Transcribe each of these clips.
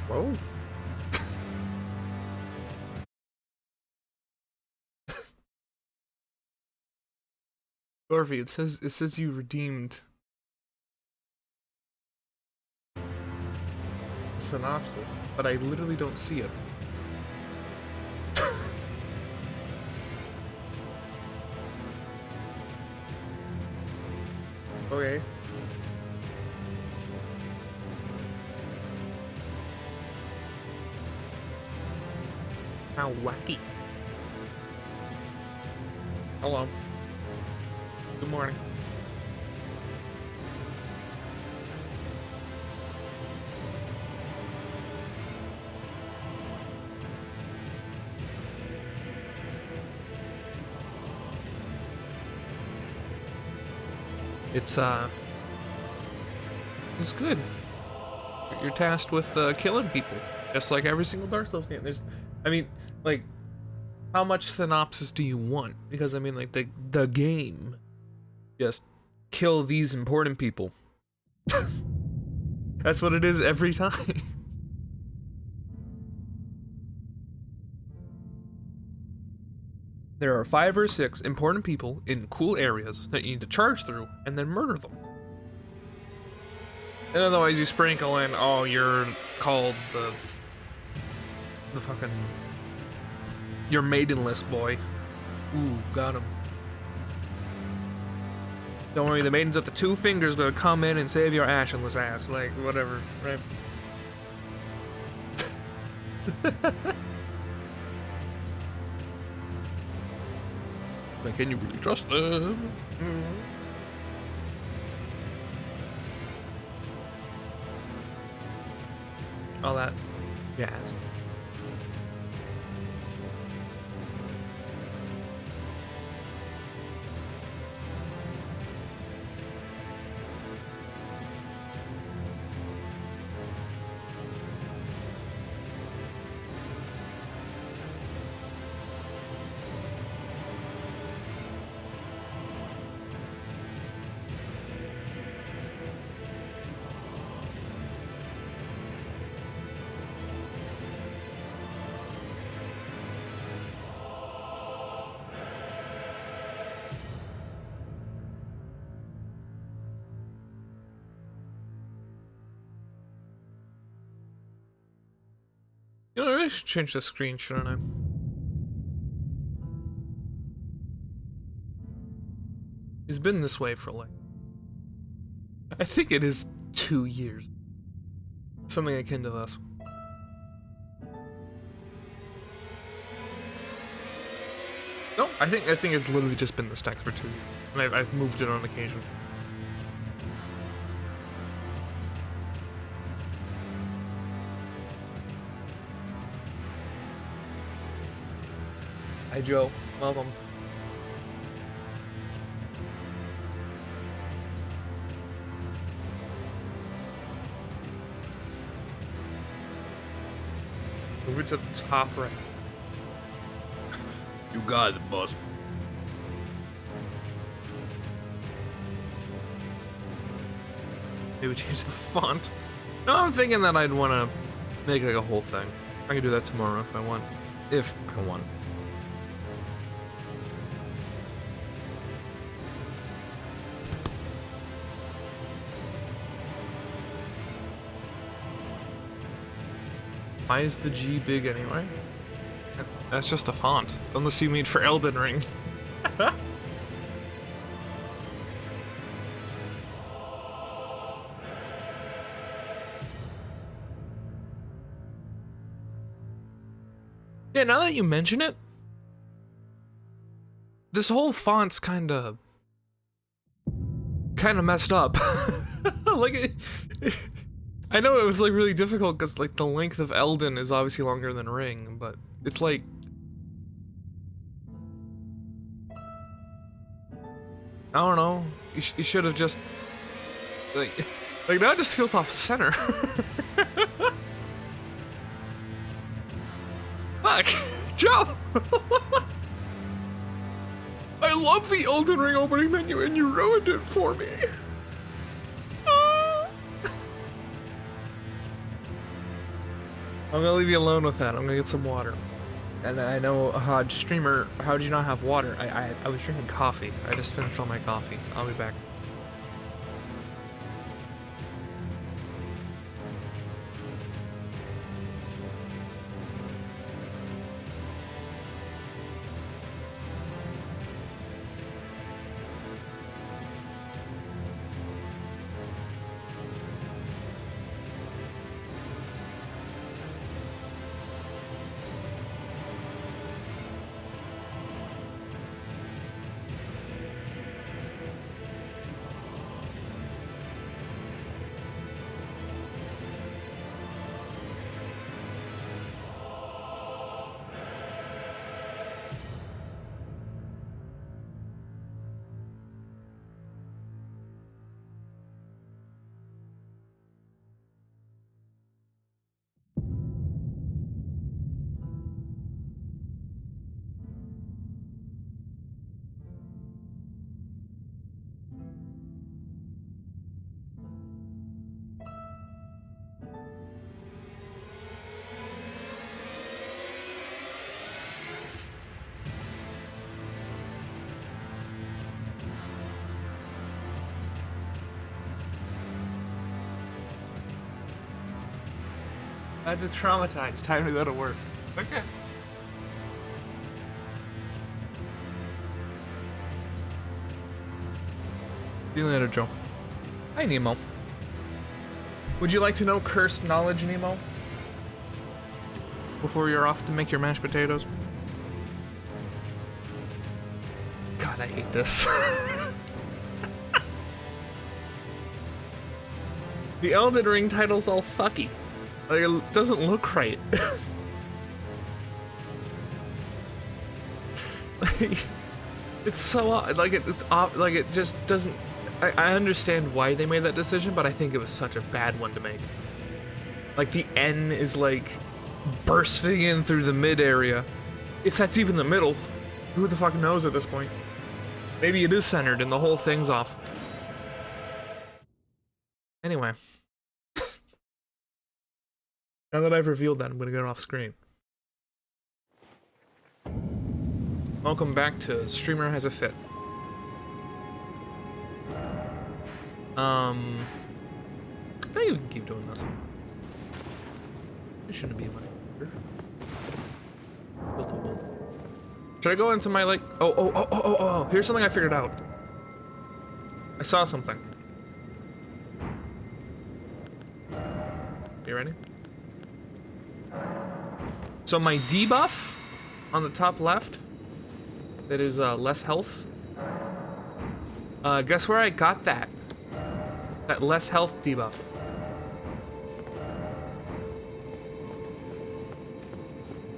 Whoa. Dorothy, it says you redeemed the synopsis, but I literally don't see it. Okay. How wacky. Hello. Good morning. It's good. You're tasked with killing people, just like every single Dark Souls game. I mean, like, how much synopsis do you want? Because I mean, like, the game, just kill these important people. That's what it is every time. There are 5 or 6 important people in cool areas that you need to charge through and then murder them. And otherwise you sprinkle in, oh, you're called the fucking, you're maidenless boy. Ooh, got him. Don't worry, the maiden's at the 2 fingers gonna come in and save your ashenless ass, like, whatever, right? Like, can you really trust them? All that jazz. You know, I should change the screen, shouldn't I? It's been this way for like, I think it is 2 years. Something akin to this. No, I think it's literally just been this text for 2 years, and I've moved it on occasion. Hi Joe, welcome. Move it to the top right. You got it, boss. Maybe change the font. No, I'm thinking that I'd want to make like a whole thing. I can do that tomorrow if I want. If I want. Why is the G big anyway? That's just a font. Unless you mean for Elden Ring. Yeah, now that you mention it, this whole font's kinda messed up. Like, I know it was like really difficult because like the length of Elden is obviously longer than Ring, but it's like, I don't know. You should have just like now it just feels off center. Fuck, Joe. I love the Elden Ring opening menu and you ruined it for me. I'm gonna leave you alone with that. I'm gonna get some water. And I know, streamer, how did you not have water? I was drinking coffee. I just finished all my coffee. I'll be back. I had to traumatize. Time to go to work. Okay. See you later, Joe. Hi, Nemo. Would you like to know cursed knowledge, Nemo? Before you're off to make your mashed potatoes? God, I hate this. The Elden Ring title's all fucky. Like, it doesn't look right. Like, it's so odd. Like, it's odd. Like, it just doesn't. I understand why they made that decision, but I think it was such a bad one to make. Like, the N is like bursting in through the mid area. If that's even the middle, who the fuck knows at this point? Maybe it is centered and the whole thing's off. Anyway. Now that I've revealed that, I'm gonna get off screen. Welcome back to Streamer Has a Fit. I think we can keep doing this. It shouldn't be in my order. Should I go into my, like, oh, here's something I figured out. I saw something. You ready? So my debuff on the top left, that is less health. Guess where I got that? That less health debuff.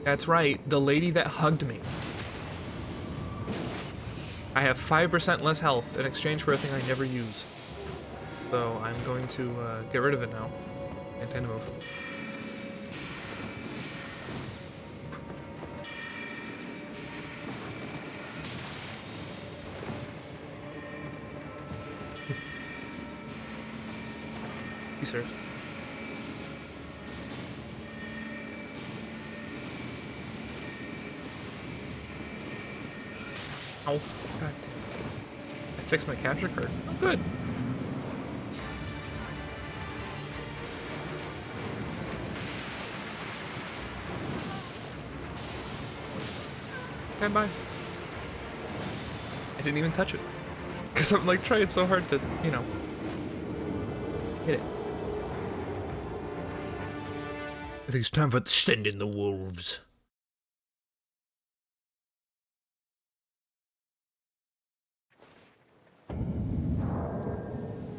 That's right, the lady that hugged me. I have 5% less health in exchange for a thing I never use. So I'm going to get rid of it now. Intend to move. Serious. Ow. God damn. I fixed my capture card. Oh, good. Okay, bye. I didn't even touch it. Because I'm like trying so hard to, you know, hit it. I think it's time for the send in the wolves.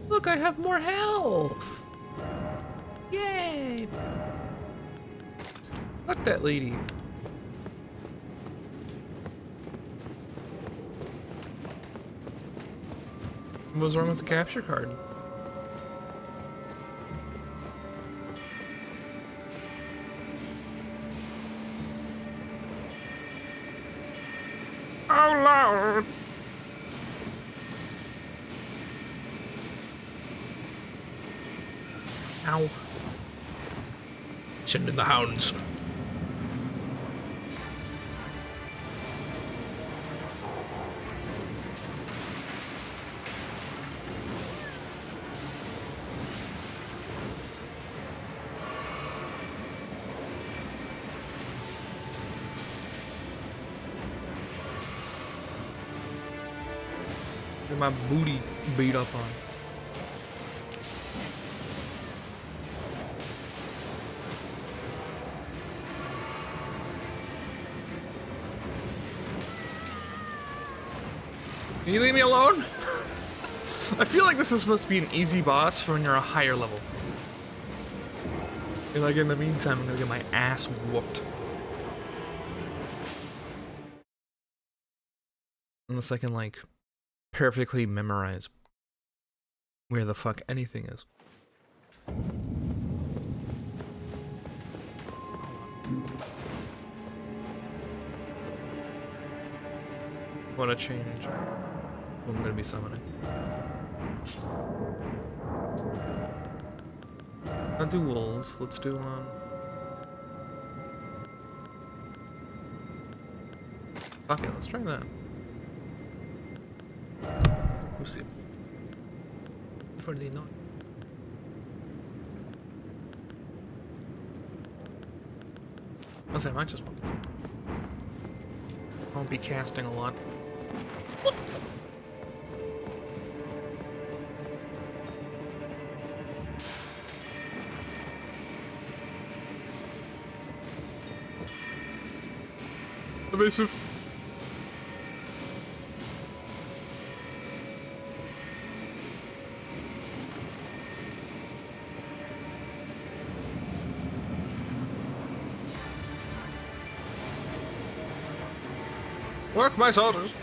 Look, I have more health! Yay! Fuck that lady. What's wrong with the capture card? Oh Lord! Ow. Send in the hounds. Get my booty beat up on. Can you leave me alone? I feel like this is supposed to be an easy boss for when you're a higher level. And like in the meantime, I'm gonna get my ass whooped. Unless I can like perfectly memorize where the fuck anything is. What a change. I'm gonna be summoning. I'll do wolves. Let's do fuck it, let's try that. We'll see. For the night. I'll say I might just want. I won't be casting a lot. Evasive. Work my soldiers.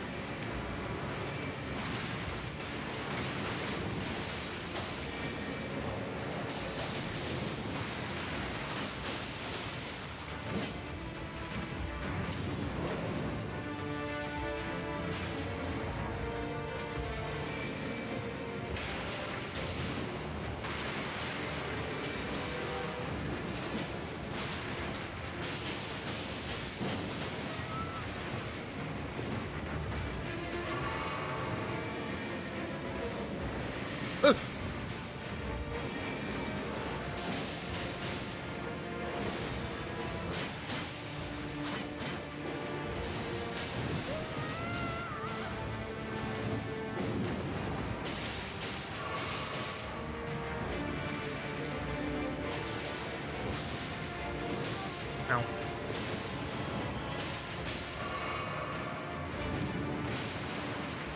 Ow.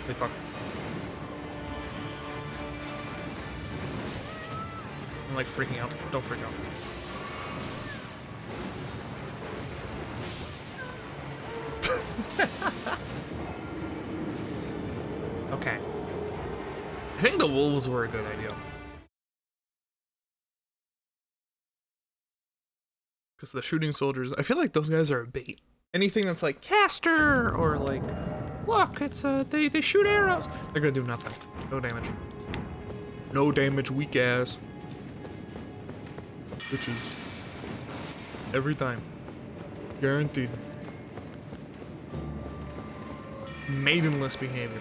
Hey, fuck. I'm like freaking out. Don't freak out. Okay. I think the wolves were a good idea. Because the shooting soldiers, I feel like those guys are a bait. Anything that's like caster or like, look, it's they shoot arrows. They're gonna do nothing. No damage. No damage, weak ass. Bitches. Every time. Guaranteed. Maidenless behavior.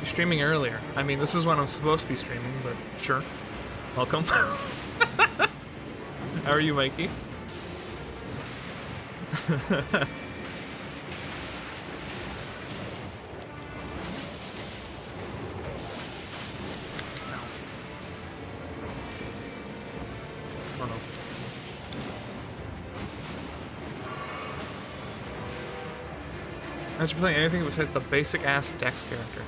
Streaming earlier. I mean, this is when I'm supposed to be streaming, but sure. Welcome. How are you, Mikey? Oh no. I should be playing anything besides the basic ass Dex character.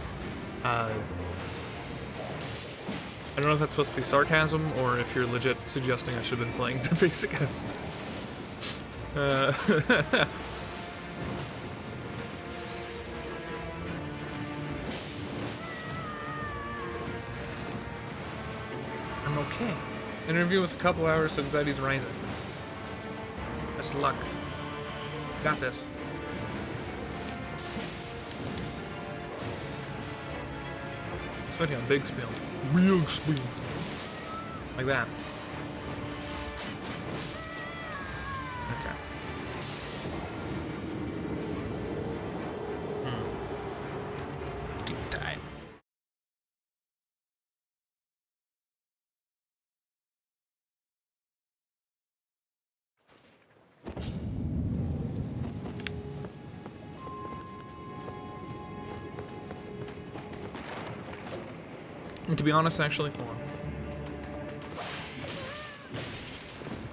I don't know if that's supposed to be sarcasm or if you're legit suggesting I should have been playing the basic ass. I'm okay. Interview with a couple hours, so anxiety's rising. Best of luck. Got this. Especially on big spiel. Real spiel. Like that. Okay. Deep time. And to be honest, actually, hold on.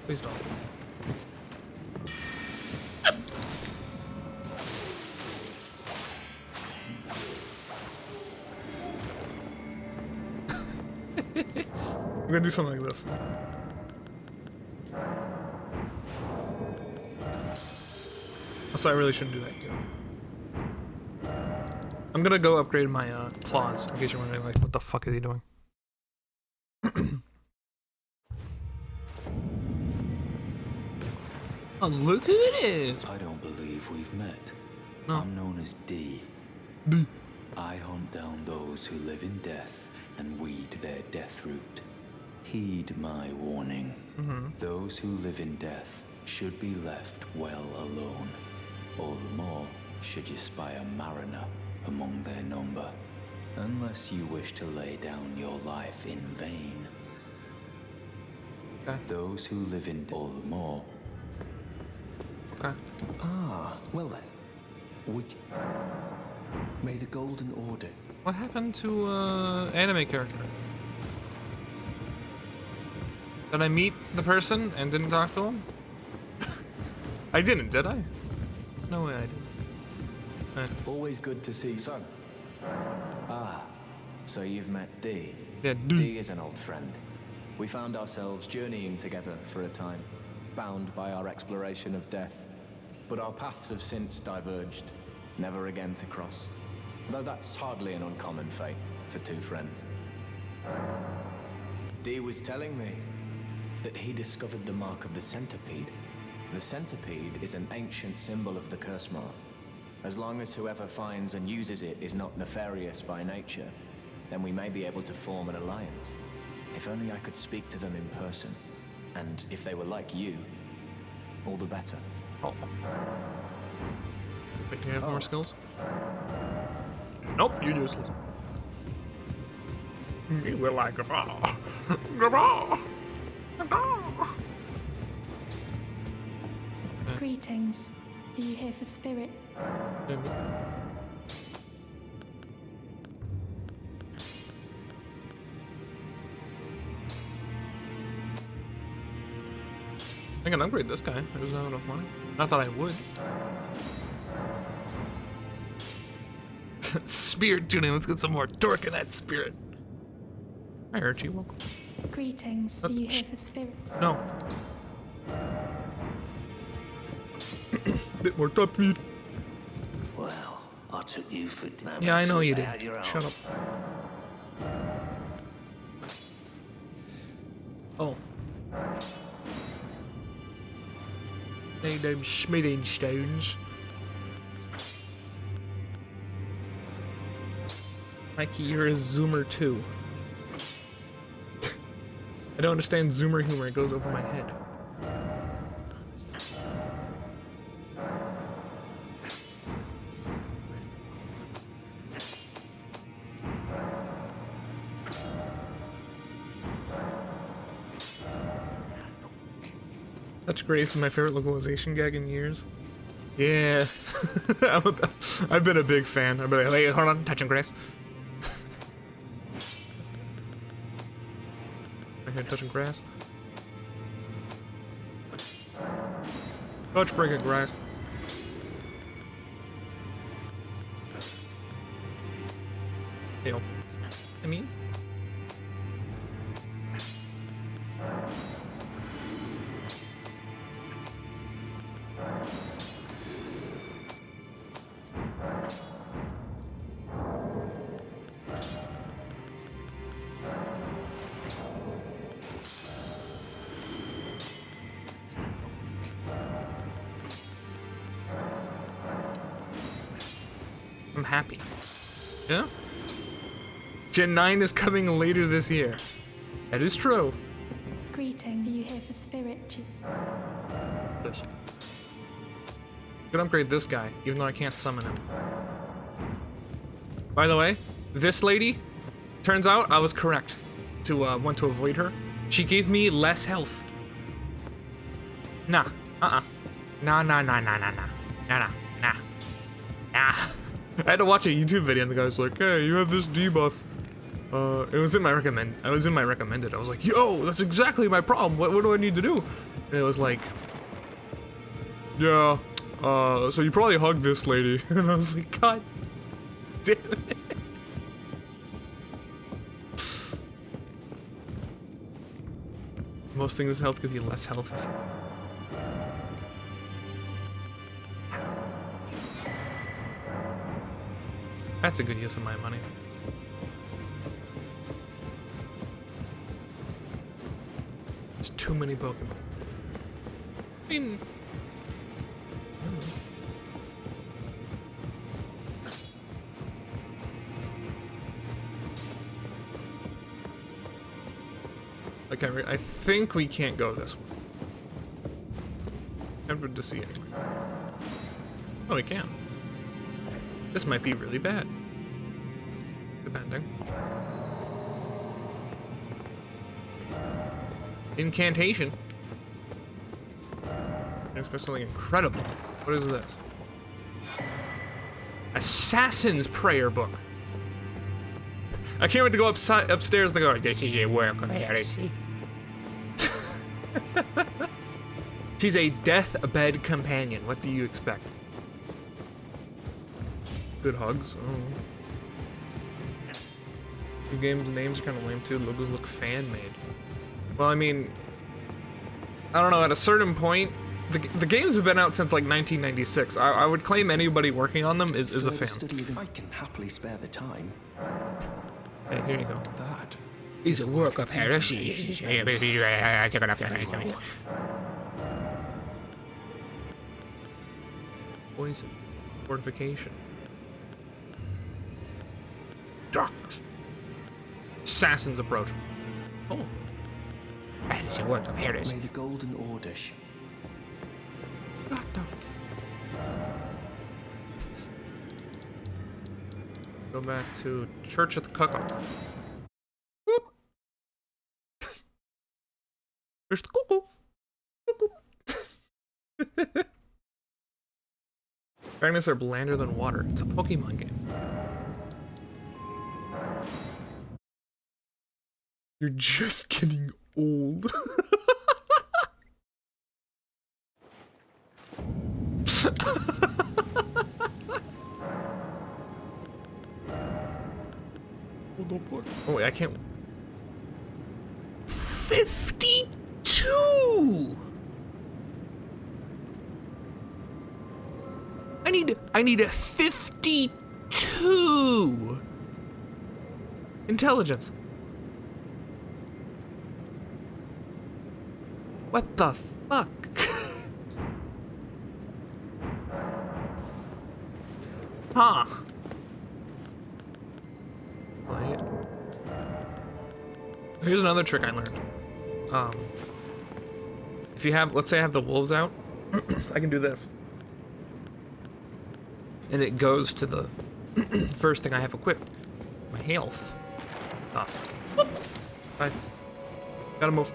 Please don't. I'm gonna do something like this. Also, I really shouldn't do that. I'm gonna go upgrade my claws in case you're wondering, like, what the fuck is he doing? Oh, look who it is! I don't believe we've met. No. I'm known as D. D. I hunt down those who live in death and weed their death root. Heed my warning. Those who live in death should be left well alone. All the more should you spy a mariner among their number, unless you wish to lay down your life in vain. Okay. Those who live in all the more. Okay. Ah, well then. May the Golden Order. What happened to anime character? Did I meet the person and didn't talk to him? I didn't, did I? No way I didn't. Always good to see you. Son. Ah, so you've met D. Yeah, D is an old friend. We found ourselves journeying together for a time, bound by our exploration of death. But our paths have since diverged, never again to cross. Though that's hardly an uncommon fate for two friends. D was telling me that he discovered the mark of the centipede. The centipede is an ancient symbol of the curse mark. As long as whoever finds and uses it is not nefarious by nature, then we may be able to form an alliance. If only I could speak to them in person. And if they were like you, all the better. Oh. Wait, do you have more skills? Nope, you're useless. You will like Gaffa. Gaffa! Gaffa! Greetings. Are you here for spirit? I can upgrade this guy. I just don't have enough money. Not that I would. Spirit tuning. Let's get some more torque in that spirit. Hi, Archie. Welcome. Greetings. Are you here for spirit? No. Bit more top speed. Well, I took you for... Yeah, I know you did. Shut up. Oh. They them smithing stones. Mikey, you're a zoomer too. I don't understand zoomer humor, it goes over my head. Touch Grace is my favorite localization gag in years. Yeah. I've been a big fan. I've been like, wait, hold on, touching Grace. I hear touching grass. Touch breaking grass. Ew. I mean. I'm happy. Yeah? Gen 9 is coming later this year. That is true. Greeting. Are you here for spirit? Yes. Could upgrade this guy, even though I can't summon him. By the way, this lady, turns out I was correct to want to avoid her. She gave me less health. Nah. Nah. Nah. Nah. Nah. Nah. Nah. Nah. Nah. Nah. I had to watch a YouTube video and the guy's like, "Hey, you have this debuff." It was in my recommended. I was like, "Yo, that's exactly my problem. What do I need to do?" And it was like, "Yeah, so you probably hugged this lady." And I was like, "God damn it." Most things in health give you less health. That's a good use of my money. It's too many Pokemon. I mean... I think we can't go this way. Tempted to see anyway. Oh, we can. This might be really bad. Depending. Incantation. I expect something incredible. What is this? Assassin's Prayer Book. I can't wait to go upstairs and go, "This is your work of heresy." She's a deathbed companion. What do you expect? Good hugs. Oh. The game's names are kind of lame too. Logos look fan-made. Well, I mean, I don't know. At a certain point, the games have been out since like 1996. I would claim anybody working on them is a fan. I can happily spare the time. Hey, here you go. That Is a work of heresy. Poison. Fortification. Darkness. Assassin's Approach. Oh. That is a work of heresy. may the Golden Order What the Go back to Church of the Cuckoo. There's the cuckoo. Dragons are blander than water. It's a Pokemon game. You're just getting old. Oh wait, I can't. 52. I need a 52 intelligence. What the fuck? Huh. Right. Here's another trick I learned. If you have, let's say I have the wolves out, I can do this. And it goes to the first thing I have equipped. My health. Off. I gotta move.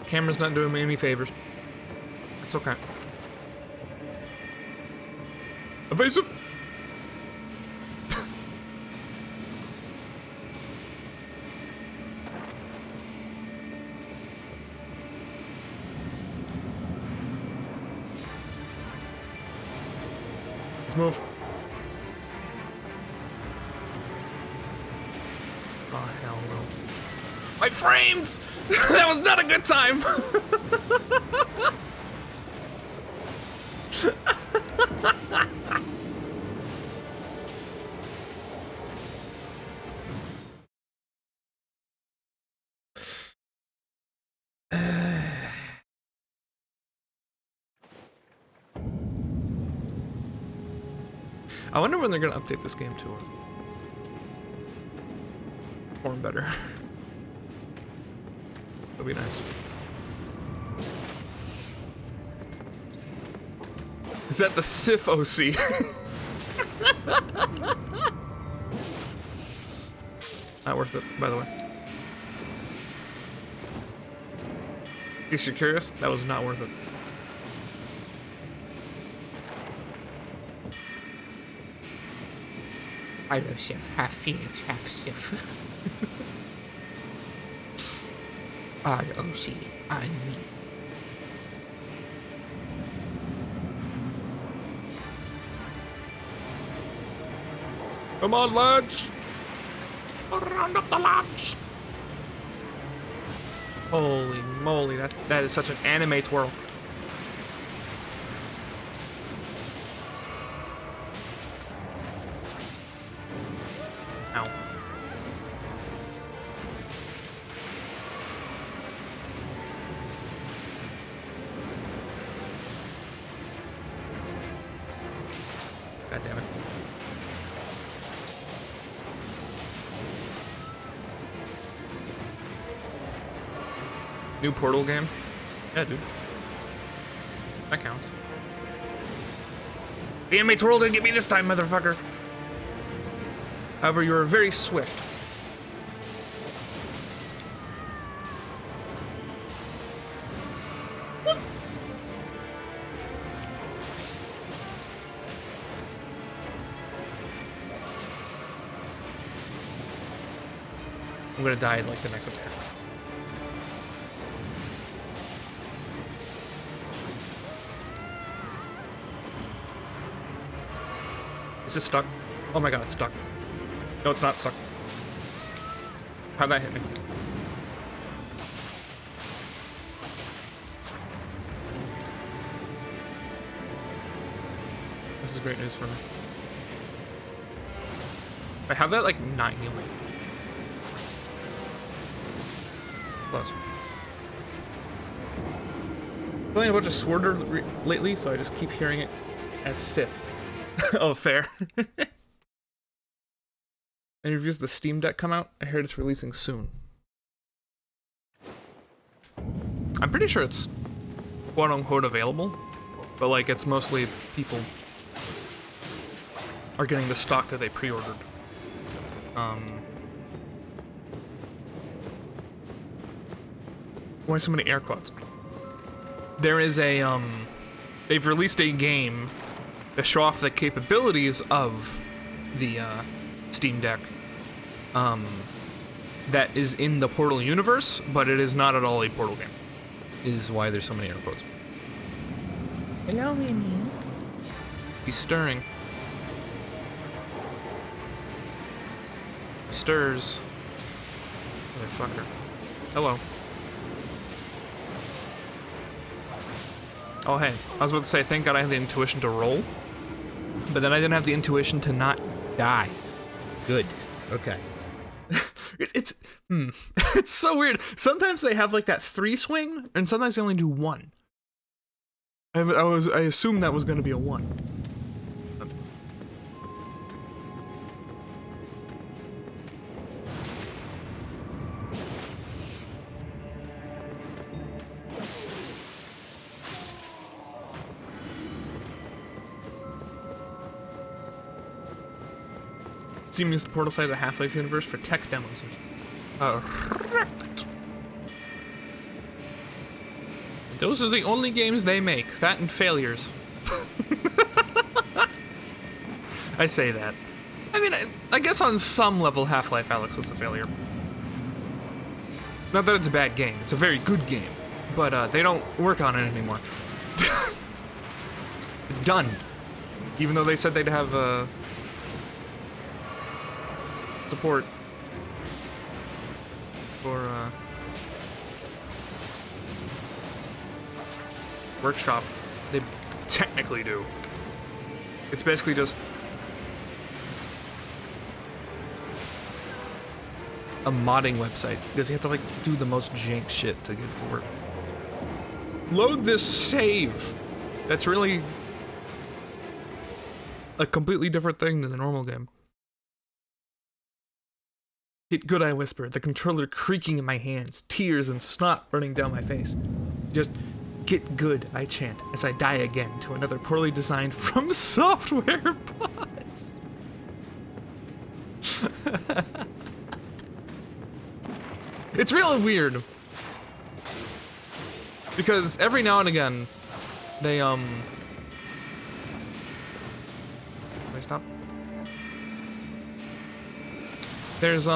Camera's not doing me any favors. It's okay. Evasive! Let's move. Oh, hell no. My frames! That was not a good time! I wonder when they're gonna update this game to perform better. That'd be nice. Is that the Sif OC? Not worth it, by the way. In case you're curious, that was not worth it. Pyro Sif, half Phoenix, half Sif. ROC on me. Come on, lads! Round up the lads! Holy moly, that is such an anime twirl. Ow. God damn it. New Portal game? Yeah, dude. That counts. The inmates world didn't get me this time, motherfucker. However, you are very swift. I'm gonna die in like the next attack. Is it stuck? Oh my god, it's stuck. No, it's not stuck. How'd that hit me? This is great news for me. I have that like not healing. Close. Playing a bunch of Sword lately, so I just keep hearing it as Sif. Oh, fair. Any reviews of the Steam Deck come out? I heard it's releasing soon. I'm pretty sure it's quote-unquote available, but like it's mostly people are getting the stock that they pre-ordered. Why so many air quotes? There is a, they've released a game to show off the capabilities of the, Steam Deck, that is in the Portal universe, but it is not at all a Portal game. Is why there's so many air quotes. Hello, Mimi. He's stirring. He stirs. Motherfucker. Hello. Oh, hey. I was about to say, thank God I had the intuition to roll. But then I didn't have the intuition to not die. Good. Okay. It's it's so weird. Sometimes they have like that 3 swing, and sometimes they only do 1. I assumed that was going to be a 1. Steam used the Portal side of the Half-Life universe for tech demos. Correct. Those are the only games they make. That and failures. I say that. I mean, I guess on some level Half-Life Alyx was a failure. Not that it's a bad game. It's a very good game. But they don't work on it anymore. It's done. Even though they said they'd have support for workshop. They technically do. It's basically just a modding website because you have to like do the most jank shit to get it to work. Load this save. That's really a completely different thing than the normal game. Get good, I whisper, the controller creaking in my hands, tears and snot running down my face. Just get good, I chant, as I die again to another poorly designed From Software boss. It's really weird. Because every now and again, they, Can I stop? There's,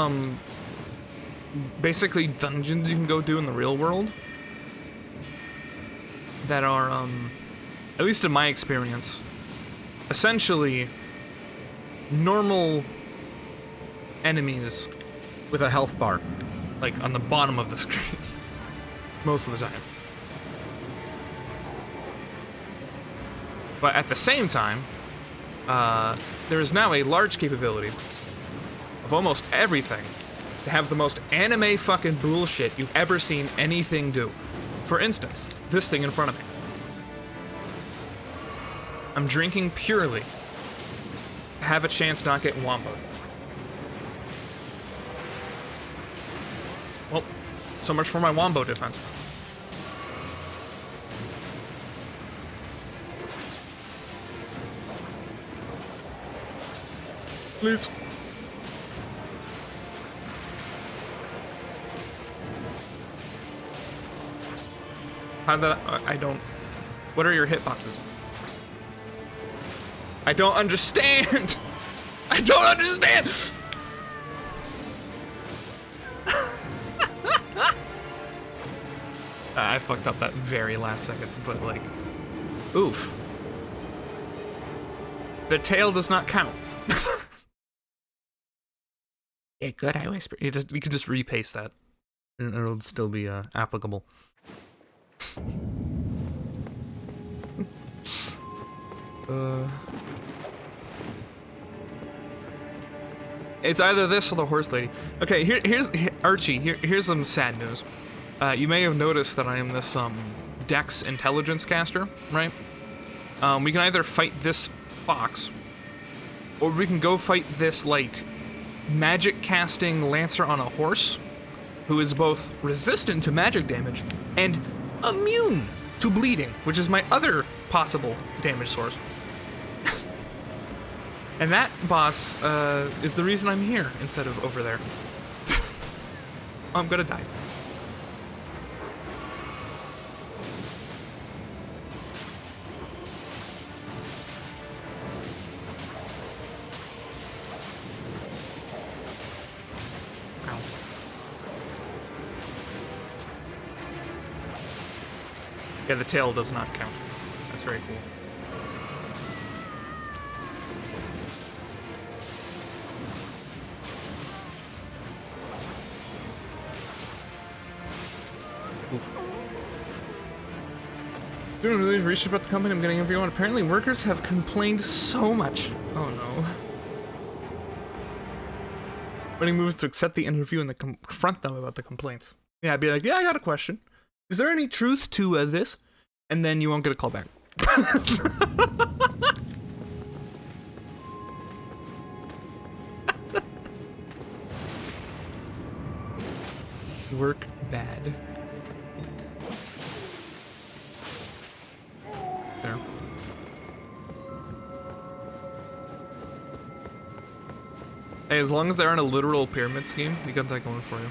basically dungeons you can go do in the real world that are, at least in my experience, essentially normal enemies with a health bar, like, on the bottom of the screen, most of the time. But at the same time, there is now a large capability of almost everything to have the most anime fucking bullshit you've ever seen anything do. For instance, this thing in front of me. I'm drinking purely to have a chance not get womboed. Well, so much for my wombo defense. Please. How did I don't... What are your hitboxes? I don't understand! I don't understand! I fucked up that very last second, but like... Oof. The tail does not count. Yeah, good, I whisper. You can just repaste that, and it'll still be applicable. It's either this or the horse lady. Okay, here's Archie. Here's some sad news. You may have noticed that I am this Dex intelligence caster, right? We can either fight this fox, or we can go fight this like magic casting lancer on a horse, who is both resistant to magic damage and immune to bleeding, which is my other possible damage source. And that boss is the reason I'm here instead of over there. I'm gonna die. Ow. Yeah, the tail does not count. That's very cool. Doing really research about the company I'm getting everyone. Apparently workers have complained so much. Oh no. When he moves to accept the interview and confront them about the complaints. Yeah, I'd be like, yeah, I got a question. Is there any truth to this? And then you won't get a call back. Work bad. There. Hey, as long as they're in a literal pyramid scheme, you got that going for you.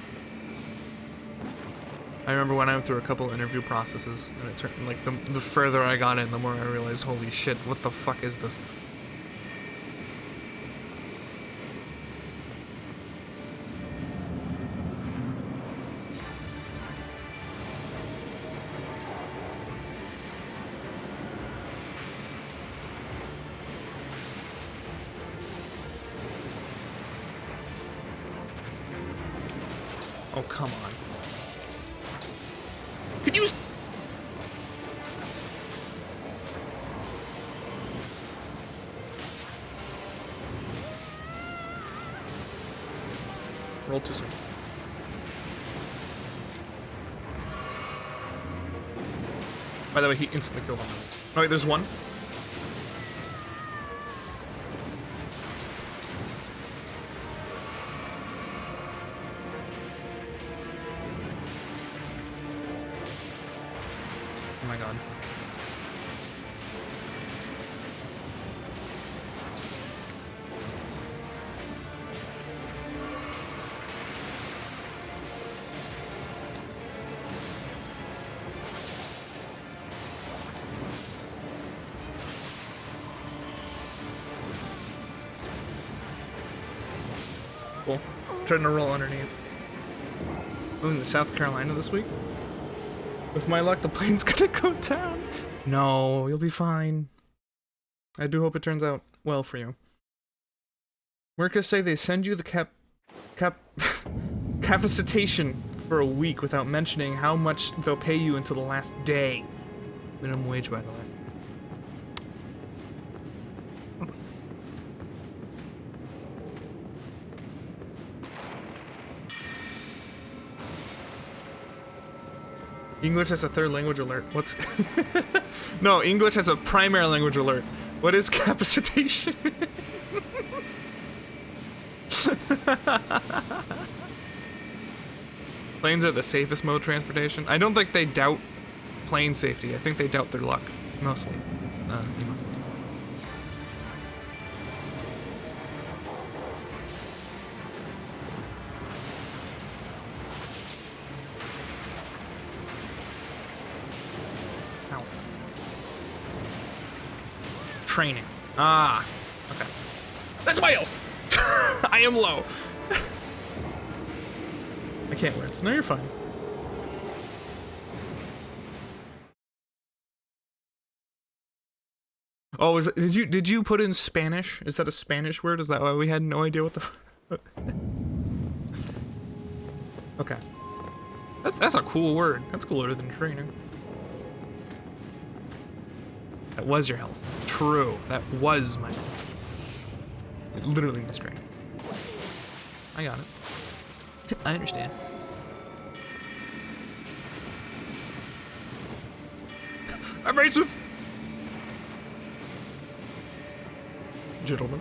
I remember when I went through a couple interview processes, and it turned like the further I got in, the more I realized, holy shit, what the fuck is this? Oh, come on. Could you... Roll too soon. By the way, he instantly killed him. Oh wait, there's one. cool. Trying to roll underneath. Moving to South Carolina this week. With my luck, the plane's gonna go down. No, you'll be fine. I do hope it turns out well for you. Workers say they send you the capacitation for a week without mentioning how much they'll pay you until the last day. Minimum wage, by the way. English has a third language alert. What's... No, English has a primary language alert. What is capacitation? Planes are the safest mode of transportation. I don't think they doubt plane safety. I think they doubt their luck, mostly. You know. Ow. Training. Ah. Okay. That's my health! I am low. I can't wear it, so no, you're fine. Oh, is it, did you put in Spanish? Is that a Spanish word? Is that why we had no idea what the Okay. That's a cool word. That's cooler than training. That was your health. True. That was my health. It literally was training. I got it. I understand. Evasive! Gentlemen.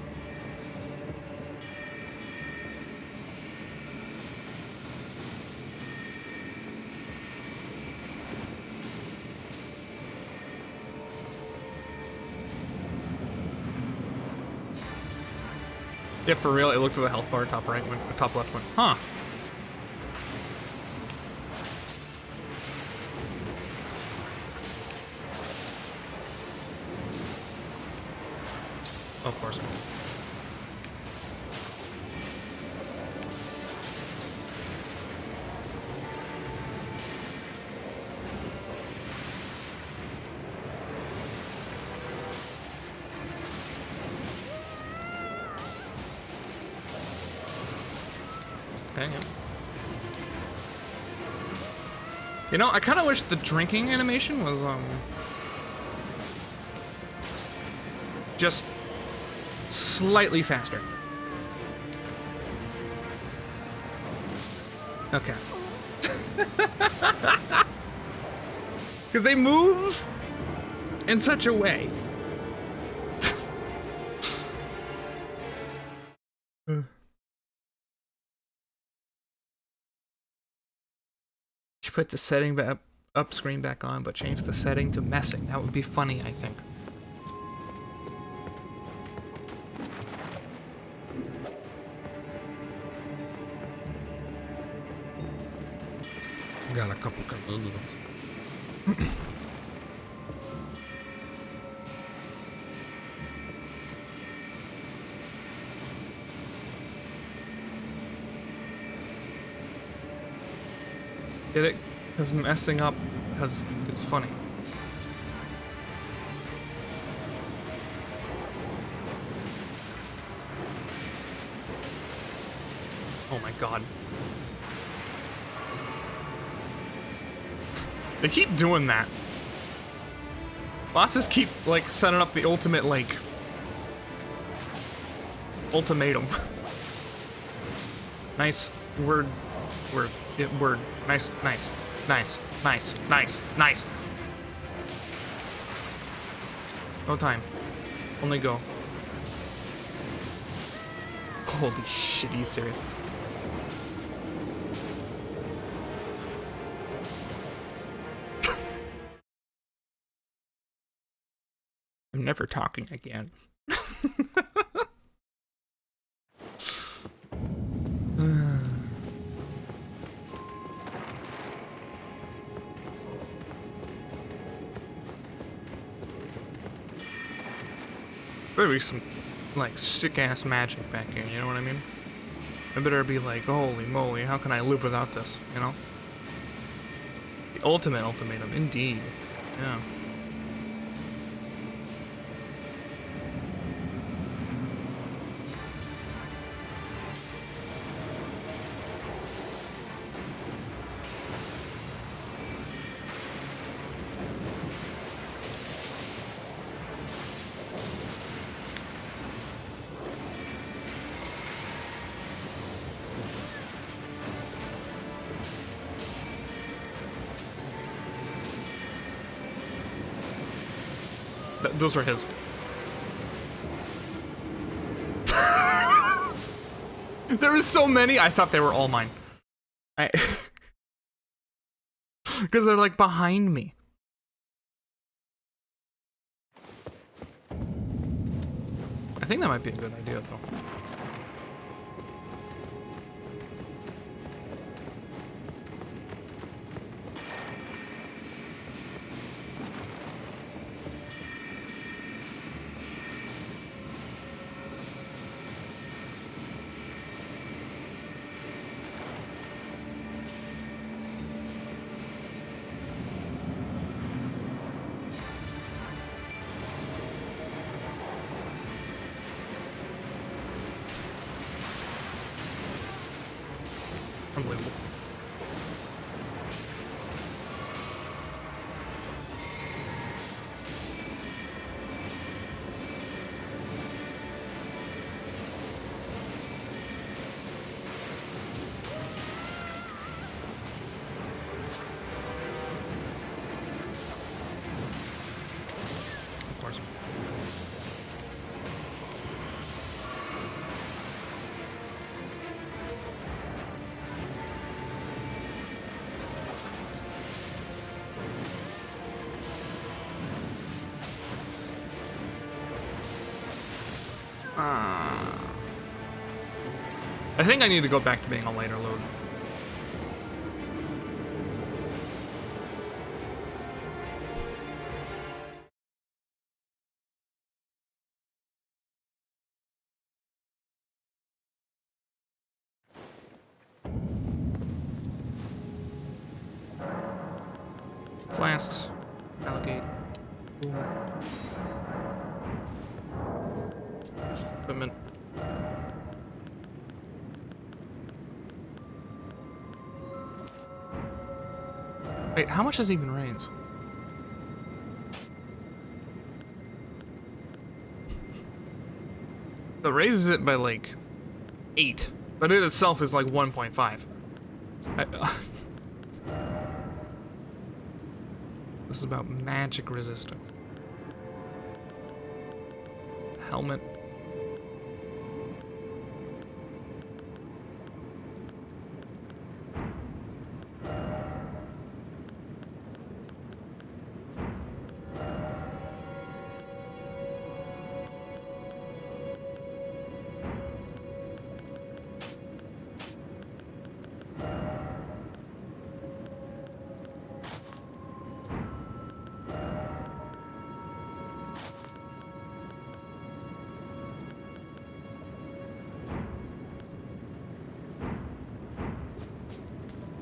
Yeah, for real, it looked at the health bar, top right, went, top left went, huh. Of course. Okay, yeah. You know, I kind of wish the drinking animation was, just slightly faster. Okay. Because they move in such a way. You put the setting up screen back on, but change the setting to messing. That would be funny, I think. Got a couple caboodles. Get it? Because messing up, because it's funny. Oh my god. They keep doing that. Bosses keep, like, setting up the ultimate, like, ultimatum. Nice word. Word. Yeah, word. Nice, nice, nice, nice, nice, nice. No time. Only go. Holy shit, are you serious? I'm never talking again. Better be some, like, sick-ass magic back here, you know what I mean? I better be like, holy moly, how can I live without this, you know? The ultimate ultimatum, indeed. Yeah. Those are his. There was so many, I thought they were all mine. Because they're like behind me. I think that might be a good idea though. Unbelievable. Of course. I think I need to go back to being a lighter load. Flasks. Allocate. Boom. Equipment. Wait, how much does it even raise? It raises it by like 8, but it itself is like 1.5. This is about magic resistance. Helmet.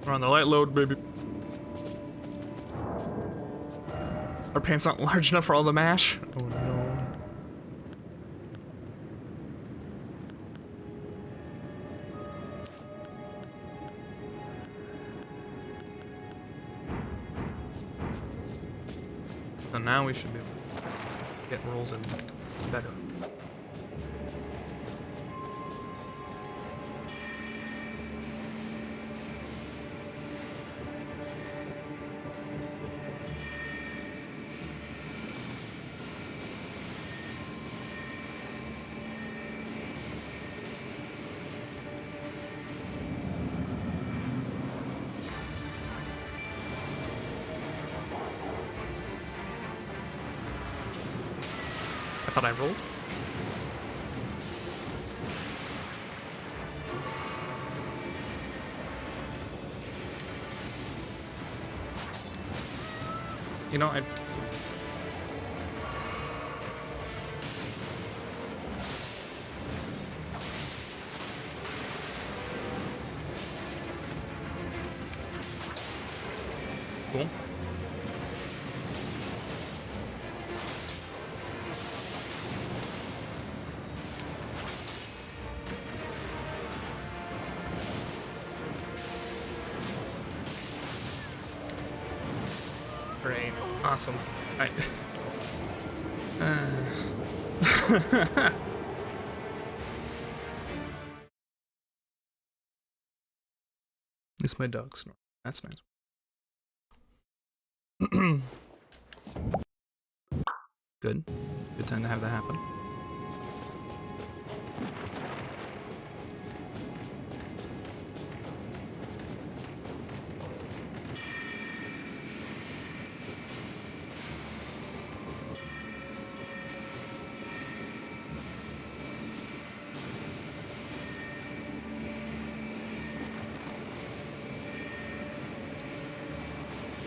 We're on the light load, baby. Our pants not large enough for all the mash. Oh no. So now we should be able to get rolls in better. I thought I rolled. You know, Awesome. I... It's my dog snore. That's nice. Good. Good time to have that happen.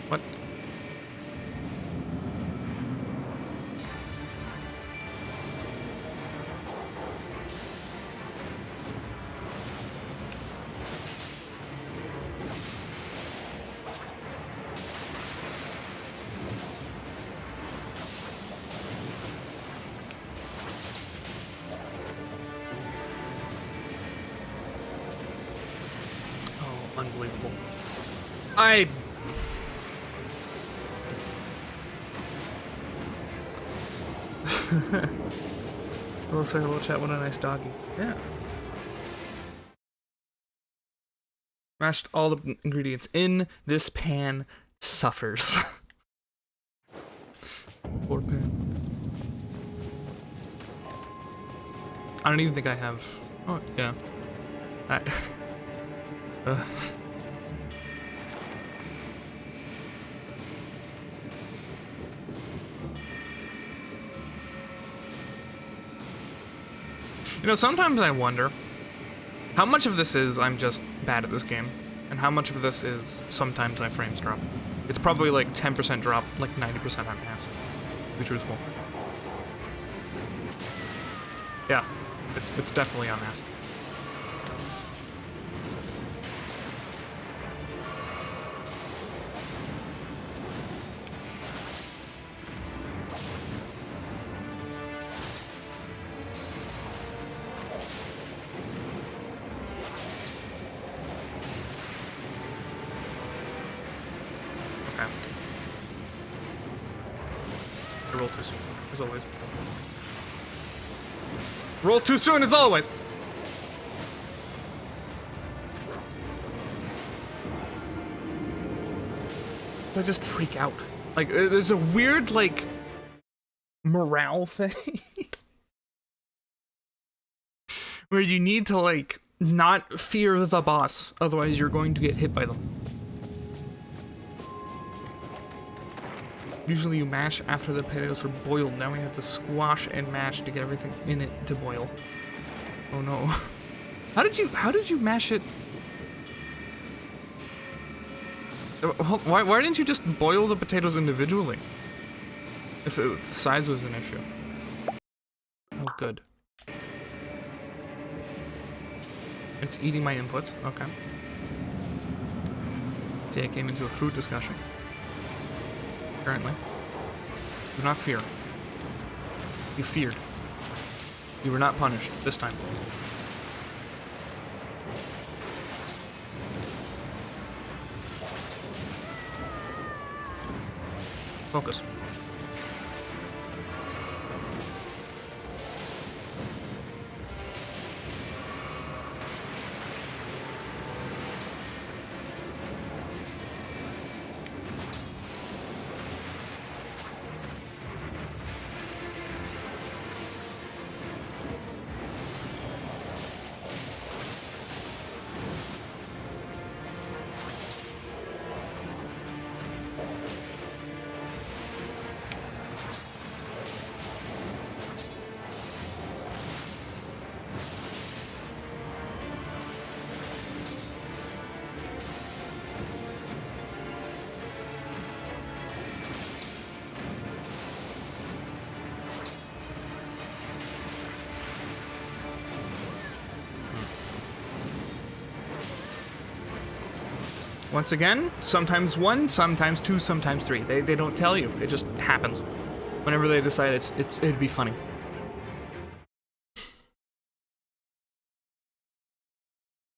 What? Oh, unbelievable. Hello, sir. Hello, chat. What a nice doggy. Yeah. Mashed all the ingredients in. This pan suffers. Poor pan. I don't even think I have. Oh, yeah. You know, sometimes I wonder how much of this is I'm just bad at this game, and how much of this is sometimes my frames drop. It's probably like 10% drop, like 90% I'm ass, to be truthful. Yeah, it's definitely on ass. Roll too soon, as always. Roll too soon, as always! So I just freak out. Like, there's a weird, like, morale thing. Where you need to, like, not fear the boss, otherwise you're going to get hit by them. Usually you mash after the potatoes are boiled. Now we have to squash and mash to get everything in it to boil. Oh no. How did you mash it? Why didn't you just boil the potatoes individually? If the size was an issue. Oh, good. It's eating my inputs. Okay. See, I came into a food discussion. Currently. Do not fear. You feared. You were not punished this time. Focus. Once again, sometimes one, sometimes two, sometimes three. They don't tell you. It just happens. Whenever they decide it'd be funny.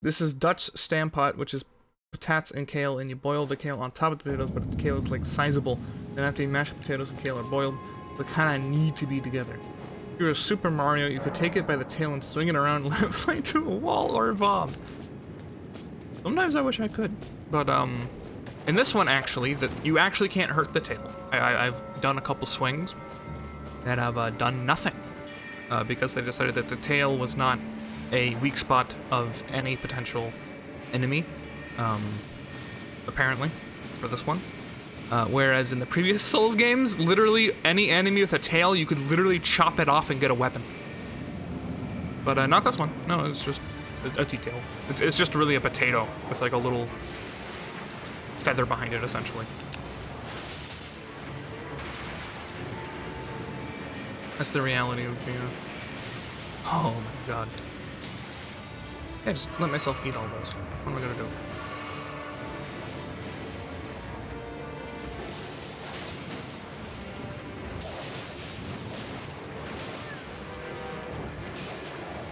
This is Dutch stampot, which is patates and kale, and you boil the kale on top of the potatoes, but the kale is like sizable Then after you mashed potatoes and kale are boiled, they kind of need to be together. If you were Super Mario, you could take it by the tail and swing it around and let it fly to a wall or evolve. Sometimes I wish I could, but in this one actually, you actually can't hurt the tail. I've done a couple swings that have done nothing because they decided that the tail was not a weak spot of any potential enemy, apparently, for this one. Whereas in the previous Souls games, literally any enemy with a tail, you could literally chop it off and get a weapon. But not this one. No, it's just a detail. It's just really a potato with like a little feather behind it, essentially. That's the reality of being oh my god. Yeah, just let myself eat all those. What am I gonna do?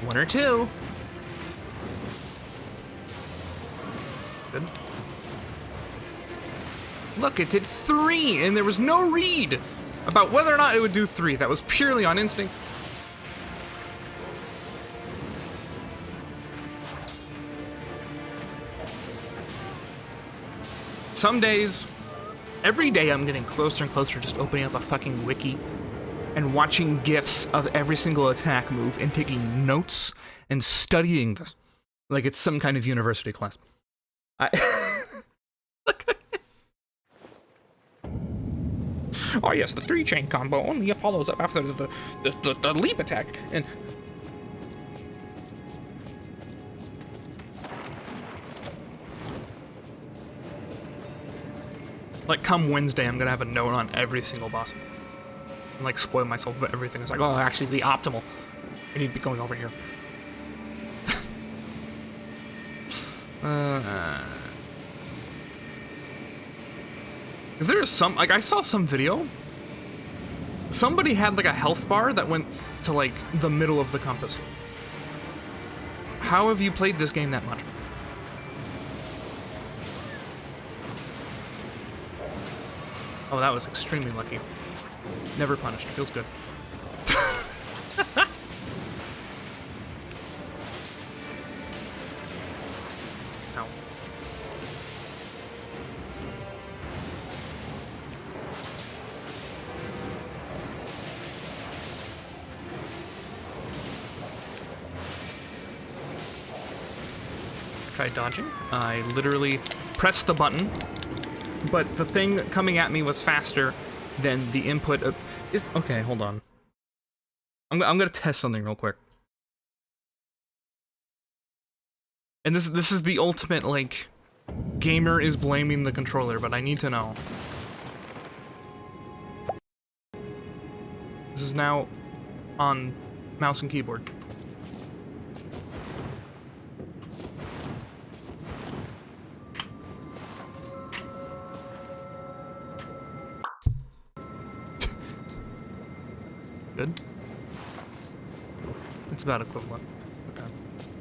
One or two. Good. Look, it did 3, and there was no read about whether or not it would do 3. That was purely on instinct. Some days, every day I'm getting closer and closer just opening up a fucking wiki and watching GIFs of every single attack move and taking notes and studying this like it's some kind of university class. Oh yes, the 3-chain combo only follows up after the leap attack, and like come Wednesday, I'm gonna have a note on every single boss. And like spoil myself with everything. It's like, oh, actually the optimal. I need to be going over here. Is there some, like I saw some video. Somebody had like a health bar that went to like the middle of the compass. How have you played this game that much? Oh, that was extremely lucky. Never punished. Feels good. Ow. Try dodging. I literally pressed the button, but the thing coming at me was faster than the input of, okay, hold on. I'm gonna test something real quick. And this is the ultimate, like, gamer is blaming the controller, but I need to know. This is now on mouse and keyboard. Good. It's about equivalent. Okay.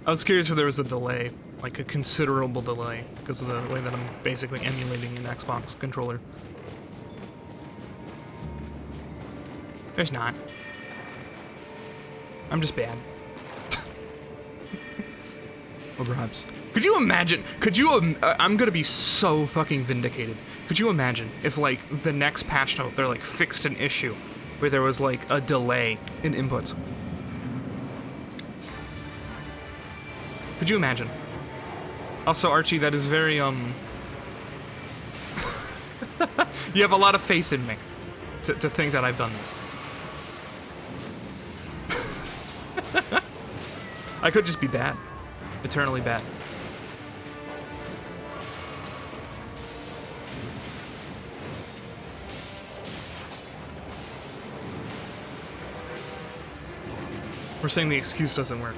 I was curious if there was a delay, like a considerable delay, because of the way that I'm basically emulating an Xbox controller. There's not. I'm just bad. Or perhaps. Could you imagine? I'm gonna be so fucking vindicated. Could you imagine if, like, the next patch note, they're like fixed an issue where there was like a delay in inputs? Could you imagine? Also, Archie, that is very, you have a lot of faith in me to think that I've done that. I could just be bad. Eternally bad. We're saying the excuse doesn't work.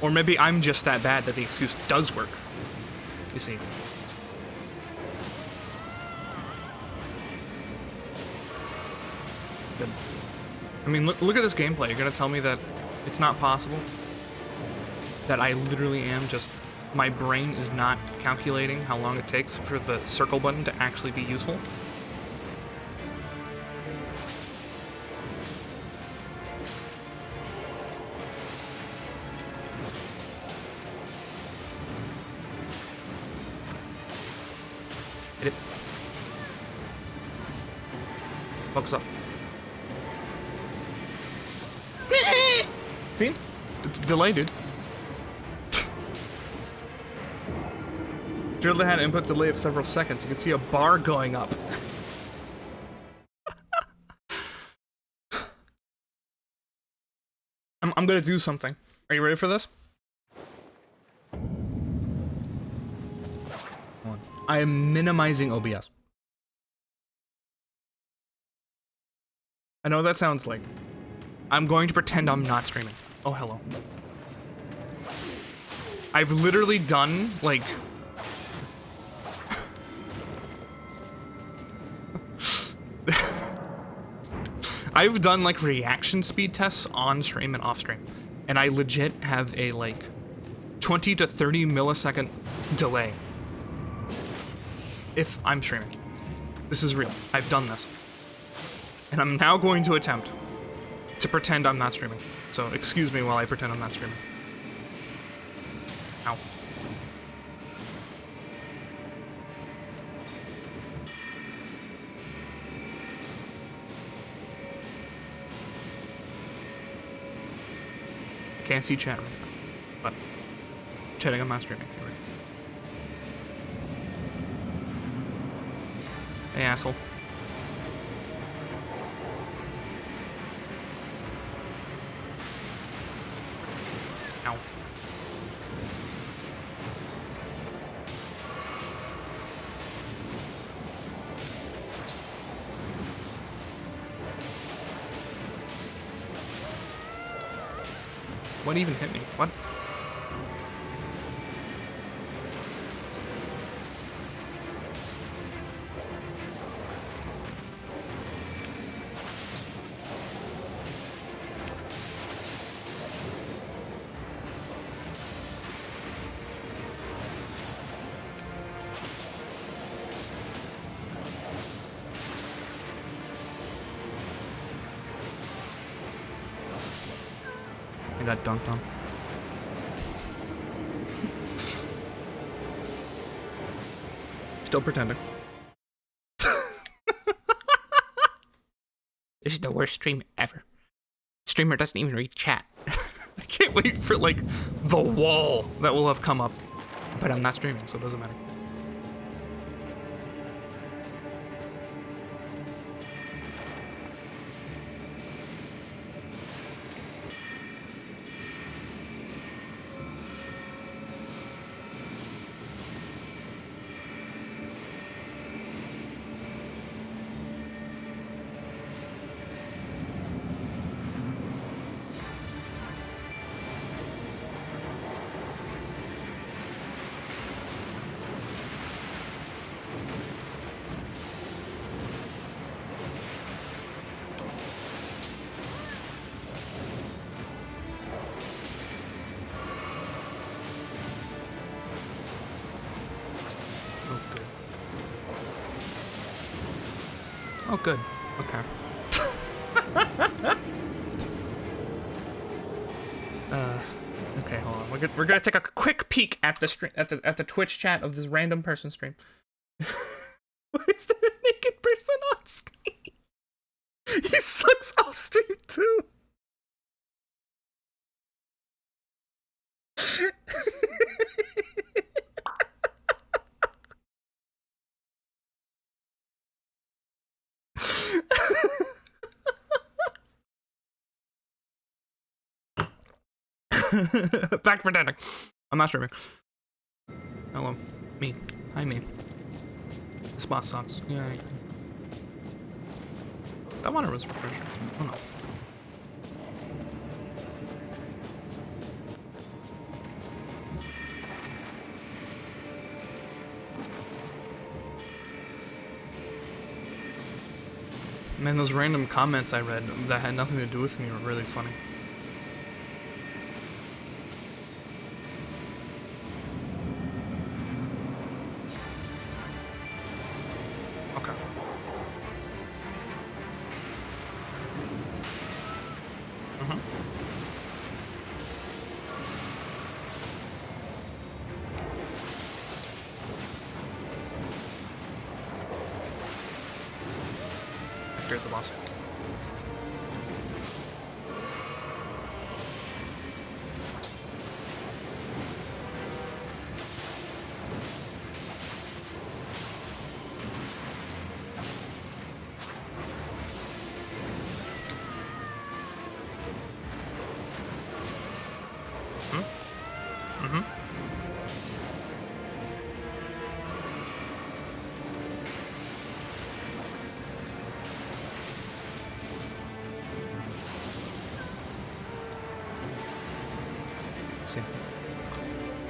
Or maybe I'm just that bad that the excuse does work. You see. Good. I mean, look at this gameplay. You're gonna tell me that it's not possible? That I literally am just... my brain is not calculating how long it takes for the circle button to actually be useful. Hit it. Focus up. See? It's delayed, dude. Drill that had an input delay of several seconds. You can see a bar going up. I'm gonna do something. Are you ready for this? Hold on. I am minimizing OBS. I know that sounds like... I'm going to pretend I'm not streaming. Oh, hello. I've literally done, like... I've done, like, reaction speed tests on stream and off stream. And I legit have a, like, 20 to 30 millisecond delay. If I'm streaming. This is real. I've done this. And I'm now going to attempt to pretend I'm not streaming. So excuse me while I pretend I'm not streaming. Ow. Can't see chat right now, but pretending I'm not streaming. Hey, asshole. Ow. What even hit me? What? I got dunked on. Still pretending. This is the worst stream ever. Streamer doesn't even read chat. I can't wait for, like, the wall that will have come up. But I'm not streaming, so it doesn't matter. Oh, good. Okay. Okay, hold on. We're gonna take a quick peek at the stream at the Twitch chat of this random person stream. Why is there a naked person on screen? He sucks off stream too. Back pretending. I'm not streaming. Hello. Me. Hi, me. This boss sucks. Yeah, I agree. That one was refreshing. Oh no. Man, those random comments I read that had nothing to do with me were really funny. I feared the boss. See.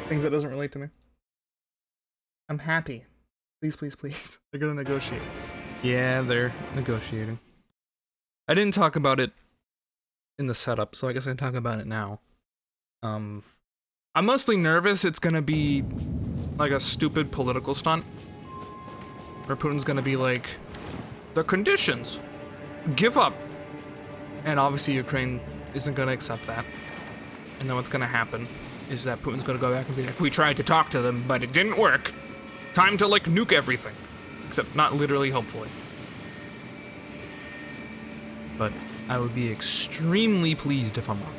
Things that doesn't relate to me. I'm happy. Please, please, please. They're gonna negotiate. Yeah, they're negotiating. I didn't talk about it in the setup, so I guess I can talk about it now. I'm mostly nervous it's gonna be like a stupid political stunt. Where Putin's gonna be like, the conditions, give up. And obviously Ukraine isn't gonna accept that. And then what's gonna happen is that Putin's gonna go back and be like, we tried to talk to them, but it didn't work. Time to, like, nuke everything. Except not literally, hopefully. But I would be extremely pleased if I'm wrong.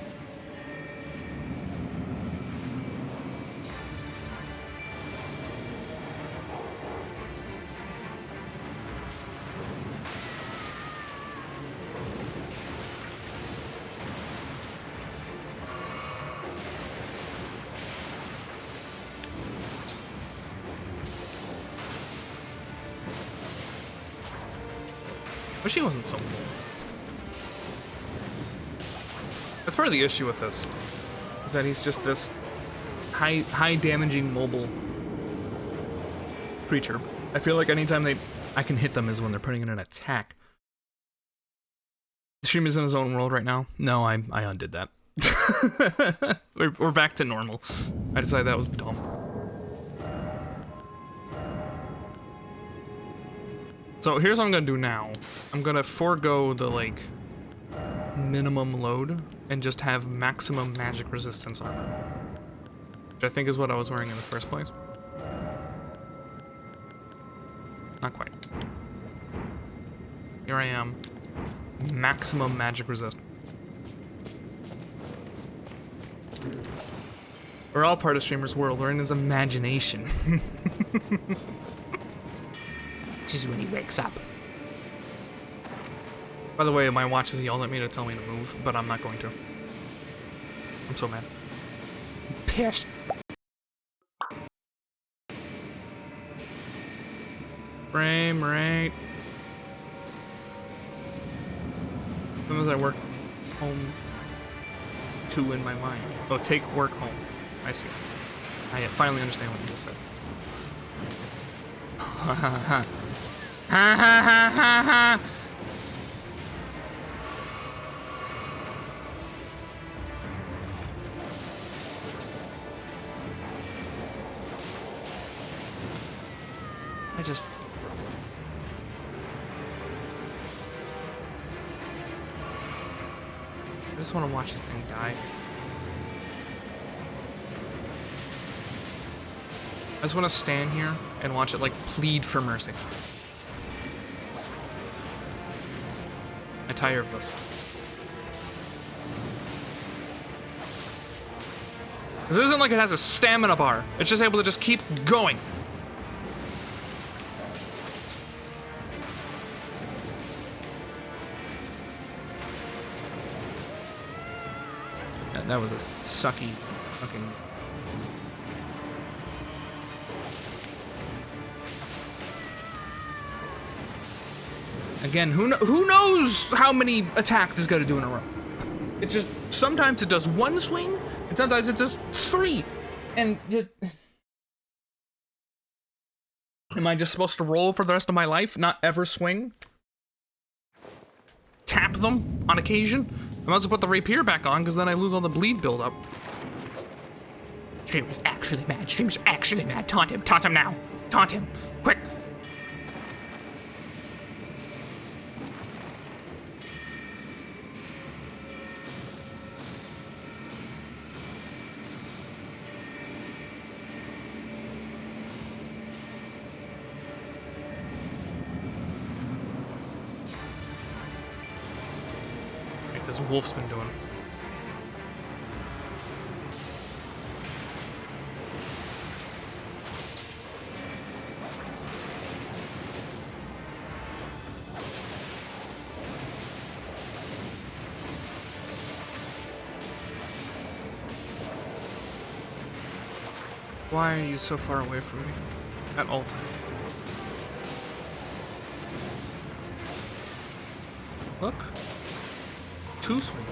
Wish he wasn't so cool. That's part of the issue with this. Is that he's just this high damaging mobile creature. I feel like anytime I can hit them is when they're putting in an attack. The stream is in his own world right now. No, I undid that. we're back to normal. I decided that was dumb. So here's what I'm gonna do now. I'm gonna forego the, like, minimum load and just have maximum magic resistance armor. Which I think is what I was wearing in the first place. Not quite. Here I am. Maximum magic resist. We're all part of Streamer's world. We're in his imagination. This is when he wakes up. By the way, my watch has yelled at me to tell me to move, but I'm not going to. I'm so mad. Pissed. Frame rate. As soon as I work home 2 in my mind. Oh, take work home. I see. I finally understand what you just said. Ha ha ha. Ha ha ha ha ha. I just want to watch this thing die. I just want to stand here and watch it, like, plead for mercy. I'm tired of this. This isn't like it has a stamina bar. It's just able to just keep going. That was a sucky fucking... Again, who knows how many attacks it's gonna do in a row? It just, sometimes it does 1 swing, and sometimes it does 3. And am I just supposed to roll for the rest of my life, not ever swing? Tap them on occasion? I might as well put the rapier back on, because then I lose all the bleed buildup. Streamer's actually mad. Streamer's actually mad. Taunt him. Taunt him now. Taunt him. Quick. this wolf's been doing. Why are you so far away from me at all times? Look. 2 swings.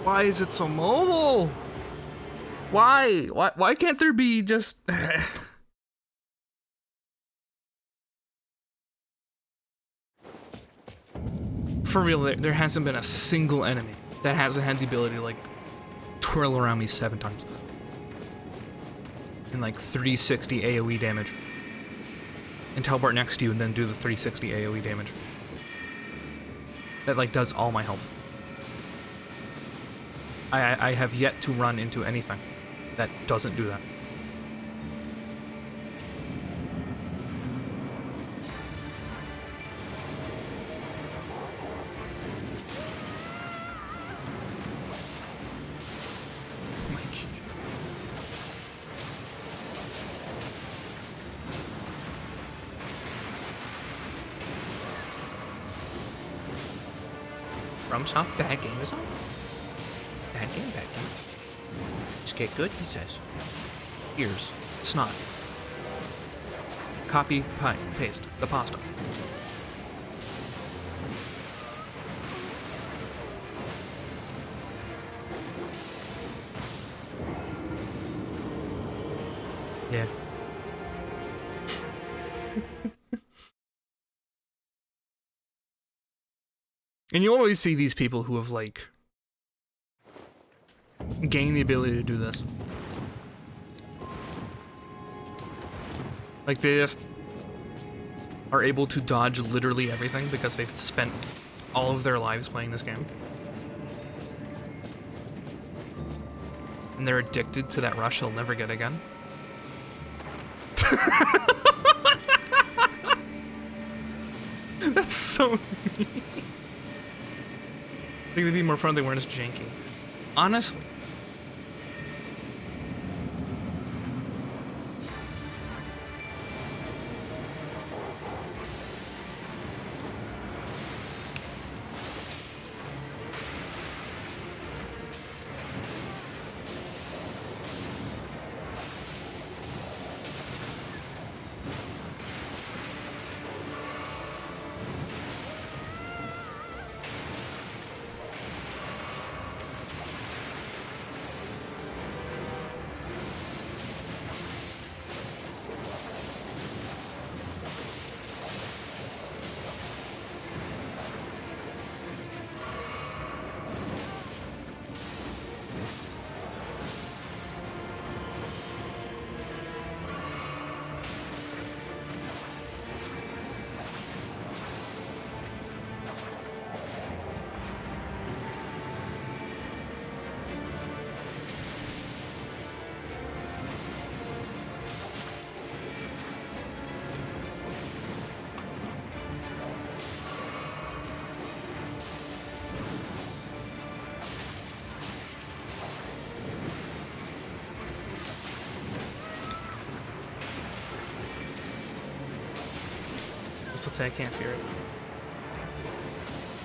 Why is it so mobile? Why can't there be just... For real, there hasn't been a single enemy that hasn't had the ability to, like, twirl around me 7 times. And, like, 360 AoE damage. And teleport next to you and then do the 360 AoE damage. That, like, does all my health. I have yet to run into anything that doesn't do that. FromSoft, bad game is on. Bad game, bad game. Just get good, he says. Ears. Snot. Copy, paste. The pasta. Yeah. And you always see these people who have, like, gained the ability to do this. Like, they just are able to dodge literally everything because they've spent all of their lives playing this game. And they're addicted to that rush they'll never get again. That's so mean. I think they'd be more fun if they weren't as janky. Honestly. Say I can't fear it.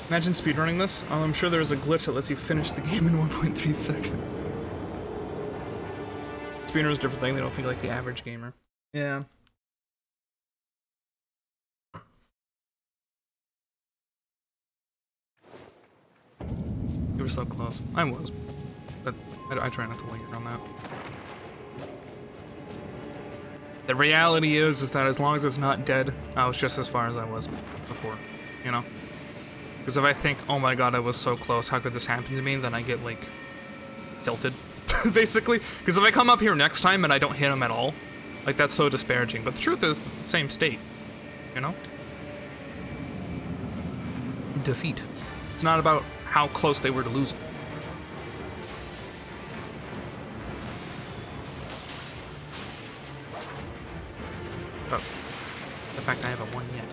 Imagine speedrunning this. I'm sure there's a glitch that lets you finish the game in 1.3 seconds. Speedrunners different thing, they don't think like the average gamer. Yeah. You were so close. I was. But I try not to linger on that. The reality is that as long as it's not dead, I was just as far as I was before, you know? Because if I think, oh my god, I was so close, how could this happen to me, then I get, like, tilted, basically. Because if I come up here next time and I don't hit him at all, like, that's so disparaging. But the truth is, it's the same state, you know? Defeat. It's not about how close they were to losing. But the fact I haven't won yet.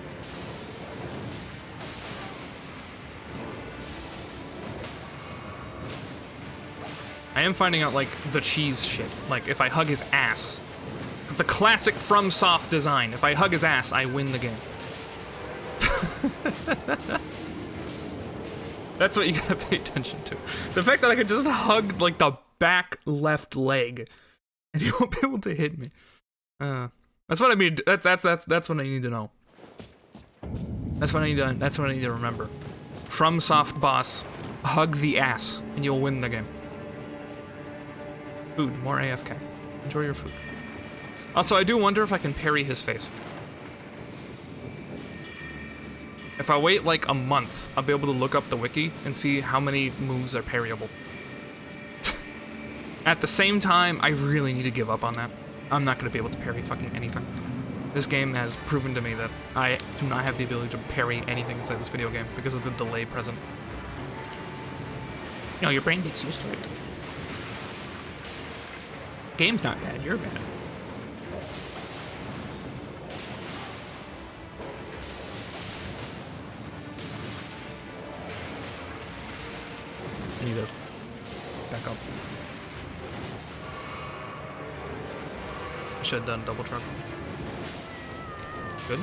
I am finding out, like, the cheese shit. Like, if I hug his ass. The classic FromSoft design. If I hug his ass, I win the game. That's what you gotta pay attention to. The fact that I could just hug, like, the back left leg, and he won't be able to hit me. That's what I mean. That's what I need to know. That's what I need to remember. FromSoft boss, hug the ass, and you'll win the game. Food, more AFK. Enjoy your food. Also, I do wonder if I can parry his face. If I wait like a month, I'll be able to look up the wiki and see how many moves are parryable. At the same time, I really need to give up on that. I'm not going to be able to parry fucking anything. This game has proven to me that I do not have the ability to parry anything inside this video game because of the delay present. No, your brain gets used to it. Game's not bad, you're bad. I need to back up. I should have done double truck. Good.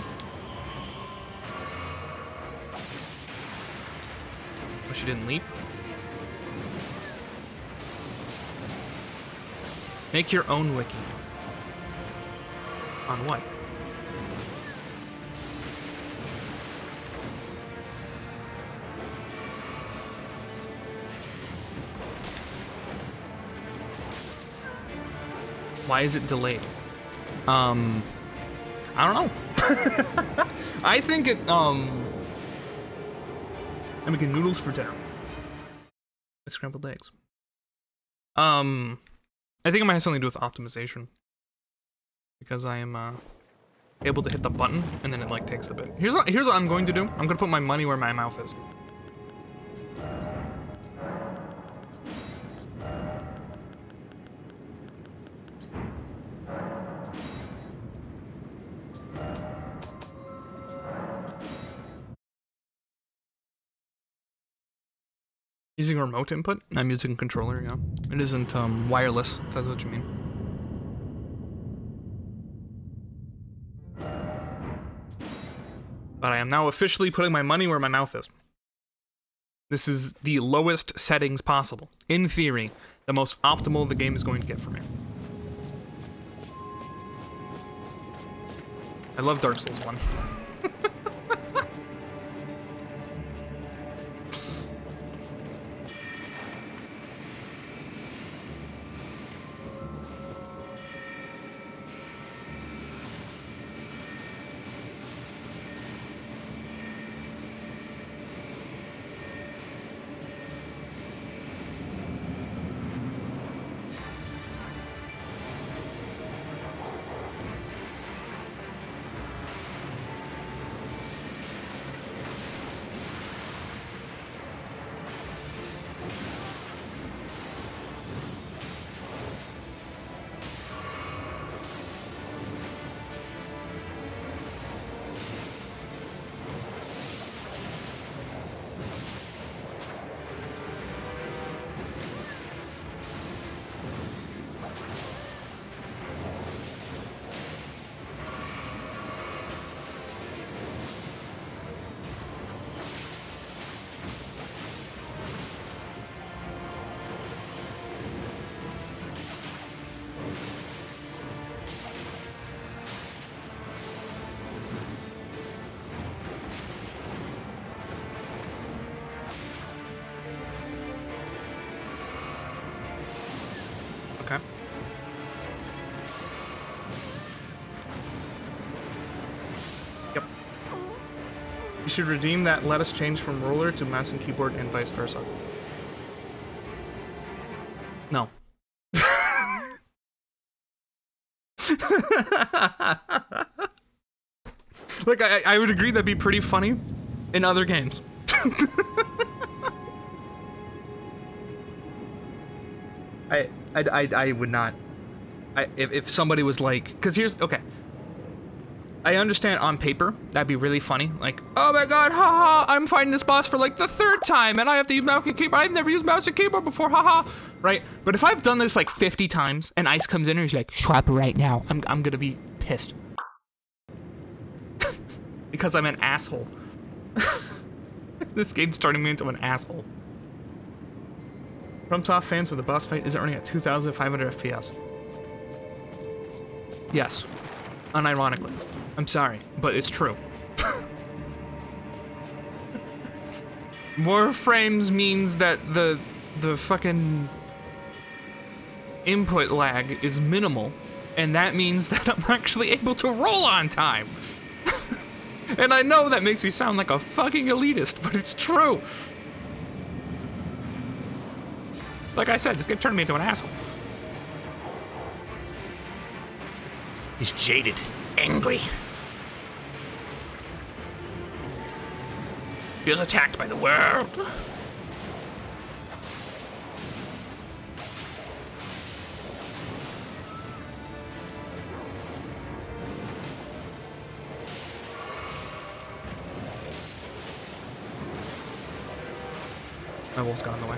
Wish you didn't leap. Make your own wiki. On what? Why is it delayed? I don't know. I think it, I'm making noodles for dinner. With scrambled eggs. I think it might have something to do with optimization. Because I am, able to hit the button, and then it, like, takes a bit. Here's what I'm going to do. I'm gonna put my money where my mouth is. Using remote input? I'm using a controller, yeah. It isn't, wireless, if that's what you mean. But I am now officially putting my money where my mouth is. This is the lowest settings possible. In theory, the most optimal the game is going to get for me. I love Dark Souls 1. You should redeem that let us change from ruler to mouse and keyboard and vice versa. No. Like, I would agree that'd be pretty funny in other games. I would not. If somebody was like, because here's, okay. I understand on paper, that'd be really funny. Like, oh my god, haha, I'm fighting this boss for like the 3rd time and I have to use mouse and keyboard. I've never used mouse and keyboard before, haha. Right? But if I've done this like 50 times and Ice comes in and he's like, swap right now, I'm gonna be pissed. Because I'm an asshole. This game's turning me into an asshole. FromSoft fans for the boss fight is running at 2,500 FPS. Yes. Unironically. I'm sorry, but it's true. More frames means that the fucking input lag is minimal, and that means that I'm actually able to roll on time. And I know that makes me sound like a fucking elitist, but it's true. Like I said, this game turned me into an asshole. He's jaded, angry. Feels attacked by the world. My wolf's gone away.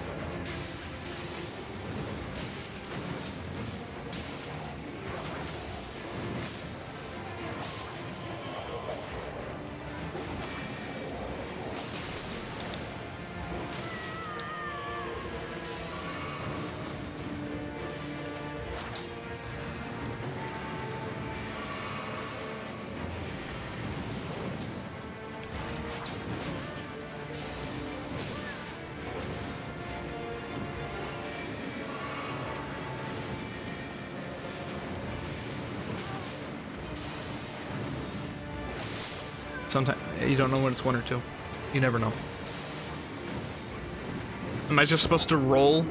Sometimes you don't know when it's 1 or 2. You never know. Am I just supposed to roll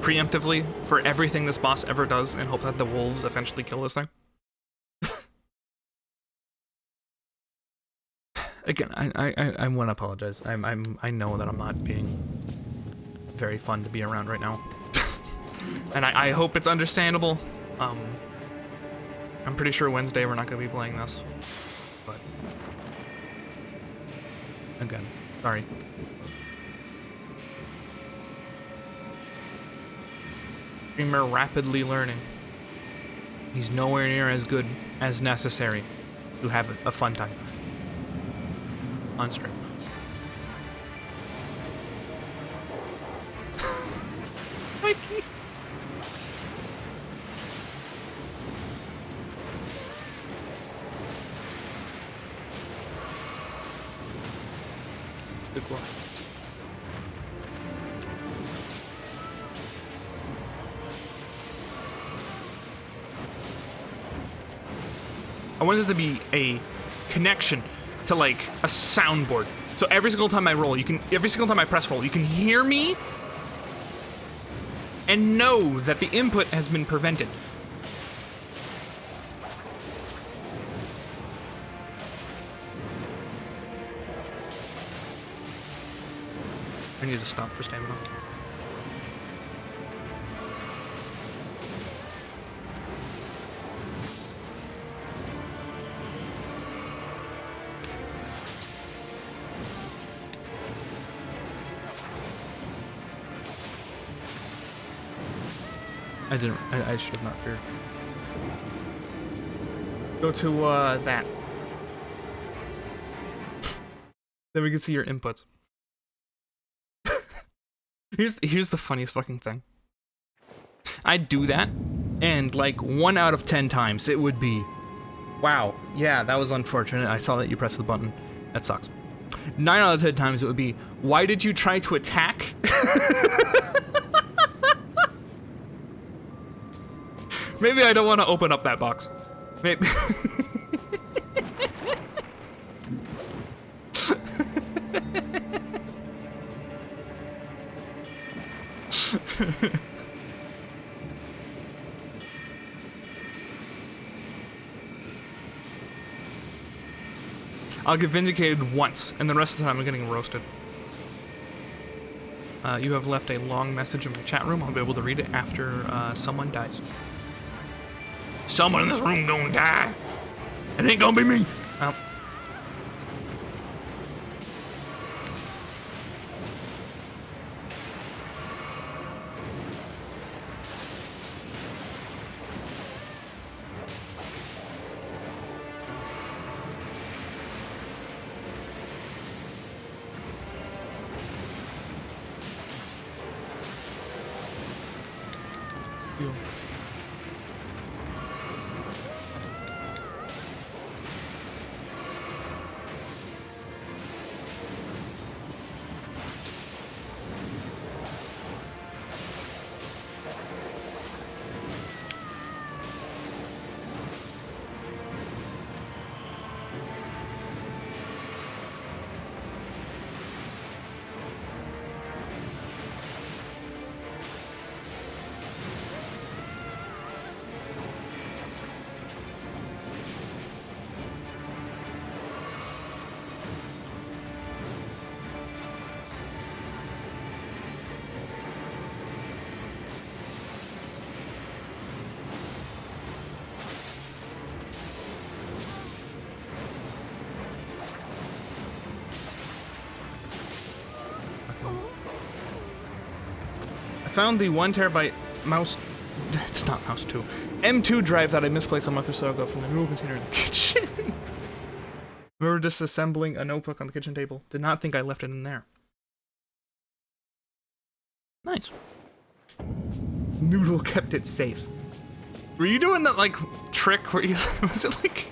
preemptively for everything this boss ever does and hope that the wolves eventually kill this thing? Again, I want to apologize. I know that I'm not being very fun to be around right now, and I hope it's understandable. I'm pretty sure Wednesday we're not going to be playing this, but again, sorry. Streamer rapidly learning. He's nowhere near as good as necessary to have a fun time on stream. Mikey. It's a good one. I wanted there to be a connection to like a soundboard. So every single time I roll, every single time I press roll, you can hear me and know that the input has been prevented. I need to stop for stamina. I should have not feared. Go to, that. Then we can see your inputs. Here's the funniest fucking thing. I'd do that, and like 1 out of 10 times it would be, wow, yeah, that was unfortunate. I saw that you pressed the button. That sucks. 9 out of 10 times it would be, why did you try to attack? Maybe I don't want to open up that box. Maybe. I'll get vindicated once, and the rest of the time I'm getting roasted. You have left a long message in my chat room. I'll be able to read it after someone dies. Someone in this room gonna die. It ain't gonna be me. Oh. Found the 1 terabyte mouse. It's not mouse 2. M2 drive that I misplaced a month or so ago from the noodle container in the kitchen. Remember disassembling a notebook on the kitchen table. Did not think I left it in there. Nice. Noodle kept it safe. Were you doing that like trick where you was it like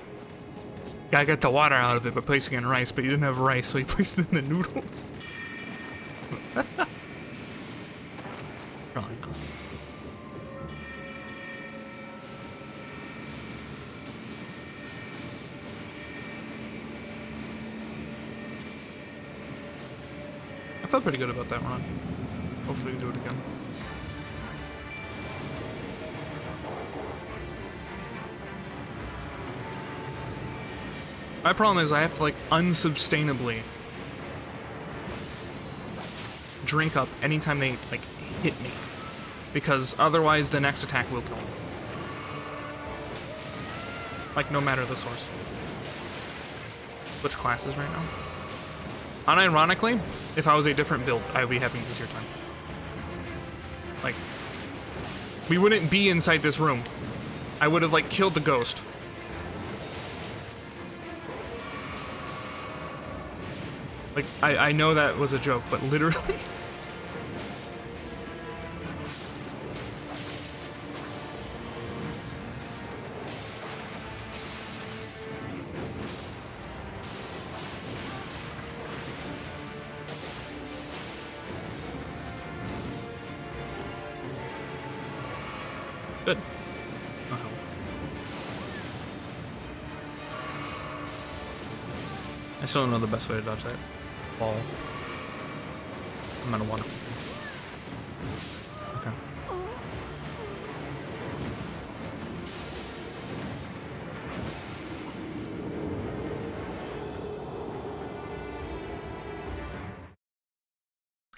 gotta get the water out of it by placing it in rice, but you didn't have rice, so you placed it in the noodles? Probably not. I felt pretty good about that run. Hopefully we do it again. My problem is I have to like unsustainably drink up anytime they like hit me, because otherwise the next attack will kill me. Like no matter the source. Which classes right now? Unironically, if I was a different build, I would be having an easier time. Like, we wouldn't be inside this room. I would have like killed the ghost. Like, I know that was a joke, but literally. Good. Uh-huh. I still don't know the best way to dodge that ball. I'm gonna want to. Okay.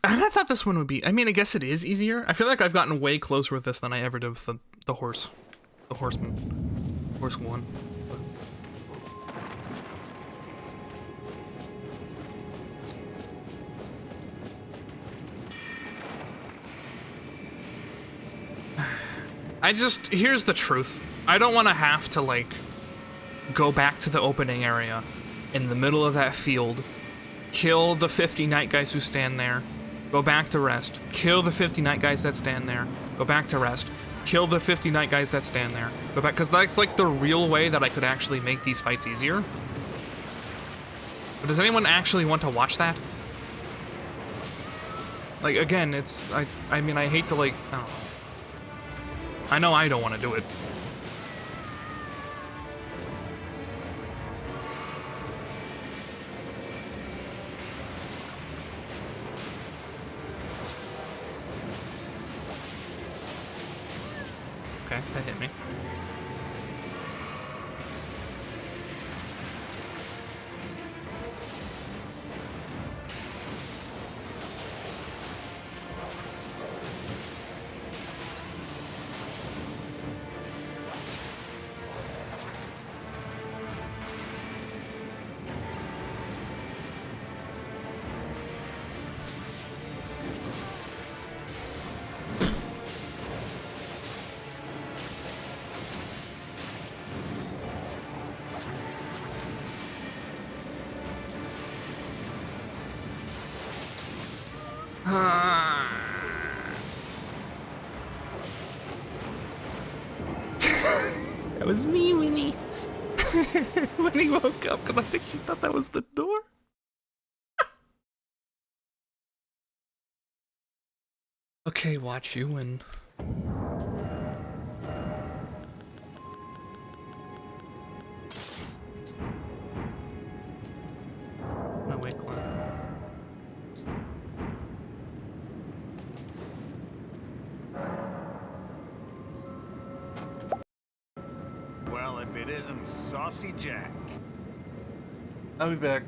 And I thought this one would be. I mean, I guess it is easier. I feel like I've gotten way closer with this than I ever did with the horse. The horseman. Horse one. Here's the truth. I don't want to have to, like, go back to the opening area in the middle of that field, kill the 50 night guys who stand there, go back to rest, kill the 50 night guys that stand there, go back to rest, kill the 50 night guys that stand there, go back, because that's, like, the real way that I could actually make these fights easier. But does anyone actually want to watch that? Like, again, it's, I mean, I hate to, like, I don't know. I know I don't want to do it. Okay, that hit me. That was me, Winnie. When he woke up, because I think she thought that was the door. Okay, watch you win. No way, Clint. Well, if it isn't Saucy Jack. I'll be back.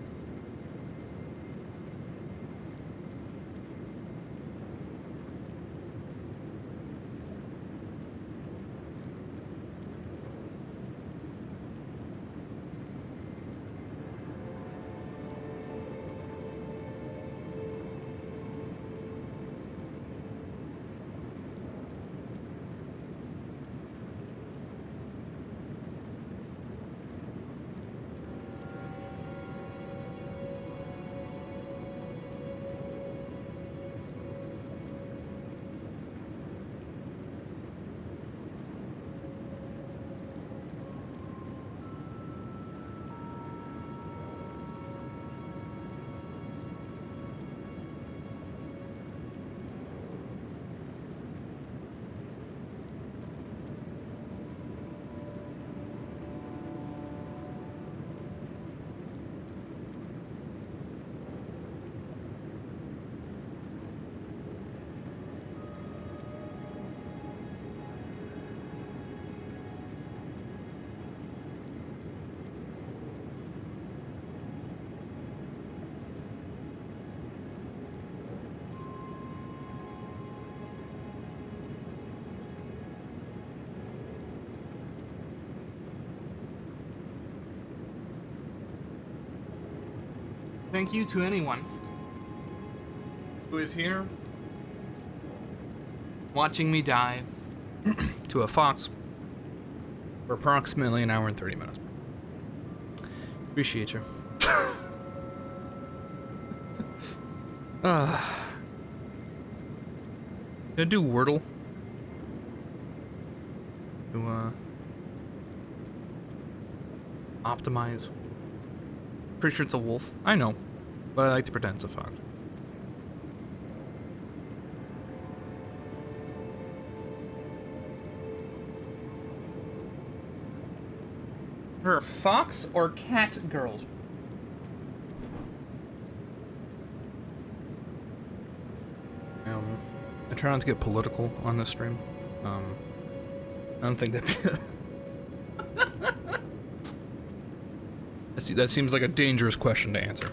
Thank you to anyone Who is here? watching me die to a fox for approximately an hour and 30 minutes. Appreciate you. Gonna do Wordle. To optimize. Pretty sure it's a wolf. I know, but I like to pretend it's a fox. Her fox or cat girls? I try not to get political on this stream. I don't think that. That seems like a dangerous question to answer.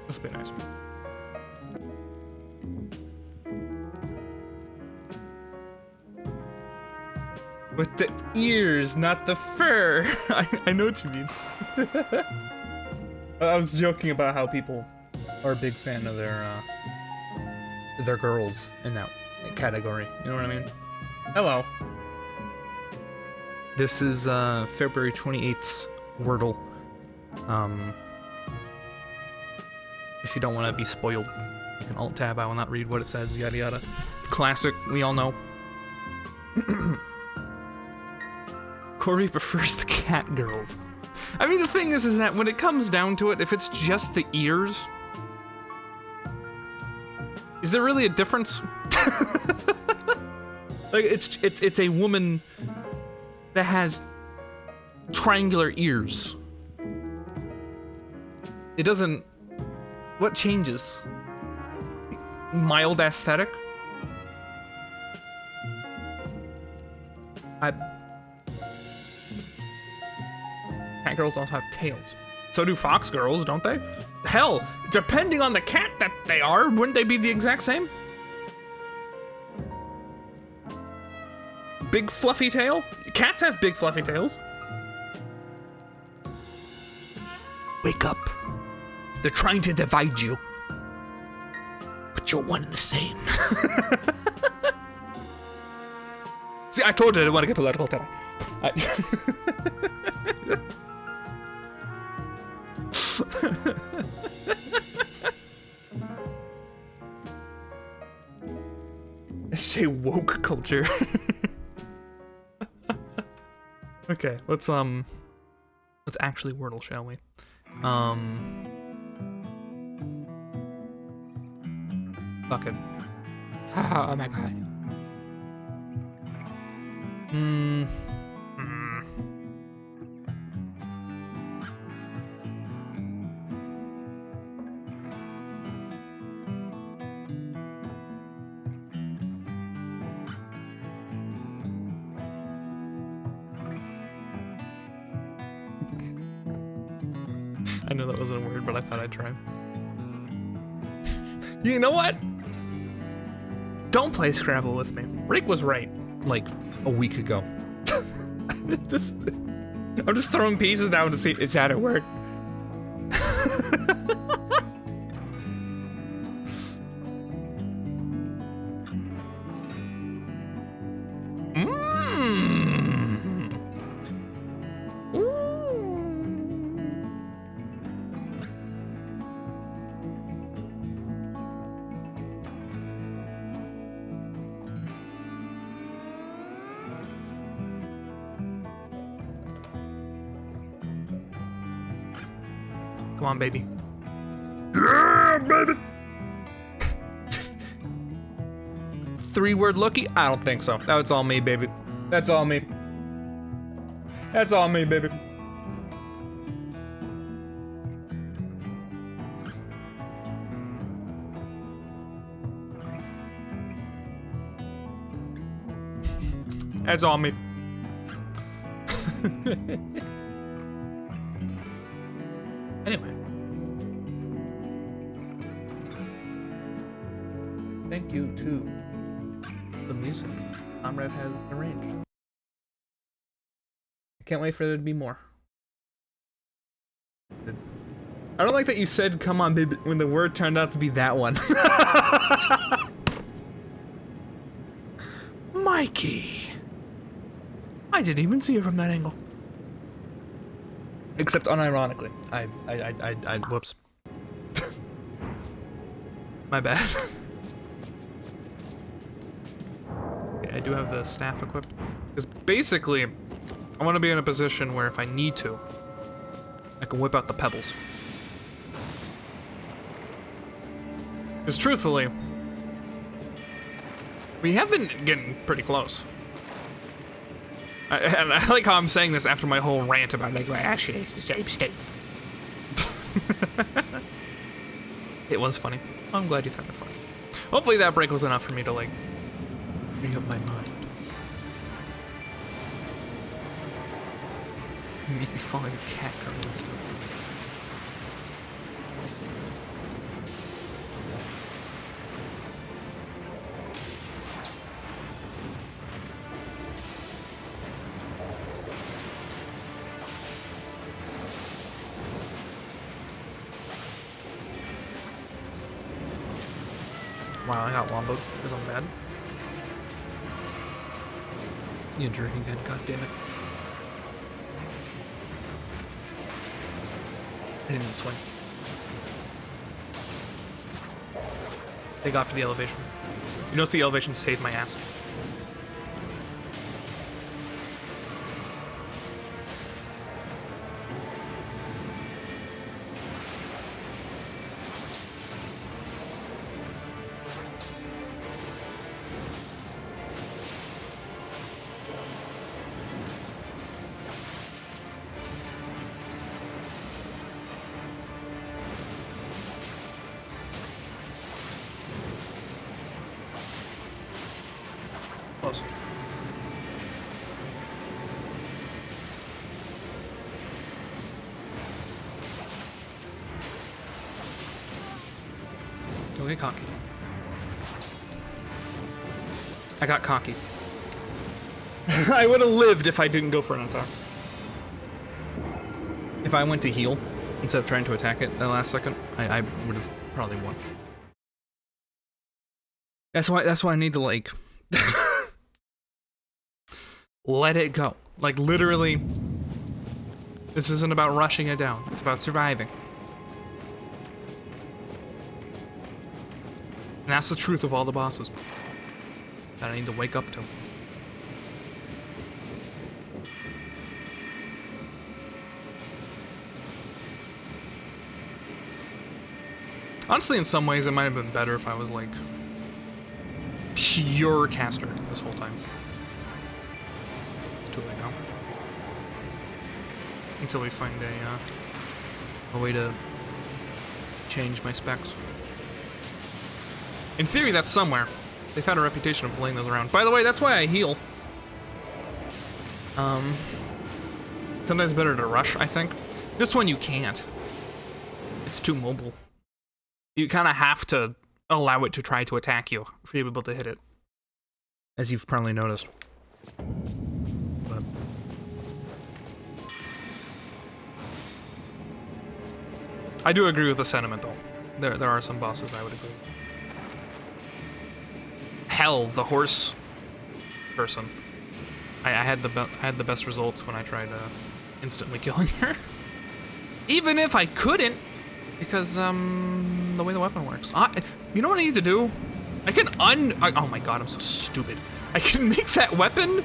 This would be nice. With the ears, not the fur. I know what you mean. I was joking about how people are a big fan of their girls in that category. You know what I mean? Hello. This is February 28th's Wordle. If you don't want to be spoiled, you can alt-tab. I will not read what it says, yada yada. Classic, we all know. Corby prefers the cat girls. I mean, the thing is that when it comes down to it, if it's just the ears, Is there really a difference? Like, it's a woman that has triangular ears. It doesn't... What changes? Mild aesthetic? Cat girls also have tails. So do fox girls, don't they? Hell, depending on the cat that they are, wouldn't they be the exact same? Big fluffy tail? Cats have big fluffy tails. Wake up. They're trying to divide you. But you're one and the same. See, I told you I didn't want to get political today. It's a woke culture. Okay, let's actually Wordle, shall we? Fuck it. Oh my god. I know that wasn't a word, but I thought I'd try. You know what? Don't play Scrabble with me. Rick was right, like, a week ago. I'm just throwing pieces down to see if it's at a word. Come on, baby. Yeah, baby! 3-word lookie? I don't think so. That's all me, baby. That's all me. That's all me, baby. That's all me. Anyway. Thank you to the music Comrade has arranged. I can't wait for there to be more. I don't like that you said, come on, baby, when the word turned out to be that one. Mikey! I didn't even see it from that angle. Except unironically. I whoops. My bad. Okay, I do have the staff equipped. Because basically, I want to be in a position where if I need to, I can whip out the pebbles. Because truthfully, we have been getting pretty close. And I like how I'm saying this after my whole rant about, like, well, actually, it's the same state. It was funny. I'm glad you found it funny. Hopefully that break was enough for me to, like, bring up my mind. Make me follow your cat girl and stuff. Wow, I got womboed because I'm mad. You drink again, goddammit. I didn't even swing. Thank God for the elevation. You notice the elevation saved my ass. Close. Don't get cocky. I got cocky. I would have lived if I didn't go for an attack. If I went to heal instead of trying to attack it in the last second, I would have probably won. That's why I need to, like, let it go. Like, literally, this isn't about rushing it down. It's about surviving. And that's the truth of all the bosses that I need to wake up to. Honestly, in some ways, it might have been better if I was, like, pure caster this whole time. Too late now. Until we find a way to change my specs. In theory, that's somewhere. They've had a reputation of laying those around. By the way, that's why I heal. Sometimes it's better to rush, I think. This one you can't. It's too mobile. You kind of have to allow it to try to attack you for you to be able to hit it. As you've probably noticed. But I do agree with the sentiment, though. There are some bosses I would agree. Hell, the horse person. I had the best results when I tried instantly killing her. Even if I couldn't, because the way the weapon works. You know what I need to do? I can oh my god, I'm so stupid. I can make that weapon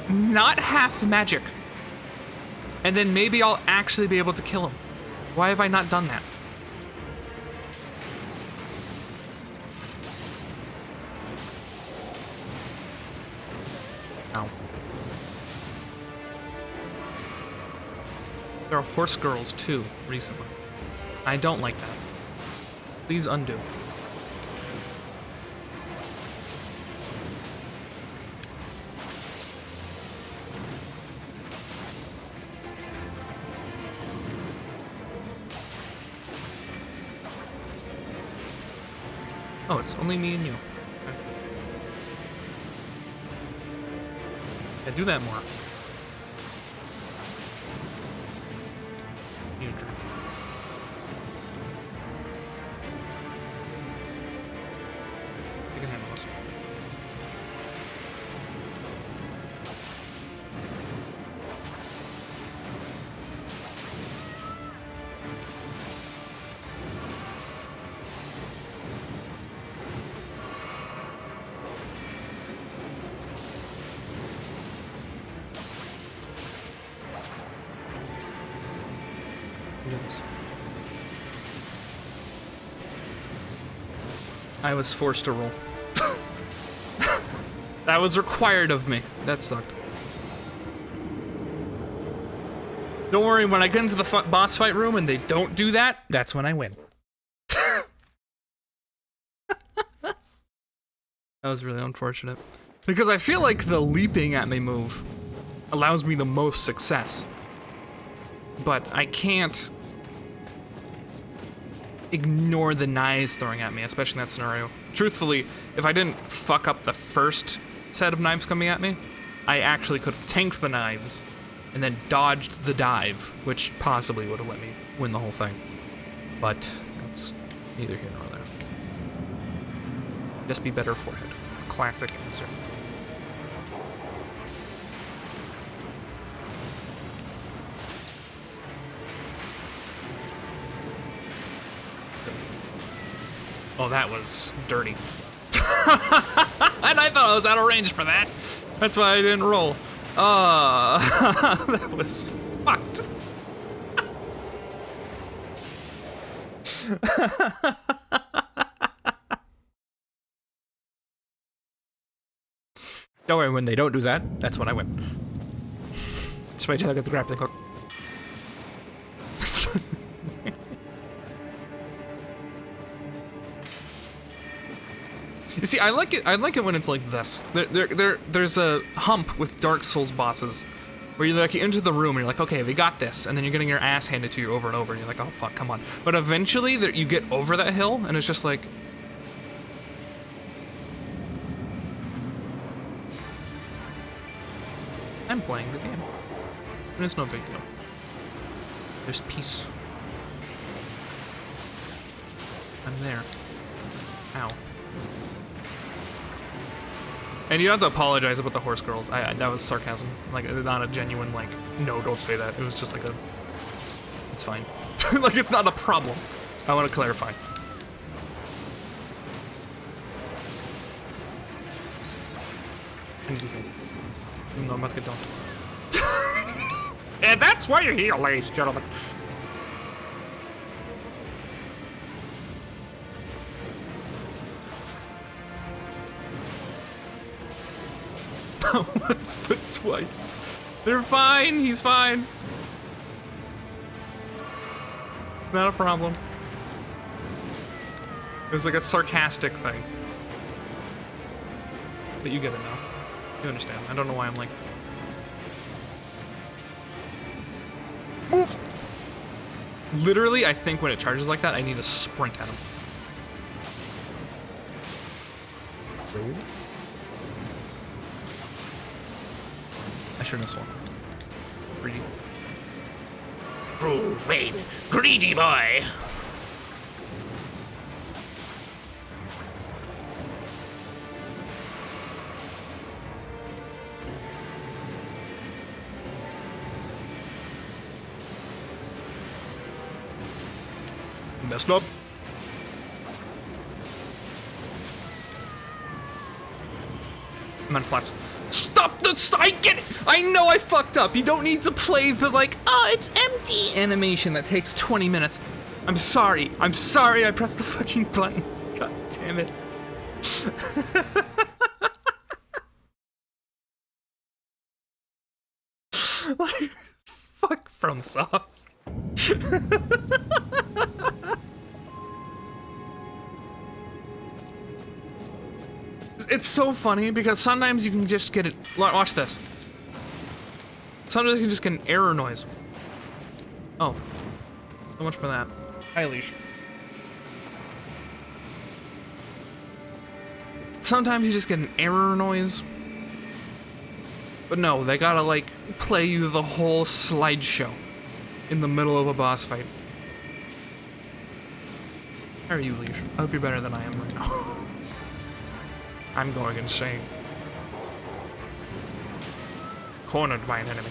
not half magic. And then maybe I'll actually be able to kill him. Why have I not done that? Ow. There are horse girls too, recently. I don't like that. Please undo. Oh, it's only me and you. Okay. Yeah, do that more. Need a drink. You can handle this. Do this. I was forced to roll. That was required of me. That sucked. Don't worry, when I get into the boss fight room and they don't do that, that's when I win. That was really unfortunate. Because I feel like the leaping at me move allows me the most success. But I can't ignore the knives throwing at me, especially in that scenario. Truthfully, if I didn't fuck up the first set of knives coming at me, I actually could have tanked the knives and then dodged the dive, which possibly would have let me win the whole thing. But that's neither here nor there. Just be better for it. Classic answer. Oh, that was dirty. And I thought I was out of range for that. That's why I didn't roll. That was fucked. Don't worry, when they don't do that, that's when I win. Just wait till I get the grappling hook. You see, I like it. I like it when it's like this. There's a hump with Dark Souls bosses, where you're like you enter the room and you're like, okay, we got this, and then you're getting your ass handed to you over and over, and you're like, oh fuck, come on. But eventually, you get over that hill, and it's just like. I'm playing the game. And it's no big deal. There's peace. I'm there. Ow. And you don't have to apologize about the horse girls. That was sarcasm. Like, not a genuine, like, no, don't say that. It was just like a... It's fine. Like, it's not a problem. I want to clarify. I need to heal. No, I'm about to get done. And that's why you're here, ladies and gentlemen. Once but twice. They're fine. He's fine. Not a problem. It was like a sarcastic thing. But you get it now. You understand. I don't know why I'm like... Move! Literally, I think when it charges like that, I need to sprint at him. I should have swung. Greedy. Vain, greedy boy. Messed up. I'm on flats. Stop the— I get it! I know I fucked up. You don't need to play the, like, oh, it's empty animation that takes 20 minutes. I'm sorry. I'm sorry I pressed the fucking button. God damn it. Like, fuck FromSoft. It's so funny because sometimes you can just get it. Watch this. Sometimes you can just get an error noise. Oh. So much for that. Hi, Leash. Sometimes you just get an error noise. But no, they gotta, like, play you the whole slideshow in the middle of a boss fight. How are you, Leash? I hope you're better than I am right now. I'm going insane. Cornered by an enemy.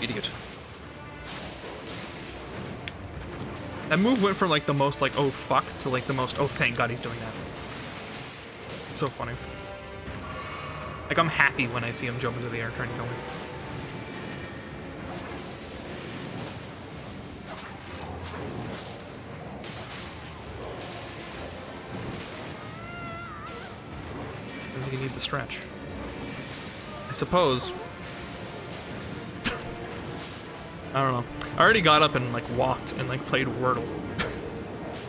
Idiot. That move went from like the most like, oh fuck, to like the most, oh thank god he's doing that. It's so funny. Like I'm happy when I see him jump into the air trying to kill me. You need the stretch. I suppose. I don't know. I already got up and like walked and like played Wordle.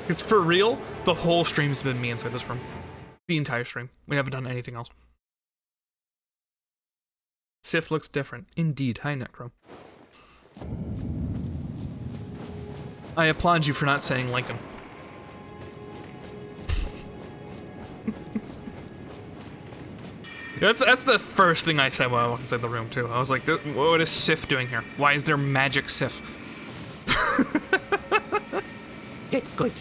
Because for real, the whole stream's been me inside this room. The entire stream. We haven't done anything else. Sif looks different. Indeed. Hi, Necro. I applaud you for not saying Lincoln. That's the first thing I said when I walked inside the room, too. I was like, what is Sif doing here? Why is there magic Sif? Get good.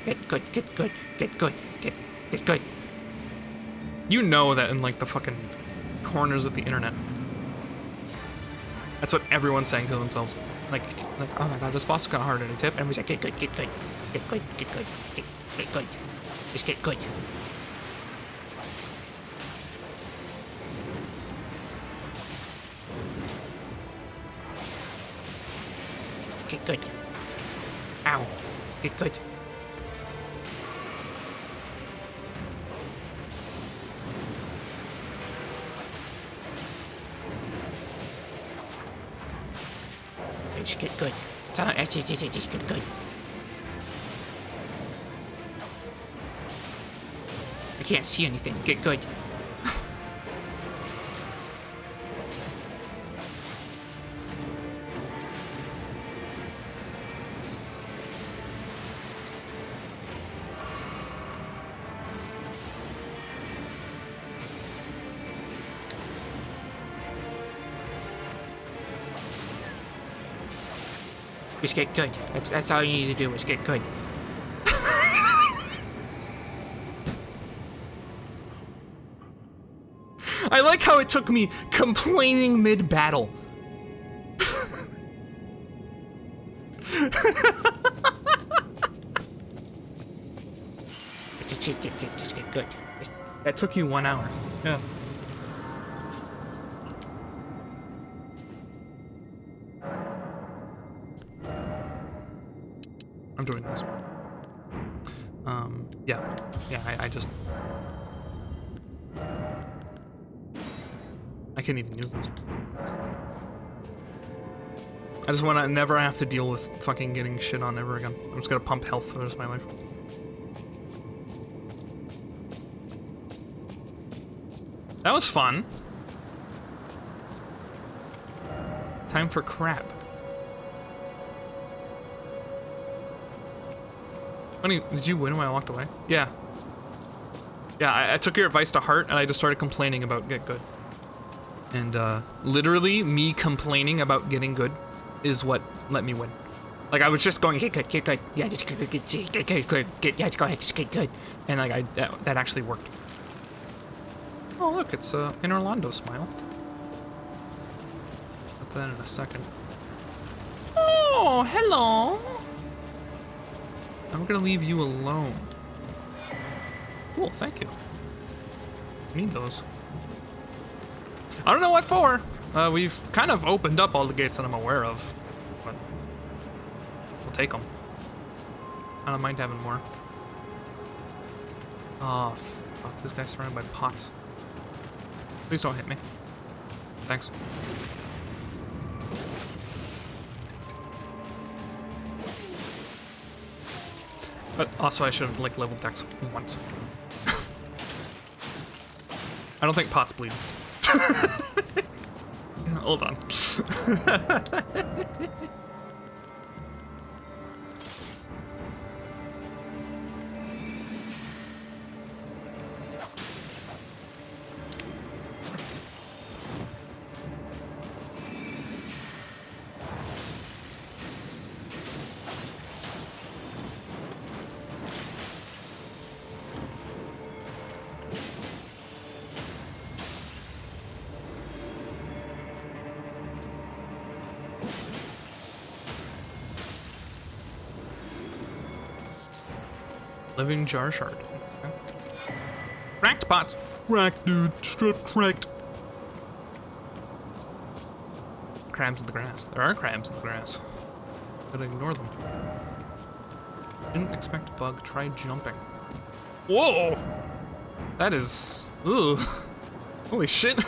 Get good, get good, get good, get good. You know that in, like, the fucking corners of the internet. That's what everyone's saying to themselves. Like, oh my god, this boss is kind of hard. Any tip? Everybody's like, Get good, get good, get good, get good, get good. Just get good. Get good. Ow. Get good. Just get Just good, good. I can't see anything. Get good. Just get good. That's all you need to do is get good. I like how it took me complaining mid-battle. Just get good. That took you 1 hour. Yeah. I'm doing this. Yeah, I just... I can't even use this. I just want to never have to deal with fucking getting shit on ever again. I'm just gonna pump health for the rest of my life. That was fun. Time for crap. Funny, did you win when I walked away? Yeah. Yeah, I took your advice to heart and I just started complaining about get good. And literally me complaining about getting good is what let me win. Like I was just going Get good, get good. Yeah, just get good, get good. Yeah, go ahead, just get good. and like that actually worked. Oh look, it's an Orlando smile. Put that in a second. Oh, hello. I'm gonna leave you alone. Cool, thank you. Need those. I don't know what for. We've kind of opened up all the gates that I'm aware of, but we'll take them. I don't mind having more. Oh, fuck, this guy's surrounded by pots. Please don't hit me. Thanks. But also I should have like leveled Dex once. I don't think pots bleed. Hold on. Living jar shard. Okay. Cracked pots. Cracked, dude. Straight cracked. Crabs in the grass. There are crabs in the grass. Gotta ignore them. Didn't expect bug. Try jumping. Whoa! That is... Ooh. Holy shit.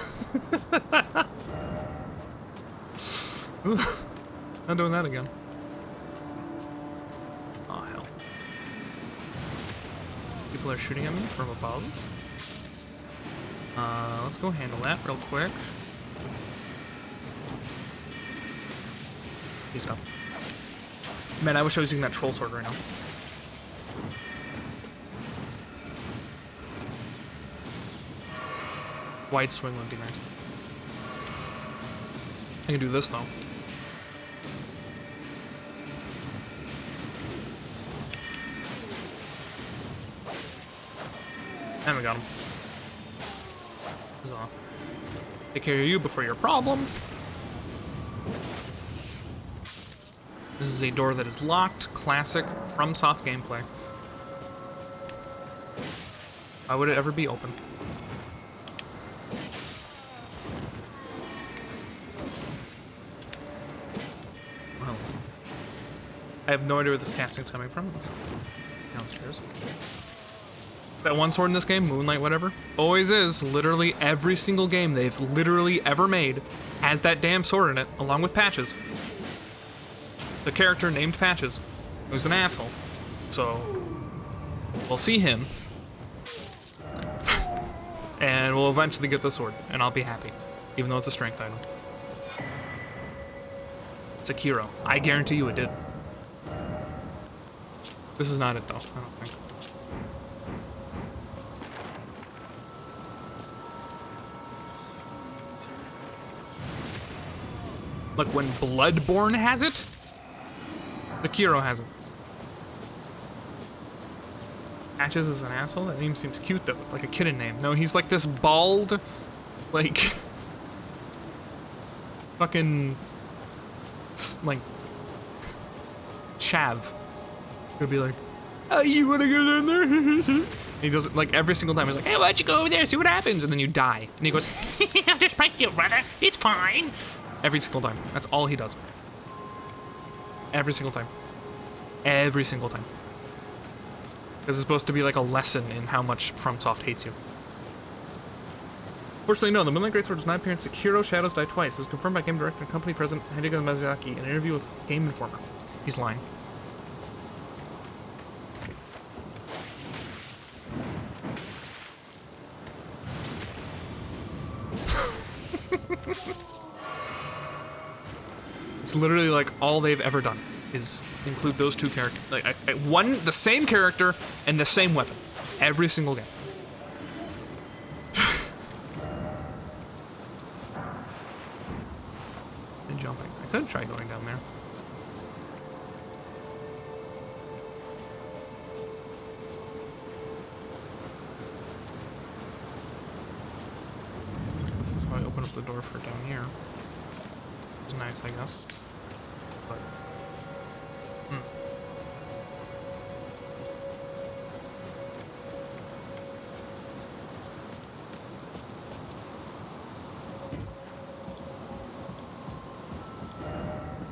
Ooh. Not doing that again. Oh, hell. People are shooting at me from above. Let's go handle that real quick. Peace out. Man, I wish I was using that troll sword right now. Wide swing would be nice. I can do this though. And we got him. Huzzah. Take care of you before your problem. This is a door that is locked. Classic FromSoft gameplay. Why would it ever be open? Well, I have no idea where this casting is coming from. It's downstairs. That one sword in this game, Moonlight whatever, always is. Literally every single game they've literally ever made has that damn sword in it, along with patches. the character named Patches, who's an asshole. So we'll see him, and we'll eventually get the sword, and I'll be happy, even though it's a strength item. Sekiro. I guarantee you it did. This is not it, though, I don't think. Look, when Bloodborne has it, Sekiro has it. Patches is an asshole? That name seems cute, though. It's like a kitten name. No, he's like this bald, like, fucking, like, chav. He'll be like, oh, you wanna go down there? And he does it, like, every single time. He's like, hey, why don't you go over there, see what happens? And then you die. And he goes, I'll just break you, brother. It's fine. Every single time. That's all he does. Every single time. Every single time. This is supposed to be like a lesson in how much FromSoft hates you. Fortunately, no, the Moonlight Greatsword does not appear in Sekiro Shadows Die Twice. It was confirmed by game director and company president Hideo Miyazaki in an interview with Game Informer. He's lying. It's literally like all they've ever done is include those two characters, like the same character and the same weapon, every single game. And jumping. I could try going down there. This is how I open up the door for down here. It's nice, I guess. But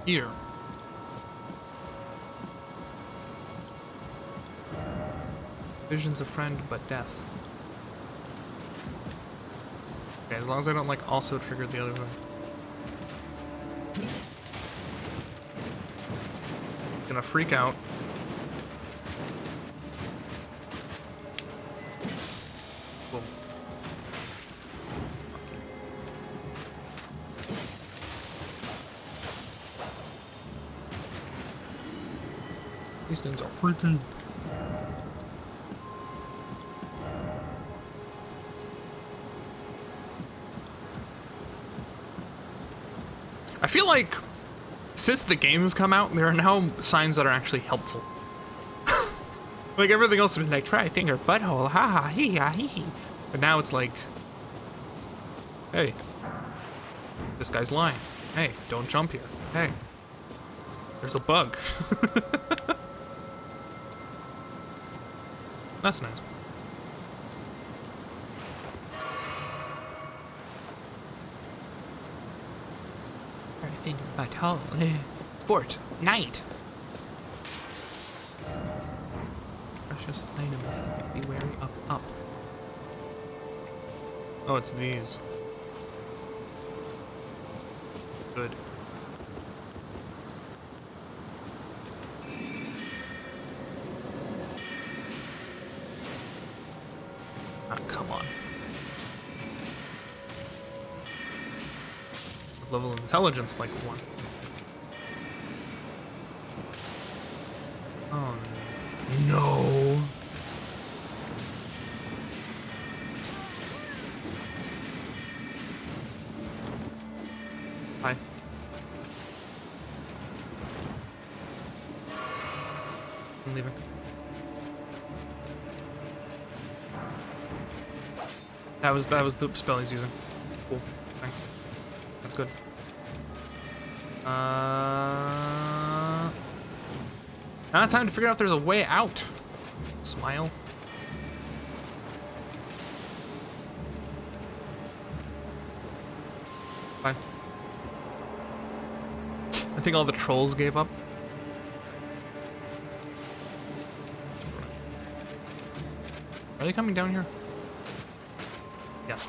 here. Vision's a friend, but death. Okay, as long as I don't like also trigger the other way. Gonna freak out. Boom. These things are freaky. I feel like since the game has come out, there are now signs that are actually helpful. Like everything else has been like, try finger, butthole, ha ha, hee ha hee hee. But now it's like, hey, this guy's lying. Hey, don't jump here. Hey, there's a bug. That's nice. Try finger, butthole. Fort, night. Precious item. Be wary of up. Oh, it's these. Good. Ah, come on. Level of intelligence like 1. Oh no. Hi. I'm leaving. That was the spell he's using. Cool. Thanks. That's good. Now time to figure out if there's a way out. Smile. Bye. I think all the trolls gave up. Are they coming down here? Yes.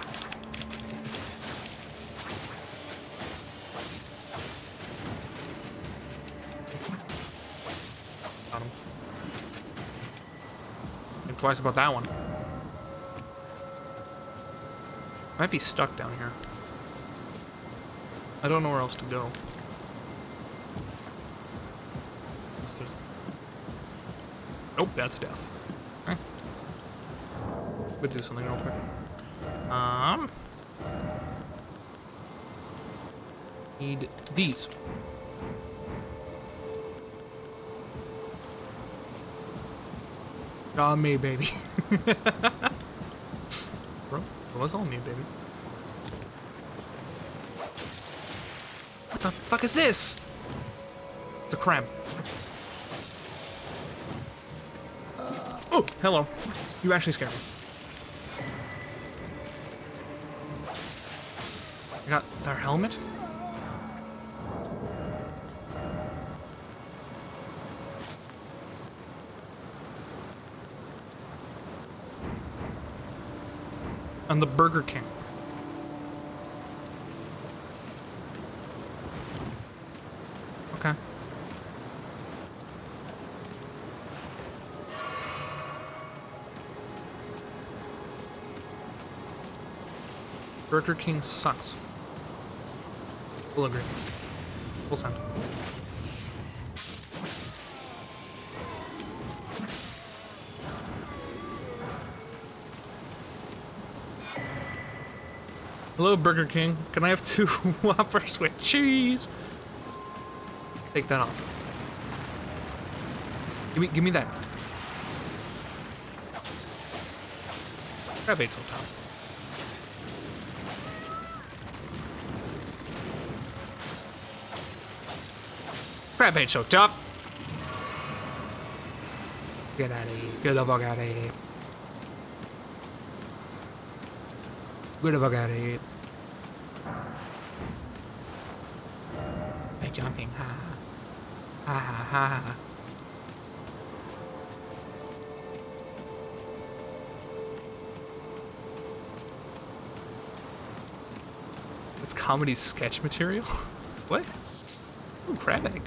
think twice about that one. Might be stuck down here. I don't know where else to go. Unless there's... Nope, that's death. Okay. Would do something real quick. Need these. On me, baby. Bro, it was on me, baby. What the fuck is this? It's a crab. Oh, hello. You actually scared me. I got their helmet. And the Burger King. Okay. Burger King sucks. We'll agree. We'll send. Hello, Burger King. Can I have 2 Whoppers with cheese? Take that off. Give me that. Crab bait's on top. Crab bait so tough. Get out of here. Get the fuck out of here. Get the fuck out of here. By jumping, ha ha ha ha ha. It's comedy sketch material? What? Ooh, crab egg.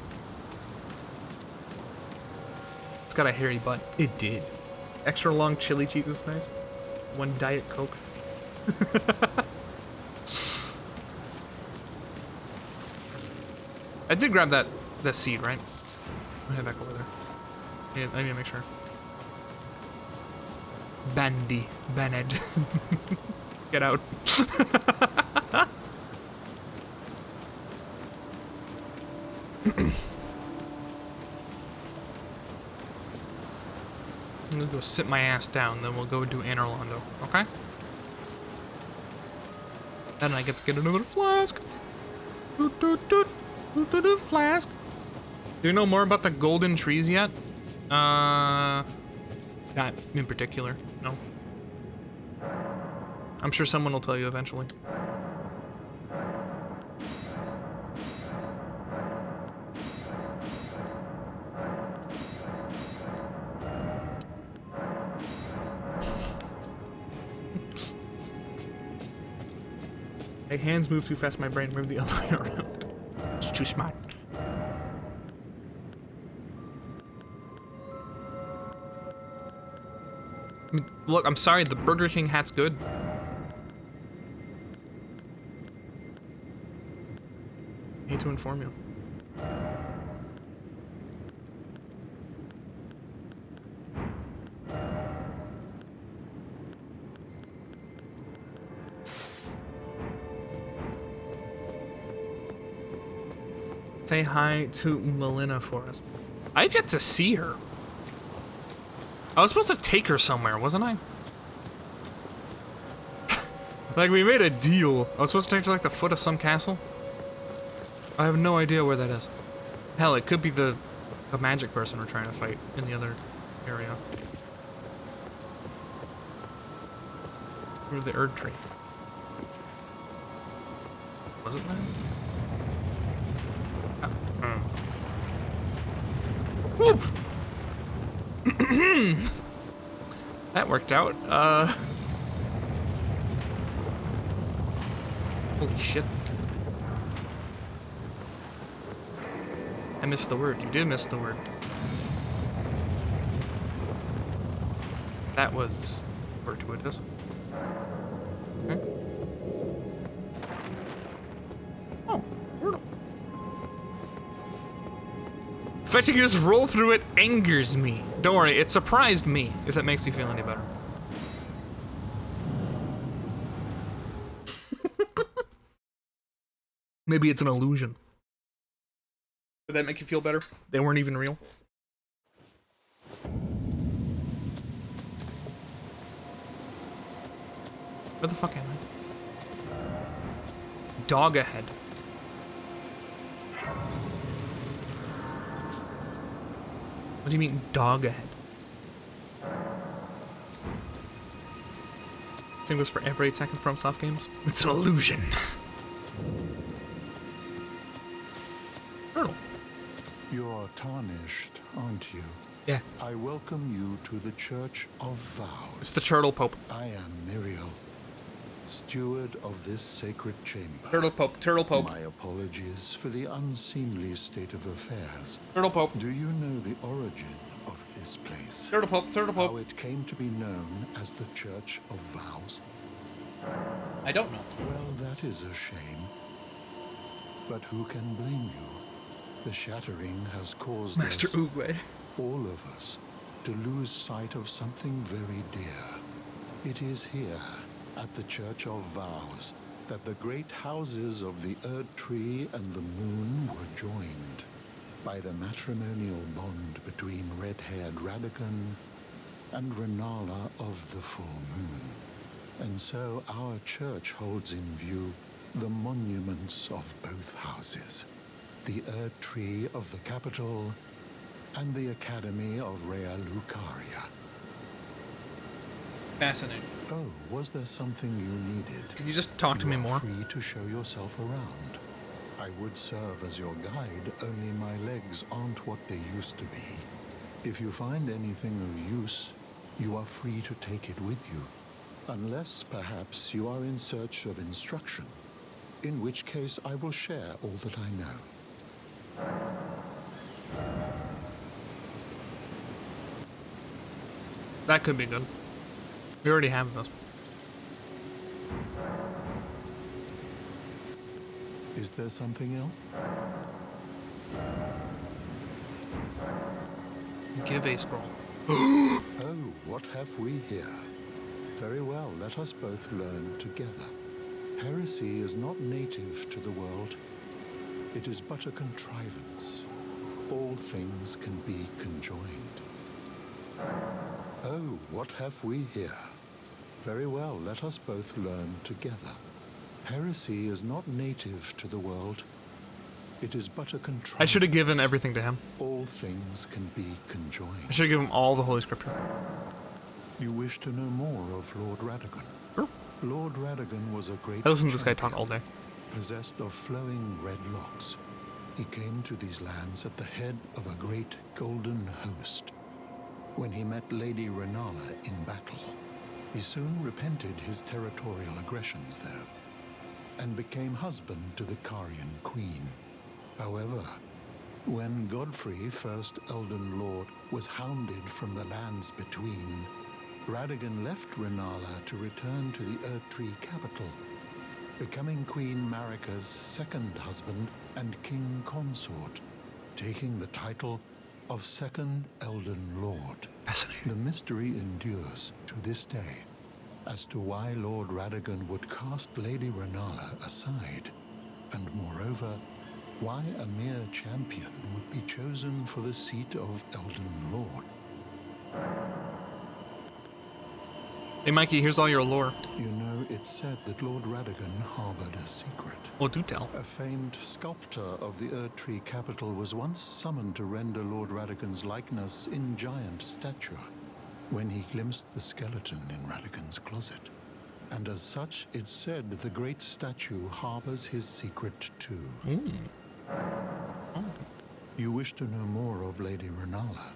It's got a hairy butt. It did. Extra long chili cheese is nice. 1 Diet Coke. I did grab that seed, right? I'll head back over there. I need to make sure. Bandy. Banned. Get out. I'm gonna go sit my ass down, then we'll go do Anne Orlando, okay? Then I get to get another flask. Doot, doot, doot. Doot, doot, doot, flask. Do you know more about the golden trees yet? Not in particular, no. I'm sure someone will tell you eventually. My hands move too fast, my brain moved the other way around. It's too smart. I mean, look, I'm sorry, the Burger King hat's good. I hate to inform you. Say hi to Melina for us. I've yet to see her. I was supposed to take her somewhere, wasn't I? Like, we made a deal. I was supposed to take her to, like, the foot of some castle. I have no idea where that is. Hell, it could be the magic person we're trying to fight in the other area. Or the Erd tree. Was it that? Whoop! That worked out. Holy shit. I missed the word. You did miss the word. That was fortuitous. Okay. Oh, turtle. The fact you can just roll through it angers me. Don't worry, it surprised me, if that makes you feel any better. Maybe it's an illusion. Did that make you feel better? They weren't even real? Where the fuck am I? Dog ahead. What do you mean, dog ahead? Same goes for every Attack and FromSoft games. It's an illusion. Turtle. You're tarnished, aren't you? Yeah, I welcome you to the Church of Vows. it's the Turtle Pope. I am Miriel, steward of this sacred chamber. Turtle Pope, Turtle Pope. My apologies for the unseemly state of affairs. Turtle Pope, Do you know the origin of this place? Turtle Pope, Turtle How Pope. it came to be known as the Church of Vows? I don't know. Well, that is a shame. But who can blame you? The shattering has caused Master us, Oogway. all of us, to lose sight of something very dear. It is here, at the Church of Vows, that the great houses of the Erd Tree and the Moon were joined by the matrimonial bond between red-haired Radagon and Renala of the Full Moon. And so our church holds in view the monuments of both houses, the Erd Tree of the capital and the Academy of Rea Lucaria. Fascinating. Oh, was there something you needed? Can you just talk to me You are more? free to show yourself around. I would serve as your guide, only my legs aren't what they used to be. If you find anything of use, you are free to take it with you. Unless, perhaps, you are in search of instruction, in which case I will share all that I know. That could be good. We already have those. Is there something else? Give a scroll. Oh, what have we here? Very well, let us both learn together. Heresy is not native to the world. It is but a contrivance. All things can be conjoined. Oh, what have we here? Very well, let us both learn together. Heresy is not native to the world. It is but a contrivance. I should have given everything to him. All things can be conjoined. I should have given him all the Holy Scripture. You wish to know more of Lord Radagon? Sure. Lord Radagon was a great I listened to this guy champion, talk all day. possessed of flowing red locks. He came to these lands at the head of a great golden host. When he met Lady Renala in battle, he soon repented his territorial aggressions there, and became husband to the Carian queen. However, when Godfrey, first Elden Lord, was hounded from the lands between, Radagon left Renala to return to the Erd Tree capital, becoming Queen Marika's second husband and king consort, taking the title of Second Elden Lord. Fascinating. The mystery endures to this day as to why Lord Radagon would cast Lady Renala aside, and moreover, why a mere champion would be chosen for the seat of Elden Lord. Hey, Mikey, here's all your lore. You know, it's said that Lord Radagon harbored a secret. Well, do tell. A famed sculptor of the Erd Tree capital was once summoned to render Lord Radagon's likeness in giant stature, when he glimpsed the skeleton in Radagon's closet. And as such, it's said the great statue harbors his secret too. You wish to know more of Lady Renala?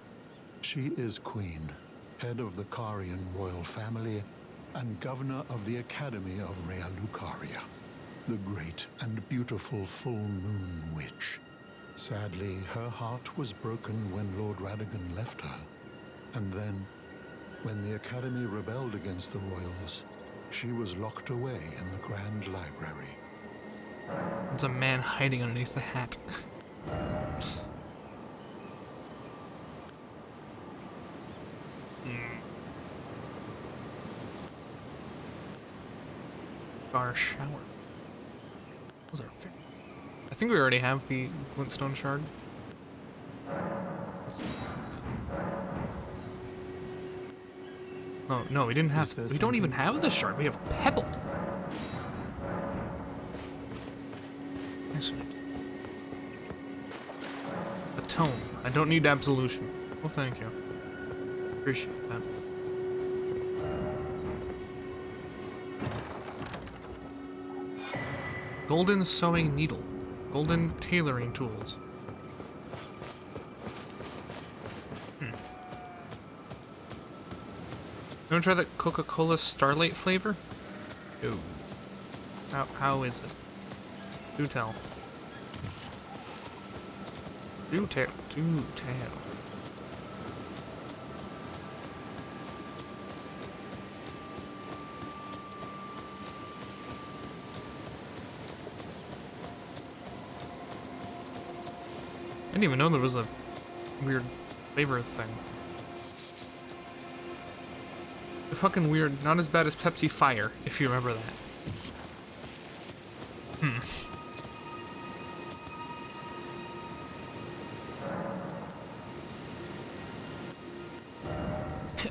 She is queen, head of the Carian royal family, and governor of the Academy of Rea Lucaria, the great and beautiful full moon witch. Sadly, her heart was broken when Lord Radagon left her, and then, When the Academy rebelled against the royals, she was locked away in the Grand Library. There's a man hiding underneath the hat. Our shower. Those are fair. I think we already have the glintstone shard. Oh no, we didn't have. We don't even have the shard. We have pebble. Excellent. Atone. I don't need absolution. Well, thank you. Appreciate that. Golden sewing needle. Golden tailoring tools. You wanna try the Coca-Cola Starlight flavor? Ooh. How is it? Do tell. Do tell. Do tell. I didn't even know there was a weird flavor thing. The fucking weird, not as bad as Pepsi Fire, if you remember that.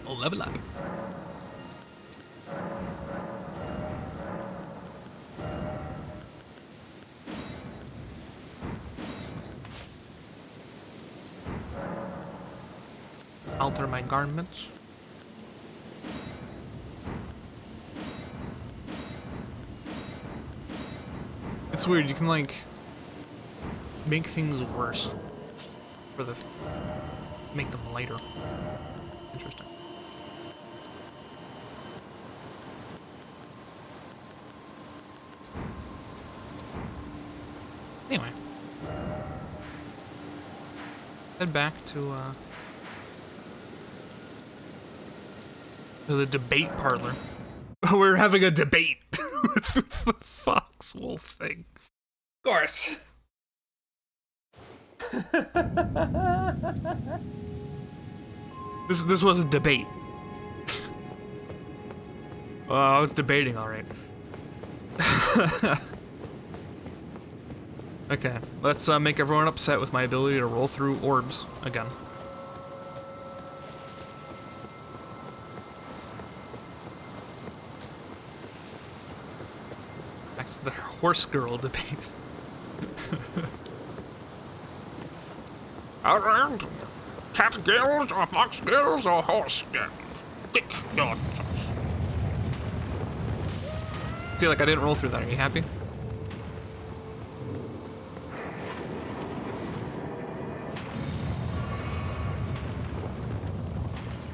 Oh, level up. Alter my garments. It's weird, you can like make things worse for the make them lighter. Interesting. Anyway. Head back to the debate parlor. We're having a debate with the Foxwolf thing. Of course. This was a debate. I was debating, all right. Okay, let's make everyone upset with my ability to roll through orbs again. That's the horse girl debate. Around cat gills or fox gills or horse gills. Pick your choice. See, like I didn't roll through that. Are you happy?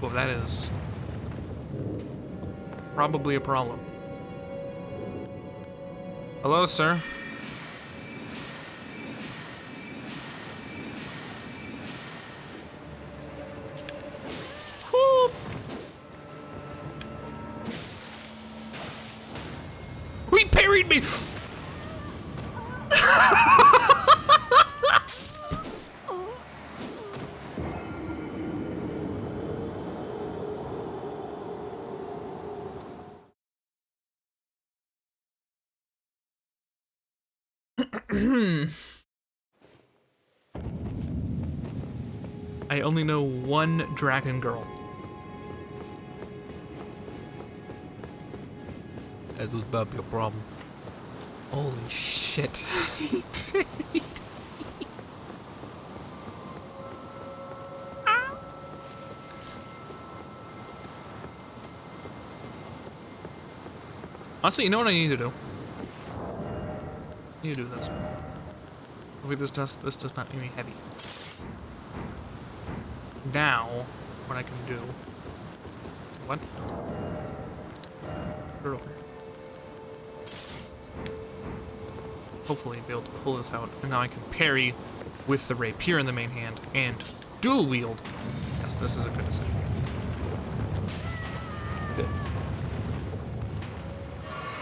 Well, that is probably a problem. Hello, sir. Whoop. He parried me! I only know one dragon girl. That was about to be a problem. Holy shit. Honestly, you know what I need to do? I need to do this. Hopefully this does not make me heavy. Now, what I can do... What? Put it over. Hopefully be able to pull this out, and now I can parry with the rapier in the main hand and dual wield. Yes, this is a good decision.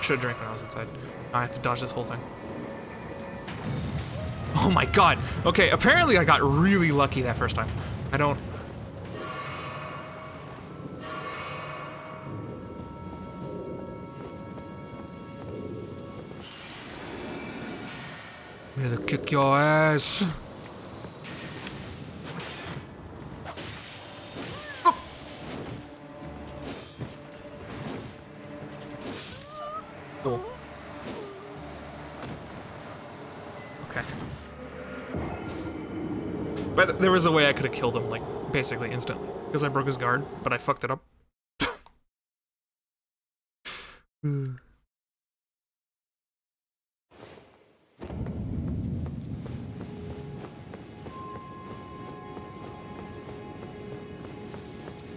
should have drank when I was inside. I have to dodge this whole thing. Oh my god. Okay, apparently I got really lucky that first time. I don't... I'm gonna kick your ass. Cool. Okay. But there was a way I could have killed him, like, basically instantly. Because I broke his guard, but I fucked it up.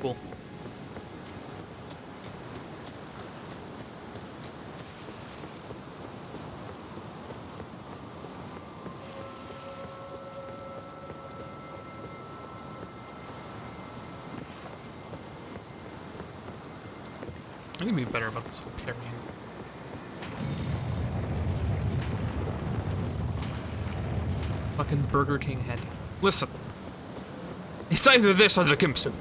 Cool. I need to be better about this whole parrying. Fucking Burger King head. Listen. It's either this or the Gimson.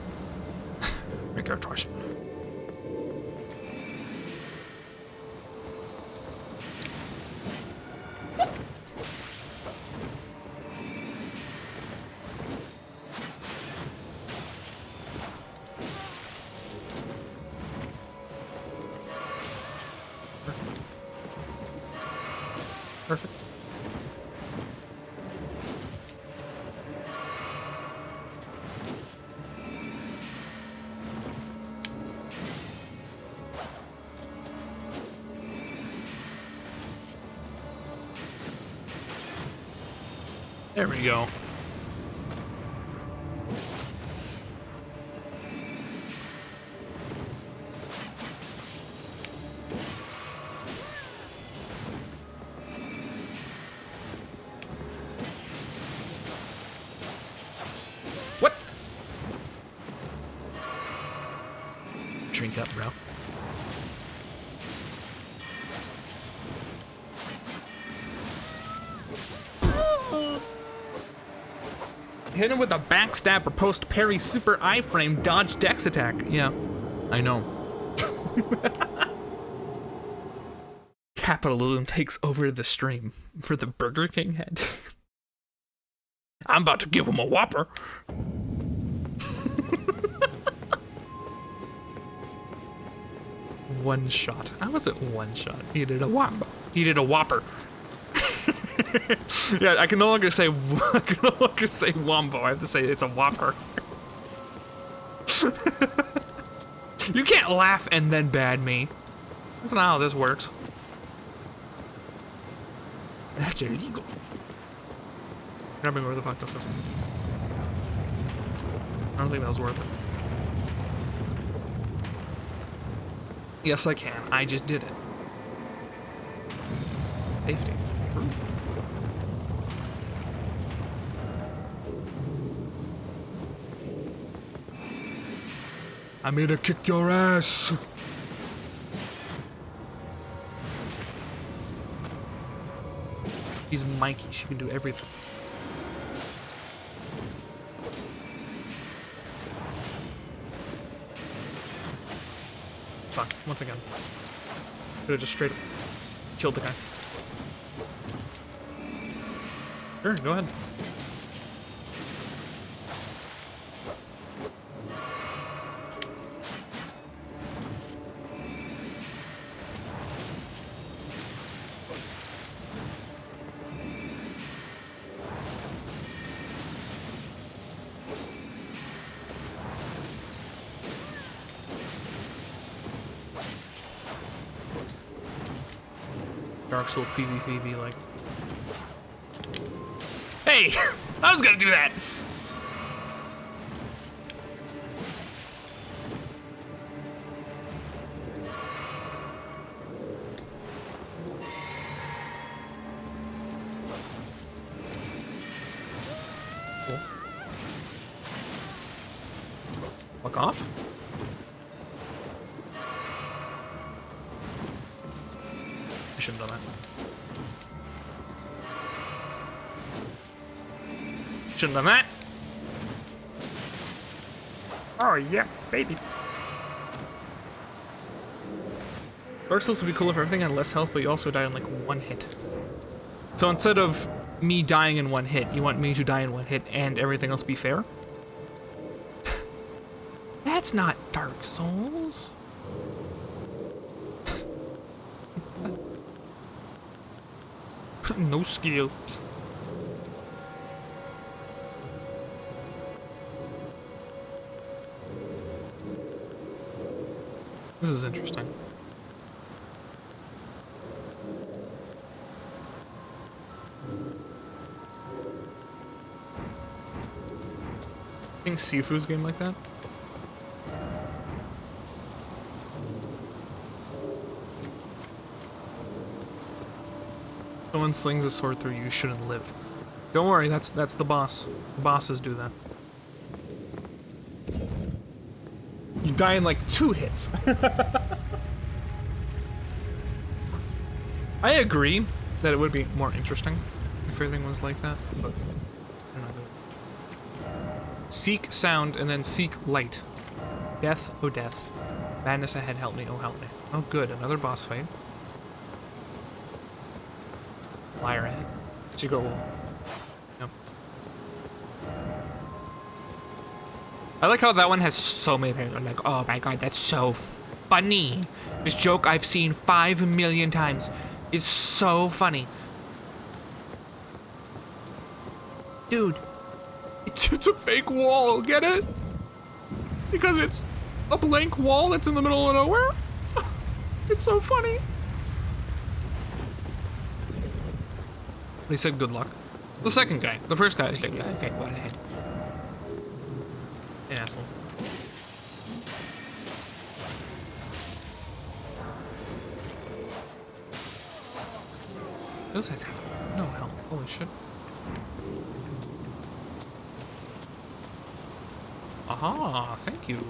Make your choice. Perfect. There we go. What? Drink up, bro. Hit him with a backstab or post parry super iframe dodge dex attack. Yeah, I know. Capitalism takes over the stream for the Burger King head. I'm about to give him a Whopper. One shot. How was it one shot? He did a Whopper. He did a Whopper. Yeah, I can no longer say Wombo. I have to say it's a Whopper. You can't laugh and then bad me. That's not how this works. That's illegal. Grabbing where the fuck this is. I don't think that was worth it. Yes, I can. I just did it. Safety. I'm here to kick your ass. She's Mikey. She can do everything. Fuck. Once again. Could have just straight up killed the guy. Sure, go ahead. Dark Souls PvP be like, hey, I was gonna do that. Cool. Fuck off. I shouldn't have done that. Shouldn't have done that. Oh yeah, baby. Dark Souls would be cool if everything had less health, but you also died in like one hit. So instead of me dying in one hit, you want me to die in one hit and everything else be fair? That's not Dark Souls. No skill. This is interesting. I think Sifu's game like that. Someone slings a sword through you, you shouldn't live. Don't worry, that's the boss. The bosses do that. You die in like 2 hits. I agree that it would be more interesting if everything was like that, but I'm not doing it. Seek sound and then seek light. Death, oh death. Madness ahead, help me, oh help me. Oh good, another boss fight. Liar ahead. Secret wall. Yep. I like how that one has so many parents. I'm like, oh my god, that's so funny. This joke I've seen 5 million times. It's so funny. Dude, it's a fake wall, get it? Because it's a blank wall that's in the middle of nowhere. It's so funny. They said good luck. The second guy. The first guy is like, yeah, fake wall ahead. Asshole. Those guys have no health. Holy shit. Aha, thank you.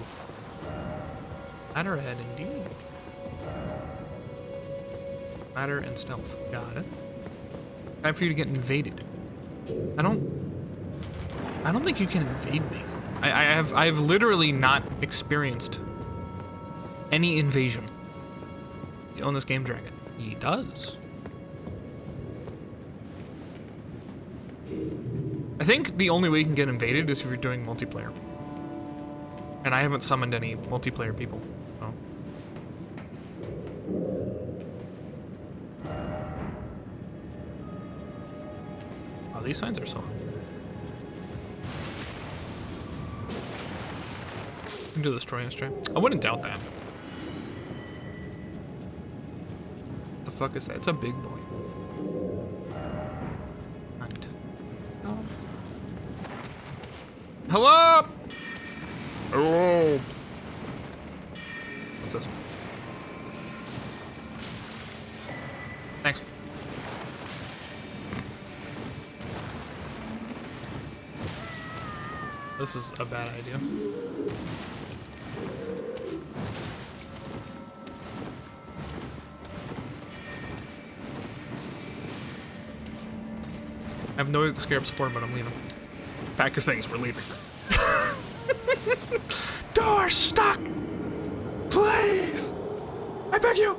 Ladder ahead indeed. Ladder and stealth. Got it. Time for you to get invaded. I don't think you can invade me. I've literally not experienced any invasion. You own this game, Dragon. He does. I think the only way you can get invaded is if you're doing multiplayer. And I haven't summoned any multiplayer people, so. Oh, these signs are so hard. Into the story yesterday. I wouldn't doubt that. The fuck is that? It's a big boy. Right. Oh. Hello? Hello. What's this? Thanks. This is a bad idea. I have no idea what the scarab's for, but I'm leaving. Pack your things, we're leaving. Door stuck! Please! I beg you!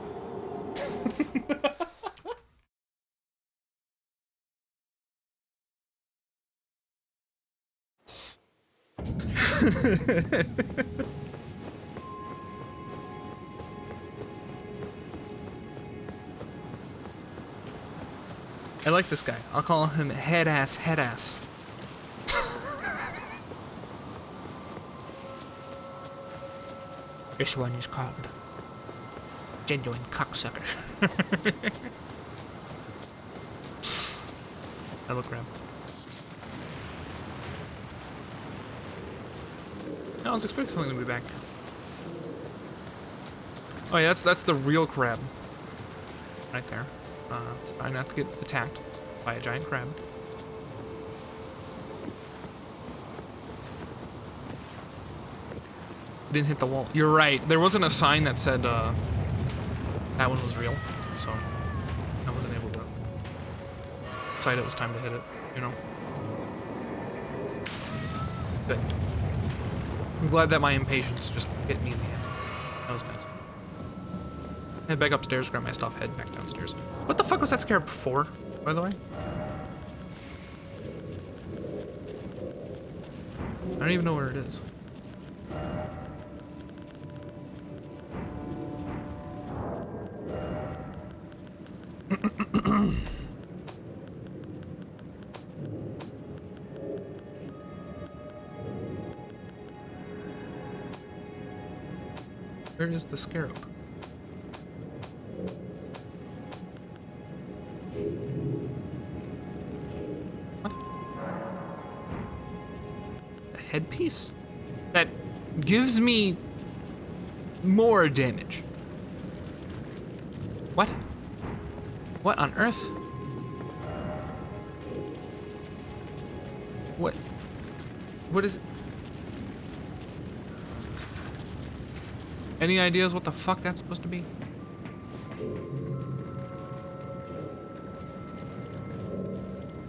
I like this guy. I'll call him head ass, head ass. This one is called genuine cocksucker. I look grab. I was expecting something to be back. Oh yeah, that's the real crab. Right there. Trying not to get attacked by a giant crab. Didn't hit the wall. You're right. There wasn't a sign that said that one was real, so I wasn't able to decide it was time to hit it, you know? Good. I'm glad that my impatience just hit me in the ass. That was nice. Head back upstairs, grab my stuff, head back downstairs. What the fuck was that scarab for, by the way? I don't even know where it is. Where is the scarab? What? The headpiece? That gives me more damage. What? What on earth? What? What is... Any ideas what the fuck that's supposed to be?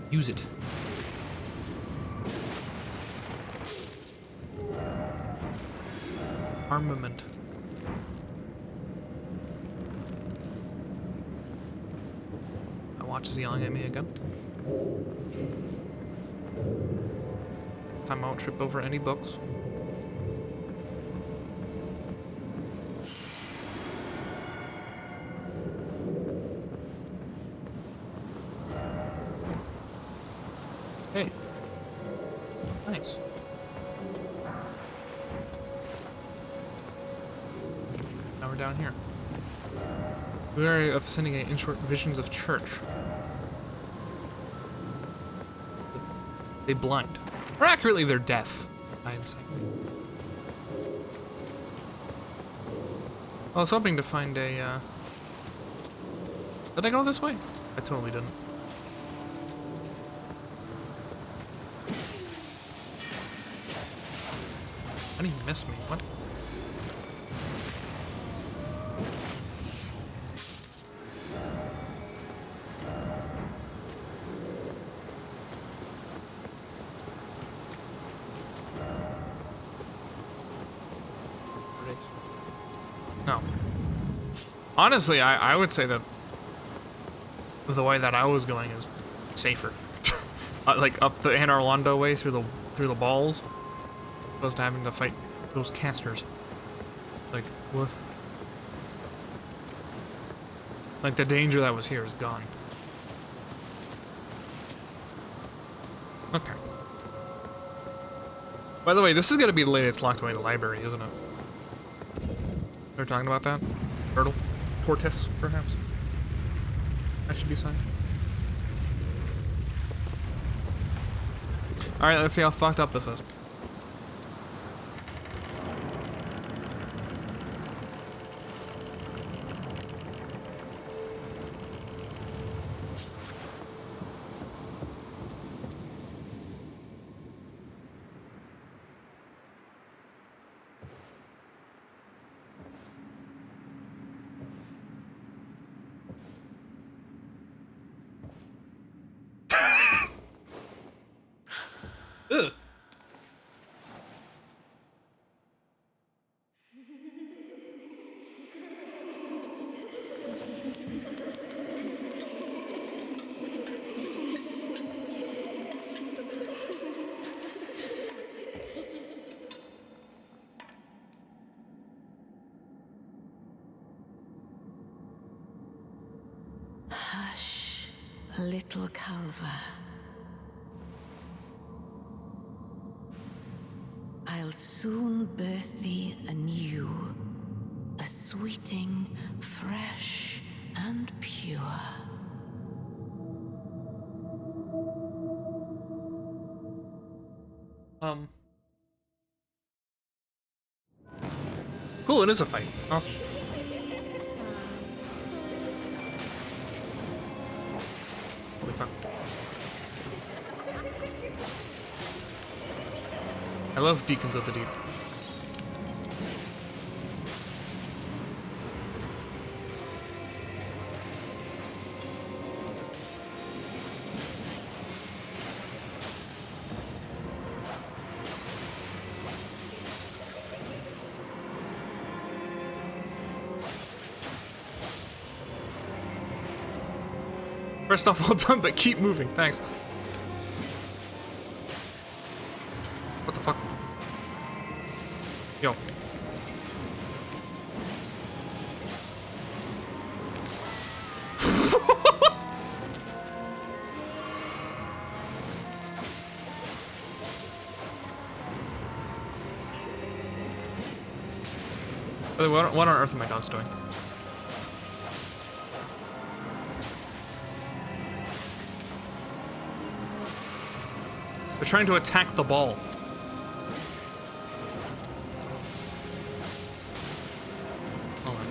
Use it. Armament. My watch is yelling at me again. Time I won't trip over any books. Hey. Nice. Now we're down here. We are ascending in short visions of church. They blind. Or accurately, they're deaf, I'd say. I was hoping to find a, Did I go this way? I totally didn't. How do you miss me? What? No. Honestly, I would say that the way that I was going is safer. Like up the Anne Orlando way through the balls, opposed to having to fight those casters. Like what? Like the danger that was here is gone. Okay. By the way, this is gonna be the lady that's locked away in the library, isn't it? They're talking about that? Turtle? Tortoise, perhaps? That should be signed. Alright, let's see how fucked up this is. Ugh. Hush, little Calva. I'll soon birth thee anew, a sweeting, fresh and pure. Cool, it is a fight. Awesome. Holy fuck. I love Deacons of the Deep. First off, well done, but keep moving. Thanks. What the fuck? Yo. What on earth are my dogs doing? They're trying to attack the ball. Hold on.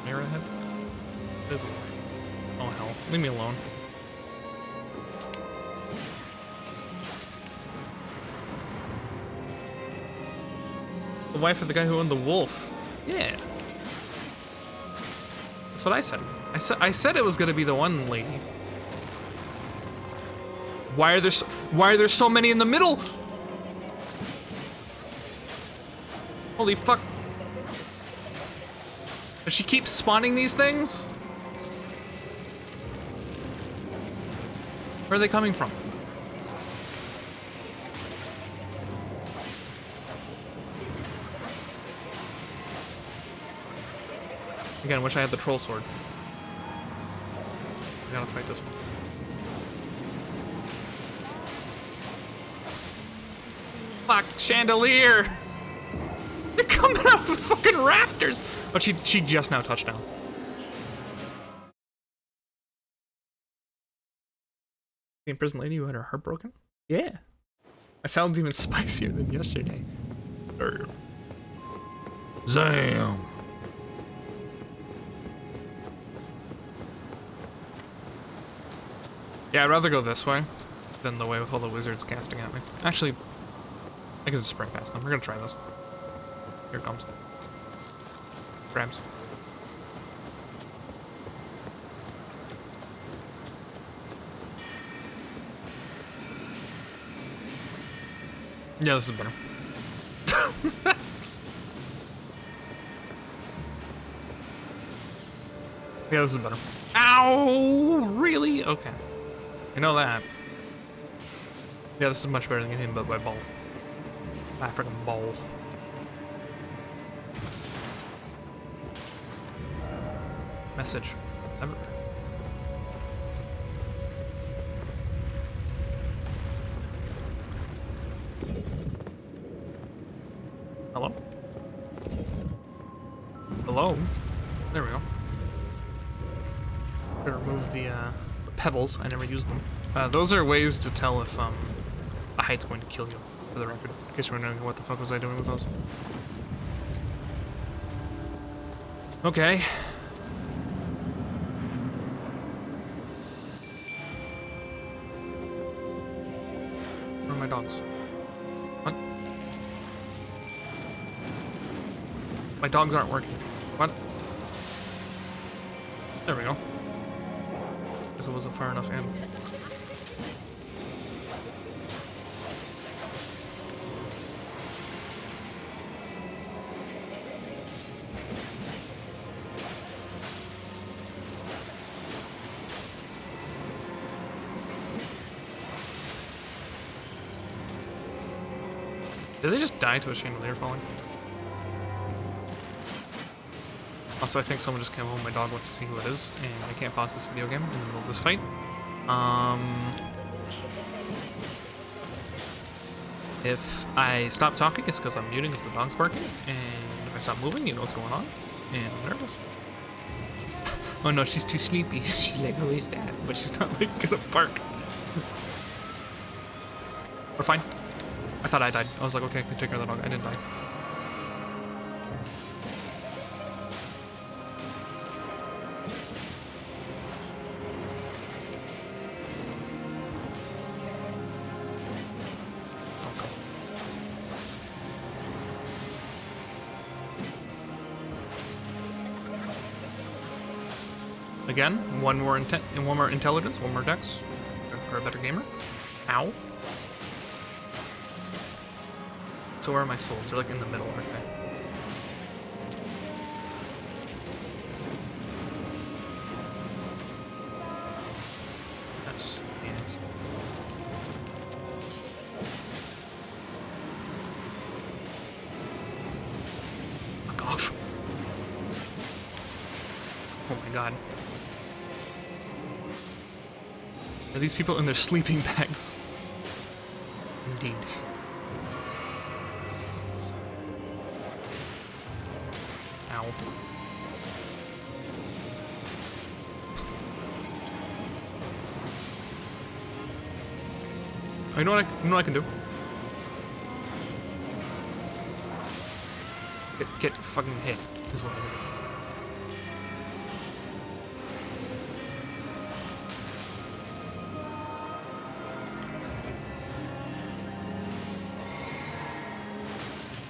Arrowhead? There's a... Oh hell, leave me alone. The wife of the guy who owned the wolf. Yeah. That's what I said. I said it was gonna be the one lady. Why are there so many in the middle? Holy fuck. Does she keep spawning these things? Where are they coming from? Again, wish I had the troll sword. I gotta fight this one. Fuck, chandelier! They're coming out of the fucking rafters! Oh, she just now touched down. The imprisoned lady who had her heart broken? Yeah. That sounds even spicier than yesterday. Zam. Yeah, I'd rather go this way than the way with all the wizards casting at me. Actually, I can just spring past them. We're gonna try this. Here it comes. Grabs. Yeah, this is better. Yeah, this is better. Ow! Really? Okay. You know that. Yeah, this is much better than getting hit by ball. African ball. Message. Hello? Hello? There we go. Gonna remove the pebbles. I never used them. Those are ways to tell if a height's going to kill you, for the record. In case you're wondering what the fuck was I doing with those. Okay. Where are my dogs? What? My dogs aren't working. What? There we go. Guess it wasn't far enough in. Did they just die to a chandelier falling? Also, I think someone just came home. My dog wants to see who it is, and I can't pause this video game in the middle of this fight. If I stop talking, it's because I'm muting because the dog's barking, and if I stop moving, you know what's going on, and I'm nervous. Oh no, she's too sleepy. She's like, who is that? But she's not like gonna bark. We're fine. I thought I died. I was like, okay, I can take care of the dog. I didn't die. Again, one more intelligence, one more dex, or a better gamer. Ow. So where are my souls? They're like in the middle, aren't they? That's yes. Fuck off. Oh my god. Are these people in their sleeping bags? Indeed. Ow. Oh, you know what I can do? Get fucking hit is what I can do.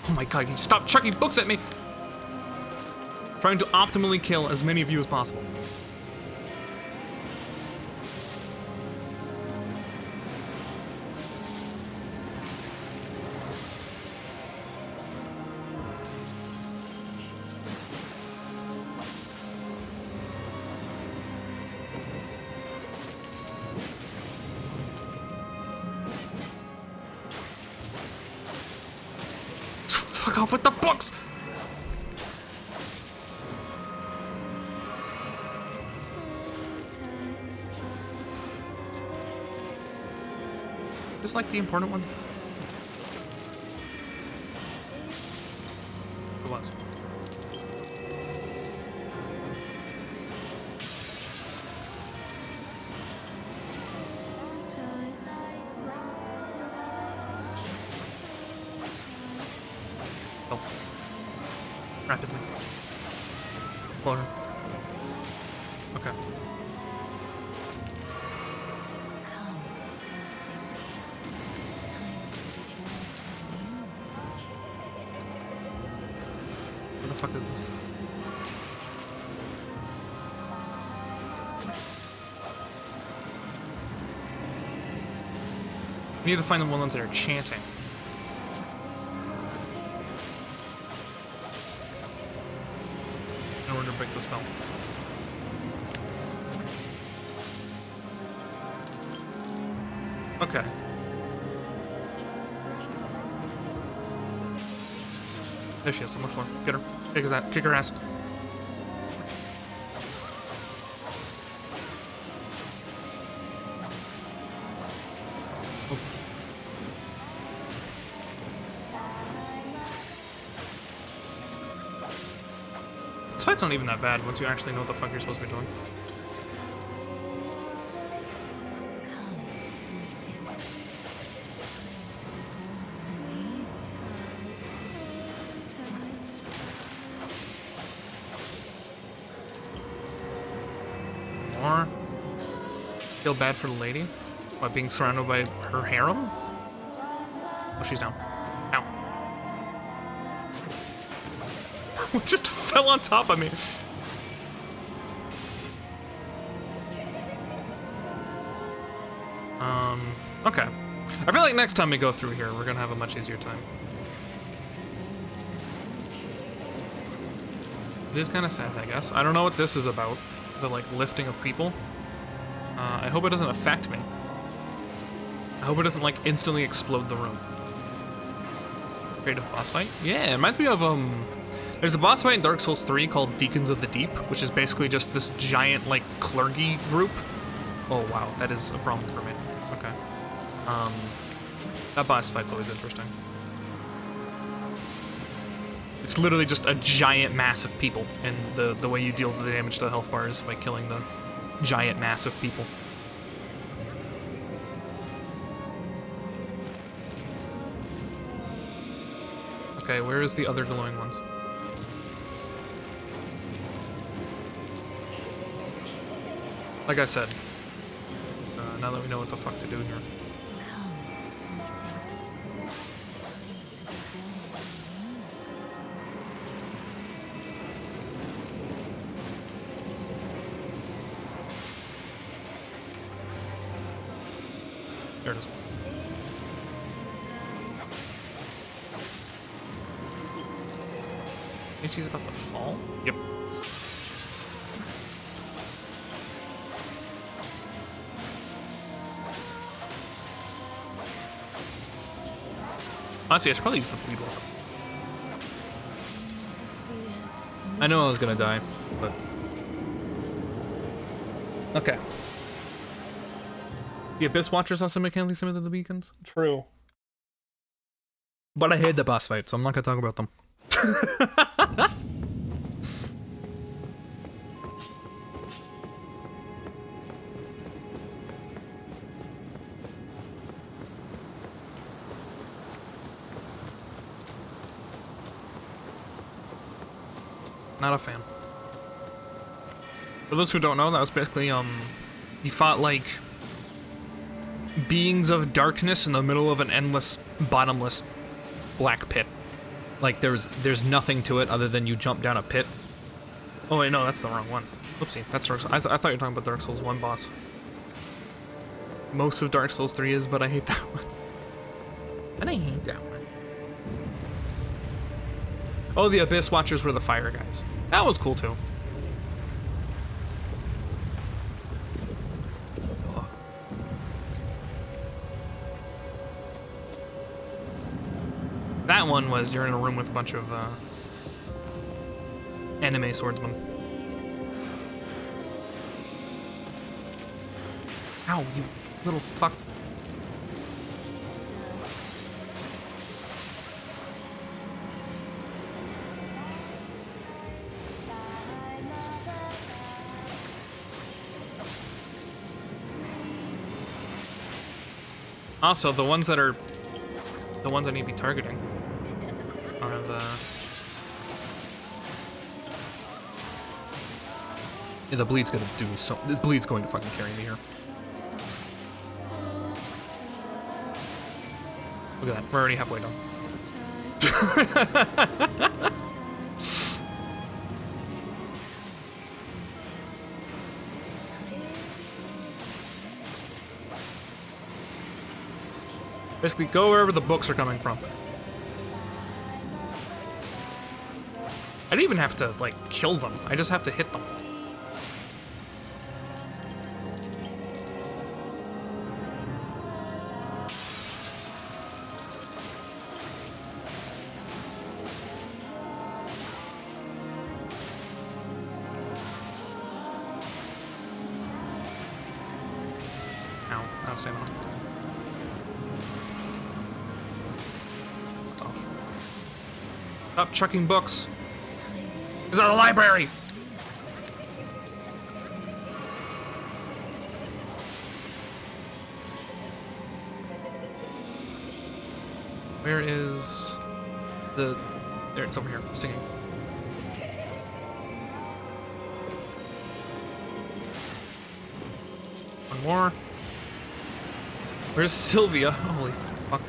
Oh my god, you stop chucking books at me! Trying to optimally kill as many of you as possible. Fuck off with the books! Is this like the important one? It was. Oh. Rapidly. Close. Okay. What the fuck is this? We need to find the ones that are chanting. In order to break the spell. Okay. There she is on the floor. Get her. Kick her ass. This fight's not even that bad once you actually know what the fuck you're supposed to be doing. More. Feel bad for the lady by being surrounded by her harem? Oh, she's down. Ow. Just fell on top of me. Okay. I feel like next time we go through here, we're gonna have a much easier time. It is kind of sad, I guess. I don't know what this is about. The, like, lifting of people. I hope it doesn't affect me. I hope it doesn't, like, instantly explode the room. Creative boss fight? Yeah, it reminds me of, there's a boss fight in Dark Souls 3 called Deacons of the Deep, which is basically just this giant, like, clergy group. Oh, wow, that is a problem for me. Okay. That boss fight's always interesting. It's literally just a giant mass of people, and the way you deal with the damage to the health bar is by killing the giant mass of people. Okay, where is the other glowing ones? Like I said, now that we know what the fuck to do here. There it is. think she's about to fall? Yep. Honestly, I should probably use the bleed walk. I know I was gonna die, but... Okay. The Abyss Watchers also mechanically similar to the beacons? True. But I hate the boss fight, so I'm not gonna talk about them. Not a fan. For those who don't know, that was basically, you fought, like, beings of darkness in the middle of an endless, bottomless black pit. Like, there's nothing to it other than you jump down a pit. Oh wait, no, that's the wrong one. Oopsie, that's Dark Souls. I thought you were talking about Dark Souls 1 boss. Most of Dark Souls 3 is, but I hate that one. And I hate that one. Oh, the Abyss Watchers were the fire guys. That was cool too. Oh. That one was you're in a room with a bunch of anime swordsmen. Ow, you little fuck. Also, the ones I need to be targeting are the... Yeah, the bleed's gonna do me so... The bleed's going to fucking carry me here. Look at that, we're already halfway done. Basically, go wherever the books are coming from. I don't even have to, like, kill them. I just have to hit them. Ow, that was stamina. Stop chucking books. Is that a library? Where is the... There, it's over here, singing. One more. Where's Sylvia? Holy fuck.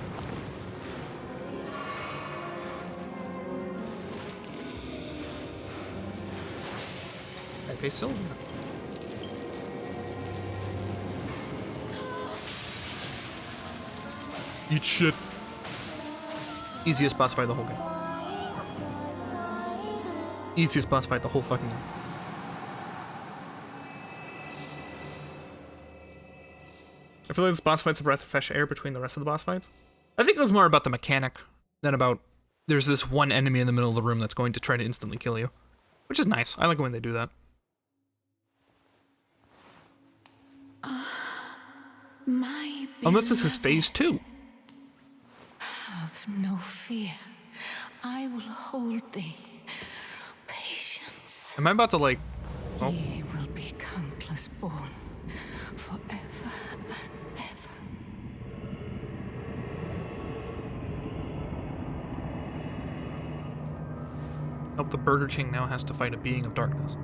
Okay, Sylvia. Eat shit. Easiest boss fight of the whole game. Easiest boss fight the whole fucking game. I feel like this boss fight's a breath of fresh air between the rest of the boss fights. I think it was more about the mechanic than about there's this one enemy in the middle of the room that's going to try to instantly kill you. Which is nice. I like when they do that. My Unless this is phase 2. Have no fear. I will hold thee. Patience. Am I about to, like... Oh. Ye will be countless born forever and ever. Nope, the Burger King now has to fight a being of darkness.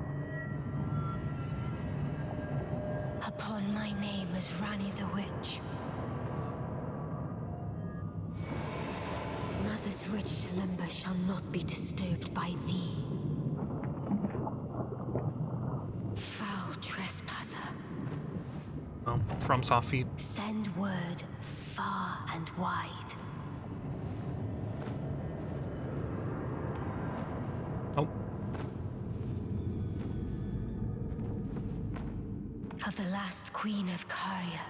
Upon my name as Rani the Witch. Mother's rich limber shall not be disturbed by thee. Foul trespasser. Oh, from soft feet. Send word far and wide. Oh, of the last queen of Caria,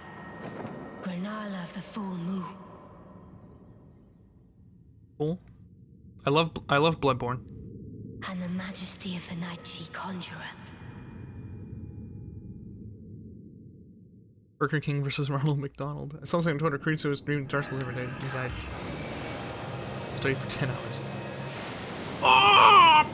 Renala of the full moon. Cool. I love Bloodborne. And the majesty of the night she conjureth. Burger King versus Ronald McDonald. It sounds like on Twitter, Creed so his dream Dark Souls every day. He died. Studied for 10 hours. Ah!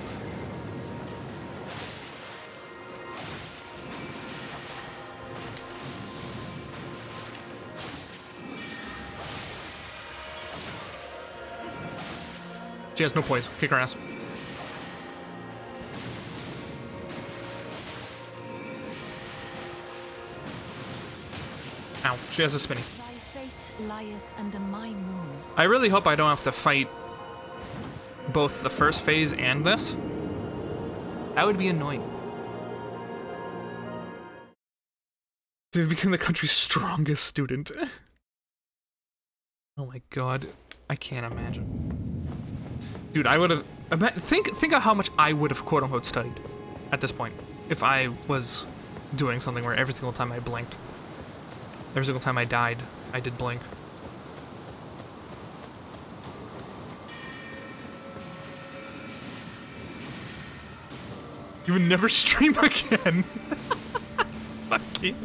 She has no poise. Kick her ass. Ow. She has a spinny. Thy fate lieth under my moon. I really hope I don't have to fight both the first phase and this. That would be annoying. To become the country's strongest student. Oh my god. I can't imagine. Dude, I would have... Think of how much I would have quote-unquote studied at this point if I was doing something where every single time I blinked, every single time I died, I did blink. You would never stream again. Fuck you.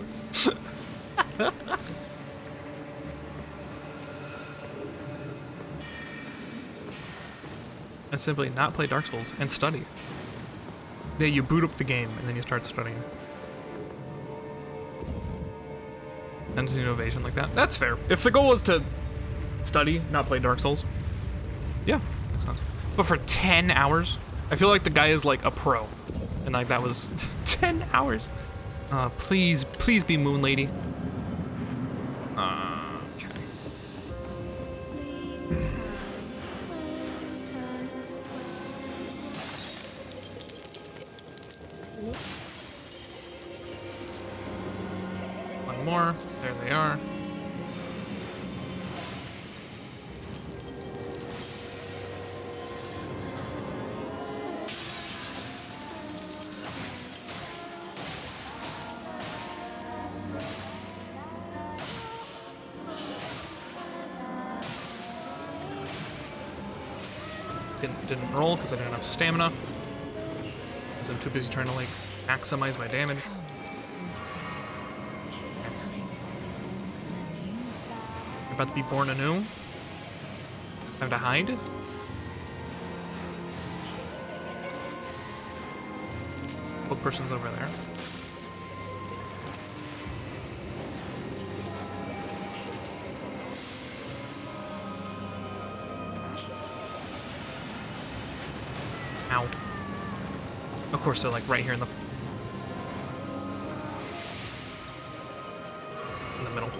And simply not play Dark Souls and study. Yeah, you boot up the game and then you start studying. And just innovation like that. That's fair. If the goal was to study, not play Dark Souls, yeah, makes sense. But for 10 hours, I feel like the guy is like a pro. And like that was 10 hours. Please be Moon Lady. Okay. One more. There they are. Didn't roll because I didn't have stamina. Because I'm too busy trying to like maximize my damage. I'm about to be born anew. Time to hide. Book person's over there. Ow. Of course they're like right here in the middle.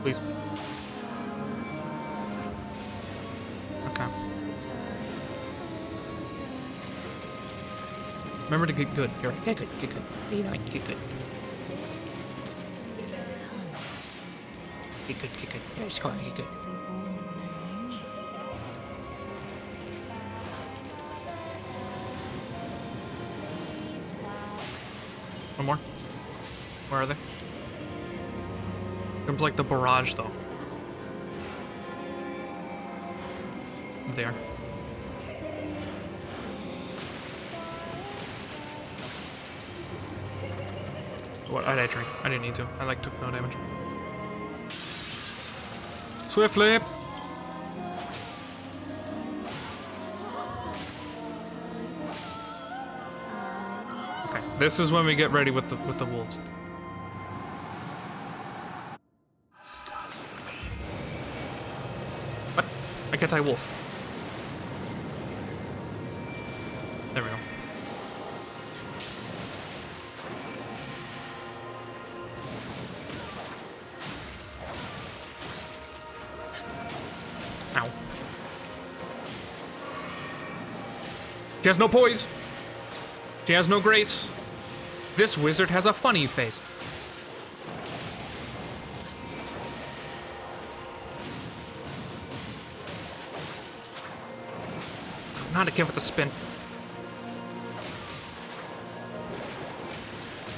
Please. Okay. Remember to get good. You're right. Get good, get good. You know, get good. Get good, get good. Yeah, just go on, get good. One more. Where are they? It's like the barrage, though. There. What did I drink? I didn't need to. I like took no damage. Swiftly. Okay, this is when we get ready with the wolves. What? I can't tie wolf. There we go. Ow. She has no poise. She has no grace. This wizard has a funny face. God, I can't with the spin.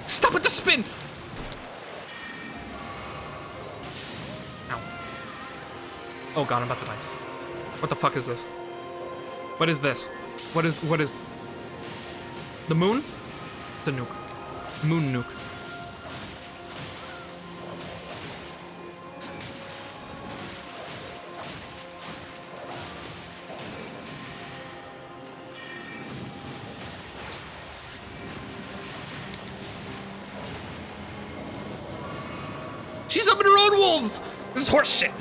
Stop with the spin! Ow. Oh god, I'm about to die. What the fuck is this? What is this? What is... The moon? It's a nuke. Moon nuke. She summoned her own wolves! This is horse shit!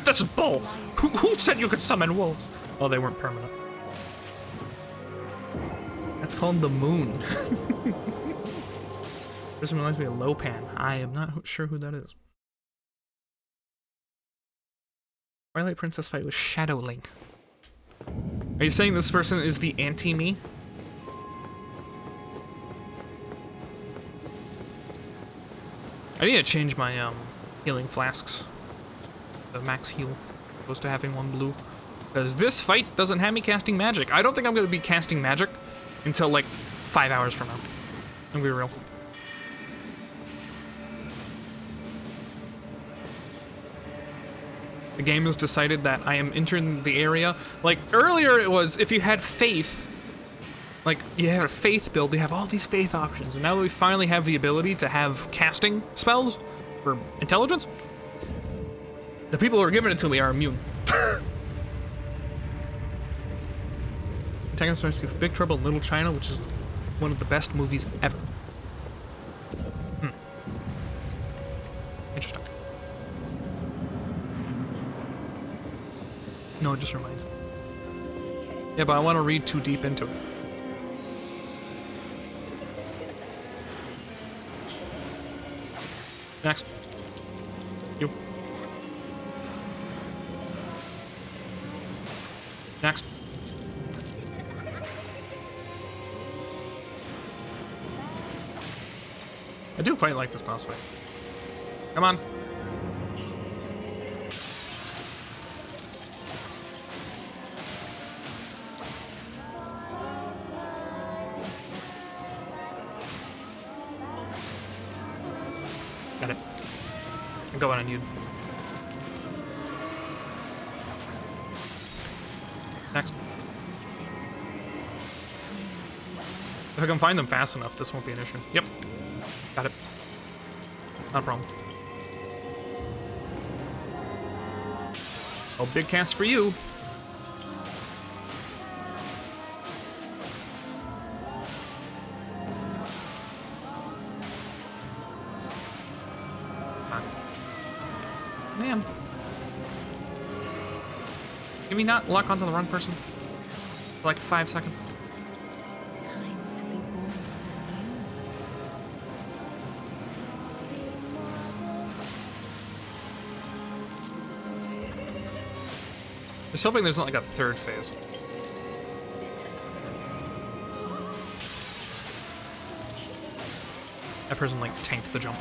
That's bull! Who said you could summon wolves? Oh, they weren't permanent. That's called the moon. This reminds me of Lopan. I am not sure who that is. Twilight Princess fight with Shadow Link. Are you saying this person is the anti-me? I need to change my healing flasks. The max heal, opposed to having one blue. Because this fight doesn't have me casting magic. I don't think I'm going to be casting magic until like 5 hours from now. I'm gonna be real. The game has decided that I am entering the area. Like earlier it was if you had faith, like you had a faith build, you have all these faith options. And now that we finally have the ability to have casting spells for intelligence, the people who are giving it to me are immune. Taking us to Big Trouble in Little China, which is one of the best movies ever. Interesting. No, it just reminds me. Yeah, but I want to read too deep into it. Next. You. Next. I do quite like this boss fight. Come on. Got it. I'm going on you. Next. If I can find them fast enough, this won't be an issue. Yep. Got it. Not a problem. Oh, big cast for you. Man. Can we not lock onto the wrong person? For like 5 seconds? Just hoping there's not like a third phase. That person like tanked the jump.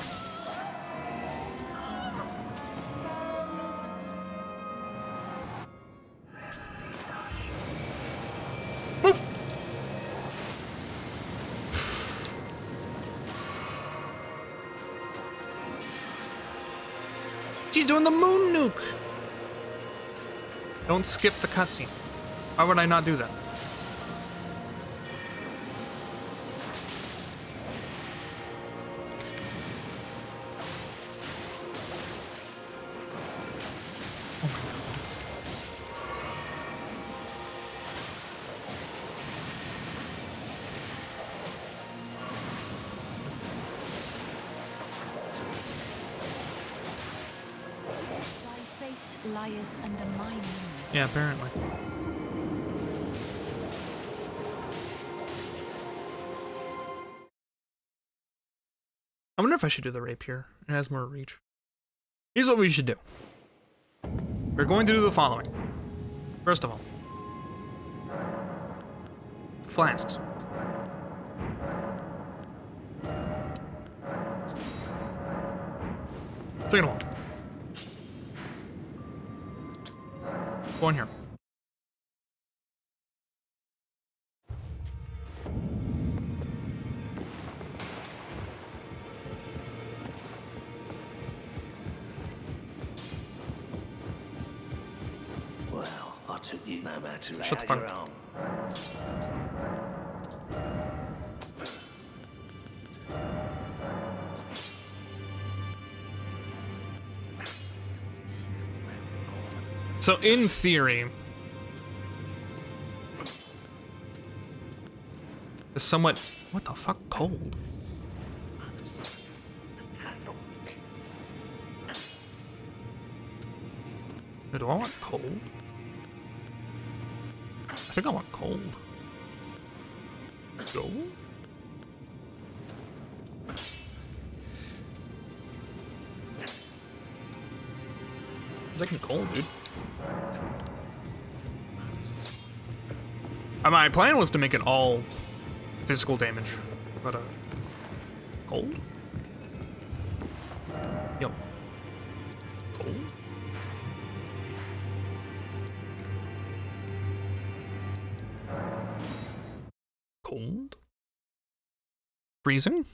Move! She's doing the moon nuke! Don't skip the cutscene. Why would I not do that? Oh my god. Thy fate lieth under my name. Yeah, apparently. I wonder if I should do the rapier. It has more reach. Here's what we should do. We're going to do the following. First of all, flasks. Second of all, Go in here. Well, I took you no matter Shut the fuck how up. So in theory, it's somewhat, what the fuck, cold? Do I want cold? I think I want cold. Go? It's like cold, dude. My plan was to make it all physical damage, but cold? Yo. Cold? Cold? Freezing?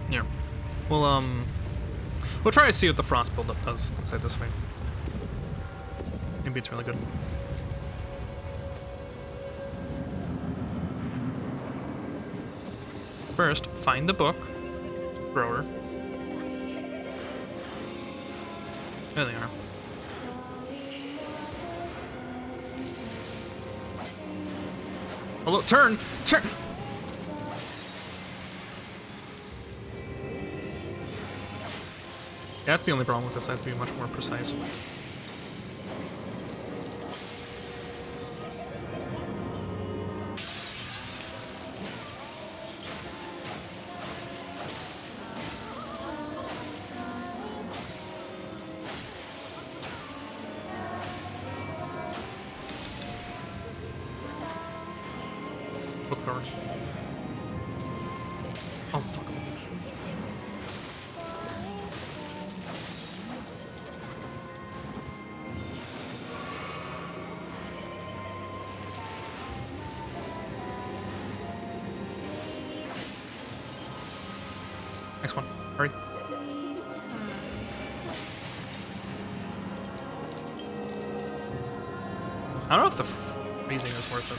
Yeah. We'll try to see what the frost buildup does inside this fight. Maybe it's really good. First, find the book. Thrower. There they are. Oh, look, turn! Turn! That's the only problem with this. I have to be much more precise. Look forward. Oh, fuck. Next one. Hurry. I don't know if the freezing is worth it.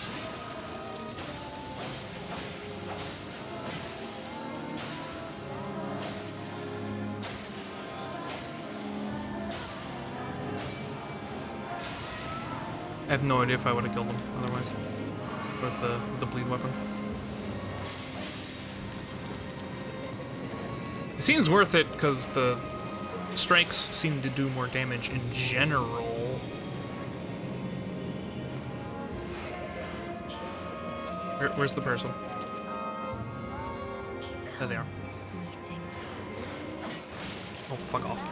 I have no idea if I would have killed him otherwise with the bleed weapon. It seems worth it because the strikes seem to do more damage in general. Where's the person? There they are. Oh, fuck off.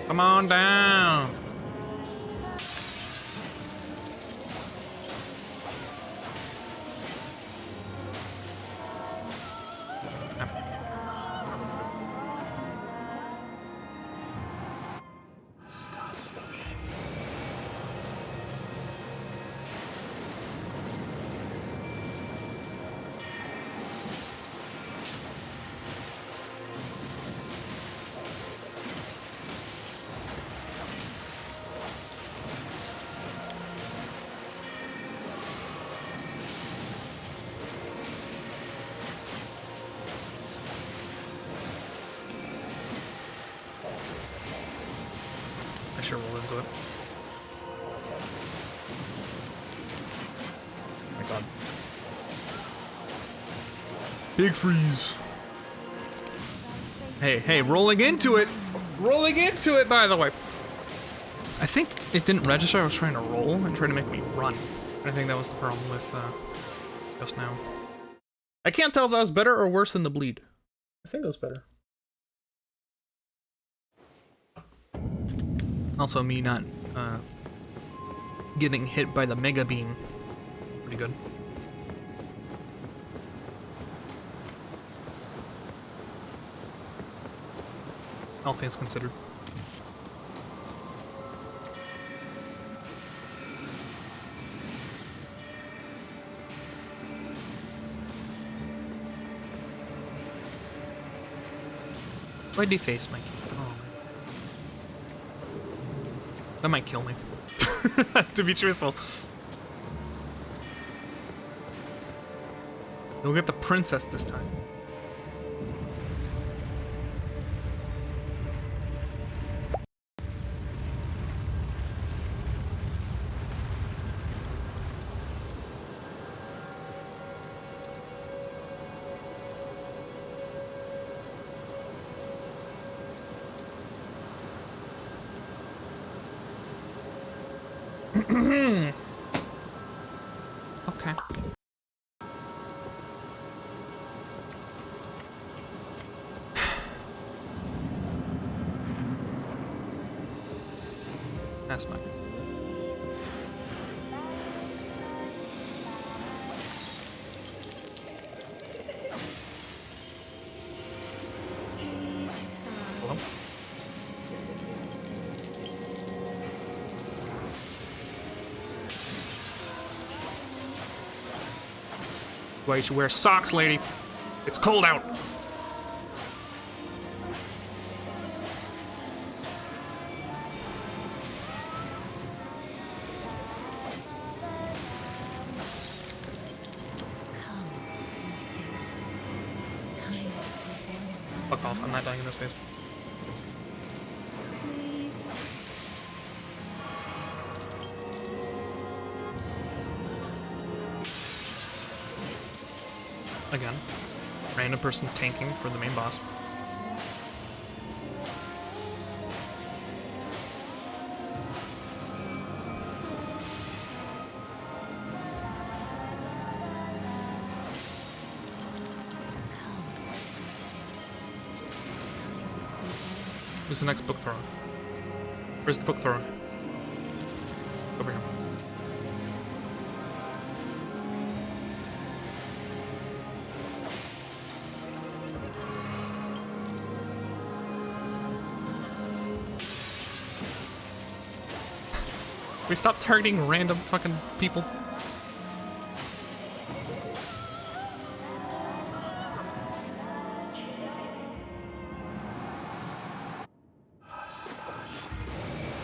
Come on down. into it. Oh my god. Big freeze. Hey, rolling into it! Rolling into it, by the way! I think it didn't register. I was trying to roll and trying to make me run. I think that was the problem with just now. I can't tell if that was better or worse than the bleed. I think it was better. Also, me not getting hit by the mega beam. Pretty good. All things considered. Why'd he face Mikey? Oh. That might kill me. To be truthful. You'll get the princess this time. Okay. That's nice. Hello? Why you should wear socks, lady? It's cold out. Fuck off, I'm not dying in this phase. Again, random person tanking for the main boss. Who's the next book thrower? Where's the book thrower? Over here. We stop targeting random fucking people.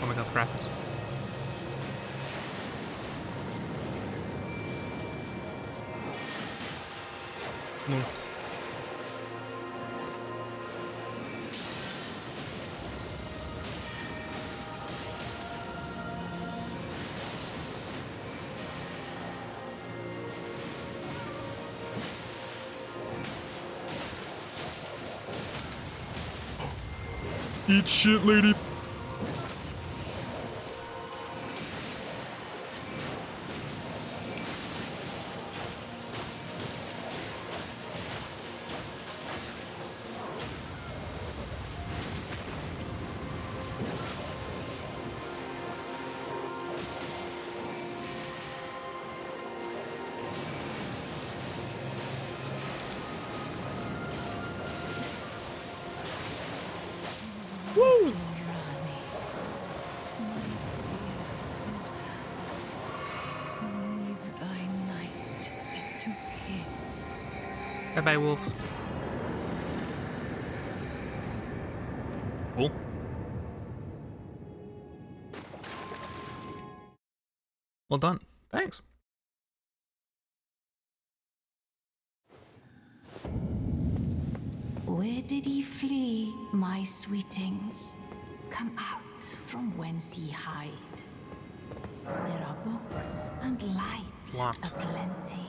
Oh my god, the graphics. Move. Eat shit, lady. Woo! Bye-bye, wolves. Cool. Well done. Thanks. Where did ye flee, my sweetings? Come out. from whence ye hide. There are books and light Locked. aplenty.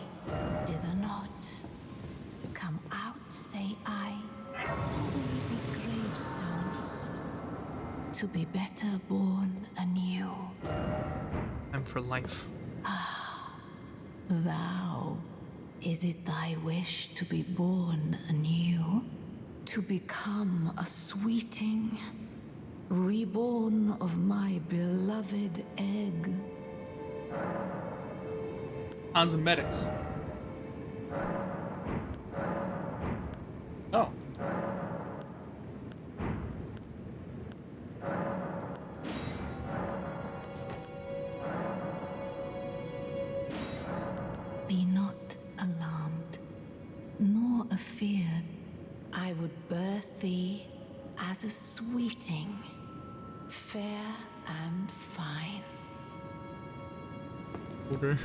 Dither not. Come out, say I, or will ye be gravestones? To be better born anew. I'm for life. Thou, is it thy wish to be born anew? To become a sweeting, reborn of my beloved egg? Cosmetics. Oh. Be not alarmed, nor afeared. I would birth thee as a sweeting, fair and fine. Okay.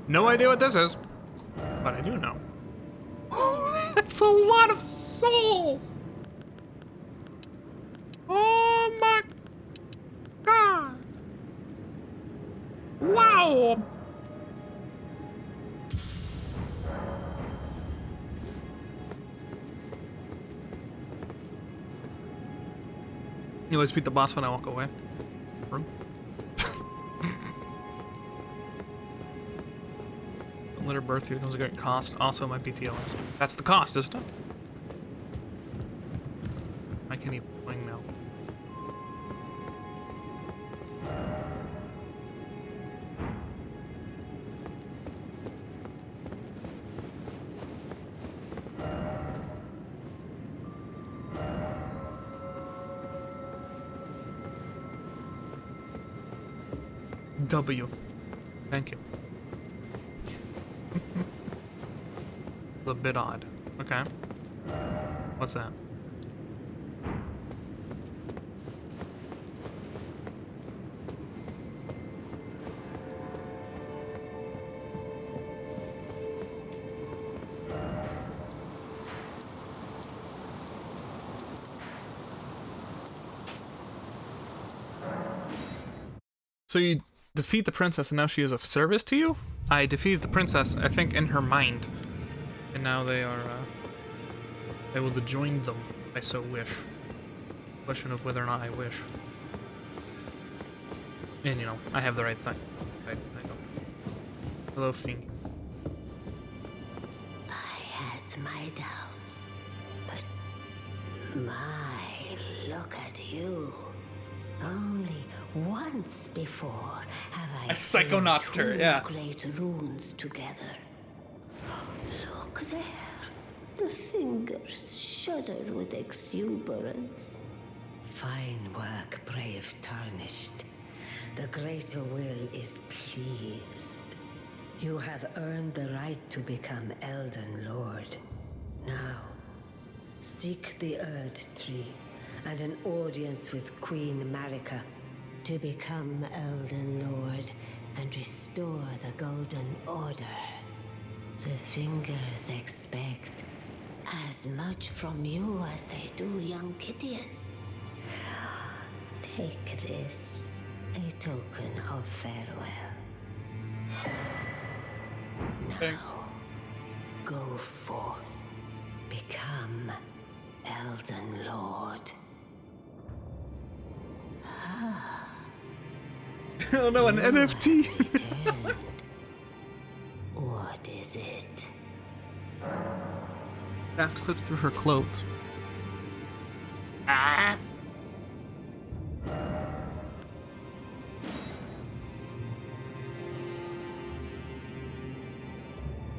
No idea what this is, but I do know. That's a lot of souls! Oh my god! Wow! You always beat the boss when I walk away. Rude. Let her birth you comes a great cost. Also my BTLS. That's the cost, isn't it? I can't even swing now. W. Thank you. A bit odd. Okay. What's that? So you defeat the princess and now she is of service to you? I defeated the princess, I think, in her mind. And now they are, able to join them, if I so wish. Question of whether or not I wish. And, you know, I have the right thing. I don't. Hello, Fiend. I had my doubts, but look at you. Only once before have I psychonautsed her, two yeah. great runes together. Look there. The fingers shudder with exuberance. Fine work, brave Tarnished. The greater will is pleased. You have earned the right to become Elden Lord. Now, seek the Erd Tree and an audience with Queen Marika to become Elden Lord and restore the Golden Order. The fingers expect as much from you as they do young Gideon. Take this, a token of farewell. Now, Thanks. go forth, become Elden Lord. Oh no, an NFT! Returned. What is it? Shaft clips through her clothes. Ah.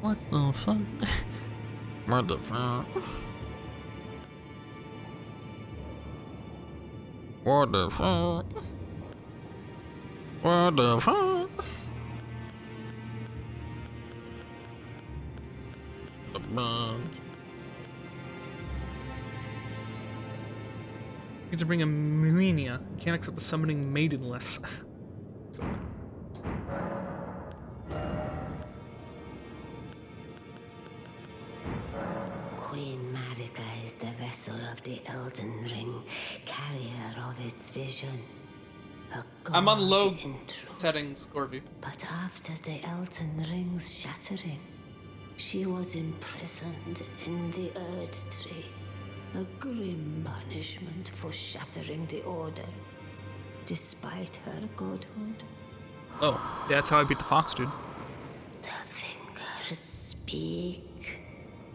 What the fuck? What the fuck? What the fuck? What the fuck? The bugs. Need to bring a Melania. Can't accept the summoning maidenless. Queen Marika is the vessel of the Elden Ring, carrier of its vision. A I'm on god low in truth. settings, Corby. But after the Elden Ring's shattering, she was imprisoned in the Erd Tree. A grim punishment for shattering the Order, despite her godhood. Oh, yeah, that's how I beat the fox, dude. The fingers speak.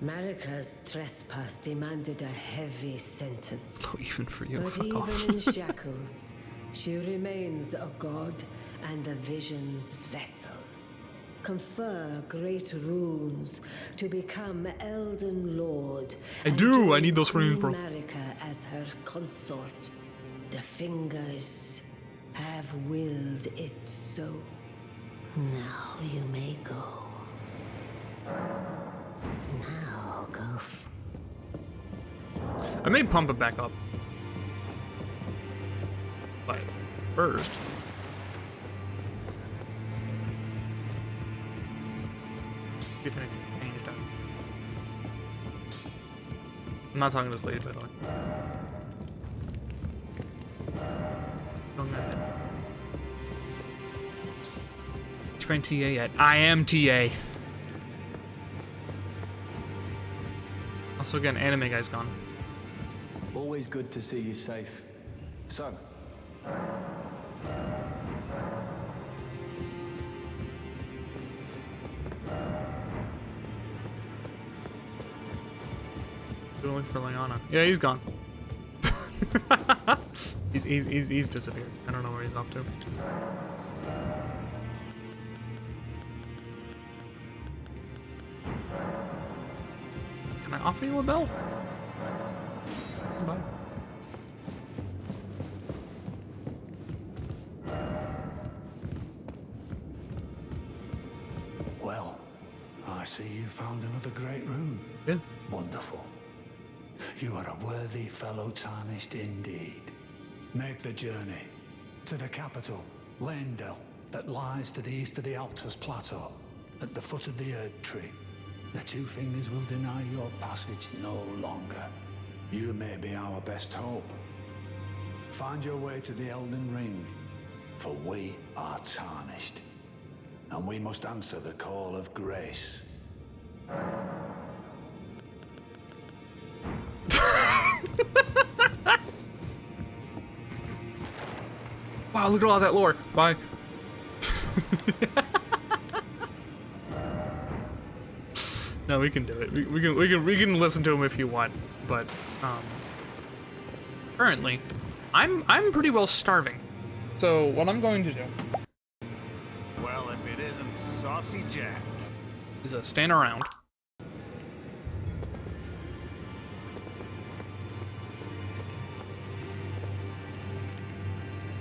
Marika's trespass demanded a heavy sentence. Oh, even for you, But fuck even off. in shackles, she remains a god and the vision's vessel. Confer great runes to become Elden Lord. I do. I need those for me, bro. Marika as her consort. The fingers have willed it so. Now you may go. Now go. I may pump it back up. But first. See if anything changed. I'm not talking to this lady, by the way. Wrong guy. Did you find TA yet? I am TA. Also, again, anime guy's gone. Always good to see you safe. So, Going for Liana. Yeah, he's gone. he's disappeared. I don't know where he's off to. Can I offer you a bell? Bye. Well, I see you found another great rune. Yeah. Wonderful. You are a worthy fellow tarnished indeed. Make the journey to the capital, Leyndell, that lies to the east of the Altus Plateau, at the foot of the Erd Tree. The Two Fingers will deny your passage no longer. You may be our best hope. Find your way to the Elden Ring, for we are tarnished, and we must answer the call of grace. Wow, look at all that lore. Bye. No, we can do it. We can listen to him if you want, but currently, I'm pretty well starving. So what I'm going to do Well, if it isn't Saucy Jack. is stand around.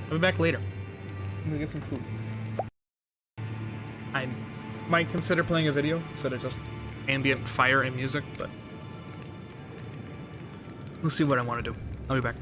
I'll be back later. I'm gonna get some food. I might consider playing a video instead of just ambient fire and music, but we'll see what I want to do. I'll be back.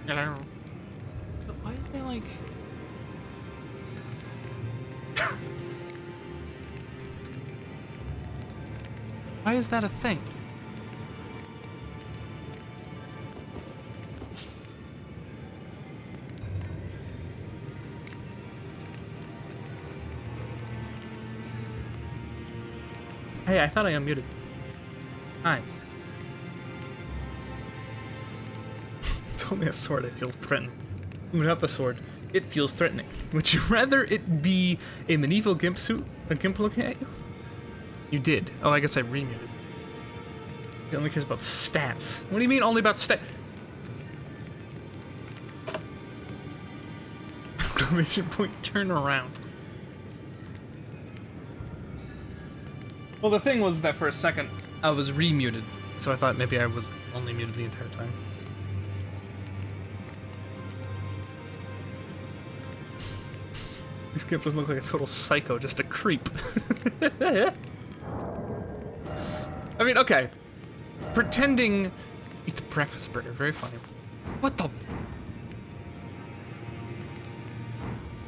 Hello. But why are they like... Why is that a thing? Hey, I thought I unmuted. Hi. It's only a sword, I feel threatened. Without the sword, it feels threatening. Would you rather it be a medieval gimp suit, a gimp looking at you? You did. Oh, I guess I remuted. He only cares about stats. What do you mean only about stats? Exclamation point, turn around. Well, the thing was that for a second, I was remuted, so I thought maybe I was only muted the entire time. This kid doesn't look like a total psycho, just a creep. I mean, okay. Pretending... Eat the breakfast burger, very funny. What the...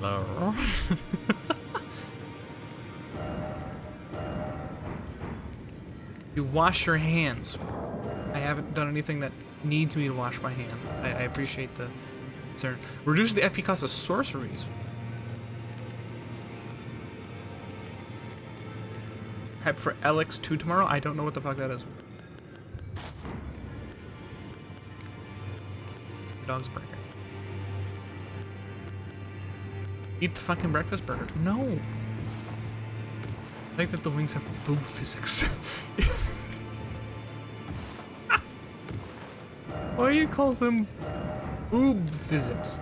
Hello? You wash your hands. I haven't done anything that needs me to wash my hands. I appreciate the concern. Reduce the FP cost of sorceries. Hype for LX2 tomorrow? I don't know what the fuck that is. Dog's burger. Eat the fucking breakfast burger. No. I like that the wings have boob physics. Why do you call them boob physics?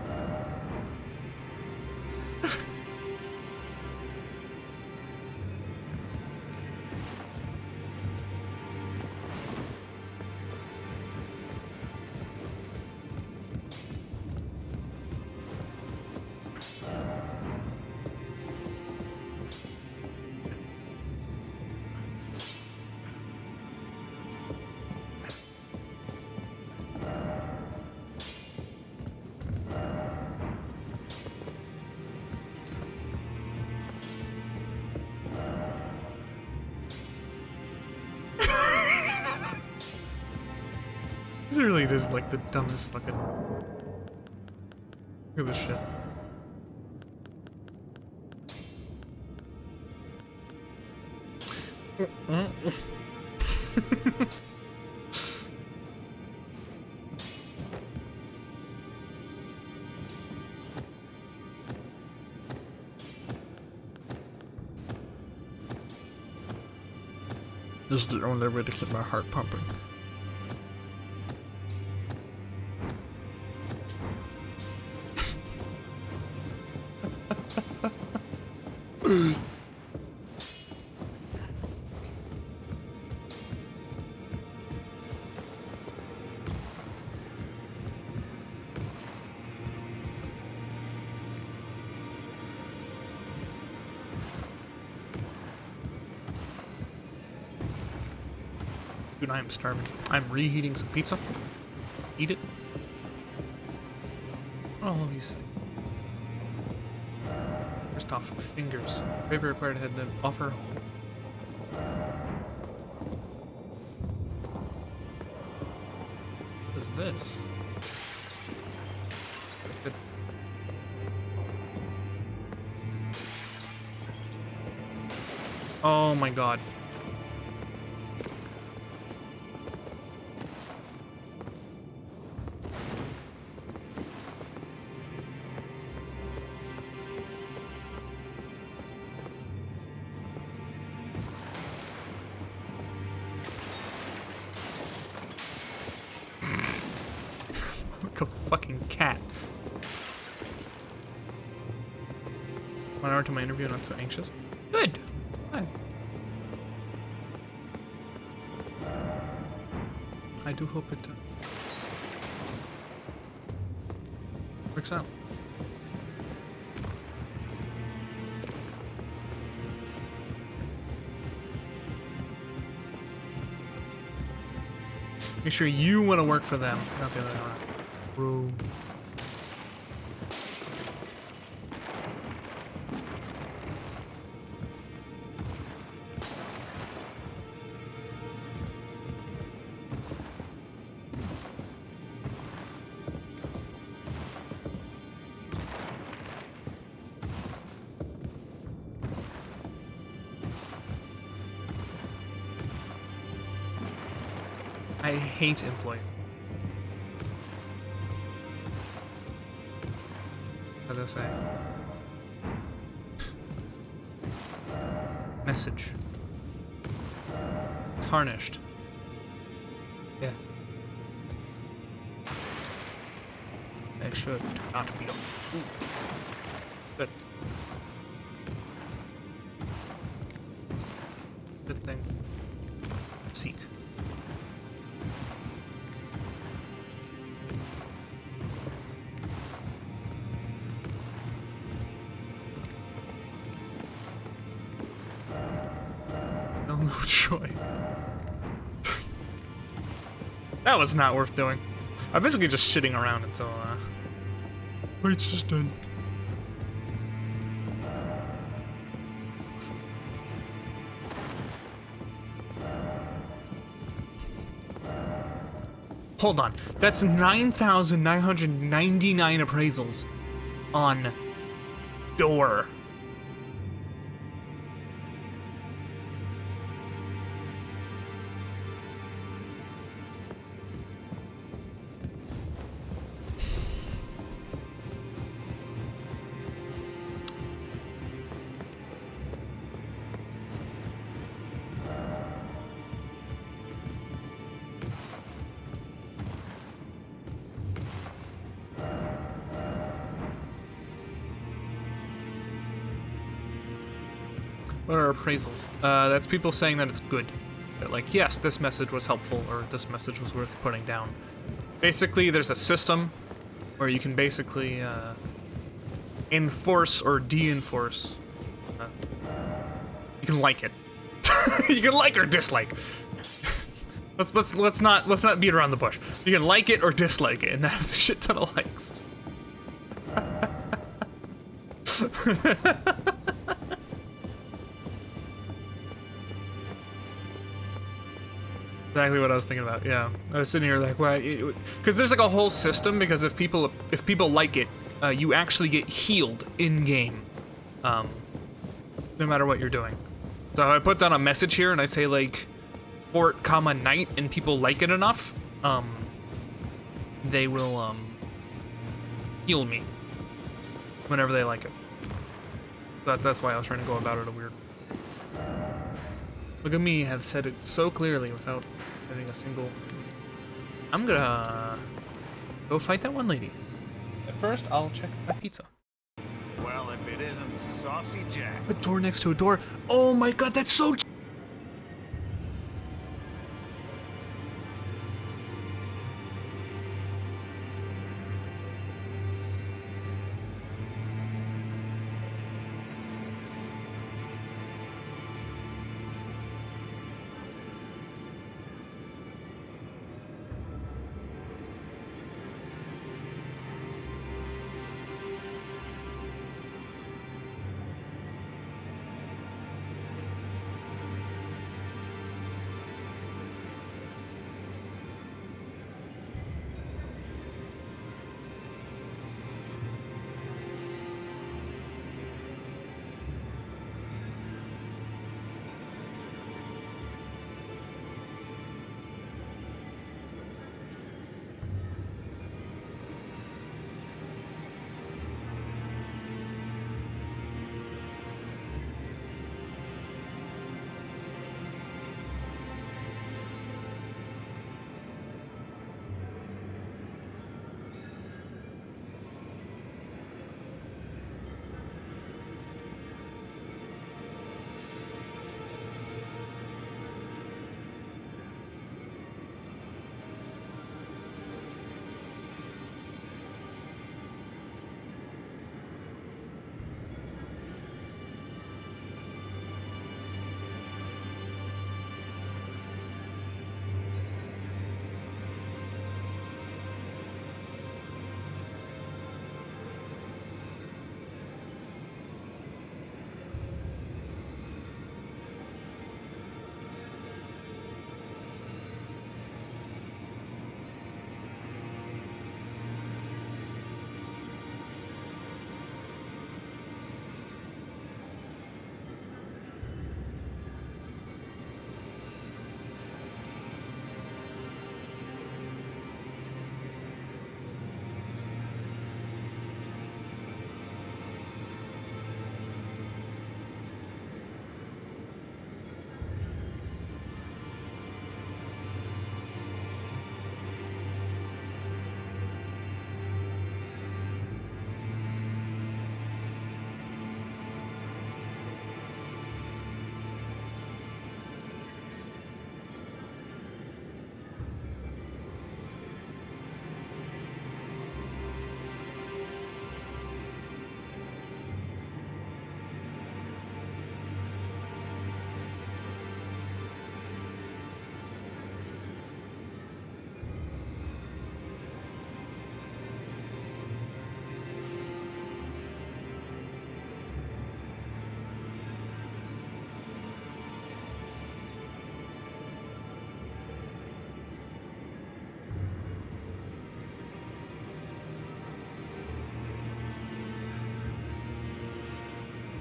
This really is like the dumbest fucking... Look at this shit. This is the only way to keep my heart pumping. Dude, I am starving. I'm reheating some pizza. Eat it. All these things. First off, fingers. Favorite required head, then offer. What is this? Good. Oh my god. Like a fucking cat. 1 hour to my interview, not so anxious. Good. Fine. I do hope it works out. Make sure you want to work for them, not the other way around. Bro. I hate employee. What did I say? Message. Tarnished. Yeah. Make sure to not be a fool. Good. Good thing. Seek. No joy. That was not worth doing. I'm basically just shitting around until it's just done. Hold on. That's 9,999 appraisals on door. What are appraisals? That's people saying that it's good. That like, yes, this message was helpful, or this message was worth putting down. Basically, there's a system where you can basically enforce or de-enforce. You can like it. You can like or dislike. let's not beat around the bush. You can like it or dislike it, and that has a shit ton of likes. Exactly what I was thinking about. Yeah, I was sitting here like, why? Because there's like a whole system. Because if people like it, you actually get healed in game, no matter what you're doing. So if I put down a message here and I say like, fort, night, and people like it enough, they will heal me whenever they like it. That's why I was trying to go about it a weird. Look at me, have said it so clearly without having a single. I'm gonna go fight that one lady. At first, I'll check my pizza. Well, if it isn't Saucy Jack. A door next to a door. Oh my god, that's so.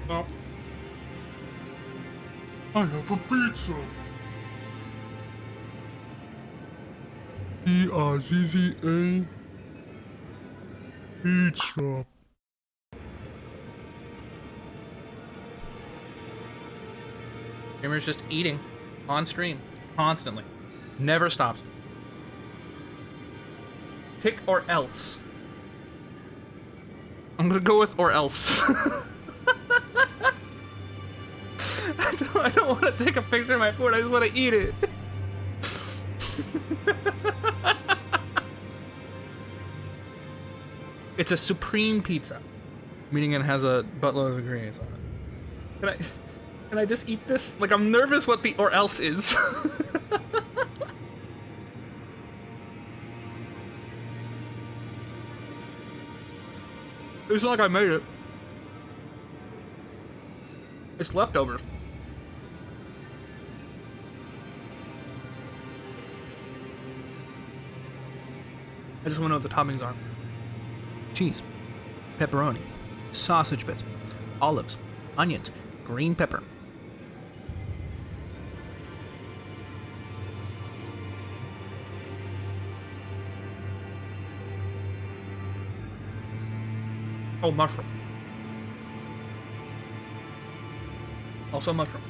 Stop. I have a pizza. Pizza. Pizza. Gamer's just eating on stream constantly. Never stops. Pick or else. I'm gonna go with or else. I don't want to take a picture of my food, I just want to eat it. It's a supreme pizza, meaning it has a buttload of ingredients on it. Can I just eat this? Like, I'm nervous what the or else is. It's not like I made it. It's leftovers. I just want to know what the toppings are. Cheese, pepperoni, sausage bits, olives, onions, green pepper. Oh, mushroom. Also mushroom.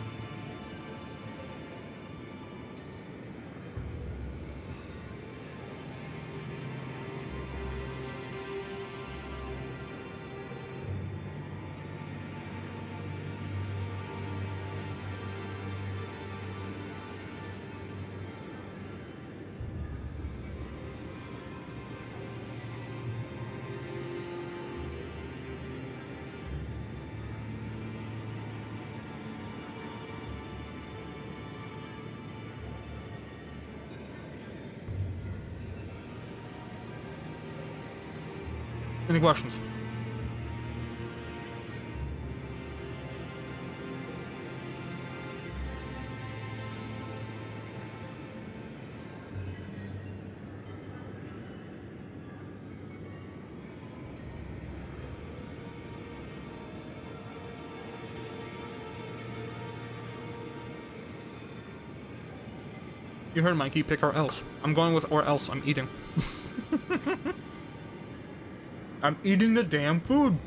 Any questions? You heard Mikey, pick or else. I'm going with or else. I'm eating. I'm eating the damn food.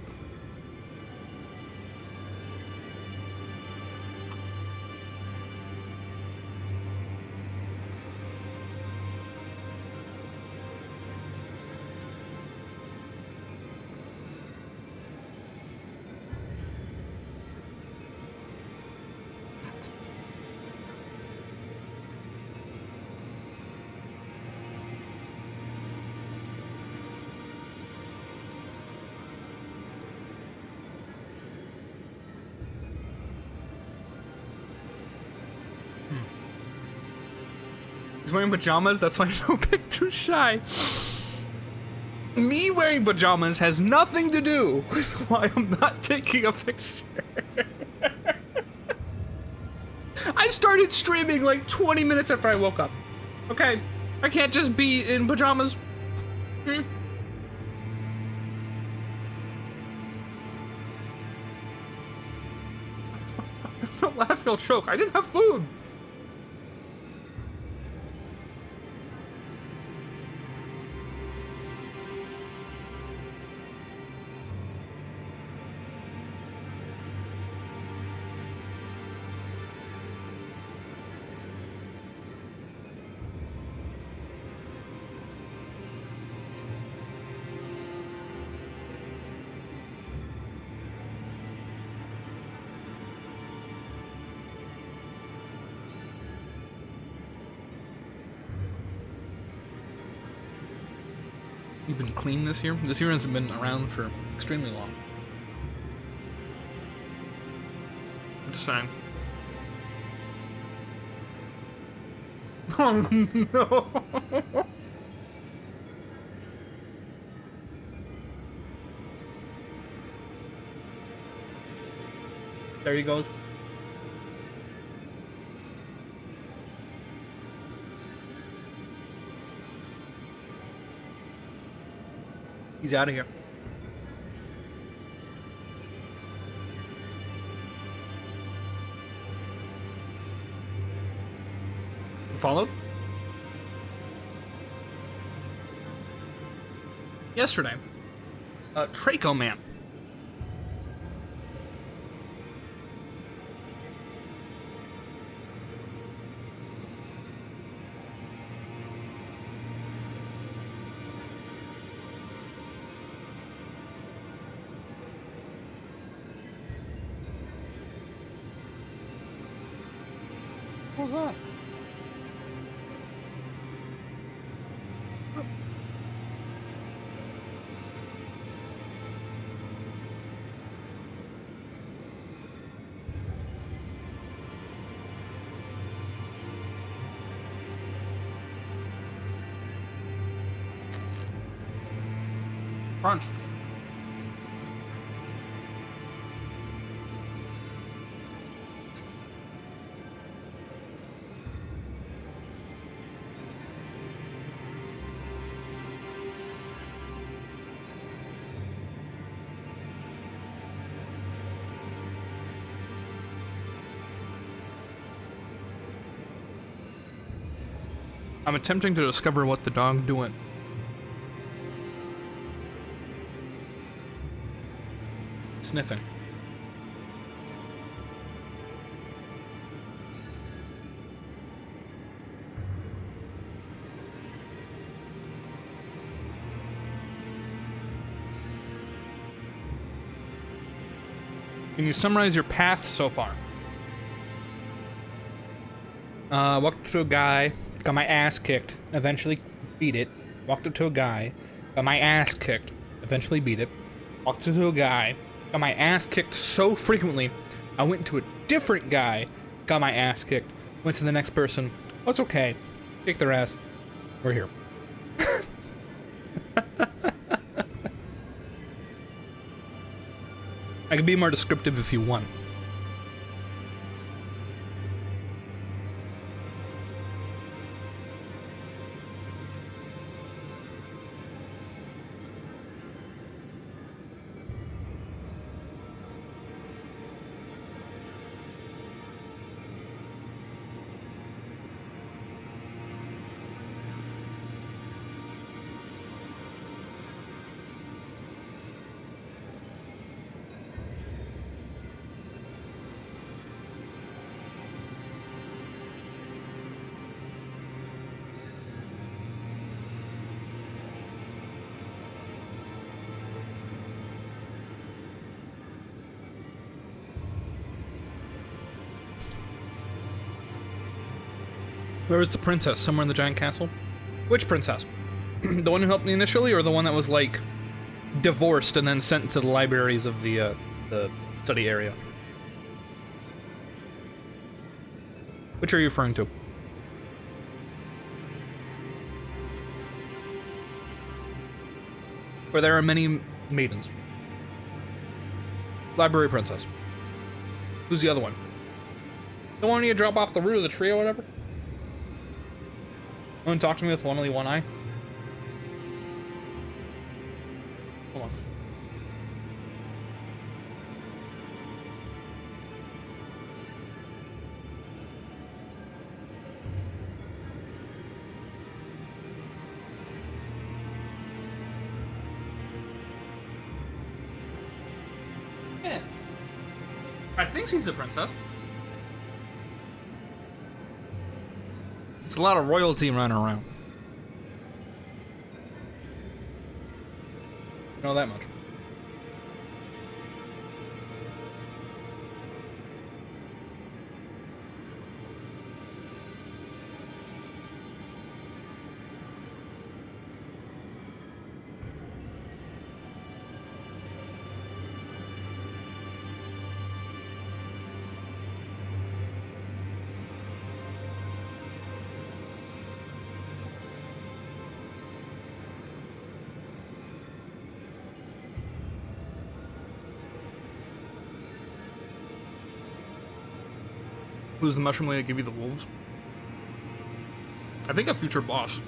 He's wearing pajamas, that's why I don't pick too shy. Me wearing pajamas has nothing to do with why I'm not taking a picture. I started streaming like 20 minutes after I woke up. Okay, I can't just be in pajamas. Don't laugh, you'll choke. I didn't have food. You've been clean this year? This year hasn't been around for extremely long. I'm just saying. Oh no! There he goes. He's out of here. Followed? Yesterday. Traco Man. What was that? Crunch. I'm attempting to discover what the dog doing. Sniffing. Can you summarize your path so far? Walked up to a guy, got my ass kicked, eventually beat it. Walked up to a guy, got my ass kicked, eventually beat it. Walked up to a guy, got my ass kicked so frequently, I went to a different guy, got my ass kicked, went to the next person. Oh, it's okay. Kick their ass. We're here. I can be more descriptive if you want. Where was the princess? Somewhere in the giant castle? Which princess? The one who helped me initially, or the one that was, like, divorced and then sent to the libraries of the study area? Which are you referring to? Where there are many maidens. Library princess. Who's the other one? The one you drop off the root of the tree or whatever? Want to talk to me with only one eye? Hold on. Yeah. I think she's the princess. It's a lot of royalty running around. Know that much. Who's the mushroom lady that gave you the wolves? I think a future boss.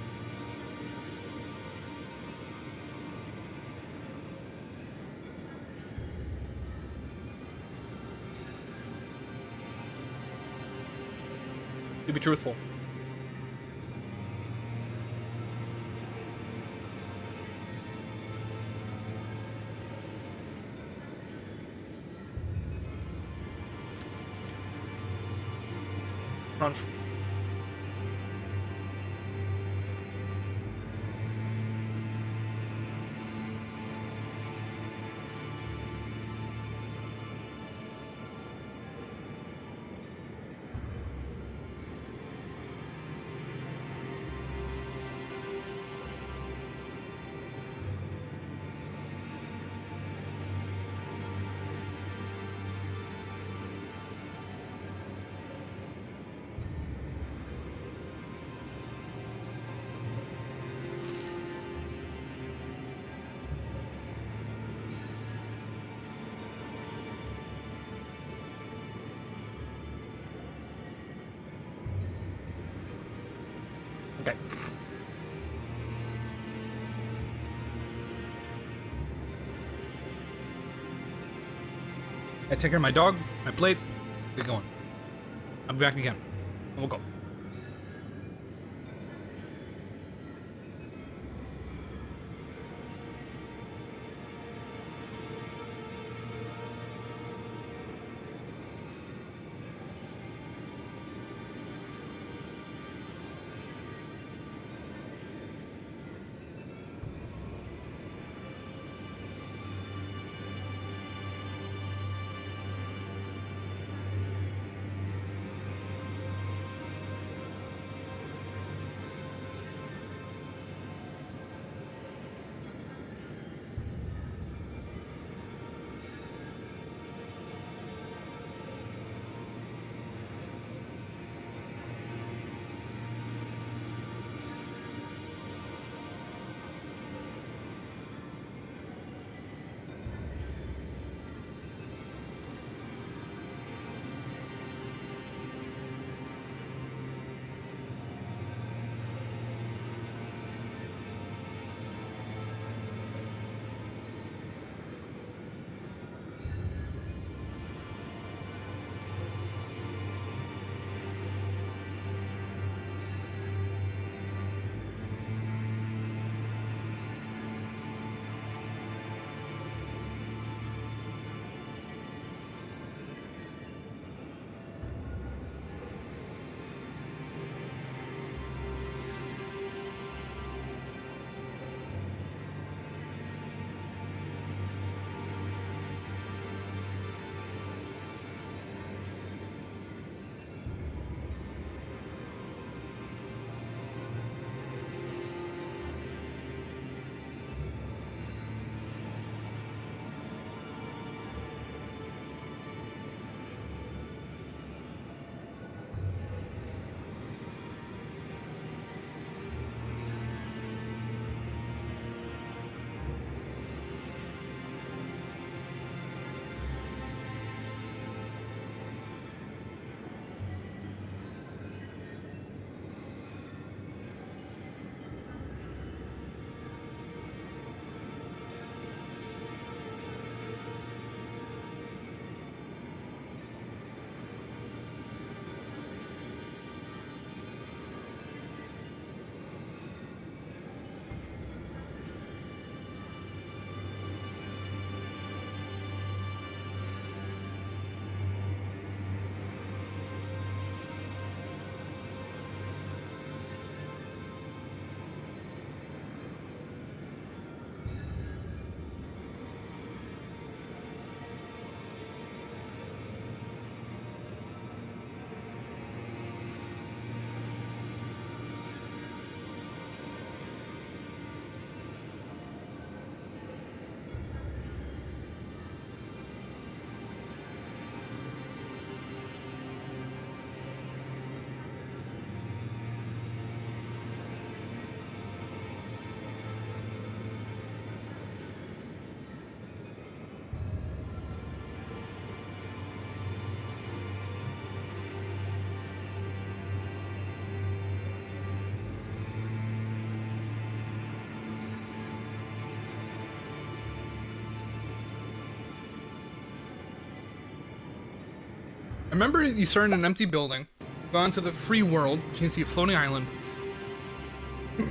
To be truthful. Crunch. Okay. I take care of my dog, my plate, get going. I'll be back again. And we'll go. Remember, you start in an empty building, go on to the free world, which you can see a floating island,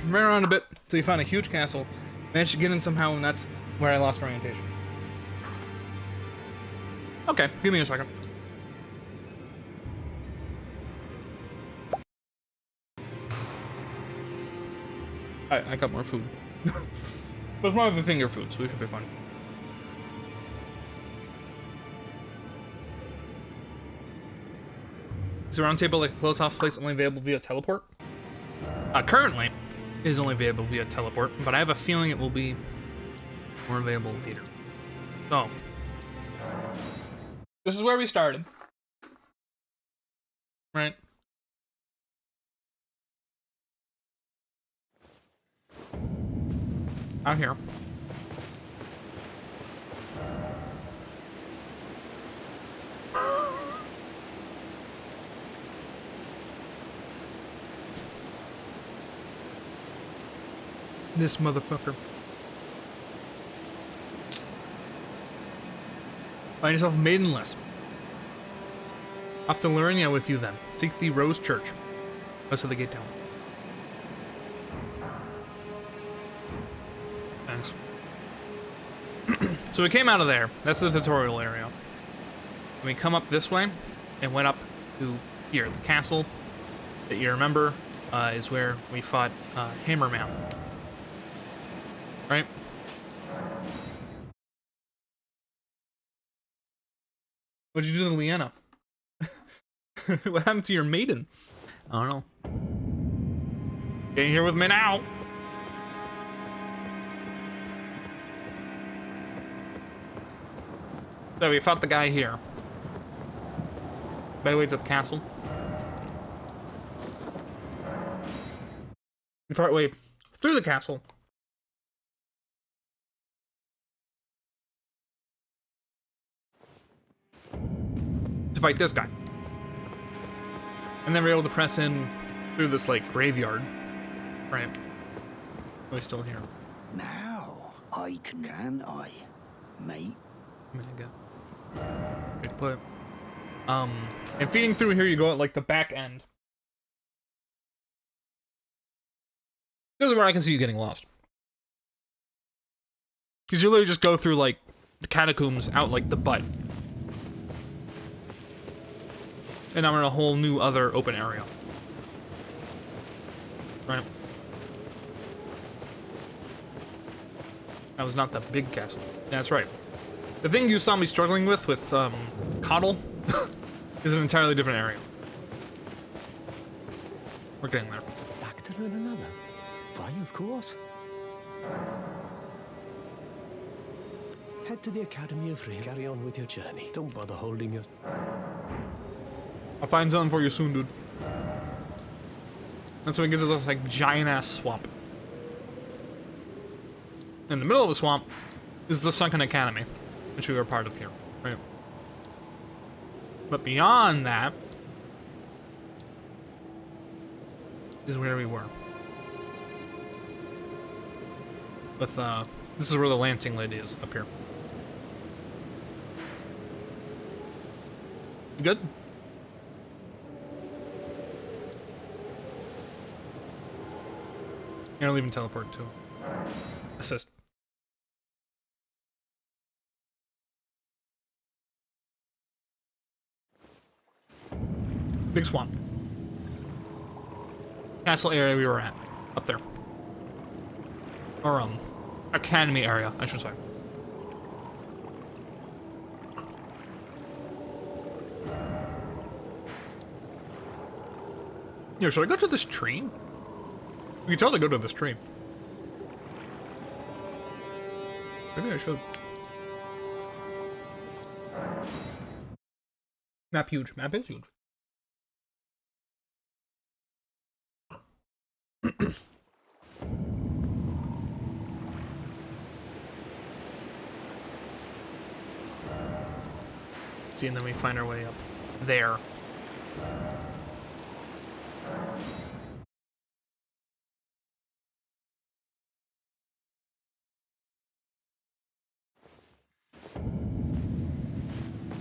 ran around a bit until you found a huge castle, managed to get in somehow, and that's where I lost orientation. Okay, give me a second. I got more food. But it's more of a finger food, so we should be fine. Is the round table like a closed house place only available via teleport? Currently, it is only available via teleport, but I have a feeling it will be more available later. So, this is where we started. Right? Out here. This motherfucker. Find yourself maidenless. Off to Luria with you then. Seek the Rose Church. West of the gate town. Thanks. So we came out of there. That's the tutorial area. And we come up this way and went up to here. The castle that you remember is where we fought Hammerman. Right? What'd you do to Leanna? What happened to your maiden? I don't know. Get in here with me now. So we fought the guy here. By the way, to the castle. We fought way through the castle. To fight this guy. And then we're able to press in through this, like, graveyard. Right. We're still here. Now, I can I, mate? Mega. Good put. And feeding through here, you go at, like, the back end. This is where I can see you getting lost. Because you literally just go through, like, the catacombs out, like, the butt. And now we're in a whole new other open area. Right. That was not the big castle. Yeah, that's right. The thing you saw me struggling with Coddle, is an entirely different area. We're getting there. Back to learn another. Why, of course. Head to the Academy of Ring. Carry on with your journey. Don't bother holding your... I'll find something for you soon, dude. And so it gives us this, like, giant-ass swamp. In the middle of the swamp is the Sunken Academy, which we were part of here, right? But beyond that is where we were. With, this is where the Lancing Lady is, up here. You good? You're gonna leave and teleport too. Assist. Big swamp. Castle area we were at. Up there. Or, academy area, I should say. Here, should I go to this tree? We can totally go to this tree. Maybe I should. Map huge. Map is huge. See, and then we find our way up there.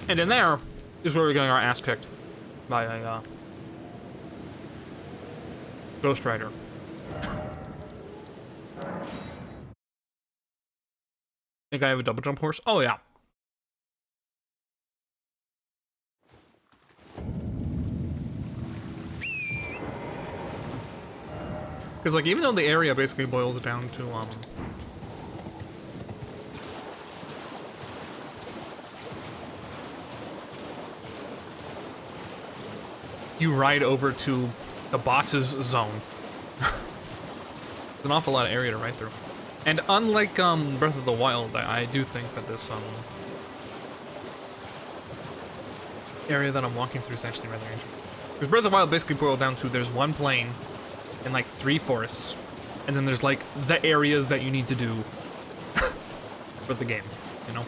And in there is where we're getting our ass kicked by a Ghost Rider. Think I have a double jump horse? Oh yeah. Because, like, even though the area basically boils down to, you ride over to the boss's zone. It's an awful lot of area to ride through. And unlike, Breath of the Wild, I do think that this, area that I'm walking through is actually rather interesting. Because Breath of the Wild basically boiled down to there's one plane and like 3 forests, and then there's like the areas that you need to do for the game, you know?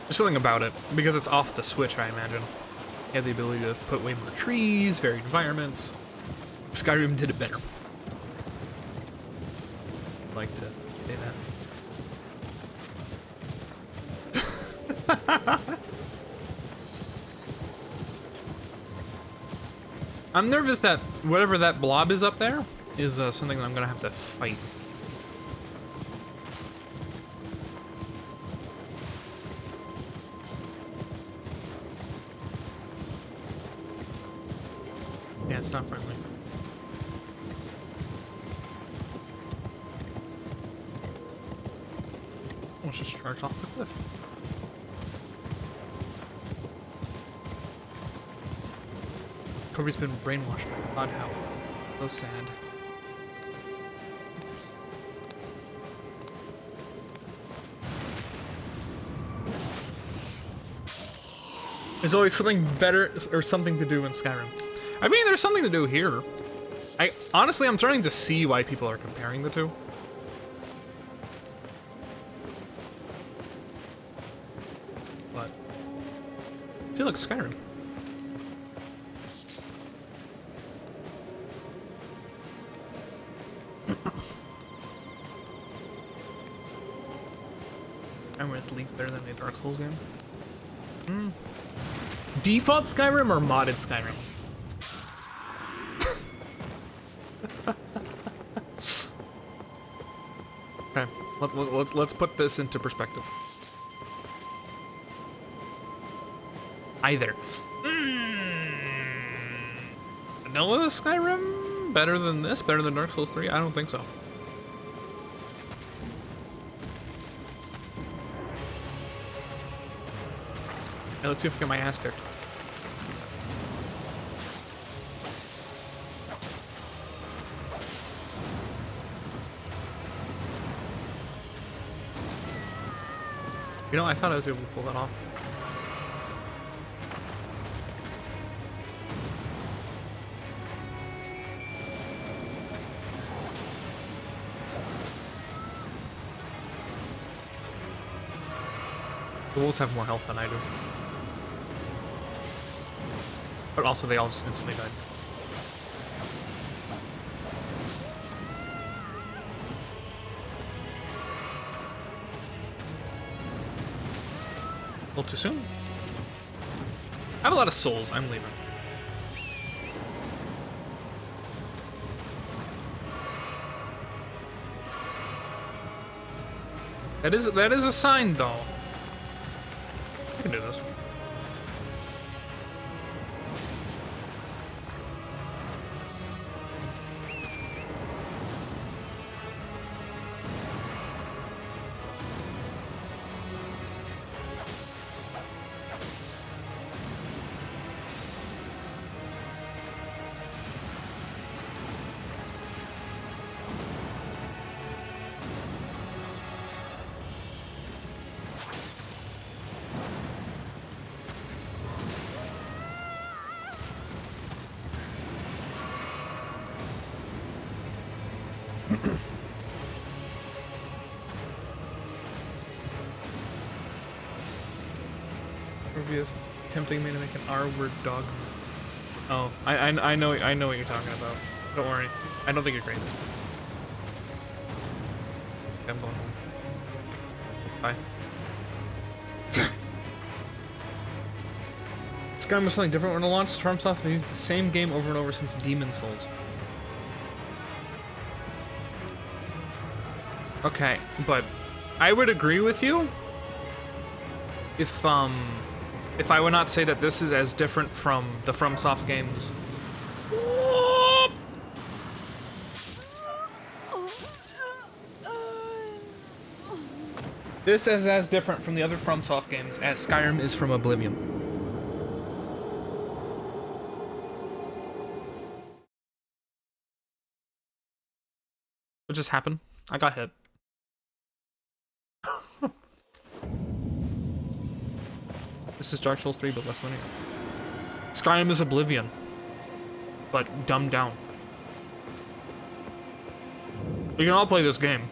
There's something about it, because it's off the Switch, I imagine. You have the ability to put way more trees, varied environments. Skyrim did it better. I'd like to say that. I'm nervous that whatever that blob is up there is something that I'm gonna have to fight. Yeah, it's not friendly. Let's just charge off the cliff. Kobe's been brainwashed by God, how so sad. There's always something better or something to do in Skyrim. I mean, there's something to do here. Honestly, I'm starting to see why people are comparing the two. But I feel like Skyrim. Skyrim is at least better than a Dark Souls game. Default Skyrim or modded Skyrim? Okay, let's put this into perspective. Either. Vanilla Skyrim better than this? Better than Dark Souls 3? I don't think so. Hey, let's see if we get my ass kicked. You know, I thought I was able to pull that off. The wolves have more health than I do. But also, they all just instantly died. A little too soon. I have a lot of souls. I'm leaving. That is a sign, though. I can do this. Is tempting me to make an R-word dog. Oh, I know what you're talking about. Don't worry. I don't think you're crazy. Okay, I'm going home. Bye. Skyrim was something different when it launched. FromSoft has used the same game over and over since Demon Souls. Okay, but I would agree with you if I would not say that this is as different from the FromSoft games. This is as different from the other FromSoft games as Skyrim is from Oblivion. What just happened? I got hit. This is Dark Souls 3, but less linear. Skyrim is Oblivion, but dumbed down. We can all play this game.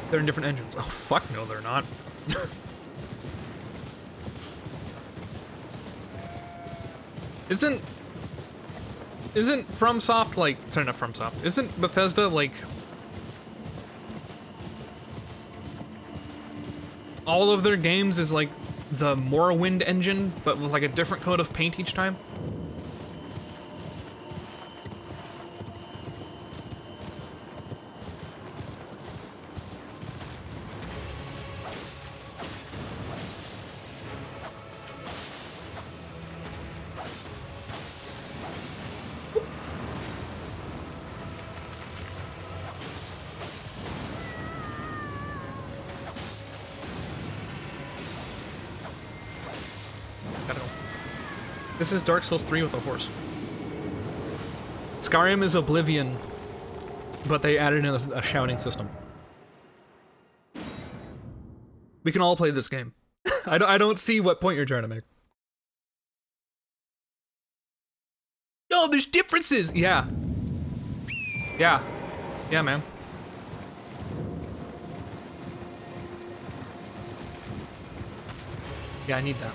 They're in different engines. Oh, fuck no, they're not. Isn't FromSoft like, sorry, not FromSoft, isn't Bethesda like all of their games is like the Morrowind engine, but with like a different coat of paint each time? This is Dark Souls 3 with a horse. Skyrim is Oblivion, but they added in a shouting system. We can all play this game. I don't see what point you're trying to make. No, there's differences! Yeah. Yeah. Yeah, man. Yeah, I need that.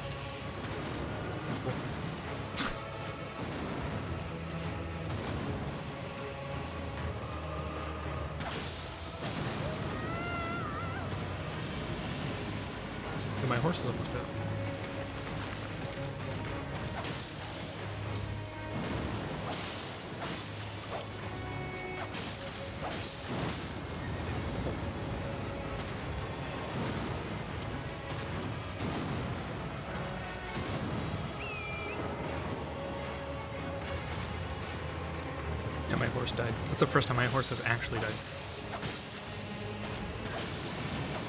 My horse is almost dead. Yeah, my horse died. That's the first time my horse has actually died.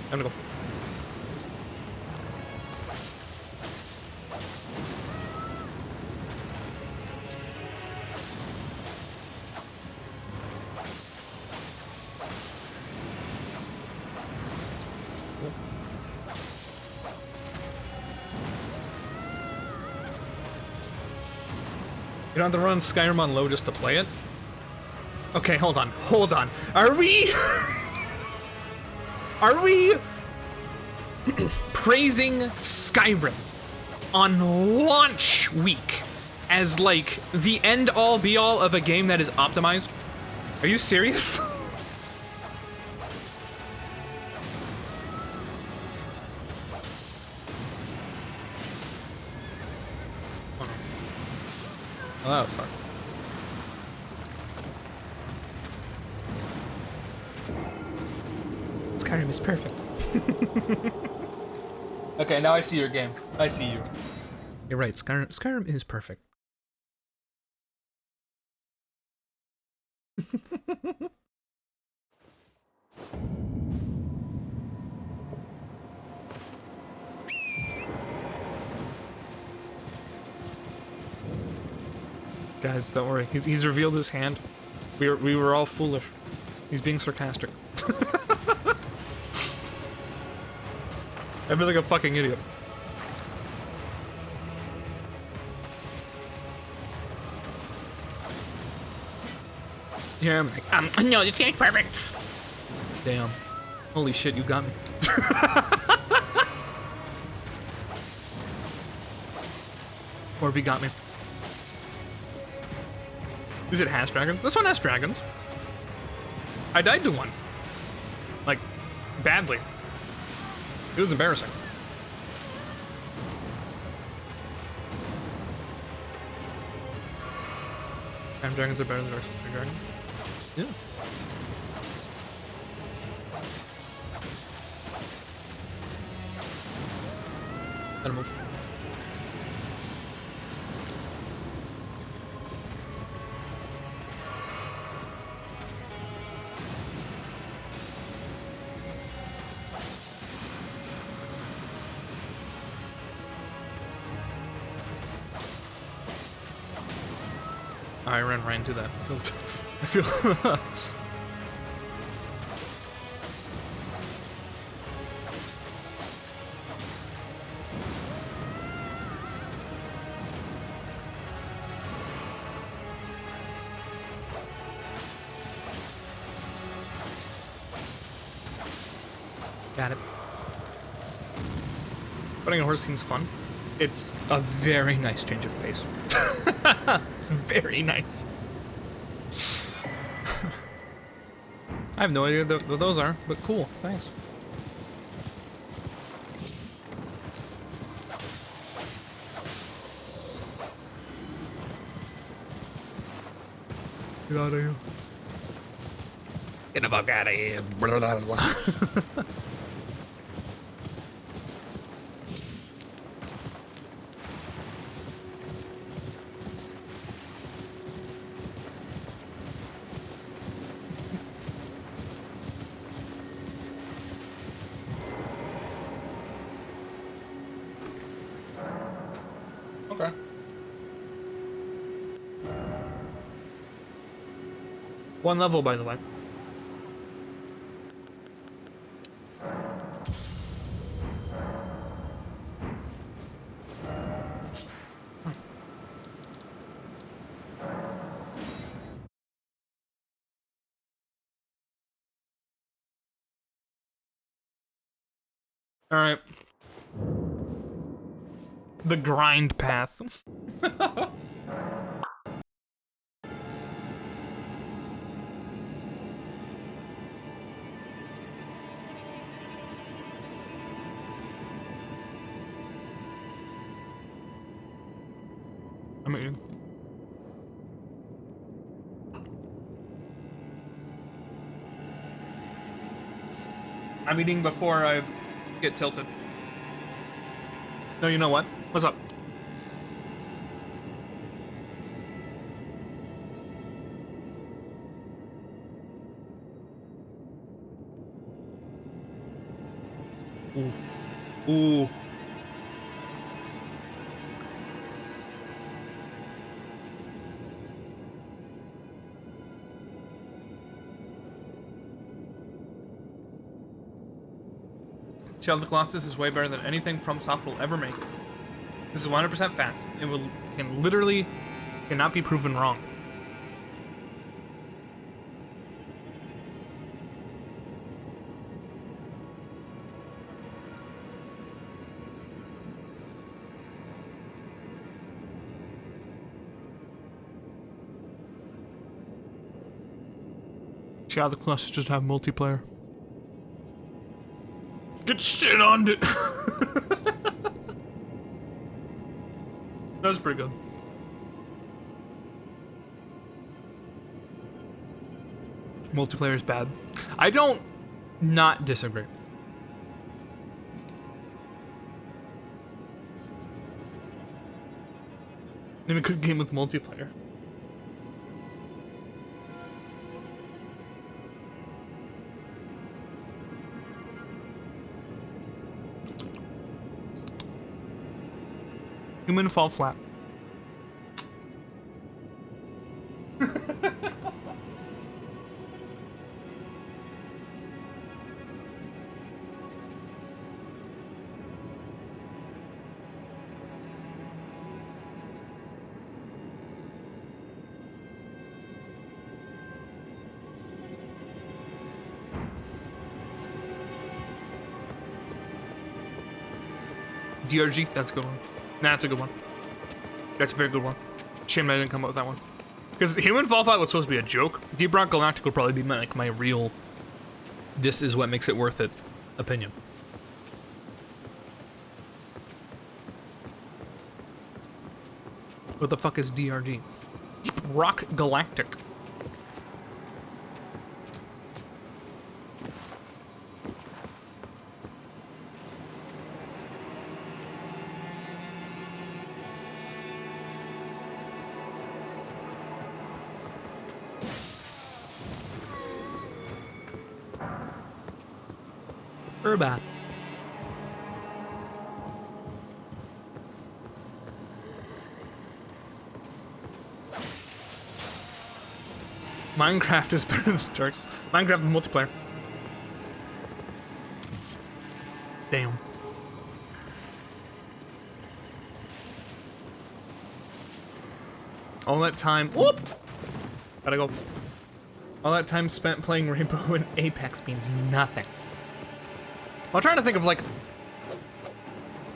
Time to go. You don't have to run Skyrim on low just to play it? Okay, hold on. Are we praising Skyrim on launch week as like the end all be all of a game that is optimized? Are you serious? Oh, that was fun. Skyrim is perfect. Okay, now I see your game. I see you. You're right, Skyrim is perfect. Guys, don't worry. He's revealed his hand. We were all foolish. He's being sarcastic. I feel like a fucking idiot. Yeah, I'm like, no, this game's perfect. Damn. Holy shit, you got me. Or if he got me. Is it has dragons? This one has dragons. I died to one. Like, badly. It was embarrassing. Time dragons are better than Dark Souls 3 dragons. Yeah. Gotta move. I ran right into that. I feel. Got it. Riding a horse seems fun. It's a very nice change of pace. It's very nice. I have no idea what those are, but cool. Thanks. Get out of here. Get the fuck out of here. Blah, blah, blah. Okay. One level, by the way. All right. The grind path. I mean, I'm eating before I get tilted. No, you know what? What's up? Ooh. Ooh. Shadow of the Colossus is way better than anything FromSoft will ever make. This is 100% fact. It can literally cannot be proven wrong. Shadow of the Colossus just have multiplayer. Get shit on it. That's pretty good. Multiplayer is bad. I don't not disagree. In a good game with multiplayer. Human fall flat. DRG, that's a good one. Nah, that's a good one. That's a very good one. Shame I didn't come up with that one. Because Human Fall Flat was supposed to be a joke. Deep Rock Galactic will probably be my real, this is what makes it worth it opinion. What the fuck is DRG? Deep Rock Galactic. Urba. Minecraft is better than Dark Souls. Minecraft multiplayer. Damn. All that time. Whoop! Gotta go. All that time spent playing Rainbow and Apex means nothing. I'm trying to think of like,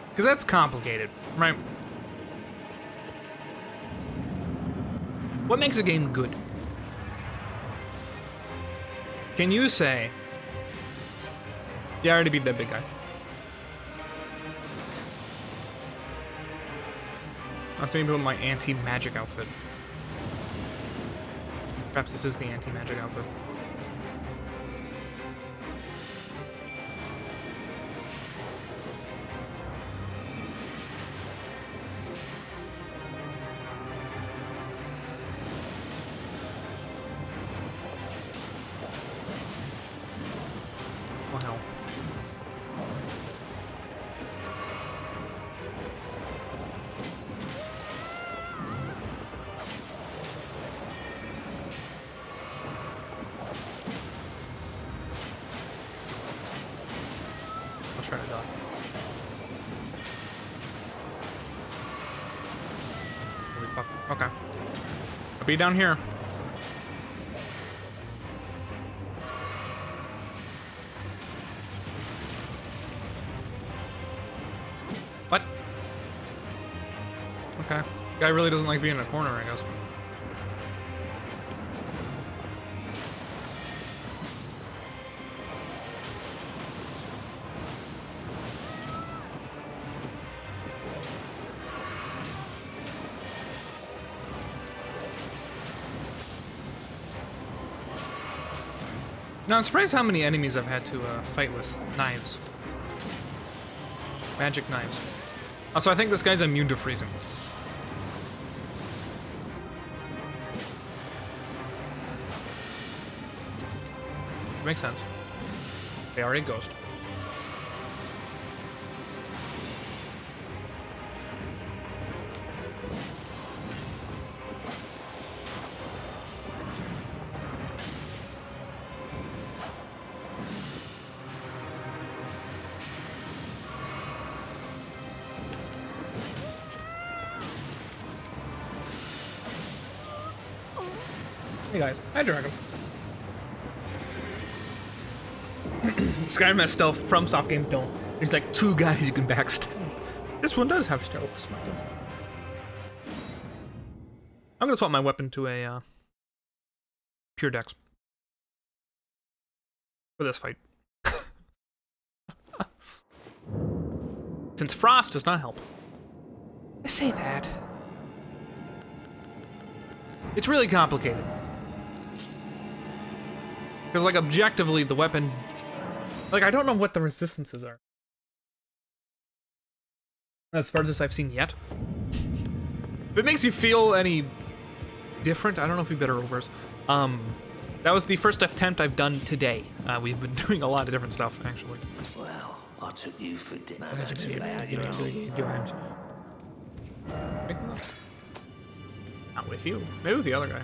because that's complicated, right? What makes a game good? Can you say, yeah, I already beat that big guy. I was thinking about my anti-magic outfit. Perhaps this is the anti-magic outfit. Wow. I'll try to dodge. Holy fuck. Okay. I'll be down here. What? Okay. Guy really doesn't like being in a corner, I guess. Now, I'm surprised how many enemies I've had to fight with knives. Magic knives. Also, I think this guy's immune to freezing. Makes sense. They are a ghost. Hey guys, hi Dragon. Skyrim has stealth, from soft games don't. There's like 2 guys you can backstab. This one does have stealth. I'm gonna swap my weapon to a pure dex for this fight. Since frost does not help. I say that. It's really complicated. Because, like, objectively, the weapon... Like, I don't know what the resistances are. That's the farthest I've seen yet. If it makes you feel any different, I don't know if it'd be better or worse. That was the first attempt I've done today. We've been doing a lot of different stuff, actually. Well, I took you for dinner. Not with you. Maybe with the other guy.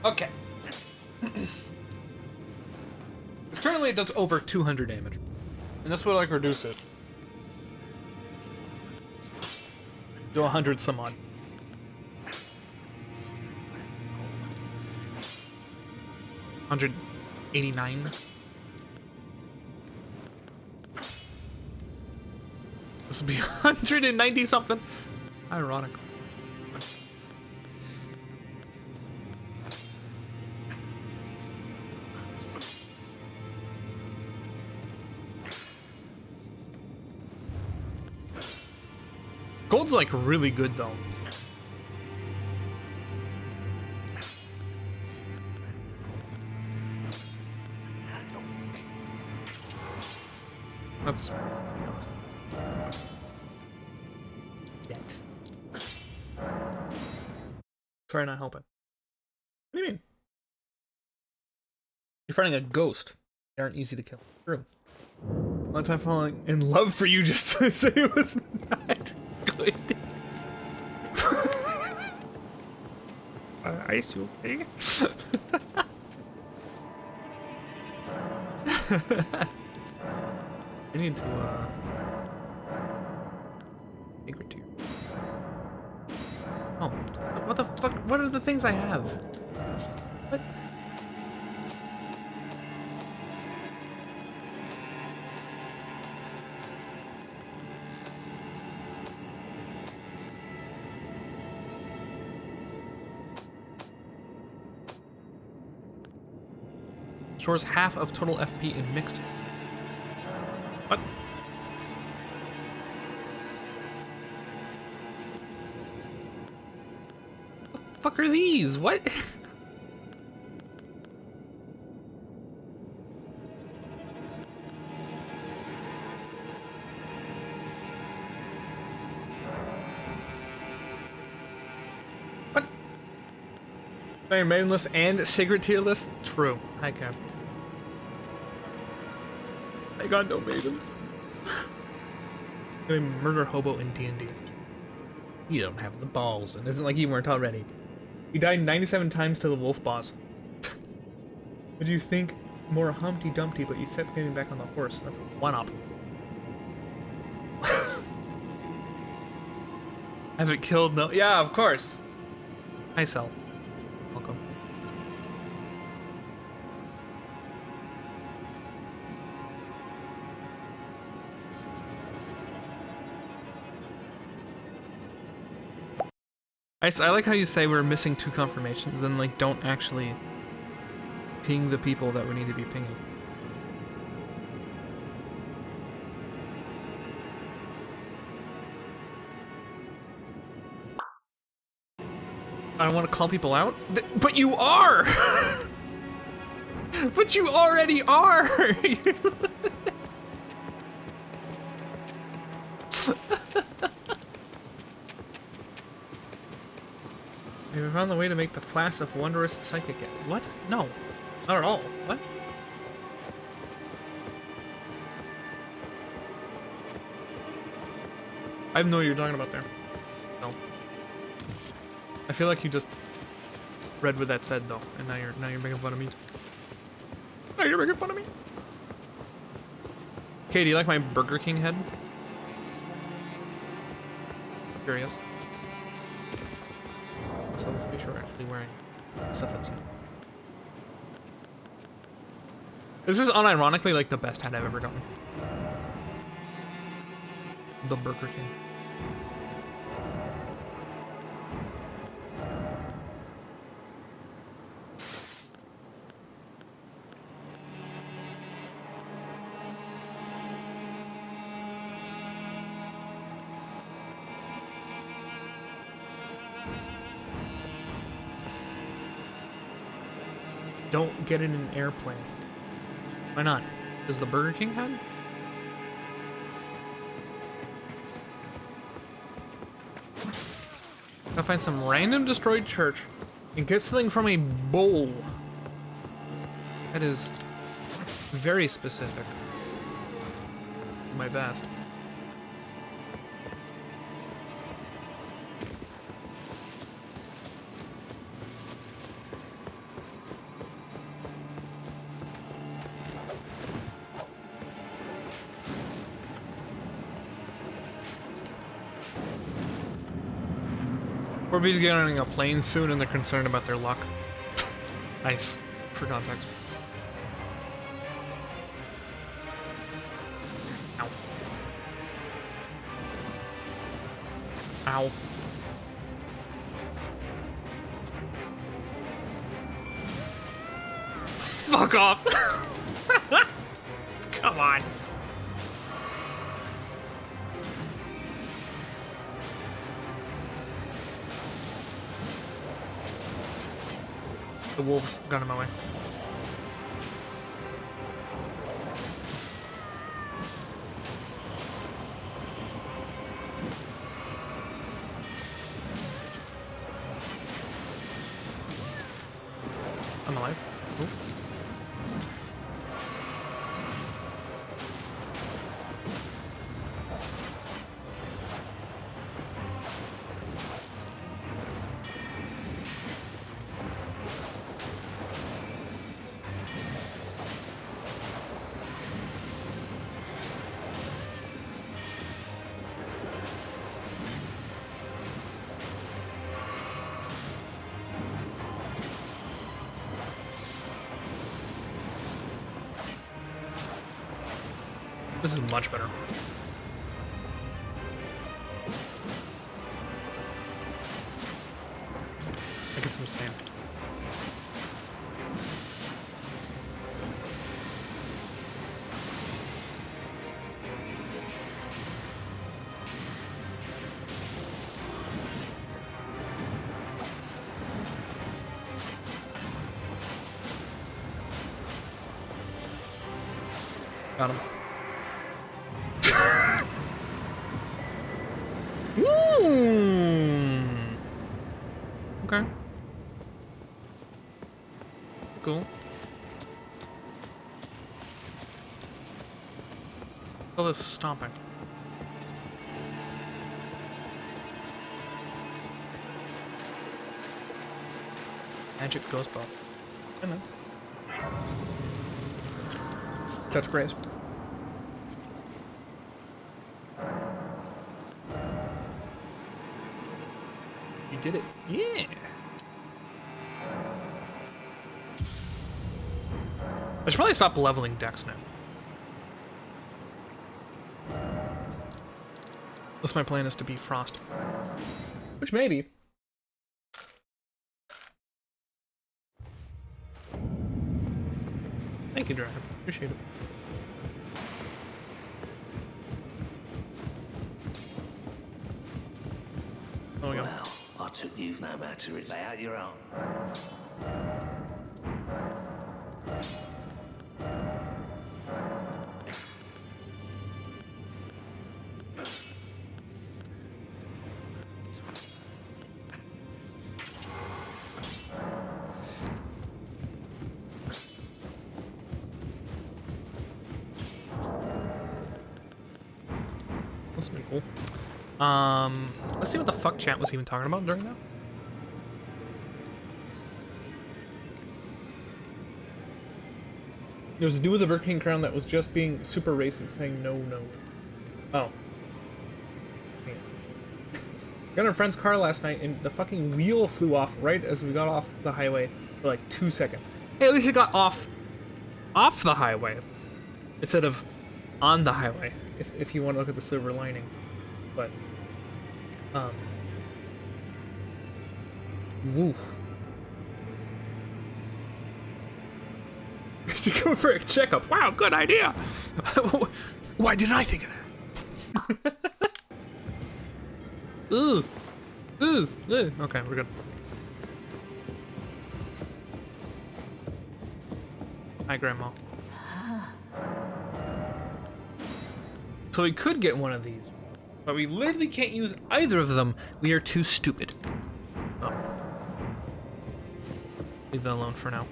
Okay. Currently it does over 200 damage. And this would like reduce it to 100 some odd. 189. This would be 190 something. Ironic. build's like really good though. That's sorry, not helping. What do you mean? You're fighting a ghost. They aren't easy to kill. True. One time falling in love for you just to say it was not good. Ice, you okay? I need to, secret tier. Oh, what the fuck? What are the things I have? What? Stores half of total FP in mixed. What? What the fuck are these? What? What? Iron Maiden list and Secret tier list? True. Hi, Cap. I got no maidens. They murder hobo in D&D. You don't have the balls, and isn't like you weren't already. You died 97 times to the wolf boss. Did you think more Humpty Dumpty, but you kept getting back on the horse? That's a one-up. Have it killed? No. Yeah, of course. Hi, Cell. Welcome. I like how you say we're missing 2 confirmations, then like don't actually ping the people that we need to be pinging. I don't want to call people out, but you are! But you already are! We found the way to make the flask of wondrous psychic. What? No, not at all. What? I have no idea what you're talking about there. No. I feel like you just read what that said though, and now you're making fun of me. Now you're making fun of me. Okay, do you like my Burger King head? Curious. So let's make sure we're actually wearing stuff that's new. This is unironically like the best hat I've ever gotten. The Burger King. Don't get in an airplane. Why not? Does the Burger King head? I'll find some random destroyed church and get something from a bowl. That is very specific. My best. Corby's getting a plane soon and they're concerned about their luck. Nice. For context. Ow. Ow. Fuck off! Come on. The wolves got in my way. I'm alive. Ooh. This is much better. Like it's insane. Got him. Okay. Cool. All this stomping. Magic ghost ball. I know. Touch grace. You did it. Yeah. I should probably stop leveling decks now. Unless my plan is to beat Frost. Which maybe. Thank you, Dragon. Appreciate it. There we go. Well, I took you no matter it's lay out your own. That's been cool. Let's see what the fuck chat was even talking about during that. There was a dude with a Burger King crown that was just being super racist, saying no, no. Oh. Yeah. Got in a friend's car last night, and the fucking wheel flew off right as we got off the highway for like 2 seconds. Hey, at least it got off the highway instead of on the highway. If you want to look at the silver lining, but woo. To go for a checkup. Wow, good idea. Why didn't I think of that? Ooh. Ooh. Ooh. Okay, we're good. Hi, Grandma. So we could get one of these, but we literally can't use either of them. We are too stupid. Oh. Leave that alone for now.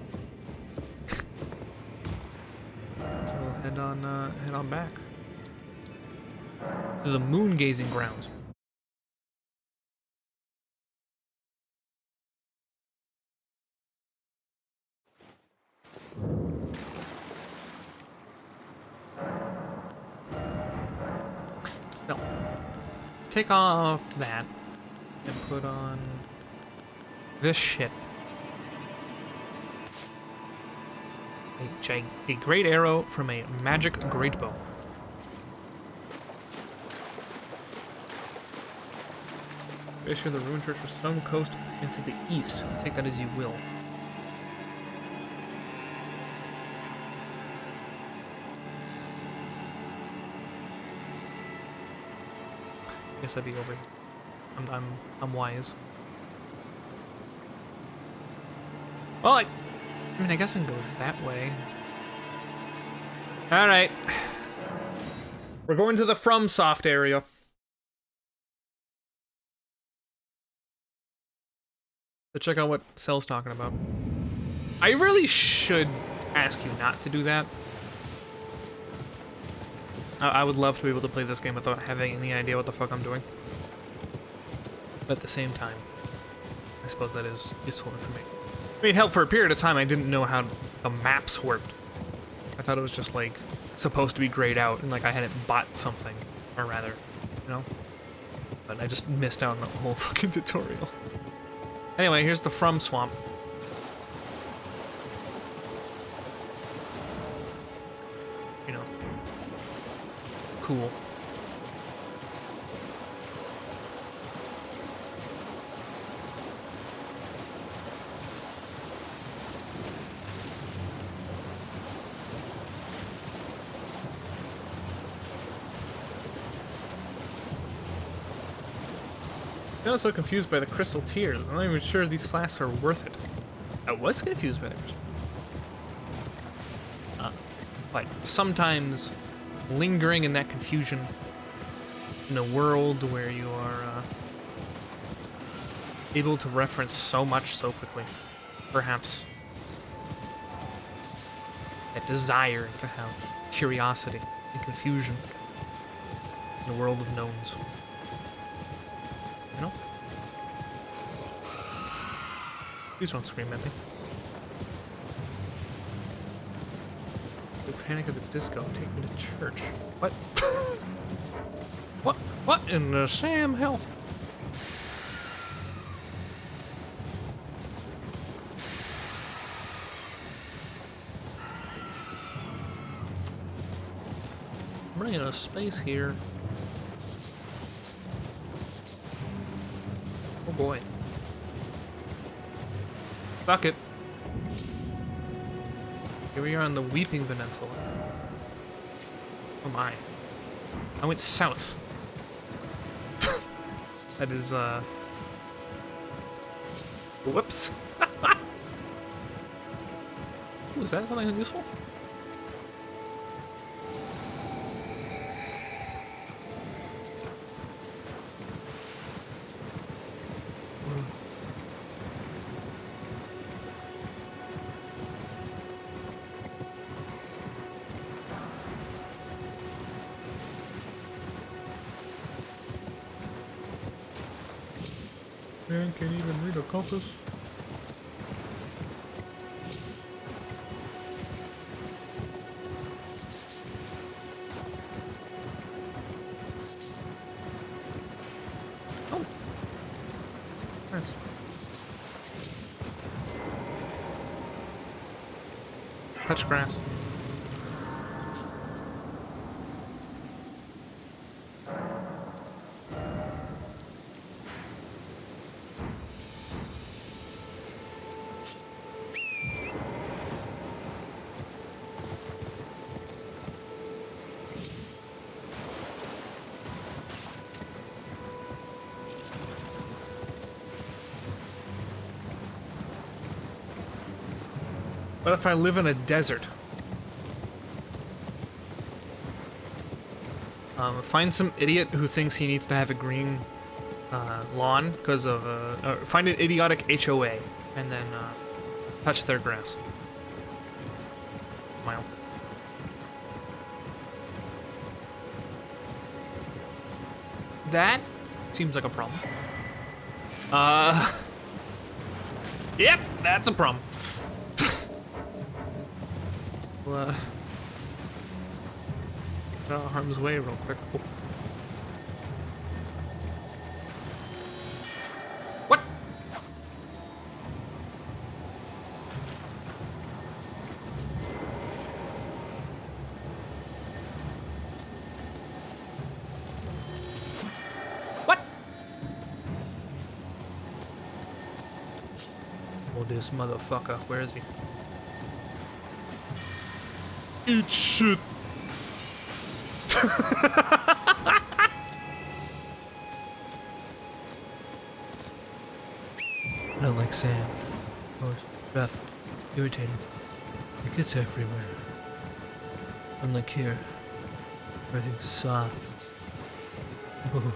We'll head on back to the moon gazing grounds. No. Let's take off that and put on this shit. A great arrow from a magic great bow. Issue the ruined church for some coast into the east. Take that as you will. Guess I'd be over. I'm wise. Well, I mean, I guess I can go that way. All right. We're going to the FromSoft area. To check out what Cell's talking about. I really should ask you not to do that. I would love to be able to play this game without having any idea what the fuck I'm doing. But at the same time, I suppose that is useful for me. I mean, hell, for a period of time, I didn't know how the maps worked. I thought it was just, like, supposed to be grayed out, and, like, I hadn't bought something. Or rather, you know? But I just missed out on the whole fucking tutorial. Anyway, here's the From Swamp. You know. Cool. I'm so confused by the crystal tears. I'm not even sure these flasks are worth it. I was confused by the crystal. But sometimes lingering in that confusion in a world where you are able to reference so much so quickly, perhaps that desire to have curiosity and confusion in a world of knowns. You know? Please don't scream at me. The Panic of the Disco, take me to church. What? What in the Sam hell? I'm running out of space here. Oh boy. Fuck it. Here we are on the Weeping Peninsula. Oh my. I went south. That is, whoops. Ooh, is that something useful? Man can't even read a compass. Oh. Nice. Touch grass. What if I live in a desert? Find some idiot who thinks he needs to have a green lawn because of find an idiotic HOA and then touch their grass. Wow. That seems like a problem. Yep, that's a problem. Well, get out of harm's way real quick. Oh. What? What? Oh, this motherfucker. Where is he? Eat shit. Not like Sam, of course. rough, irritating. It gets everywhere. Unlike here, everything's soft, smooth.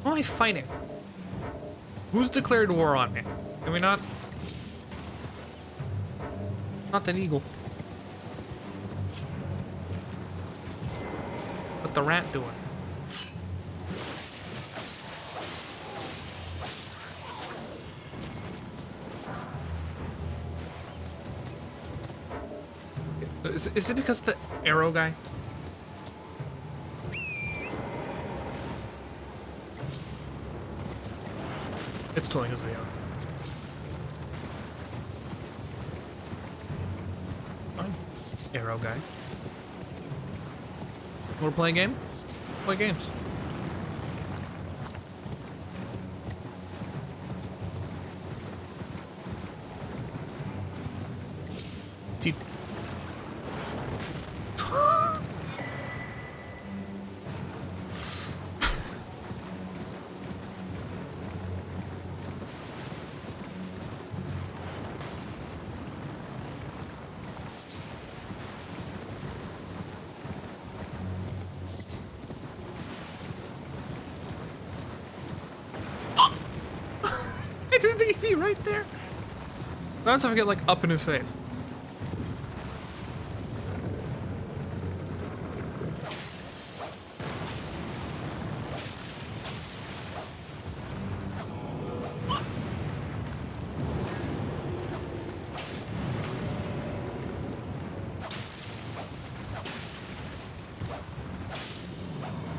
Who am I fighting? Who's declared war on me? Can we not? Not that eagle. What the rat doing? Is it because the arrow guy? It's totally because of the arrow. Fine. Arrow guy. Wanna play a game? Play games. Deep. I didn't think he'd be right there. That's if I get like up in his face.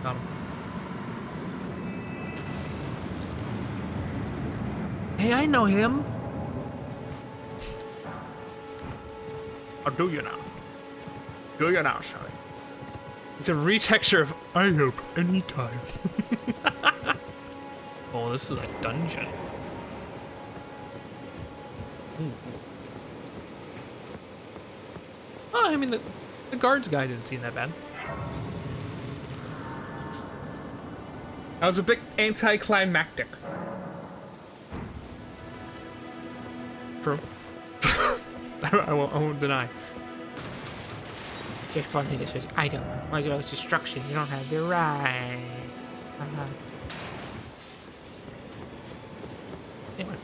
Got him. Hey, I know him. Or do you now? Do you now, Shelly? It's a retexture of I help anytime. Oh, this is a dungeon. Ooh. Oh, I mean, the guards guy didn't seem that bad. That was a bit anticlimactic. True. I won't deny. Just funny this was item. Why is it always destruction? You don't have the right. Anyway,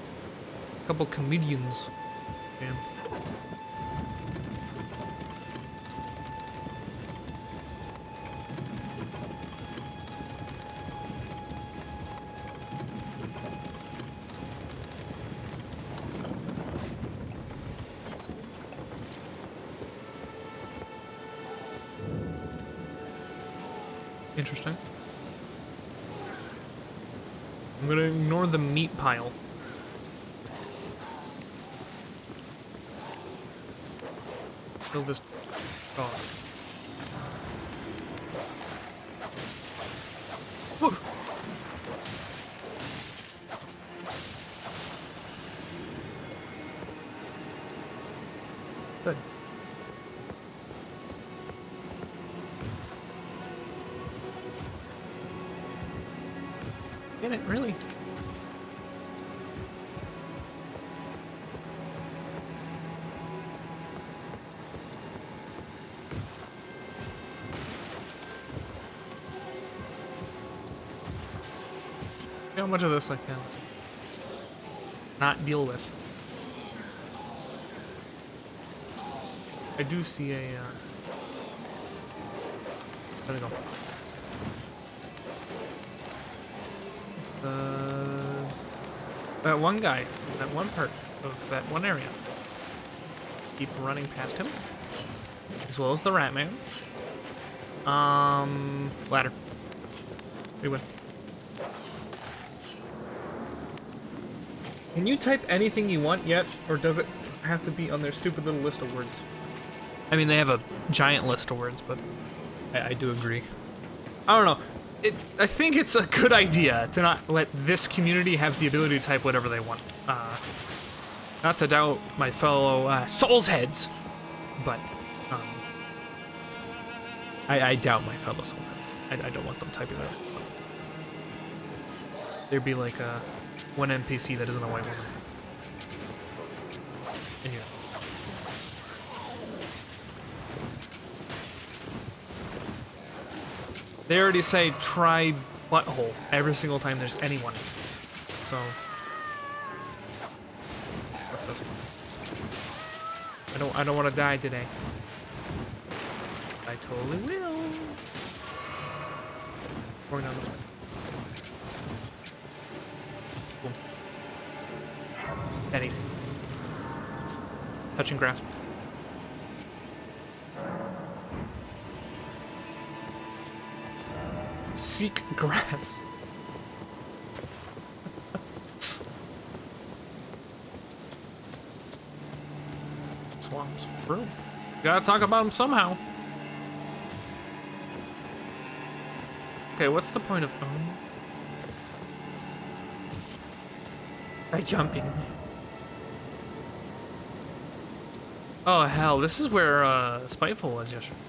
a couple comedians. Damn. Interesting. I'm gonna ignore the meat pile. Kill this dog. Whoa. Good. Get it, really? See how much of this I can not deal with. I do see a, where'd it go? That one guy, that one part of that one area. Keep running past him. As well as the rat man. Ladder. We win. Can you type anything you want yet, or does it have to be on their stupid little list of words? I mean, they have a giant list of words, but I do agree. I don't know. I think it's a good idea to not let this community have the ability to type whatever they want. Not to doubt my fellow Souls heads, but I doubt my fellow souls. I don't want them typing that. There'd be like one NPC that isn't a white woman. And yeah. They already say try butthole every single time there's anyone. So I don't want to die today. I totally will. Going down this way. Boom. That easy. Touch and grasp. Seek grass. Swamps. True. Gotta talk about them somehow. Okay, what's the point of by jumping? Oh hell, this is where Spiteful was yesterday.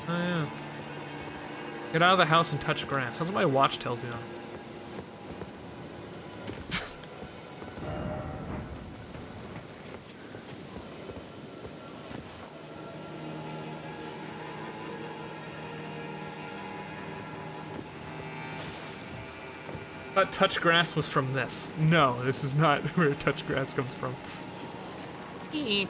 Oh yeah. Get out of the house and touch grass. That's what my watch tells me on. Thought touch grass was from this. No, this is not where touch grass comes from. Eep.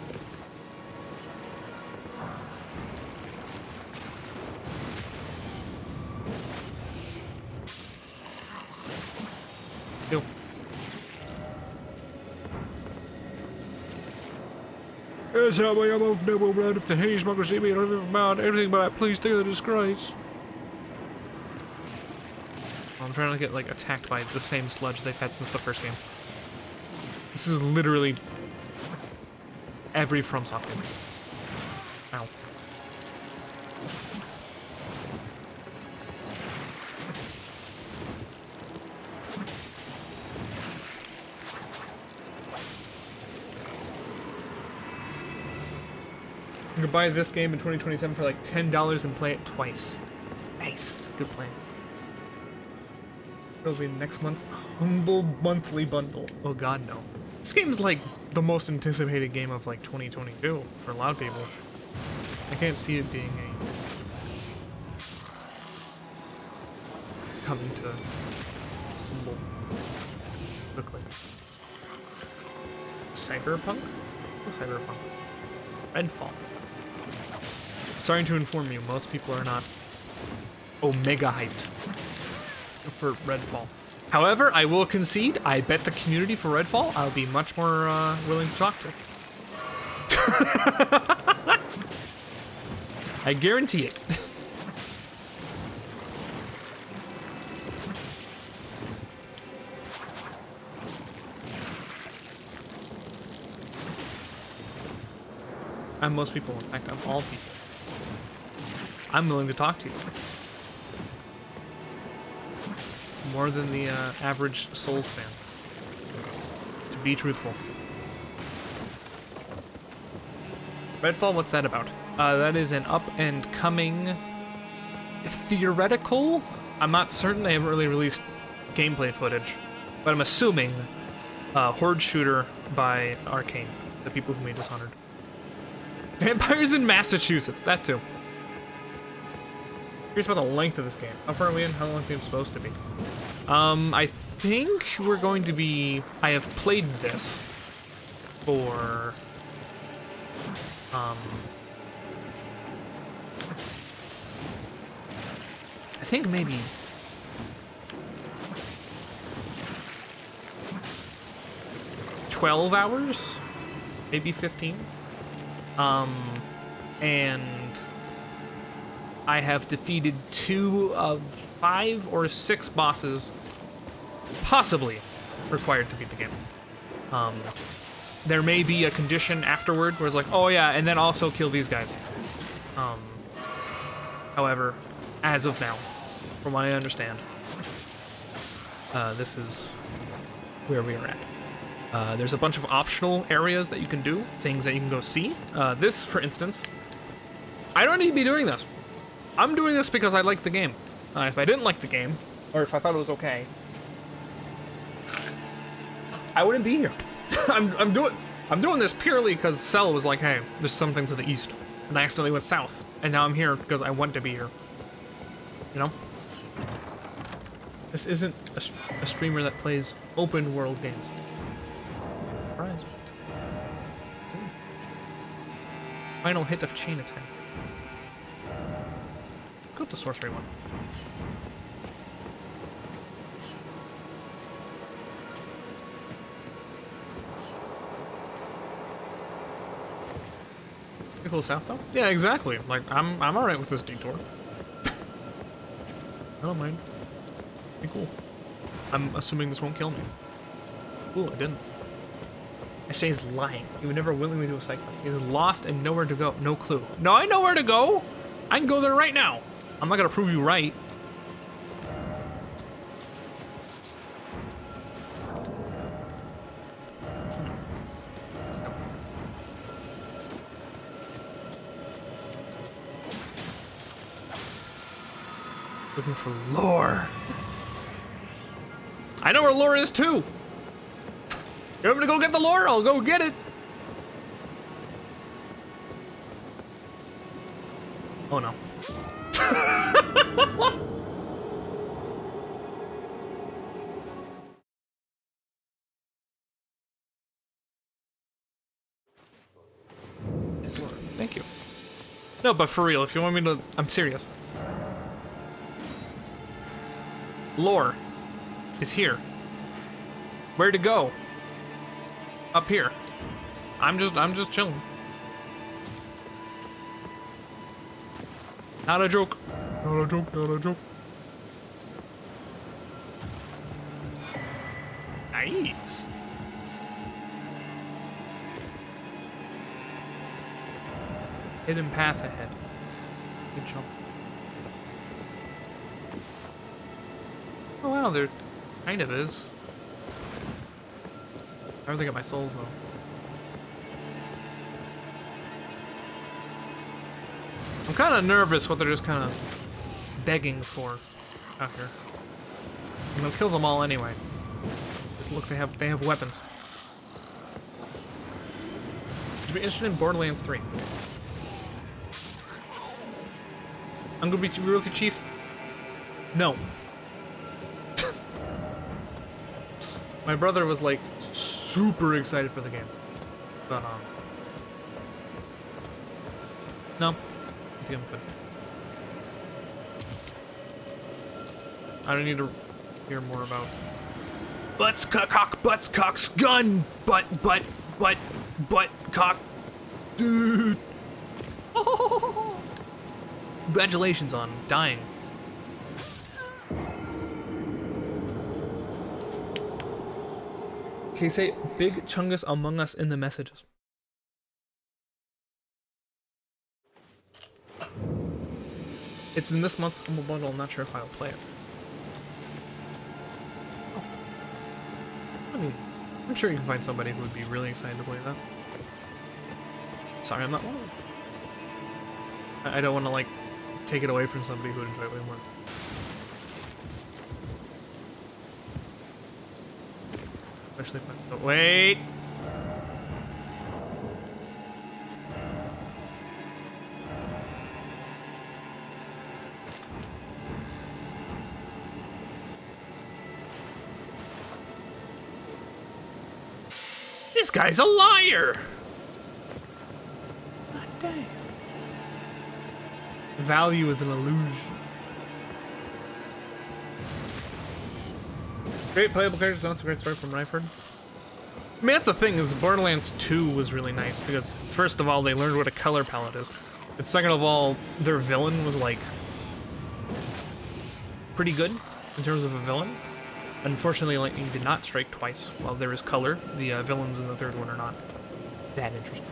Ew. That's how I am of noble blood. If the Hades smugglers see me, I don't even about everything but I please take the disgrace. I'm trying to get, like, attacked by the same sludge they've had since the first game. This is literally every FromSoft game. Ow. You can buy this game in 2027 for like $10 and play it twice. Nice. Good plan. It'll be next month's humble monthly bundle. Oh god, no. This game's like the most anticipated game of like 2022 for a lot of people. I can't see it being a coming to humble quickly. Cyberpunk? Oh, Cyberpunk. Redfall. Sorry to inform you, most people are not omega hyped for Redfall. However, I will concede, I bet the community for Redfall I'll be much more willing to talk to. I guarantee it. I'm most people, in fact, I'm all people. I'm willing to talk to you. More than the average Souls fan. To be truthful. Redfall, what's that about? That is an up-and-coming theoretical. I'm not certain, they haven't really released gameplay footage, but I'm assuming horde shooter by Arcane, the people who made Dishonored. Vampires in Massachusetts, that too. Curious about the length of this game. How far are we in? How long is this game supposed to be? I think we're going to be... I have played this for... I think maybe... 12 hours? Maybe 15? And... I have defeated 2 of 5 or 6 bosses possibly required to beat the game. There may be a condition afterward where it's like, oh yeah, and then also kill these guys. However, as of now, from what I understand, this is where we are at. There's a bunch of optional areas that you can do, things that you can go see. This, for instance, I don't need to be doing this. I'm doing this because I like the game. If I didn't like the game, or if I thought it was okay, I wouldn't be here. I'm doing this purely because Cell was like, hey, there's something to the east. And I accidentally went south. And now I'm here because I want to be here. You know? This isn't a streamer that plays open world games. Surprise. Ooh. Final hit of chain attack. Go with the sorcery one. Pretty cool south though? Yeah, exactly. Like I'm alright with this detour. I don't mind. Pretty cool. I'm assuming this won't kill me. Ooh, it didn't. Ashay's lying. He would never willingly do a side quest. He's lost and nowhere to go. No clue. No, I know where to go! I can go there right now. I'm not gonna prove you right. Looking for lore. I know where lore is too. You want me to go get the lore? I'll go get it. Oh no. It's lore. Thank you. No, but for real, if you want me to, I'm serious. Lore is here. Where to go? Up here. I'm just chilling. Not a joke. Not a joke, not a joke. Nice. Hidden path ahead. Good jump. Oh wow, there kind of is. I don't think I got my souls though. I'm kind of nervous what they're just kind of begging for out here. I'm gonna kill them all anyway. Just look, they have weapons. Would you be interested in Borderlands 3? I'm gonna be real with you, Chief. No. My brother was like super excited for the game, but no, I think I'm good. I don't need to hear more about butts, cock, butts, cocks, gun, butt, cock, dude. Congratulations on dying. Can you say Big Chungus Among Us in the messages? It's in this month's Humble Bundle. I'm not sure if I'll play it. Oh. I mean, I'm sure you can find somebody who would be really excited to play that. Sorry, I'm not one of them. I don't want to, like, take it away from somebody who would enjoy it way more. Especially if I... Wait! This guy's a liar! God damn. Value is an illusion. Great playable characters, not so great story from what I've heard. I mean, that's the thing, is Borderlands 2 was really nice, because first of all, they learned what a color palette is. And second of all, their villain was, like, pretty good in terms of a villain. Unfortunately, Lightning did not strike twice. While there is color, the villains in the third one are not that interesting.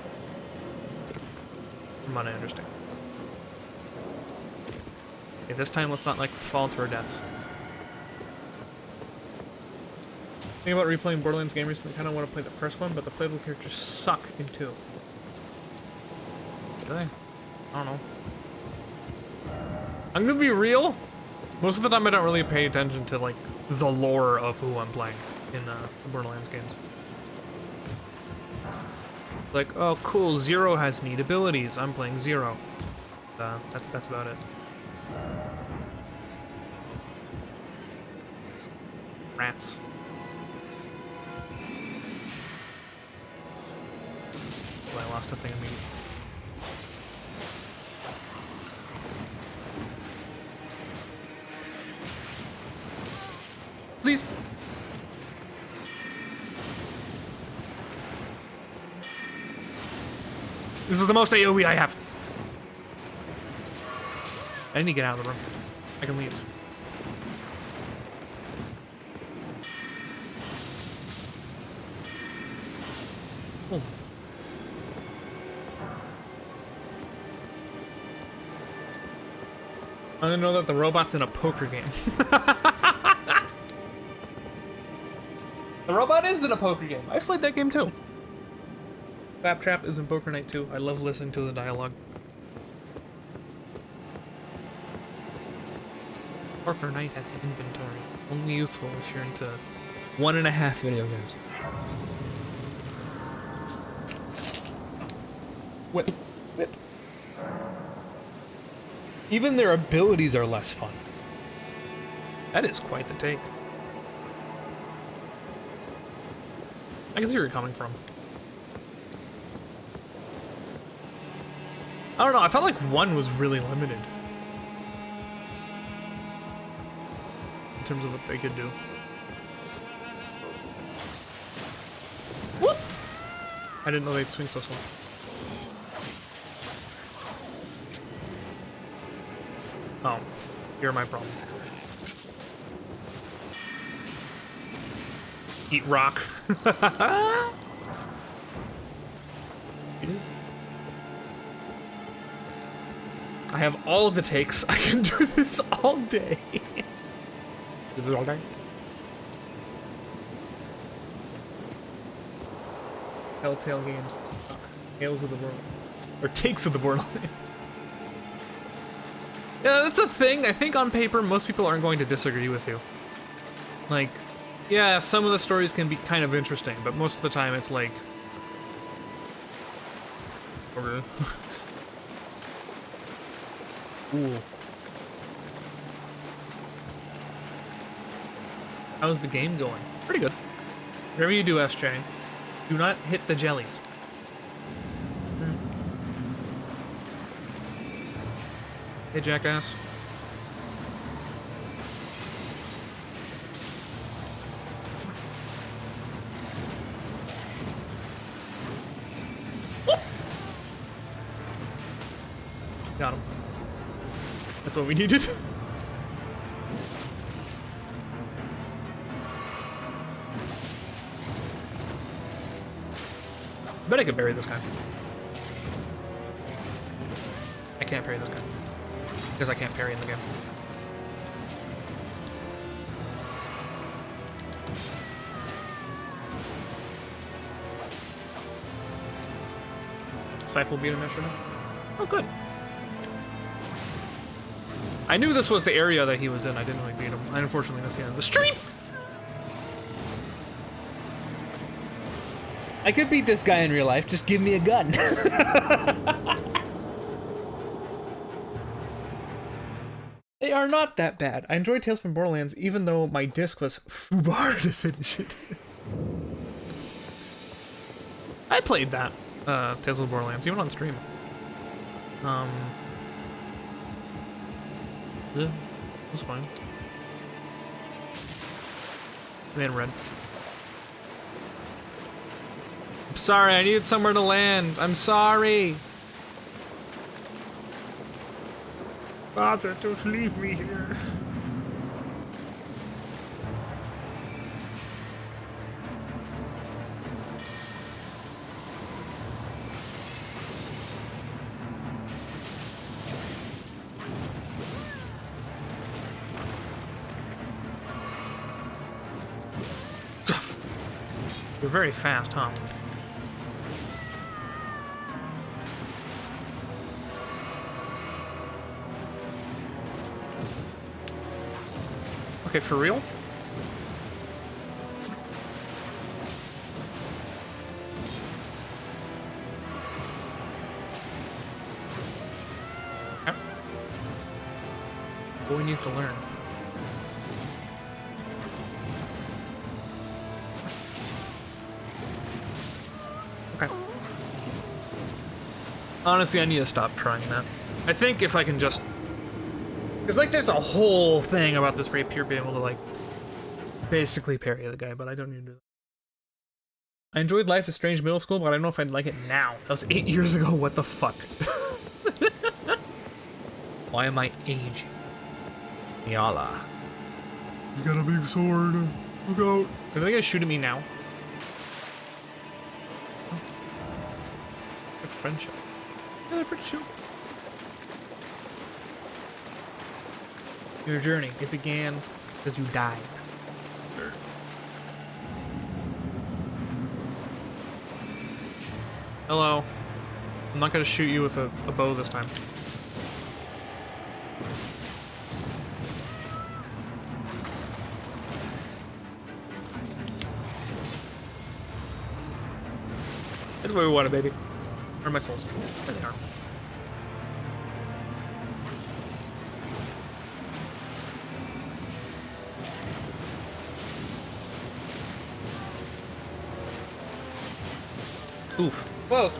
From what I understand. Okay, this time let's not, like, fall to our deaths. Think about replaying Borderlands game recently. Kind of want to play the first one, but the playable characters suck in 2. Do they? I don't know. I'm gonna be real. Most of the time, I don't really pay attention to like the lore of who I'm playing in the Borderlands games. Like, oh, cool, Zero has neat abilities. I'm playing Zero. That's about it. Rats. Oh, I lost a thing immediately. Please. This is the most AoE I have. I need to get out of the room. I can leave. Oh. I didn't know that the robot's in a poker game. The robot is in a poker game. I played that game too. Claptrap is in Poker Night too. I love listening to the dialogue. Poker Night at the inventory. Only useful if you're into 1.5 video games. Whip. Whip. Even their abilities are less fun. That is quite the take. I can see where you're coming from. I don't know, I felt like 1 was really limited. In terms of what they could do. Whoop! I didn't know they'd swing so slow. Oh, you're my problem. Eat rock. I have all of the takes. I can do this all day. Do this all day? Telltale Games. Tales of the World. Or Takes of the Borderlands. Yeah, that's the thing. I think on paper, most people aren't going to disagree with you. Like, yeah, some of the stories can be kind of interesting, but most of the time it's like... Okay. Ooh. How's the game going? Pretty good. Whatever you do, SJ, do not hit the jellies. Hey, jackass. Got him. That's what we needed. Bet I could parry this guy. I can't parry this guy. Because I can't parry in the game. Spiteful beat him yesterday? Oh, good. I knew this was the area that he was in. I didn't really beat him. I unfortunately missed the end of the stream. I could beat this guy in real life. Just give me a gun. They are not that bad. I enjoyed Tales from Borderlands, even though my disc was foobar to finish it. I played that, Tales of Borderlands, even on stream. Yeah, it was fine. Man, red. I'm sorry, I needed somewhere to land. I'm sorry. Father, don't leave me here. You're very fast, huh? Okay, for real? Okay. Boy needs to learn. Okay. Honestly, I need to stop trying that. I think if I can just... Because, like, there's a whole thing about this rapier being able to, like, basically parry the guy, but I don't need to do that. I enjoyed Life is Strange middle school, but I don't know if I'd like it now. That was 8 years ago, what the fuck? Why am I aging? Yala. He's got a big sword. Look out. Are they gonna shoot at me now? Oh. Good friendship. Yeah, they're pretty chill. Your journey, it began because you died. Hello. I'm not gonna shoot you with a bow this time. That's what we wanted, baby. Where are my souls? There they are. Oof. Close.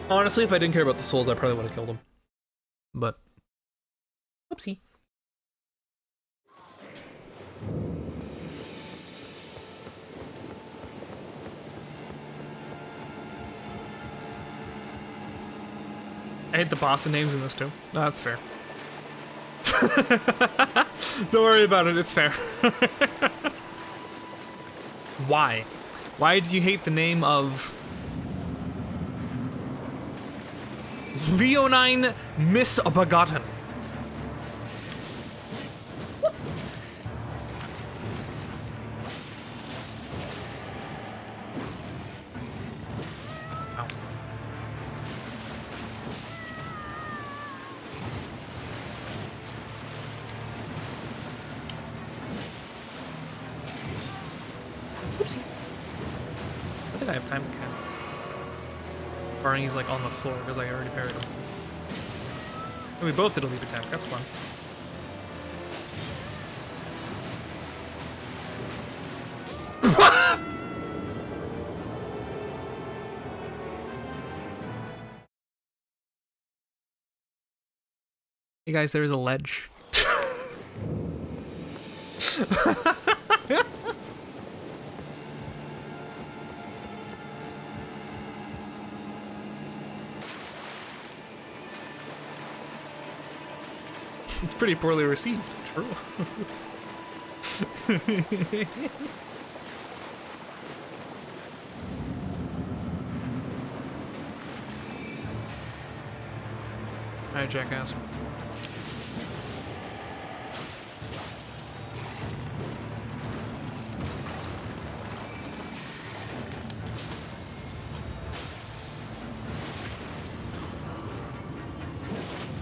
Honestly, if I didn't care about the souls, I probably would have killed him. But... Oopsie. I hate the boss names in this too. No, that's fair. Don't worry about it, it's fair. Why? Why do you hate the name of Leonine Misbegotten? Oopsie. I think I have time to count. Barring he's like on the floor because I already parried him. And we both did a leap attack, that's fun. Hey guys, there is a ledge. It's pretty poorly received. True. Alright, jackass.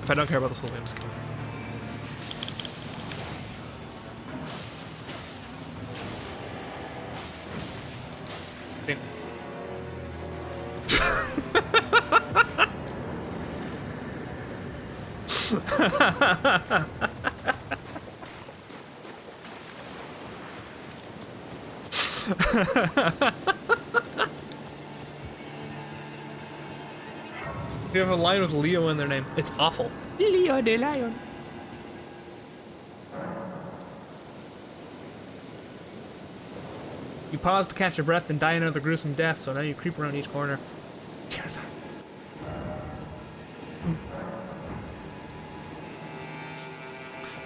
If I don't care about this whole game, just kill me. They have a line with Leo in their name. It's awful. Leo de Lion. You pause to catch your breath and die another gruesome death, so now you creep around each corner. Terrifying.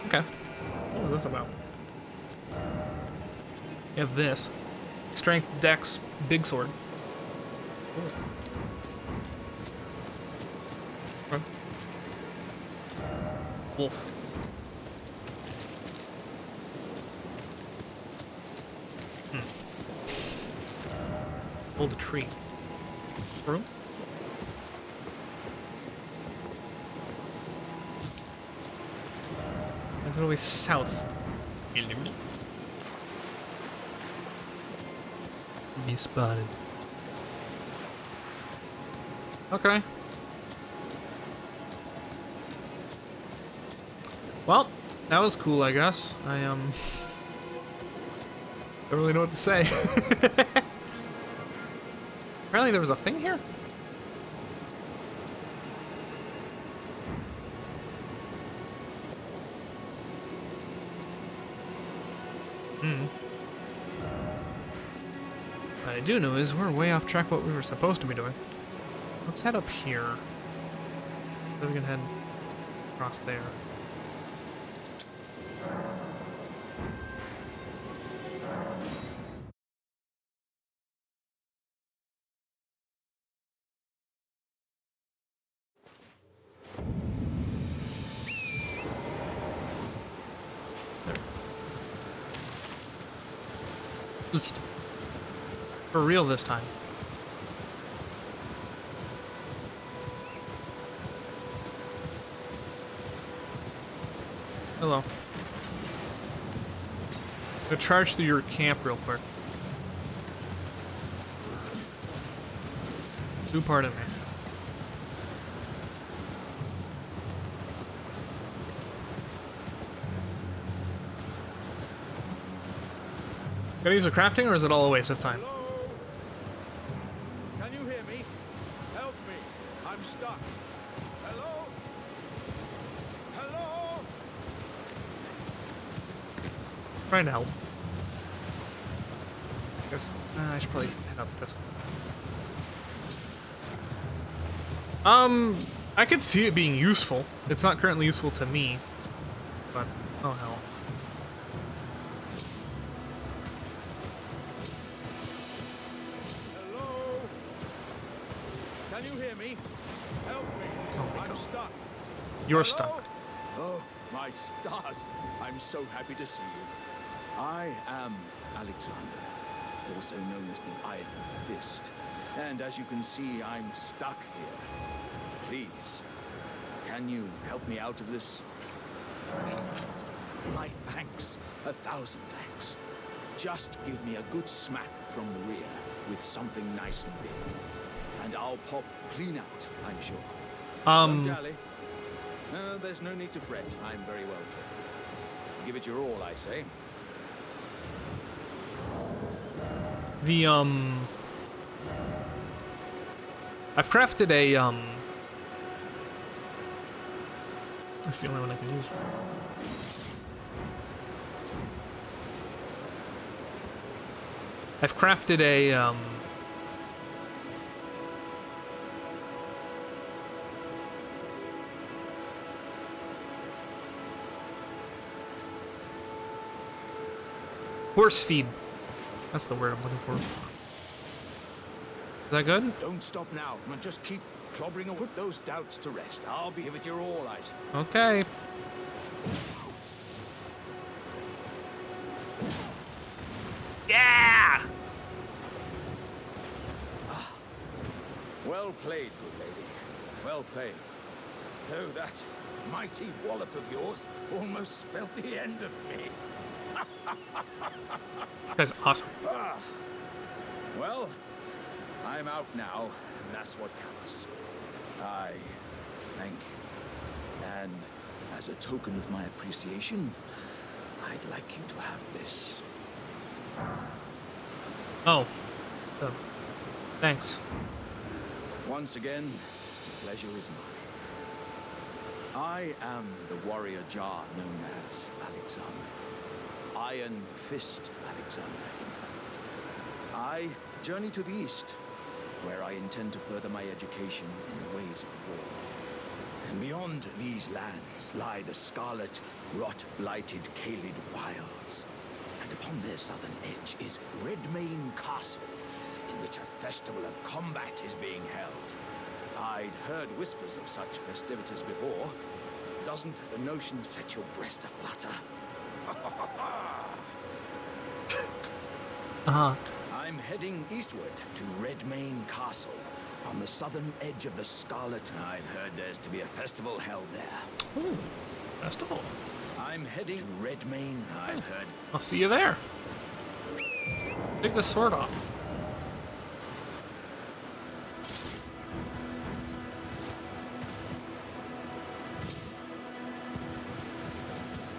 Okay. What was this about? You have this. Strength, Dex, big sword. Cool. Okay. Wolf. Hold a tree. True. That's always south. Be spotted. Okay. Well, that was cool, I guess. I don't really know what to say. Apparently there was a thing here? What I do know is we're way off track what we were supposed to be doing. Let's head up here. Then we can head across there. East. For real this time. Hello. I'm gonna charge through your camp real quick. Do pardon me. Gonna use a crafting, or is it all a waste of time? Hello? Can you hear me? Help me. I'm stuck. Hello? Hello? Trying to help. I guess I should probably head up this one. I could see it being useful. It's not currently useful to me, but oh hell. Hello? Can you hear me? Help me. Oh, I'm stuck. You're Hello? stuck. Oh, my stars. I'm so happy to see you. I am Alexander, also known as the Iron Fist. And as you can see, I'm stuck here. Please, can you help me out of this? My thanks. 1,000 thanks. Just give me a good smack from the rear with something nice and big. And I'll pop clean out, I'm sure. Don't dally. There's no need to fret. I'm very well trained. Give it your all, I say. I've crafted a, that's the only one I can use. I've crafted a, horse feed. That's the word I'm looking for. Is that good? Don't stop now. Just keep clobbering and put those doubts to rest. I'll be give it your all, I say. Okay. Yeah! Well played, good lady. Well played. Though that mighty wallop of yours almost spelt the end of me. That's awesome. Well, I'm out now, and that's what counts. I thank you. And as a token of my appreciation, I'd like you to have this. Oh. Thanks. Once again, the pleasure is mine. I am the warrior Jar known as Alexander. Iron Fist Alexander, in fact. I journey to the east, where I intend to further my education in the ways of war. And beyond these lands lie the scarlet, rot-blighted Kaled wilds. And upon their southern edge is Redmane Castle, in which a festival of combat is being held. I'd heard whispers of such festivities before, Doesn't the notion set your breast aflutter? I'm heading eastward to Redmane Castle, on the southern edge of the Scarlet. I've heard there's to be a festival held there. Ooh, festival. I'm heading to Redmane. I've heard. I'll see you there. Take the sword off.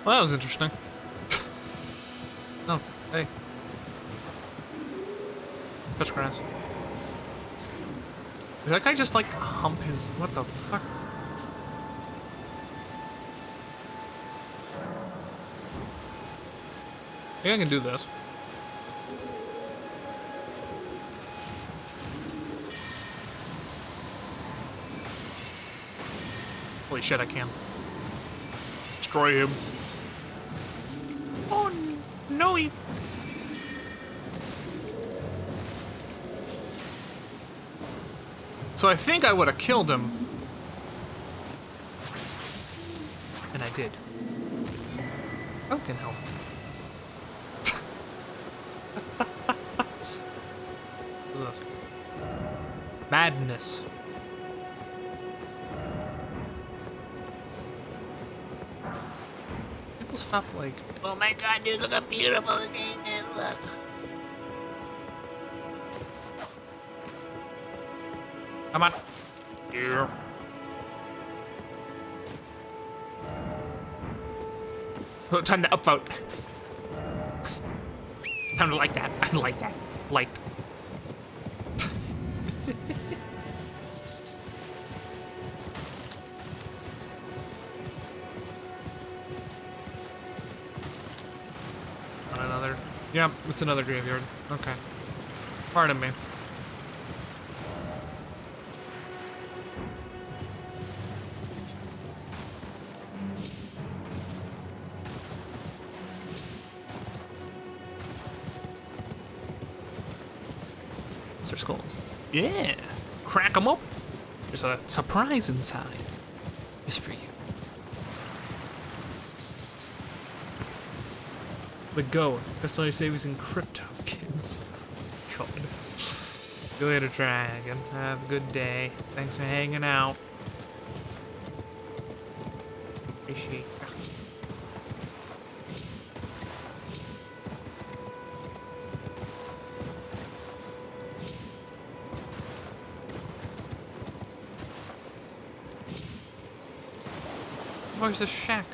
Well, that was interesting. Oh, hey. Touch grass. Does that guy just like hump his... What the fuck? I think I can do this. Holy shit, I can. Destroy him. Oh, no, he... So I think I would have killed him. And I did. Fucking hell. What is this? Madness. People stop like, Oh my god, dude, look how beautiful the game is. Look. come on. Here. Oh, time to upvote. Time to like that. I like that. Liked. Another. Yeah, it's another graveyard. Okay. Pardon me. Their skulls. Yeah. Crack them up. There's a surprise inside. It's for you. The go. Custodian savings in crypto, kids. God. See you later, Dragon. Have a good day. Thanks for hanging out. Appreciate it. Where's the shack?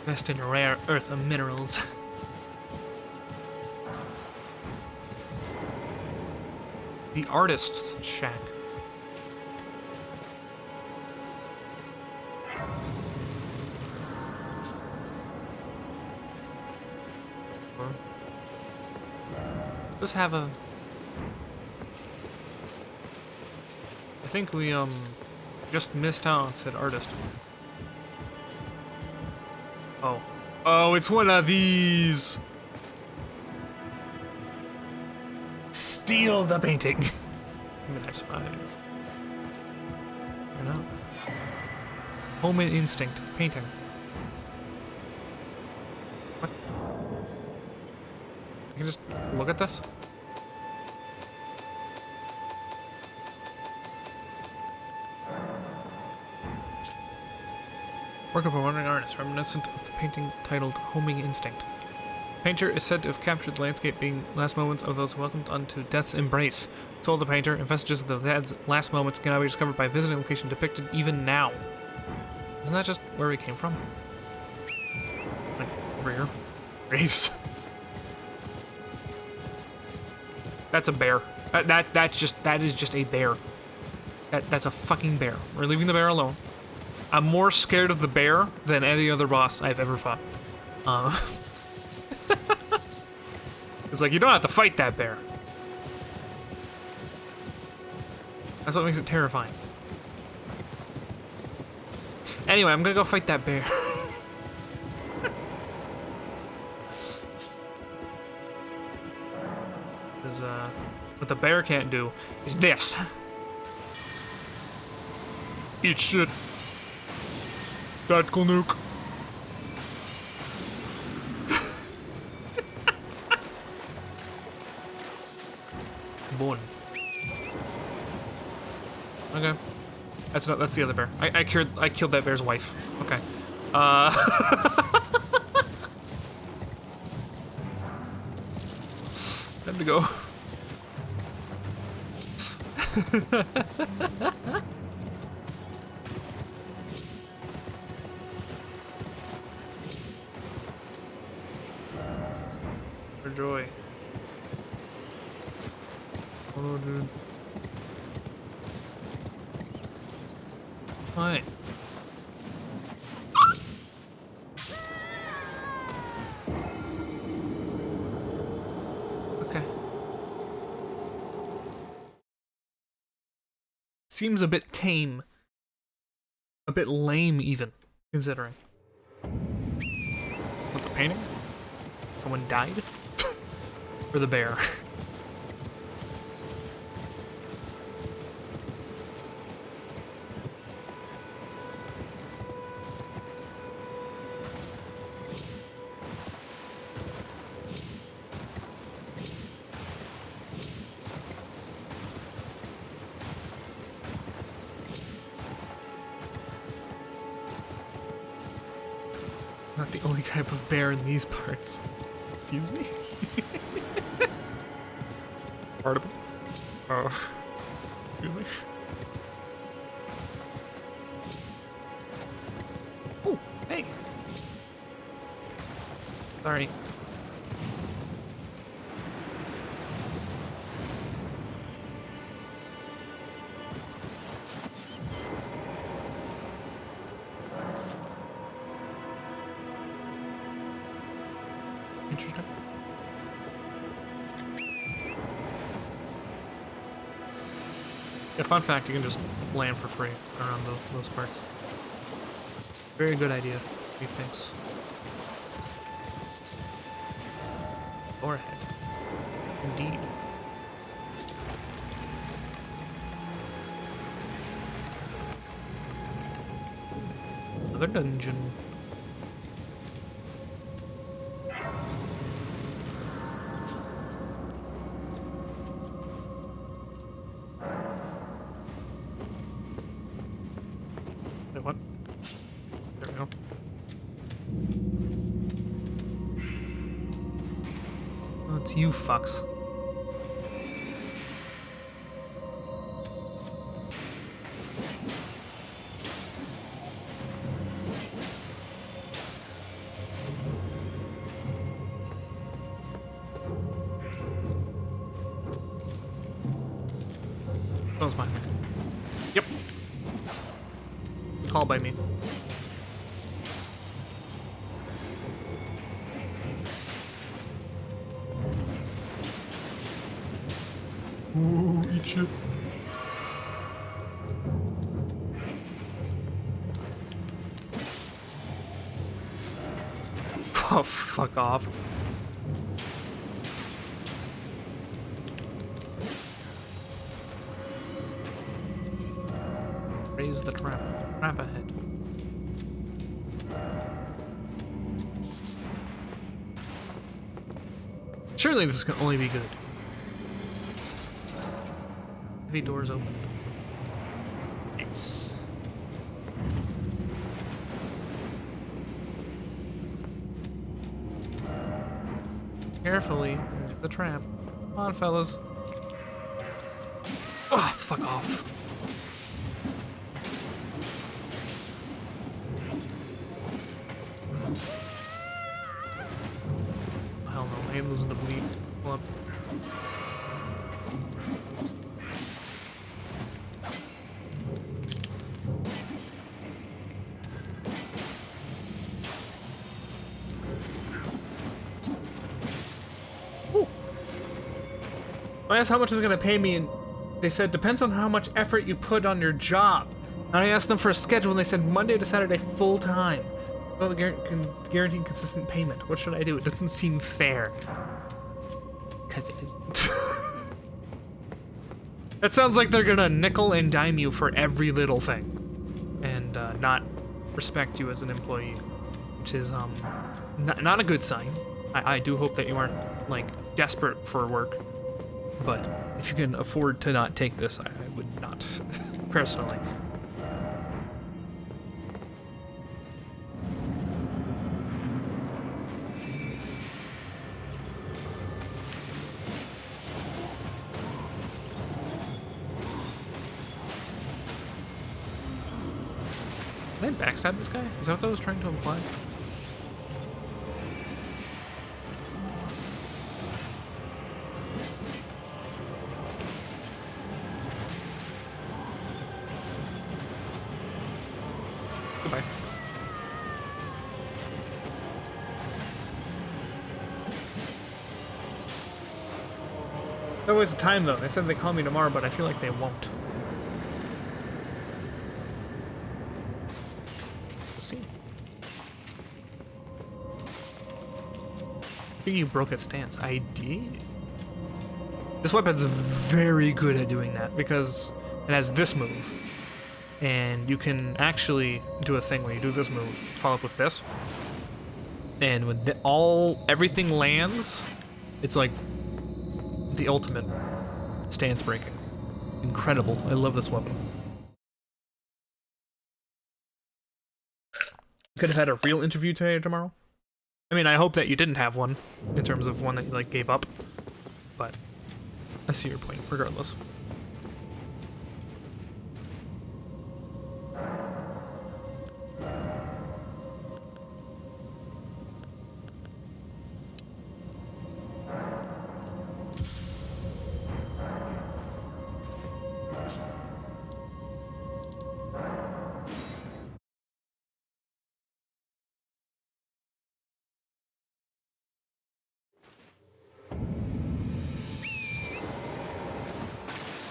Best in rare earth and minerals. The artist's shack. Let's have a... I think we, just missed out, said artist. Oh. Oh, it's one of these! Steal the painting! I mean, I just buy it. Why not? Home and instinct. Painting. What? I can just look at this? Work of a wandering artist, reminiscent of the painting titled Homing Instinct. Painter is said to have captured the landscape being last moments of those welcomed unto death's embrace. Soul of the painter, and vestiges of the lad's last moments can now be discovered by visiting location depicted even now. Isn't that just where we came from? Like, over here? Graves. That's a bear. That is just a bear. That's a fucking bear. We're leaving the bear alone. I'm more scared of the bear than any other boss I've ever fought. It's like, you don't have to fight that bear. That's what makes it terrifying. Anyway, I'm gonna go fight that bear. Because, what the bear can't do is this. Eat shit. Tactical nuke. Born. Okay. That's the other bear. I killed that bear's wife. Okay. Time to go. For joy. Oh, dude. What? Okay. Seems a bit tame. A bit lame, even, considering. What, the painting? Someone died? Or the bear? Not the only type of bear in these parts. Excuse me? Part of it? Oh. Excuse me? Oh, hey! Sorry. Interesting. Yeah, fun fact, you can just land for free around those parts. Very good idea, methinks. Forehead. Indeed. Another dungeon. Wait, what? There we go. Oh, it's you fucks. That was mine. Yep. Call by me. Ooh, eat shit. Oh, fuck off. Raise the trap. Trap ahead. Surely this can only be good. Heavy doors open. Nice. Carefully, the trap. Come on, fellas. Ah, fuck off. Hell no, I ain't losing the bleed. Pull up. I asked how much is gonna pay me, and they said depends on how much effort you put on your job. And I asked them for a schedule, and they said Monday to Saturday full time. Well, guaranteeing consistent payment. What should I do? It doesn't seem fair. Cause it isn't. That sounds like they're gonna nickel and dime you for every little thing, and not respect you as an employee, which is not a good sign. I do hope that you aren't like desperate for work, but if you can afford to not take this, I would not, personally. Did I backstab this guy? Is that what I was trying to imply? Goodbye. There was a time though. They said they call me tomorrow, but I feel like they won't. I think you broke its stance. I did. This weapon's very good at doing that because it has this move. And you can actually do a thing where you do this move, follow up with this. And when everything lands, it's like the ultimate stance breaking. Incredible. I love this weapon. Could have had a real interview today or tomorrow. I mean, I hope that you didn't have one, in terms of one that you, like, gave up, but I see your point, regardless.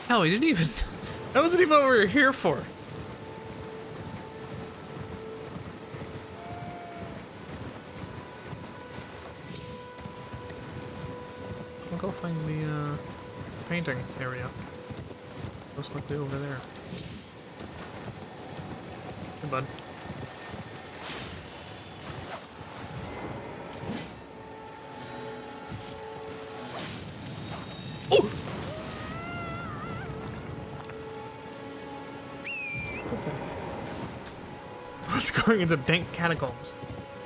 Hell, we didn't even... That wasn't even what we were here for. I'll go find the, painting area. Most likely over there. Hey, bud. Oh! What's going into dank catacombs?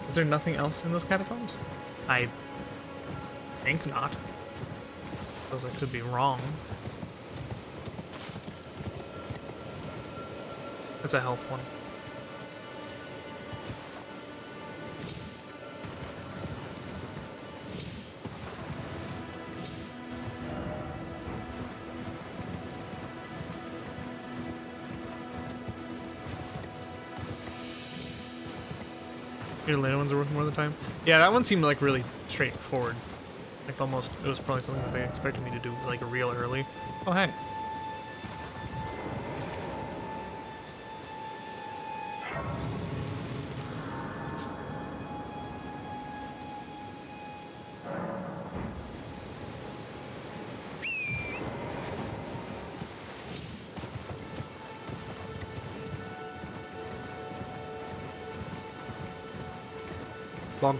Is there nothing else in those catacombs? I think not. Suppose I could be wrong. That's a health one. Your later ones are worth more of the time. Yeah, that one seemed like really straightforward. Like almost, it was probably something that they expected me to do like real early. Oh hey. Long.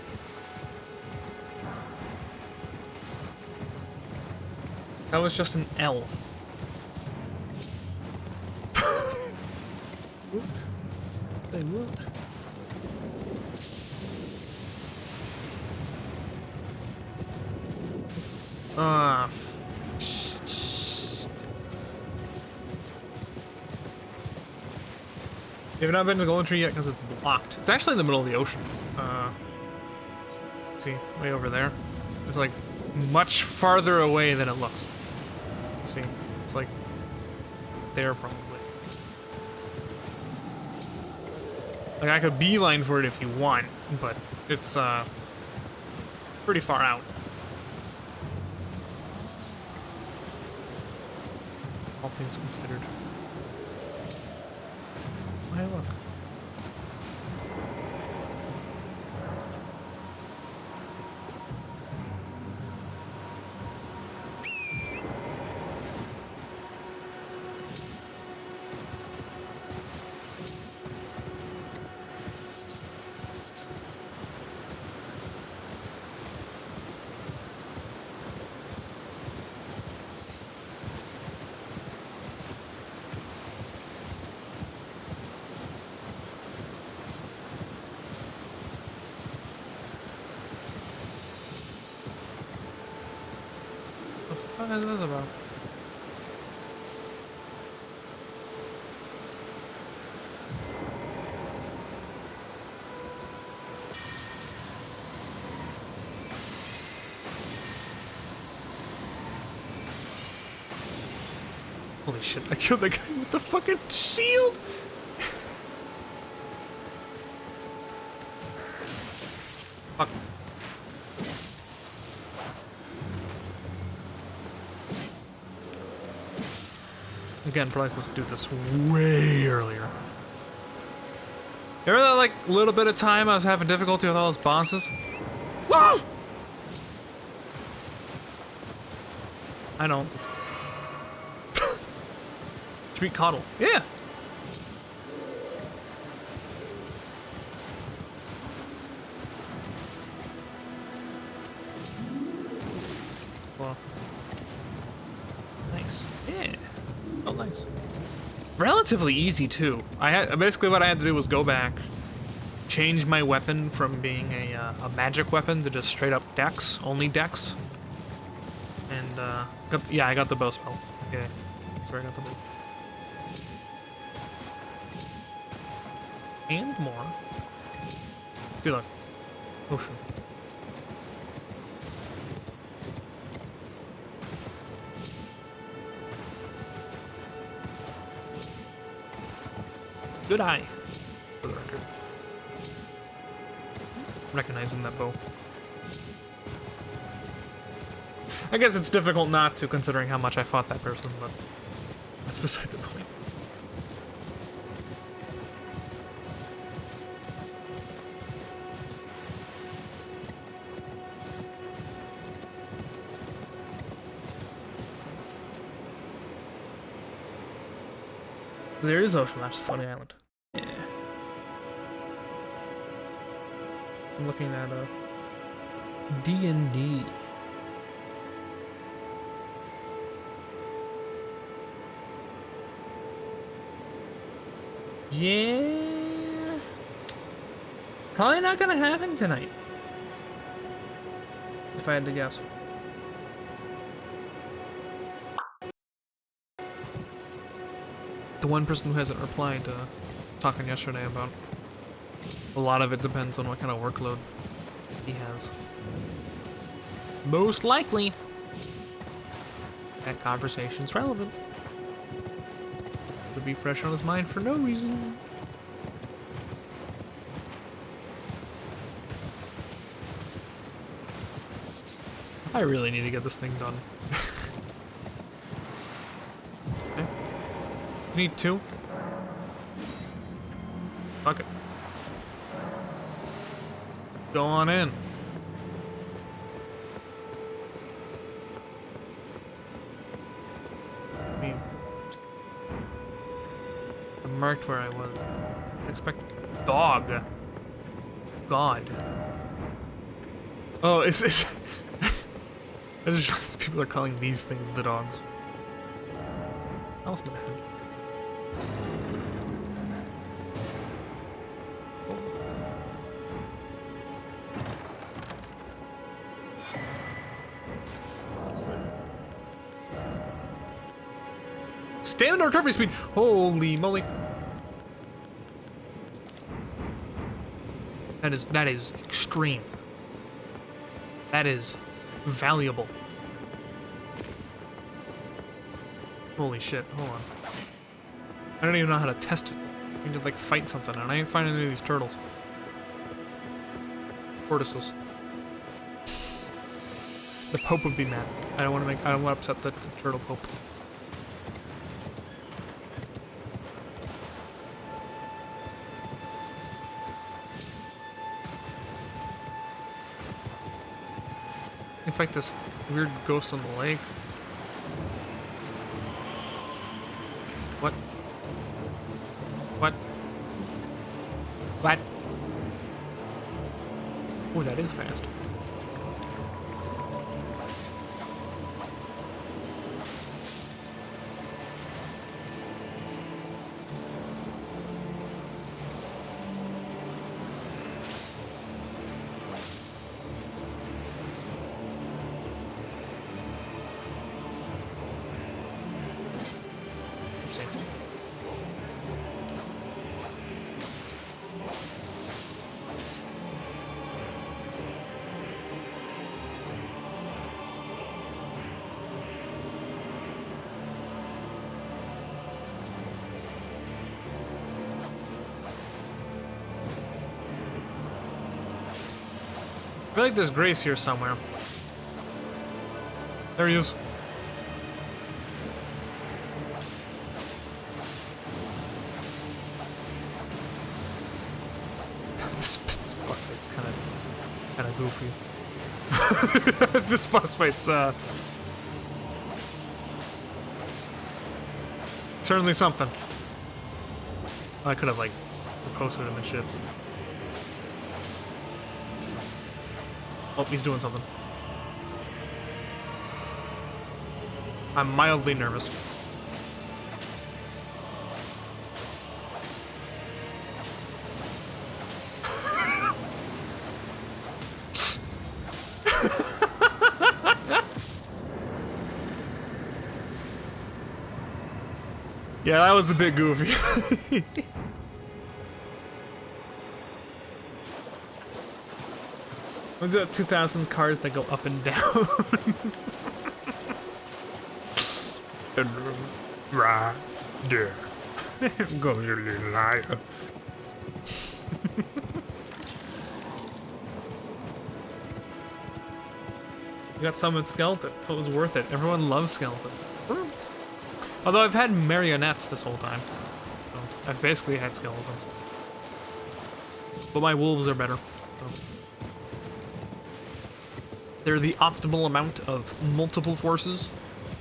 That was just an L. Say what? Ah. You've not been to the Golden Tree yet because it's blocked. It's actually in the middle of the ocean. See, way over there. It's like much farther away than it looks. See, it's like there probably. Like I could beeline for it if you want, but it's pretty far out. All things considered. Hey, look. fuck is this about? Holy shit, I killed the guy with the fucking shield! Fuck. Again, probably supposed to do this way earlier. Remember that, like, little bit of time I was having difficulty with all those bosses? Whoa! I know. Treat coddle. Yeah. Well. Nice. Yeah. Oh, nice. Relatively easy too. Basically what I had to do was go back, change my weapon from being a magic weapon to just straight up dex, only dex. And yeah, I got the bow spell. Yeah, that's where I got the bow. And more. See, look. Ocean. Good eye, for the record. Recognizing that bow. I guess it's difficult not to, considering how much I fought that person, but that's beside the point. There is ocean, that's Funny Island. Yeah. I'm looking at a D&D. Yeah. Probably not gonna happen tonight. If I had to guess. The one person who hasn't replied talking yesterday about a lot of it depends on what kind of workload he has. Most likely that conversation's relevant. To be fresh on his mind for no reason. I really need to get this thing done. Okay. Need two. Fuck it. Go on in. I mean, I marked where I was. I expect dog. God. Oh, it's I just realized people are calling these things the dogs. Else my head. Standard recovery speed! Holy moly. That is extreme. That is valuable. Holy shit, hold on. I don't even know how to test it. I need to like fight something and I ain't finding any of these turtles. Tortoises. The Pope would be mad. I don't want to upset the turtle Pope. In fact, this weird ghost on the lake. What? What? What? Oh, that is fast. feel like there's Grace here somewhere. There he is. This boss fight's kind of goofy. This boss fight's certainly something. I could have like posted him and shit. Oh, he's doing something. I'm mildly nervous. Yeah, that was a bit goofy. What's that 2,000 cars that go up and down? Right there goes your little liar. You got summoned skeleton, so it was worth it. Everyone loves skeletons. Although I've had marionettes this whole time. So I've basically had skeletons. But my wolves are better. So. They're the optimal amount of multiple forces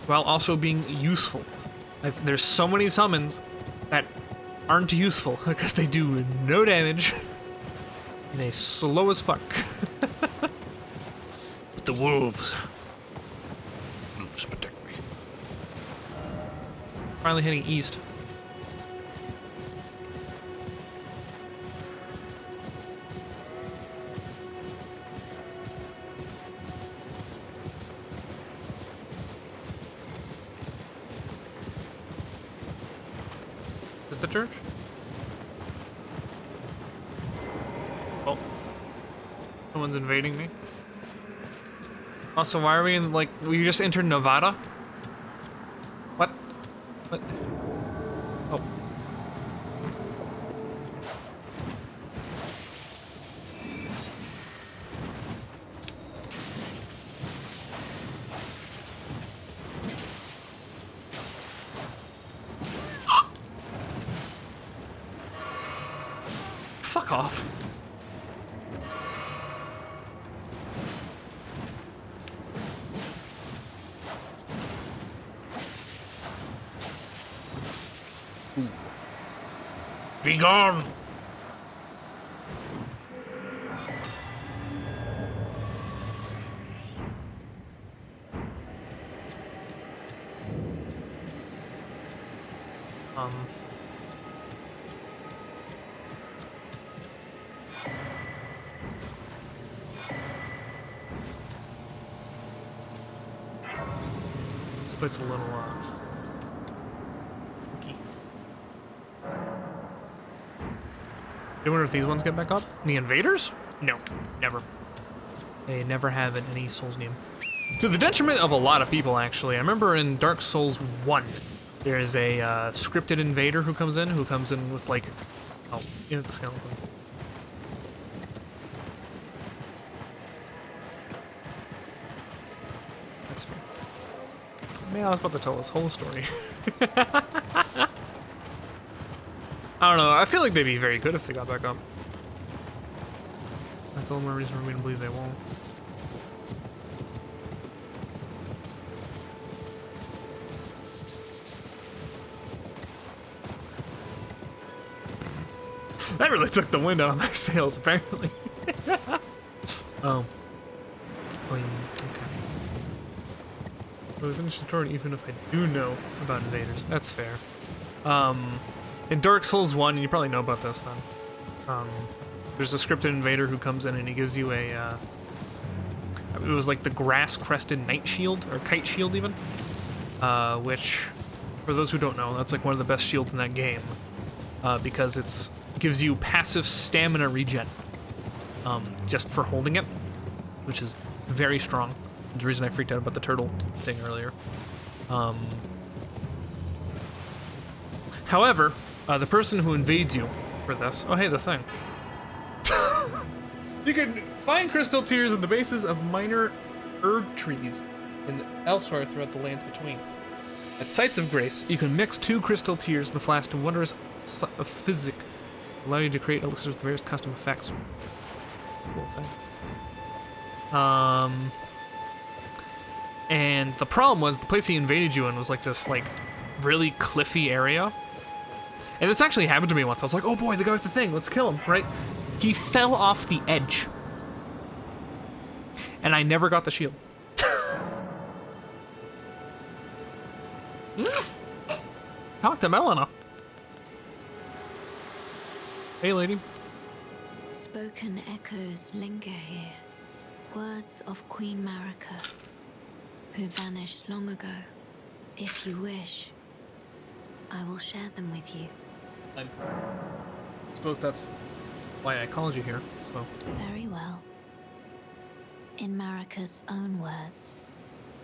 while also being useful. There's so many summons that aren't useful because they do no damage and they slow as fuck. But the wolves protect me. Finally heading east. Is the church? Oh. Someone's invading me. Also, why are we in, like, we just entered Nevada? What? What? Oh. Fuck off. Be gone! This place a little, I wonder if these ones get back up? The invaders? No, never. They never have in any Souls game. To the detriment of a lot of people, actually. I remember in Dark Souls 1, there's a scripted invader who comes in with like, oh, you know, the skeletons. That's fine. Man, I was about to tell this whole story. I don't know, I feel like they'd be very good if they got back up. That's all more reason for me to believe they won't. That really took the wind out of my sails, apparently. Oh. Oh, yeah, okay. It was interesting turn even if I do know about invaders. That's fair. In Dark Souls 1, and you probably know about this then, there's a scripted invader who comes in and he gives you a, it was like the grass-crested knight shield, or kite shield even, which, for those who don't know, that's like one of the best shields in that game, because it's gives you passive stamina regen, just for holding it, which is very strong. The reason I freaked out about the turtle thing earlier. However, the person who invades you for this... Oh, hey, the thing. You can find crystal tears in the bases of minor herb trees and elsewhere throughout the lands between. At sites of grace, you can mix 2 crystal tears in the flask to wondrous of physic, allow you to create elixirs with various custom effects. Cool thing. And the problem was the place he invaded you in was like this like really cliffy area. And this actually happened to me once. I was like, oh boy, the guy with the thing, let's kill him, right? He fell off the edge. And I never got the shield. Talk to Melina. Hey, lady. Spoken echoes linger here. Words of Queen Marika, who vanished long ago. If you wish, I will share them with you. I suppose that's why I called you here, so. Very well. In Marika's own words,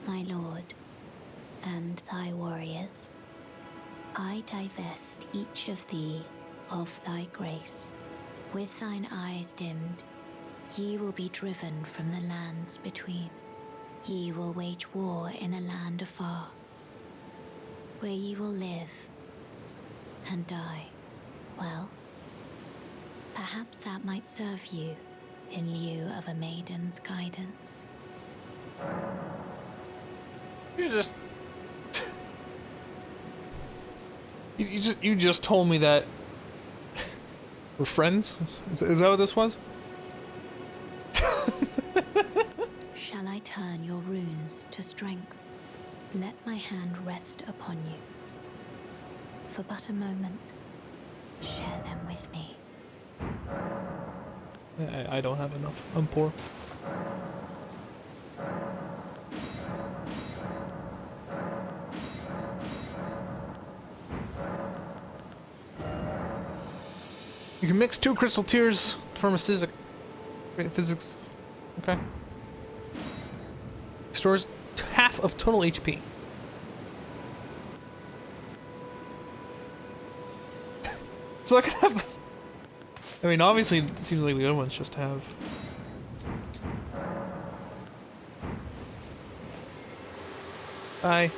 my lord, and thy warriors, I divest each of thee of thy grace. With thine eyes dimmed, ye will be driven from the lands between. Ye will wage war in a land afar, where ye will live and die. Well, perhaps that might serve you in lieu of a maiden's guidance. You just... you just told me that we're friends? Is that what this was? Shall I turn your runes to strength? Let my hand rest upon you. For but a moment, share them with me. I don't have enough. I'm poor. You can mix 2 crystal tears to form a physics. Okay. Stores half of total HP. So I can have... I mean, obviously, it seems like the other ones just have... Bye.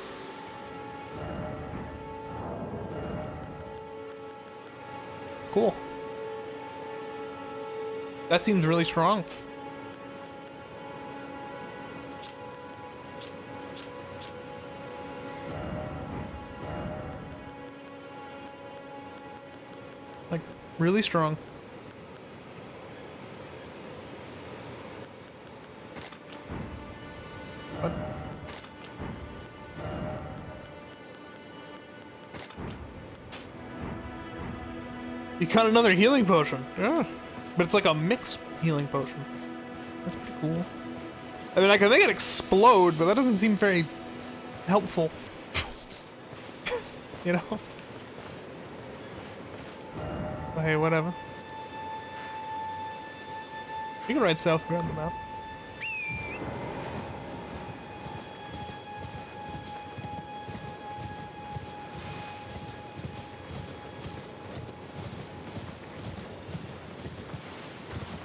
Cool. That seems really strong. Like, really strong. What? You got another healing potion. Yeah. But it's like a mixed healing potion. That's pretty cool. I mean, I can make it explode, but that doesn't seem very helpful. You know? But hey, whatever. You can ride south around the map.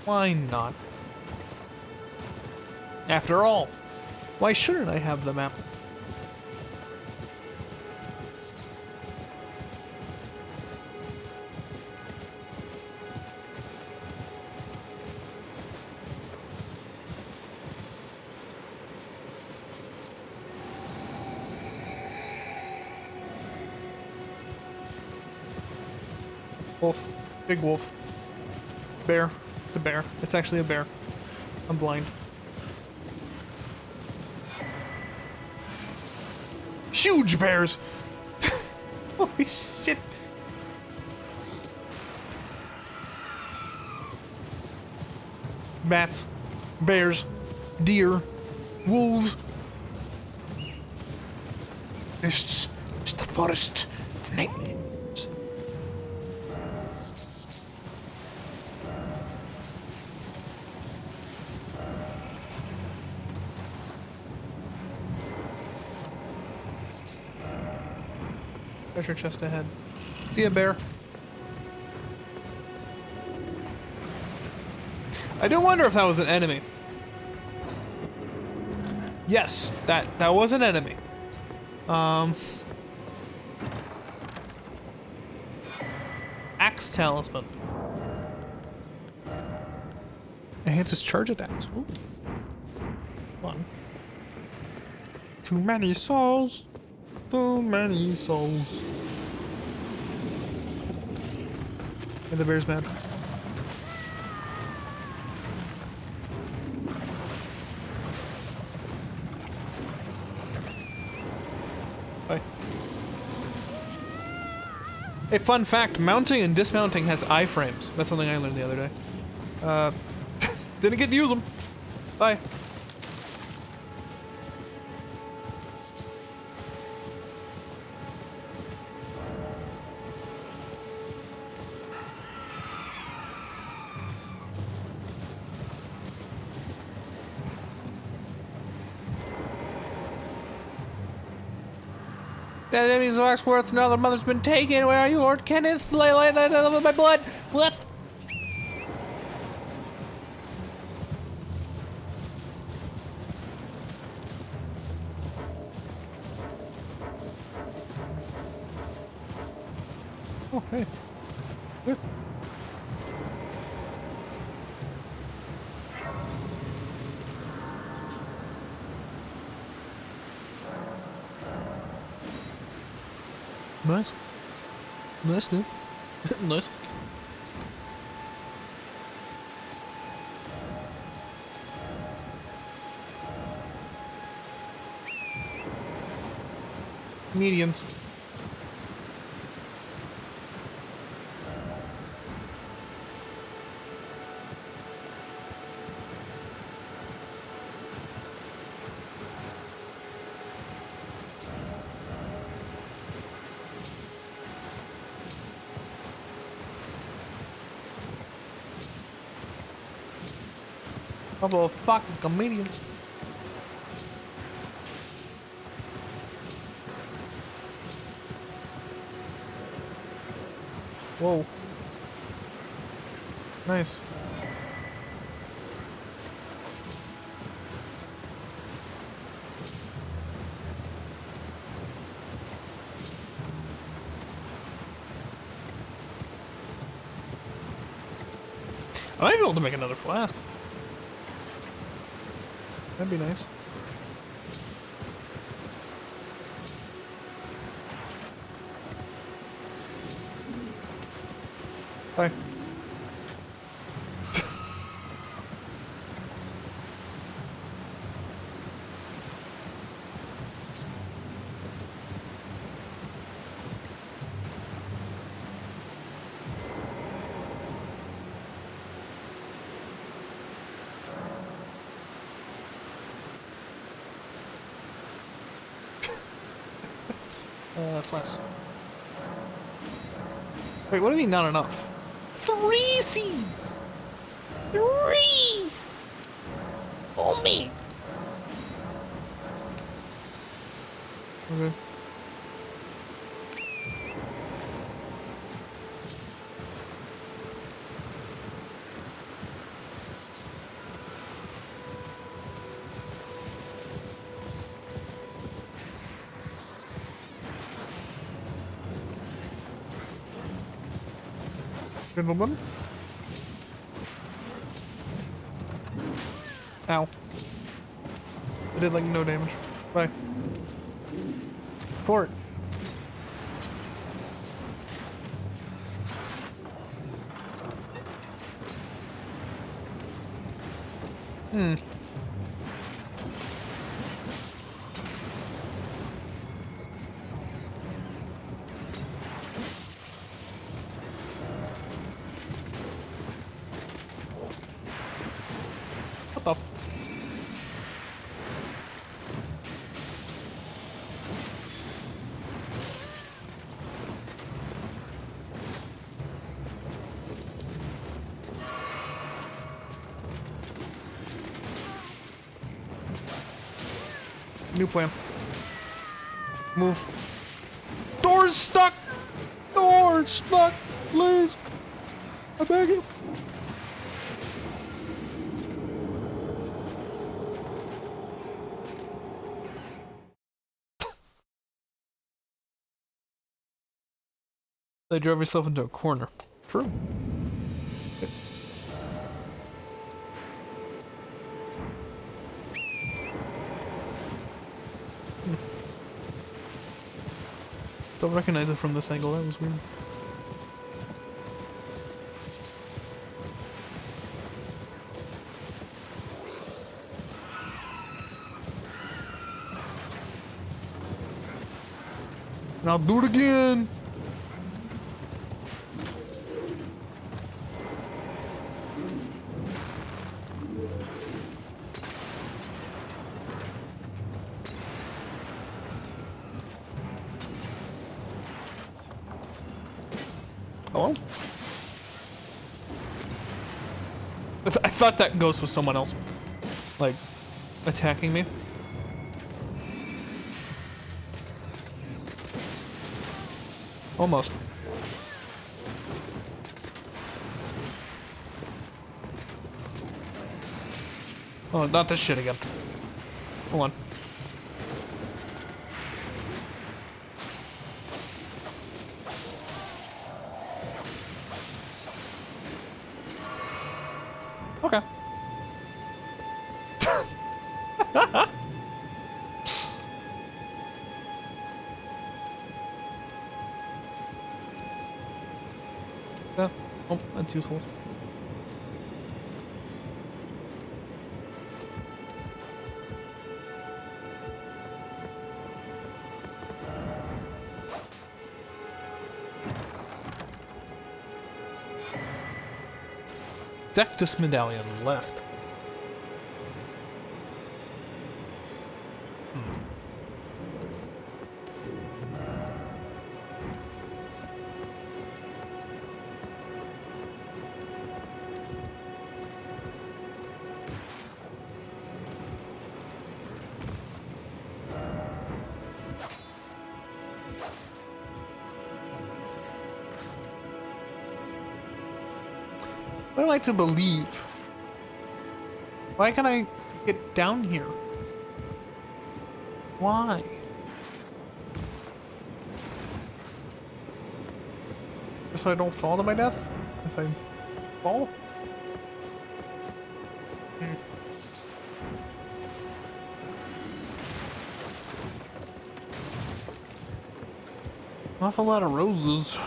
Why not? After all, why shouldn't I have the map? Wolf. Big wolf. Bear. It's a bear. It's actually a bear. I'm blind. Huge bears! Holy shit. Bats. Bears. Deer. Wolves. This is the forest of nightmares. Treasure chest ahead. See ya, bear. I do wonder if that was an enemy. Yes, that was an enemy. Axe talisman. Enhances charge attacks. Ooh. Fun. Too many souls. Too many souls. And the bear's mad. Bye. Hey, fun fact, mounting and dismounting has iframes. That's something I learned the other day. Didn't get to use them. Bye. That enemy's Waxworth, another mother's been taken. Where are you, Lord Kenneth? Lay with my blood. What? Oh, hey. Good. Nice. Nice, dude. Nice. Comedians. Couple of fucking comedians. Whoa. Nice. I might be able to make another flask. That'd be nice. Bye. Class. Wait, what do you mean not enough? 3 seeds! 3! Oh, me! Okay. Gentlemen. Ow. I did like no damage. Bye. Fort. What the? New plan. Move. Door's stuck! Door's stuck! Please! I beg you. They drove yourself into a corner. True. Don't recognize it from this angle, that was weird. And I'll do it again! Hello? I thought that ghost was someone else. Like, attacking me. Almost. Oh, not this shit again. Hold on. Okay. Yeah. Oh, that's useless. Dectus medallion left. What am I to believe? Why can't I get down here? Why? Guess I don't fall to my death? If I fall? Awful lot of roses.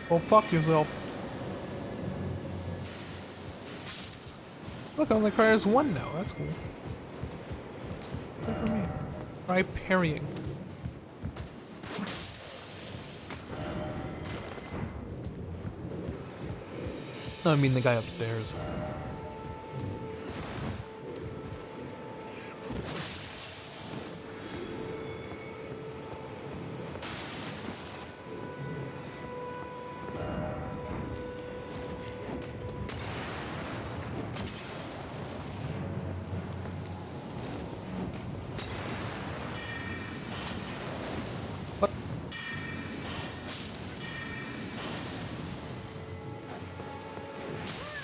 Well, fuck yourself. Look, it only requires one now. That's cool. Good for me. Try parrying. No, I mean the guy upstairs.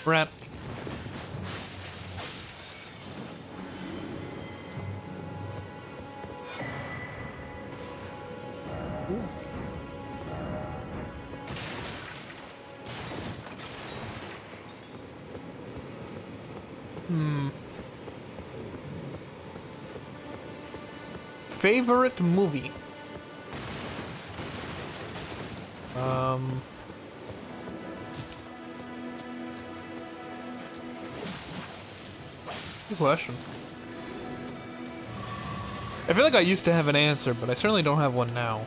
Rat. Favorite movie? Good question. I feel like I used to have an answer, but I certainly don't have one now.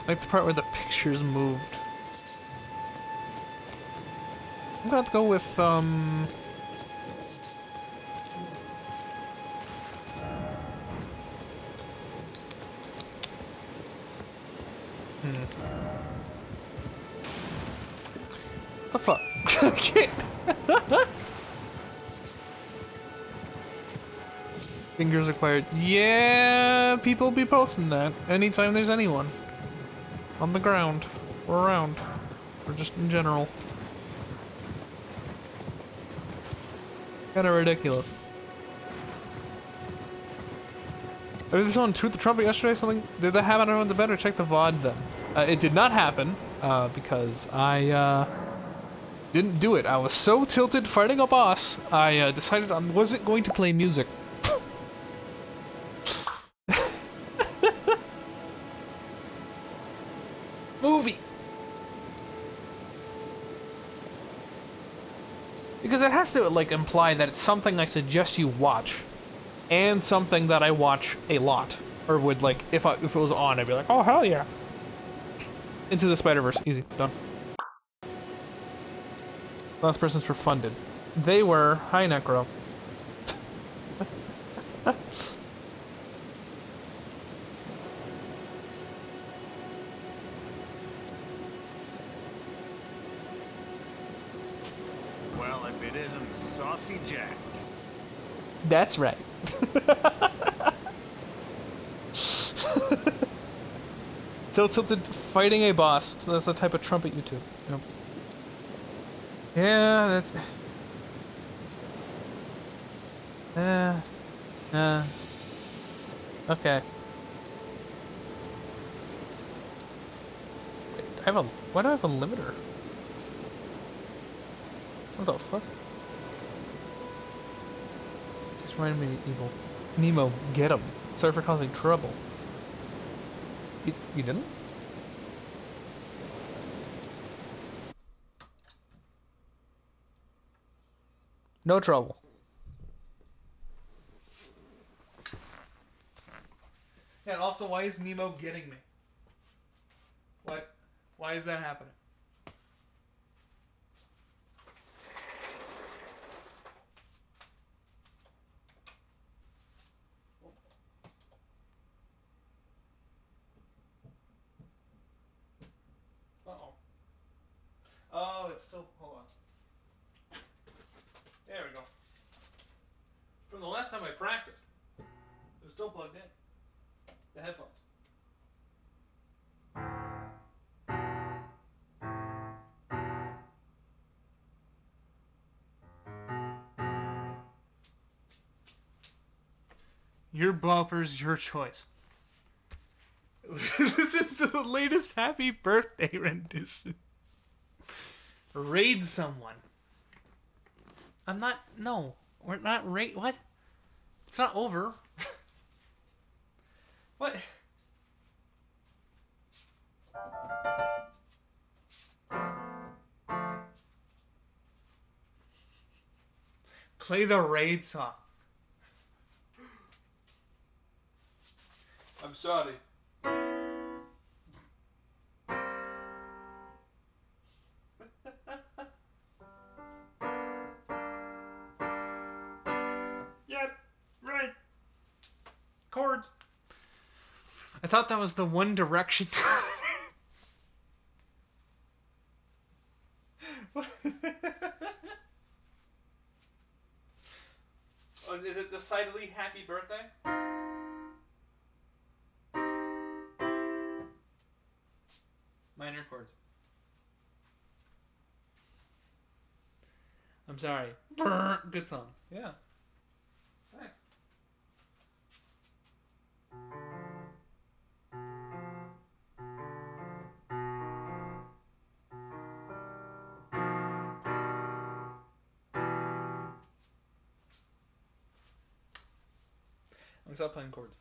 Like the part where the pictures moved. I'm gonna have to go with, the fuck? I can't. Fingers acquired. Yeah, people be posting that anytime there's anyone on the ground or around or just in general. Kind of ridiculous. I mean, someone toot the trumpet yesterday. Something did that happen? Everyone's better check the VOD then. It did not happen because I didn't do it. I was so tilted fighting a boss. I decided I wasn't going to play music. Movie. Because it has to like imply that it's something I suggest you watch, and something that I watch a lot, or would like if it was on, I'd be like, oh hell yeah. Into the Spider-Verse, easy, done. Last persons were funded. They were hi Necro. Well, if it isn't Saucy Jack. That's right. So tilted fighting a boss, so that's the type of trumpet you toot. Yep. Yeah, that's... Okay. Why do I have a limiter? What the fuck? This reminded me of evil. Nemo, get him. Sorry for causing trouble. You didn't? No trouble. Yeah, and also, why is Nemo getting me? What? Why is that happening? Uh-oh. Oh, it's still... Hold on. There we go. From the last time I practiced, it was still plugged in. The headphones. Your bumpers, your choice. Listen to the latest happy birthday rendition. Raid someone. I'm not... No. We're not raid... What? It's not over. What? Play the raid song. I'm sorry. Yeah, right. Chords. I thought that was the One Direction. Oh, is it decidedly happy birthday? Minor chords. I'm sorry. Good song. Yeah. Nice. I'm stop playing chords.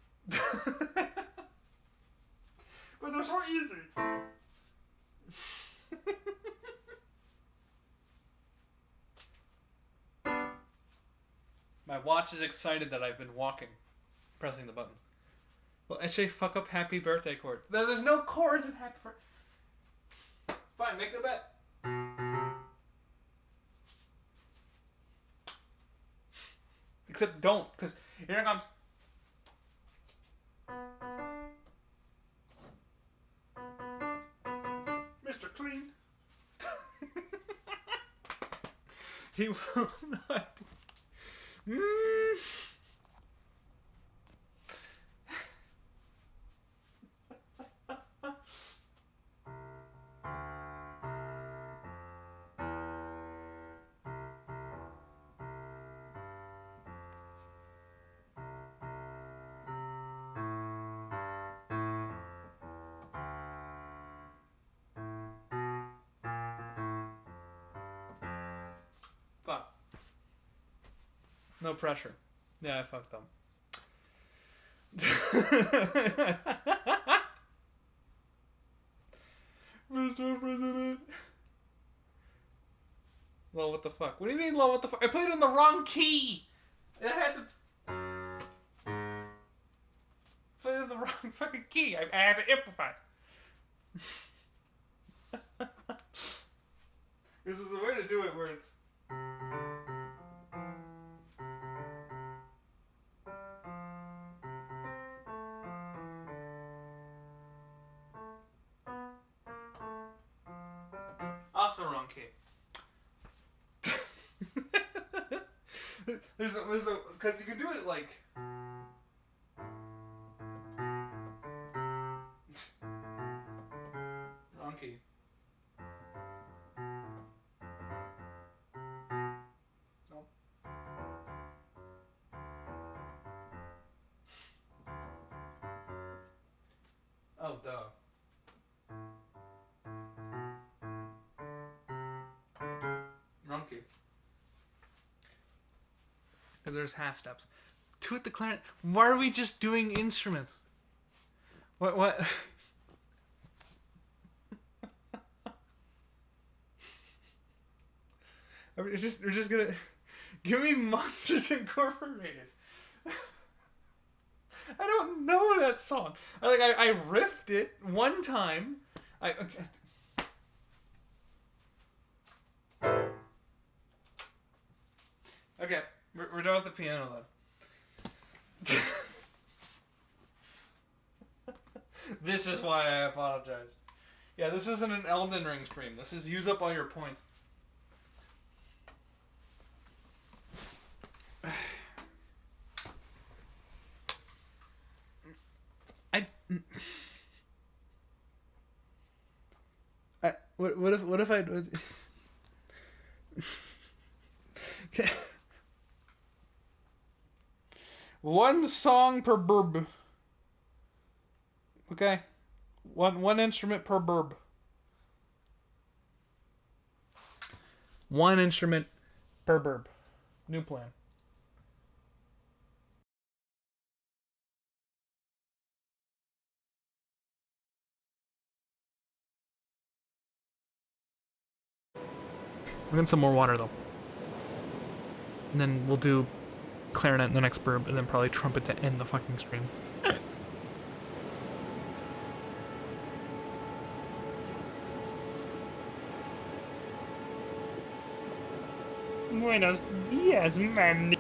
But they're so easy. My watch is excited that I've been walking, pressing the buttons. Well, actually, fuck up happy birthday chord. There's no chords in happy birthday. Fine, make the bet. Except don't, because here it comes. Mr. Clean. He will not. No pressure. Yeah, I fucked up. Mr. President. Lol, what the fuck? What do you mean, lol, what the fuck? I played it in the wrong key! I had to... Play it in the wrong fucking key. I had to improvise. This is a way to do it where it's... Also wrong key. there's a, because you can do it like... Wrong key. Nope. Oh, duh. Wrong key. Because there's half steps. Two at the clarinet. Why are we just doing instruments? What? We're just gonna... Give me Monsters Incorporated. I don't know that song. I riffed it one time. Okay, we're done with the piano then. This is why I apologize. Yeah, this isn't an Elden Ring stream. This is use up all your points. What if I one song per burb. Okay. One instrument per burb. One instrument per burb. New plan. We're getting some more water though. And then we'll do clarinet in the next burb, and then probably trumpet to end the fucking stream. Buenos dias, man.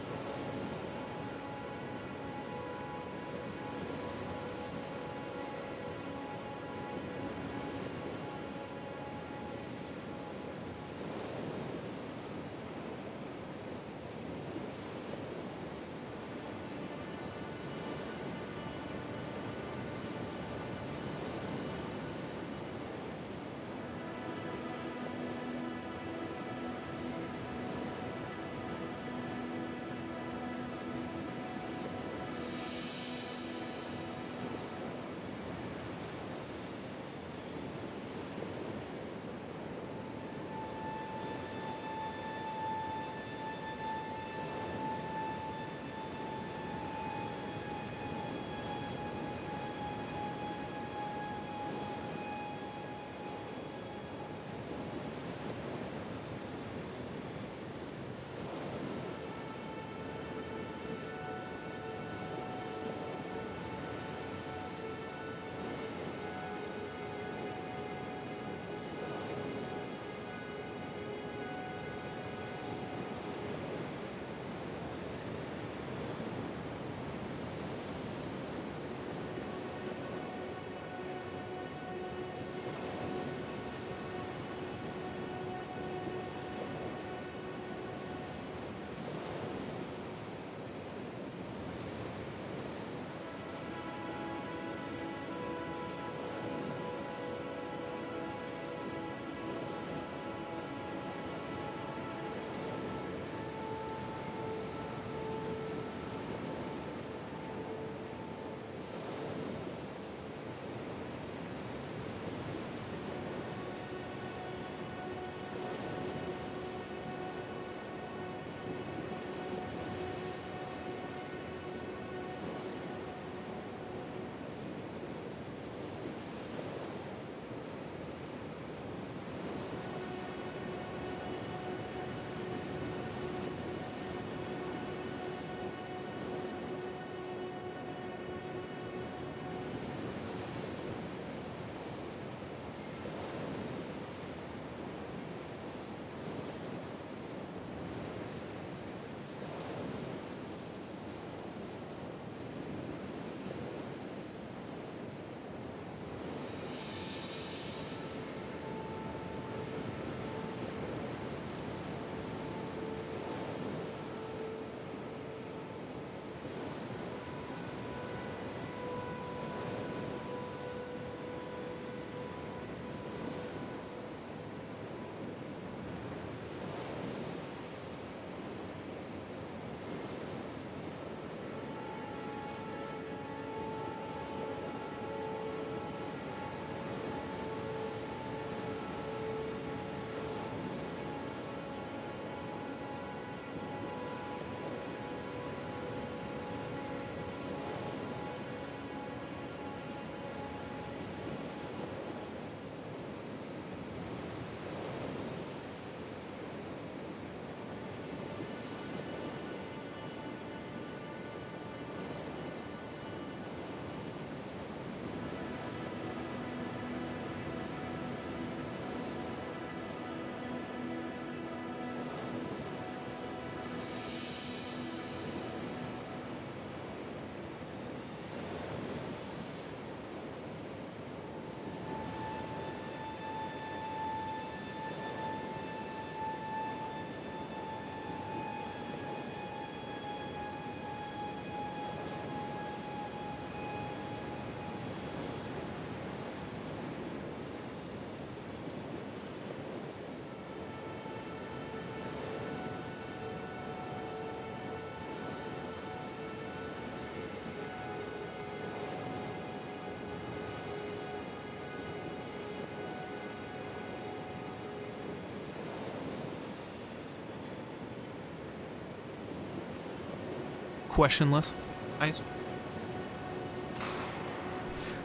questionless eyes.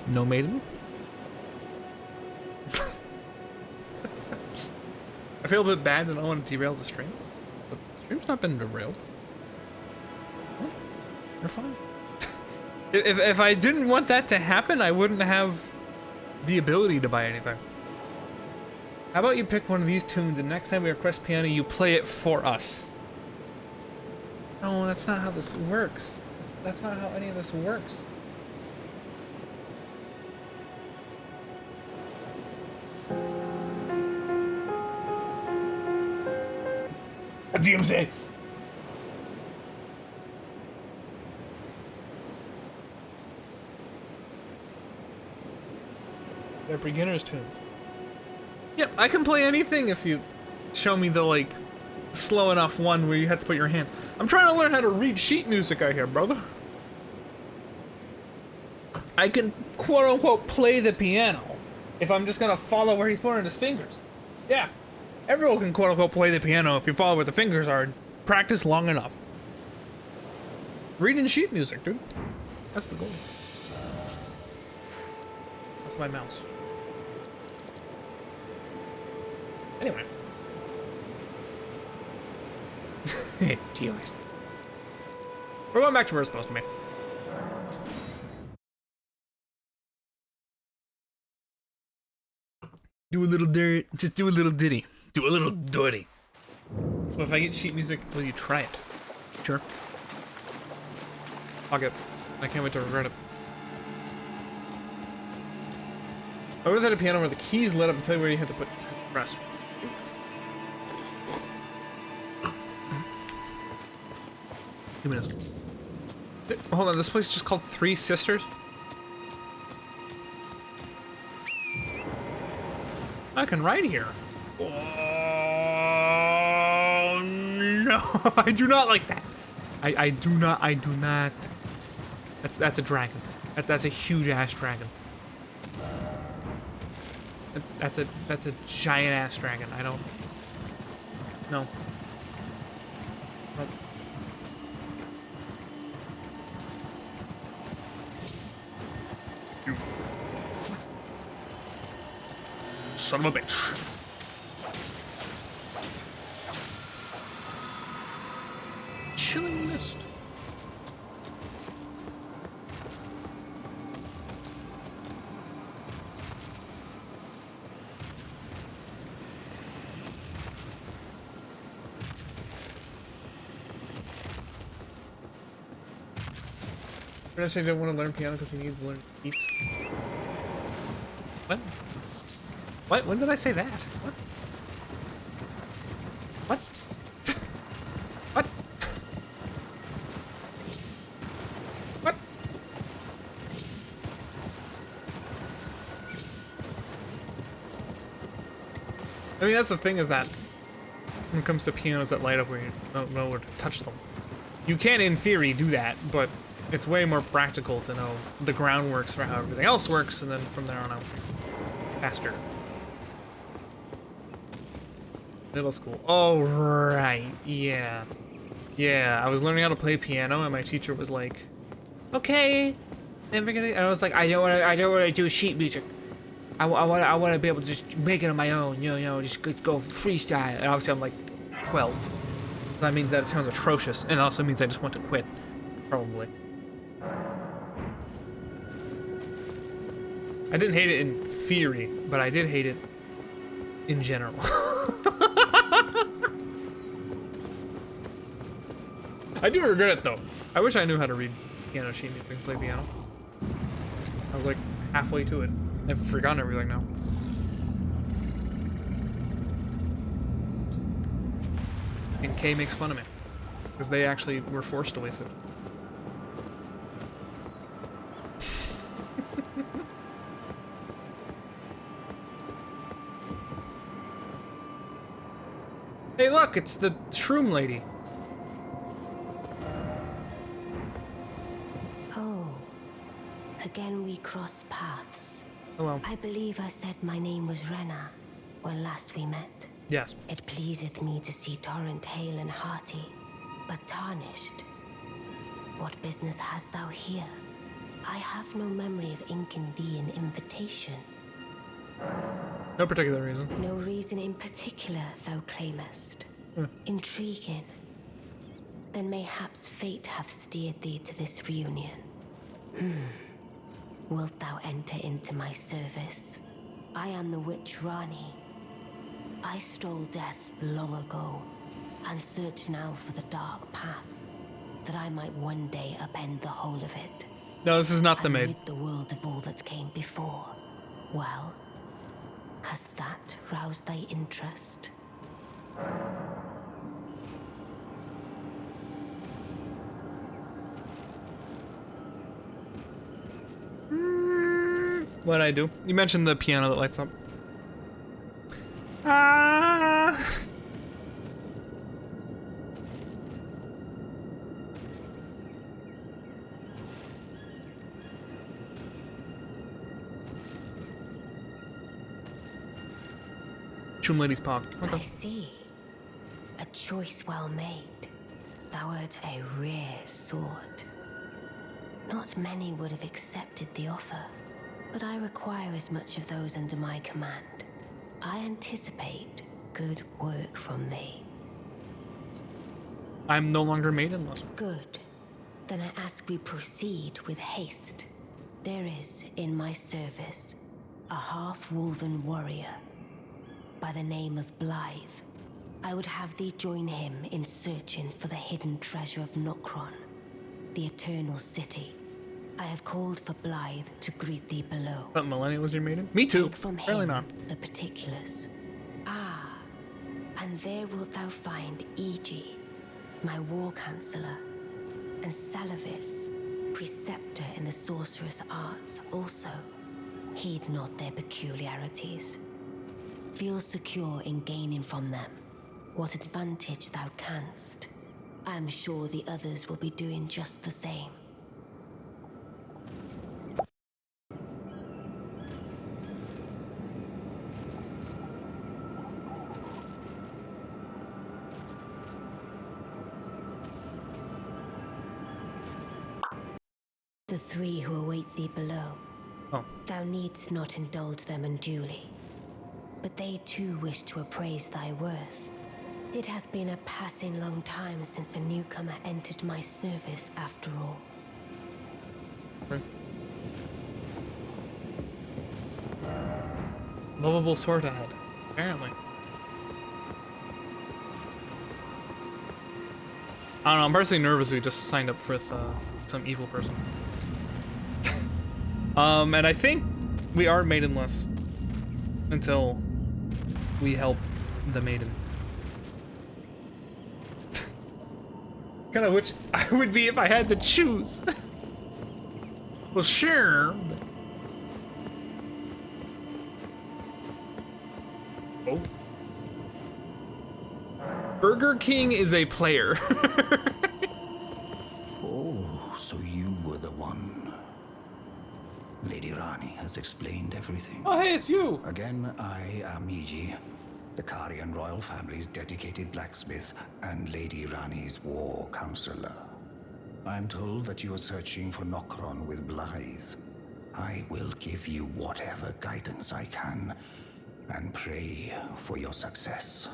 No maiden. I feel a bit bad and I don't want to derail the stream, but the stream's not been derailed. Well, you're fine. if I didn't want that to happen, I wouldn't have the ability to buy anything. How about you pick one of these tunes and next time we request piano, you play it for us? No, that's not how this works. That's not how any of this works. DMC. They're beginner's tunes. Yep, I can play anything if you show me the, like, slow enough one where you have to put your hands. I'm trying to learn how to read sheet music out here, brother. I can quote-unquote play the piano if I'm just gonna follow where he's pointing his fingers. Yeah, everyone can quote-unquote play the piano if you follow where the fingers are and practice long enough. Reading sheet music, dude. That's the goal. That's my mouse. Anyway. Deal it. We're going back to where we're supposed to be. Do a little dirt. Just do a little ditty. Do a little dirty. So if I get sheet music, will you try it? Sure. Fuck it. I can't wait to regret it. I would have had a piano where the keys lit up and tell you where you had to put press. Two minutes. Hold on, this place is just called Three Sisters? I can write here. Oh no, I do not like that. I do not. That's a dragon. That's a huge ass dragon. That's a giant ass dragon. I don't. No. Nope. You son of a bitch. Chilling mist. Did I say I didn't want to learn piano because he needs to learn beats? What? What? When did I say that? What? What? What? What? I mean, that's the thing is that when it comes to pianos that light up where you don't know where to touch them. You can, in theory, do that, but it's way more practical to know the groundworks for how everything else works, and then from there on out, faster. Middle school. Oh, right. Yeah. Yeah, I was learning how to play piano, and my teacher was like, okay. And I was like, I don't want to do sheet music. I want to be able to just make it on my own, you know, just go freestyle. And obviously I'm like 12. So that means that it sounds atrocious, and it also means I just want to quit, probably. I didn't hate it in theory, but I did hate it in general. I do regret it though. I wish I knew how to read piano sheet music and play piano. I was like halfway to it. I've forgotten everything now. And Kay makes fun of me because they actually were forced to waste it. Hey look, it's the shroom lady. Oh, again we cross paths. Hello. I believe I said my name was Rena when last we met. Yes. It pleaseth me to see Torrent hale and hearty, but tarnished. What business hast thou here? I have no memory of inking thee an invitation. No particular reason. No reason in particular, thou claimest. Intriguing. Then mayhaps fate hath steered thee to this reunion. Wilt thou enter into my service? I am the witch Rani. I stole death long ago, and search now for the dark path, that I might one day upend the whole of it. No, this is not the and maid. rid the world of all that came before. Well, has that roused thy interest? What'd I do? You mentioned the piano that lights up. Ah. Choom Lady's Pog. Okay. I see. A choice well made. Thou art a rare sword. Not many would have accepted the offer, but I require as much of those under my command. I anticipate good work from thee. I'm no longer maidenless. Good. Then I ask we proceed with haste. There is, in my service, a half-wolven warrior by the name of Blythe. I would have thee join him in searching for the hidden treasure of Nokron, the Eternal City. I have called for Blythe to greet thee below. But Millennia was your maiden? Me too. Take from Apparently him not. the particulars. Ah, and there wilt thou find Iji, my war counselor, and Salavis, preceptor in the sorcerous arts also. Heed not their peculiarities. Feel secure in gaining from them what advantage thou canst. I am sure the others will be doing just the same. The three who await thee below. Oh. Thou needst not indulge them unduly, but they too wish to appraise thy worth. It hath been a passing long time since a newcomer entered my service, after all. Okay. Lovable sword ahead, apparently. I don't know, I'm personally nervous we just signed up with some evil person. And I think we are maidenless until we help the maiden. Kind of which I would be if I had to choose. Well, sure. But... Oh. Burger King is a player. Oh, so you were the one. Lady Rani has explained everything. Oh, hey, it's you. Again, I am Iji, the Karian royal family's dedicated blacksmith and Lady Rani's war counselor. I'm told that you are searching for Nokron with Blythe. I will give you whatever guidance I can and pray for your success.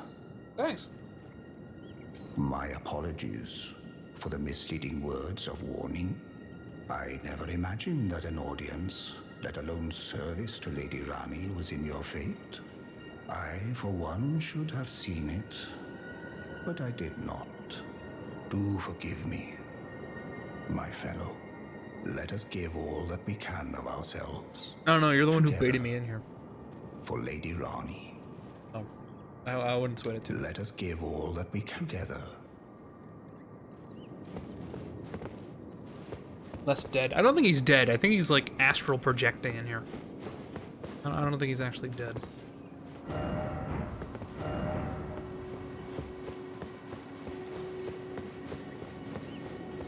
Thanks. My apologies for the misleading words of warning. I never imagined that an audience, let alone service to Lady Rani, was in your fate. I, for one, should have seen it, but I did not. Do forgive me, my fellow. Let us give all that we can of ourselves. No, you're the one who baited me in here. For Lady Rani. Oh, I wouldn't sweat it too. Let us give all that we can together. Less dead. I don't think he's dead. I think he's like astral projecting in here. I don't think he's actually dead.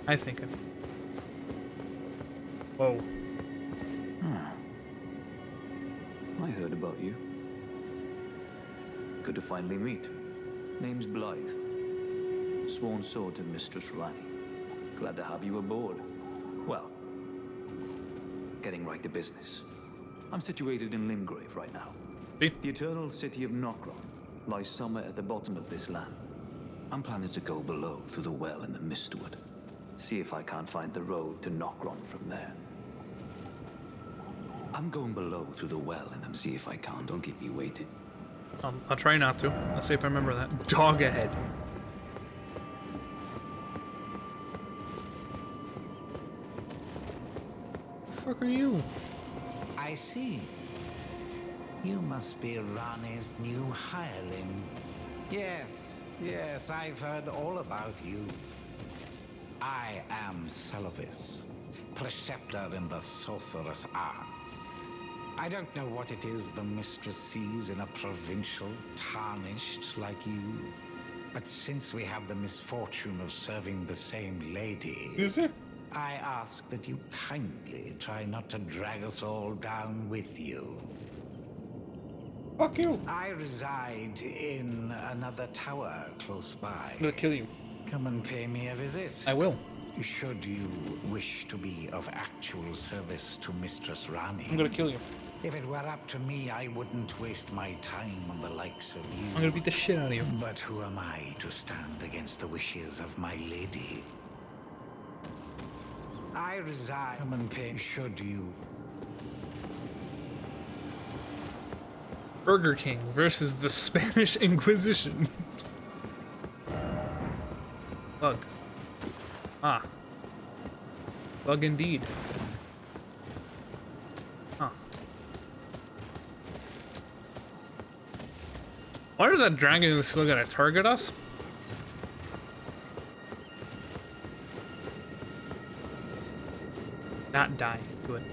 I think it. Whoa. I heard about you. Good to finally meet. Name's Blythe. Sworn sword to Mistress Rani. Glad to have you aboard. Well, getting right to business. I'm situated in Limgrave right now. See? The eternal city of Nokron lies somewhere at the bottom of this land. I'm planning to go below through the well in the Mistwood. See if I can't find the road to Nokron from there. I'm going below through the well and then see if I can. Don't keep me waiting. I'll try not to. Let's see if I remember that. Dog ahead. The fuck are you? I see. You must be Rani's new hireling. Yes, I've heard all about you. I am Celovis, preceptor in the sorcerous arts. I don't know what it is the mistress sees in a provincial tarnished like you. But since we have the misfortune of serving the same lady, I ask that you kindly try not to drag us all down with you. Fuck you. I reside in another tower close by. I'm gonna kill you. Come and pay me a visit. I will. Should you wish to be of actual service to Mistress Rani. I'm gonna kill you. If it were up to me, I wouldn't waste my time on the likes of you. I'm gonna beat the shit out of you. But who am I to stand against the wishes of my lady? I reside. Come and pay. Should you? Burger King versus the Spanish Inquisition. Bug. Ah. Bug indeed. Huh. Why is that dragon still gonna target us? Not die. Good.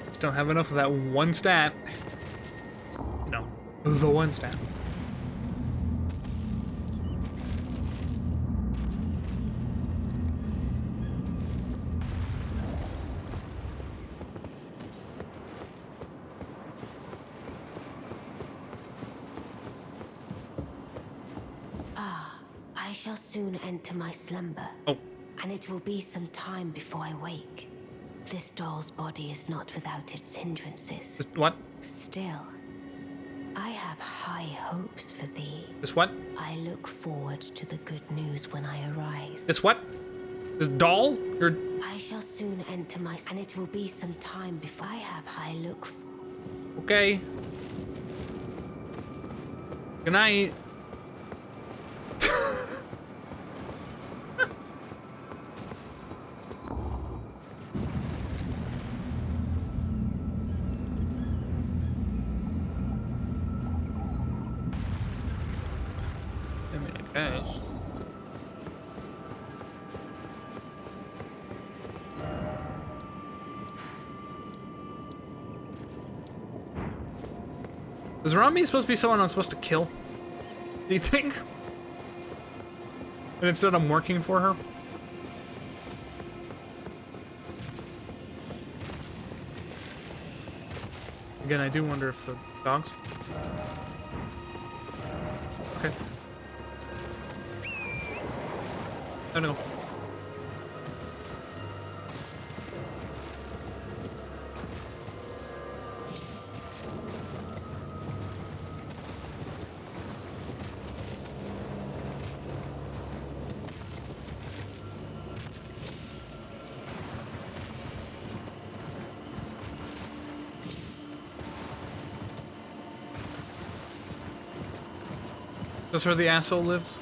Just don't have enough of that one stat. No, the one stat. I shall soon enter my slumber. Oh. And it will be some time before I wake. This doll's body is not without its hindrances. What? Still, I have high hopes for thee. This what? I look forward to the good news when I arise. This what? This doll? You're... I shall soon enter my... And it will be some time before I have high look for... Okay. Good night. Is Rami supposed to be someone I'm supposed to kill? Do you think? And instead I'm working for her? Again, I do wonder if the dogs... Okay. Oh no. Is this where the asshole lives?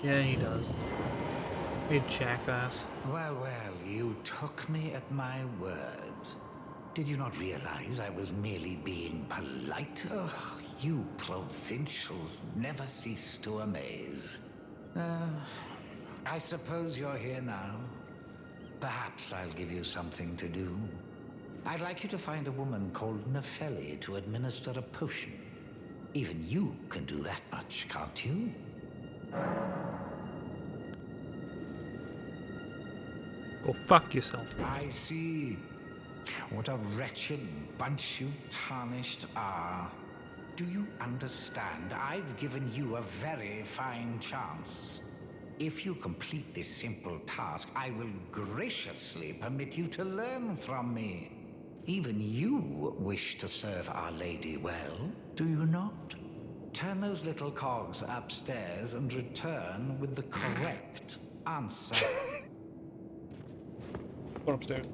Yeah, he does. You jackass. Well, you took me at my word. Did you not realize I was merely being polite? Oh, you provincials never cease to amaze. I suppose you're here now. Perhaps I'll give you something to do. I'd like you to find a woman called Nefeli to administer a potion. Even you can do that much, can't you? Go fuck yourself. I see. What a wretched bunch you tarnished are. Do you understand? I've given you a very fine chance. If you complete this simple task, I will graciously permit you to learn from me. Even you wish to serve Our Lady well, do you not? Turn those little cogs upstairs and return with the correct answer. Go upstairs.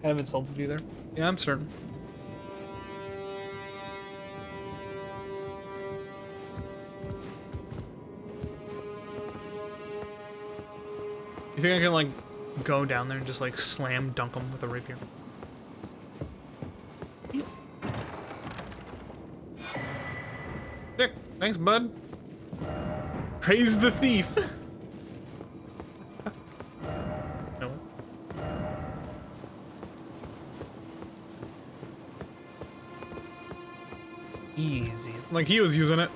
Kind of insulted you there. Yeah, I'm certain. You think I can, like, go down there and just, like, slam dunk him with a rapier? Dick, thanks, bud. Praise the thief. No. Easy. Like, he was using it.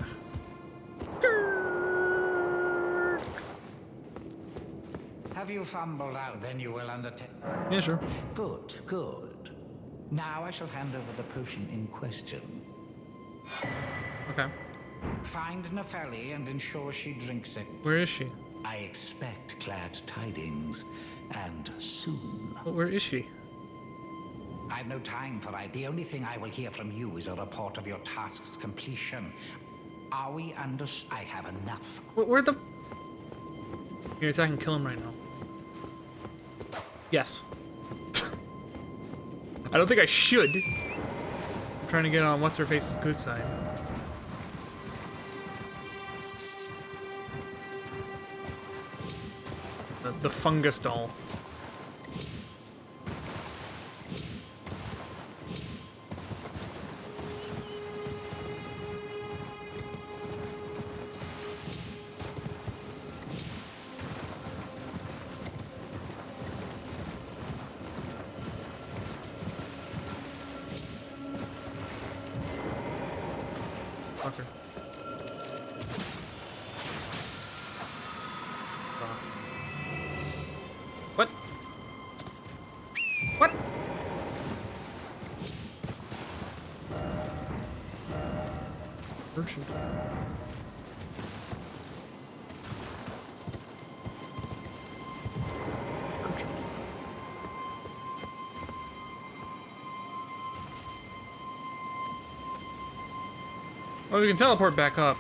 Have you fumbled out? Then you will undertake. Yeah, sure. Good, good. Now I shall hand over the potion in question. Okay. Find Nefeli and ensure she drinks it. Where is she? I expect glad tidings, and soon. But where is she? I've no time for it. The only thing I will hear from you is a report of your task's completion. Are we under? I have enough. Where the? You're attacking, kill him right now. Yes. I don't think I should. I'm trying to get on what's her face's good side. The fungus doll. Fucker. What? What? Urchin. Urchin. Oh, we can teleport back up.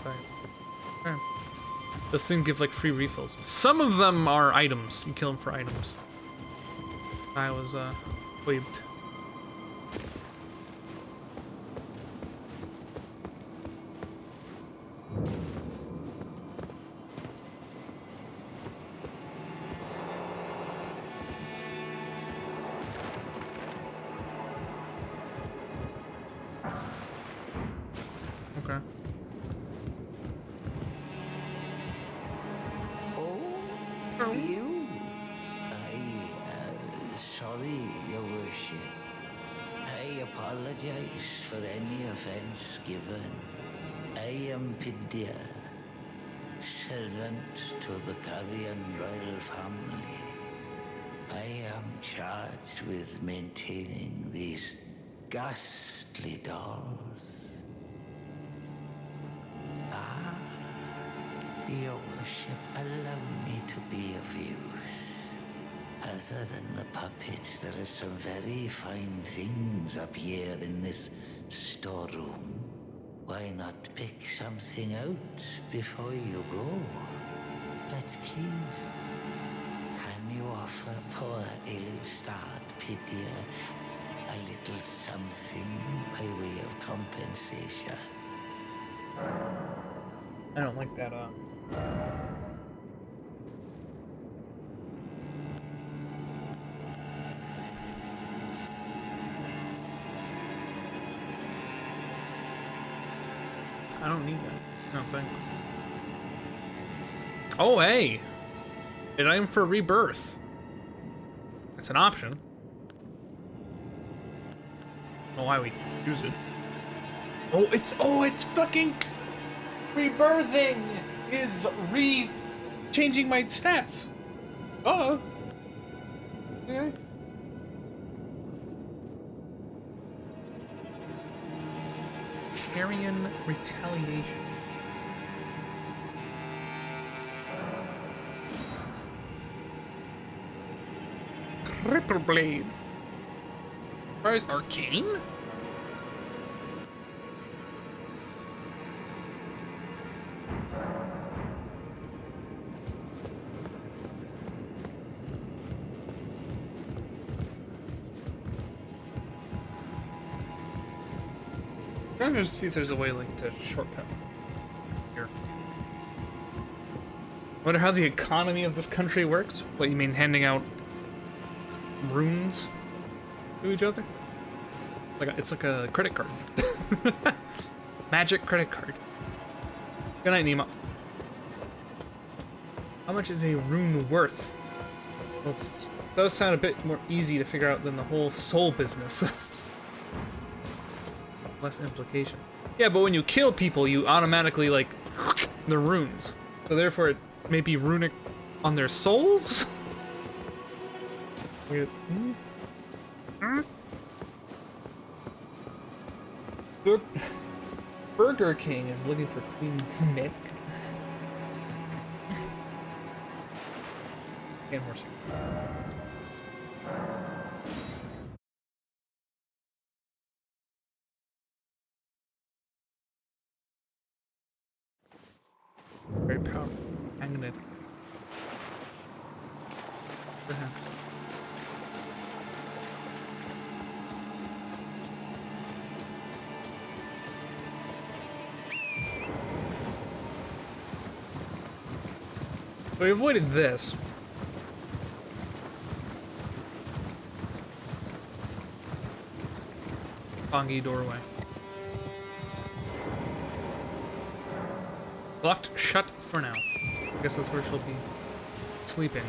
Okay. Those things give like free refills. Some of them are items. You kill them for items. I was whipped. Okay. Oh, you? Sorry, Your Worship. I apologize for any offense given. I am Pidia, servant to the Carrion royal family. I am charged with maintaining these ghastly dolls. Your Worship, allow me to be of use. Other than the puppets, there are some very fine things up here in this storeroom. Why not pick something out before you go? But please, can you offer poor ill-starred Pidia a little something by way of compensation? I don't like that, I don't need that. I don't think. Oh, hey! An item for rebirth. It's an option. I don't know why we use it. Oh, it's fucking rebirthing is changing my stats. Oh. Okay. Carrion Retaliation. Triple Blade. Prize Arcane? I'm trying to see if there's a way like to shortcut here. Wonder how the economy of this country works. What you mean, handing out runes to each other? It's like a credit card. Magic credit card. Good night, Nemo. How much is a rune worth? Well, it does sound a bit more easy to figure out than the whole soul business. Less implications. Yeah, but when you kill people, you automatically, like, the runes. So therefore, it may be runic on their souls? Weird. Burger King is looking for Queen Nick. And horse. Very powerful. Magnet. Perhaps. We avoided this. Foggy doorway. Locked shut for now. I guess that's where she'll be sleeping.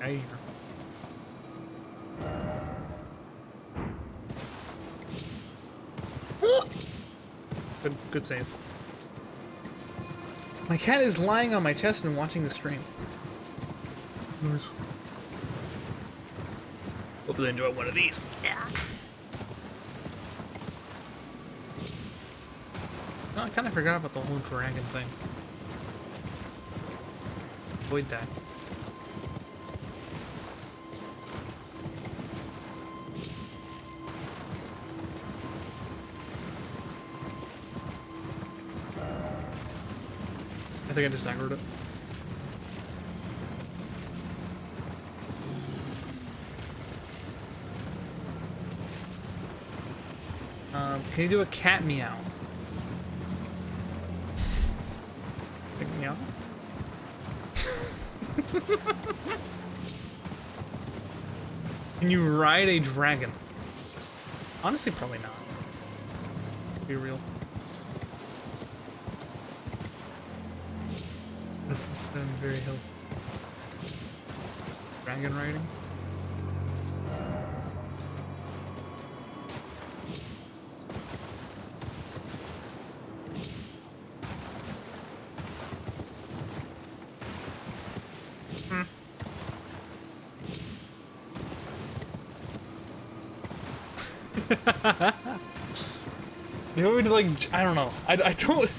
Hey. Good save. My cat is lying on my chest and watching the stream. Nice. Hope they enjoy one of these. Yeah. No, I kind of forgot about the whole dragon thing. Avoid that. I think I just aggroed it. Can you do a cat meow? Like meow? Can you ride a dragon? Honestly, probably not. To be real. This is very healthy. Dragon riding? You want me to, like, I don't know. I don't.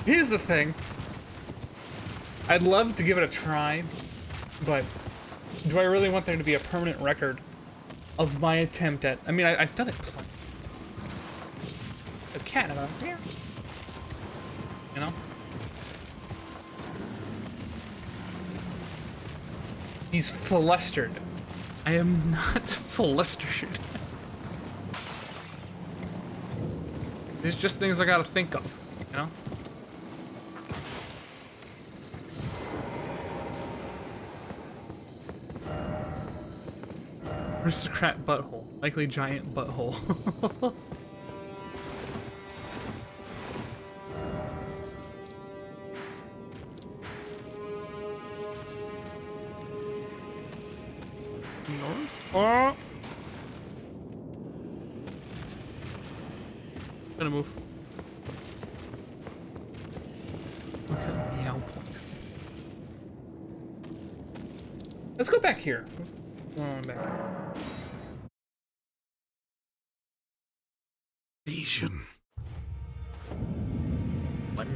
Here's the thing. I'd love to give it a try, but do I really want there to be a permanent record of my attempt at? I mean, I've done it plenty. A cat, you know? He's flustered. I am not flustered. There's just things I gotta think of, you know? Aristocrat butthole. Likely giant butthole. North? Oh! Gonna move. Look at meow. no point. Let's go back here. Let's go on back here. Asian. One.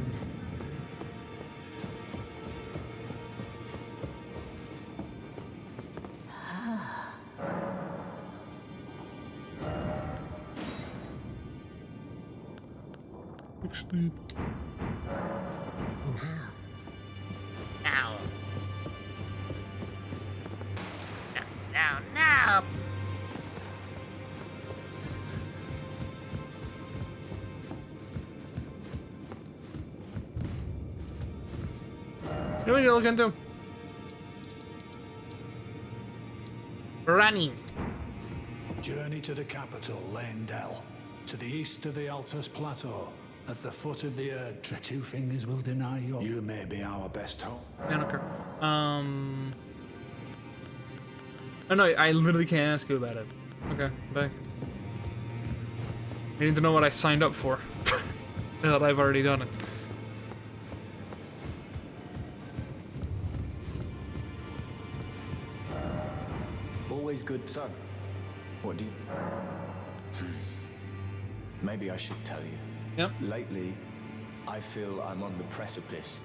Actually, Now. Now. You know what you're looking into? Running. Journey to the capital, Leyndell. To the east of the Altus Plateau. At the foot of the Erd. The Two Fingers will deny you. You may be our best hope. I don't care. Oh no, I literally can't ask you about it. Okay, bye. I need to know what I signed up for. Now that I've already done it. Always good, son. What do you... Maybe I should tell you. Yep. Lately, I feel I'm on the precipice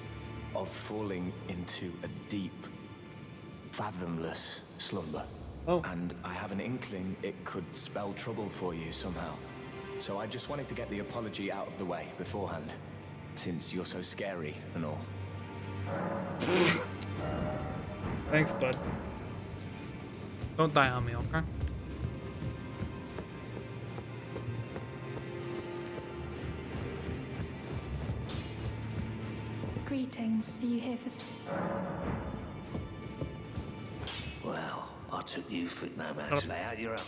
of falling into a deep, fathomless slumber. Oh. And I have an inkling it could spell trouble for you somehow. So I just wanted to get the apology out of the way beforehand, since you're so scary and all. Thanks, bud. Don't die on me, okay? Greetings. Are you here for... Well, I took you for no man to lay out your own.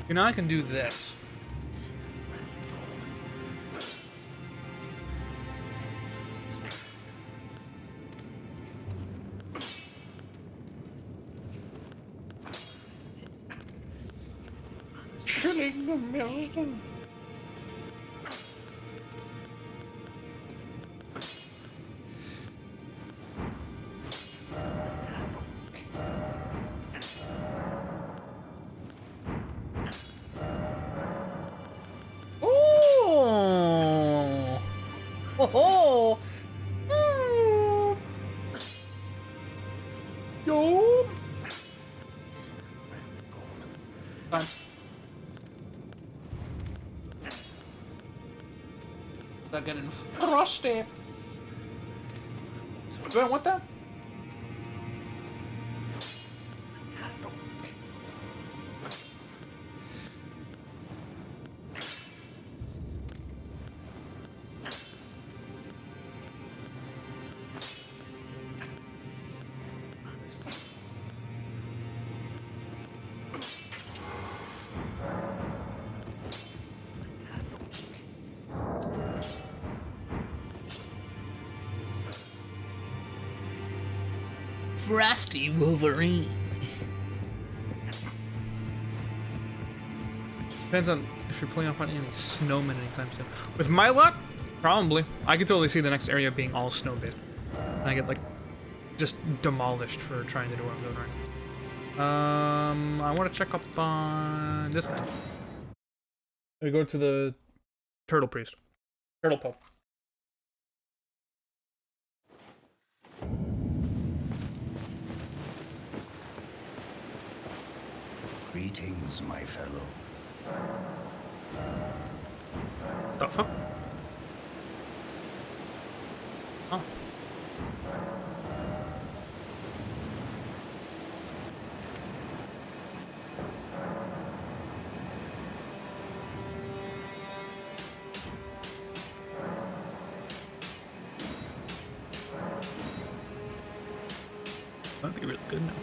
You know, I can do this. killing the Milton. Oh! Yo! Fine. They're getting frosty. Do I want that? Frosty Wolverine. Depends on if you're planning on finding any snowmen anytime soon. With my luck, probably. I could totally see the next area being all snow-based. And I get, like, just demolished for trying to do what I'm doing right now. I want to check up on this guy. We go to the Turtle Priest. Turtle Pope. Greetings, my fellow. The fuck? Oh. Might be really good now.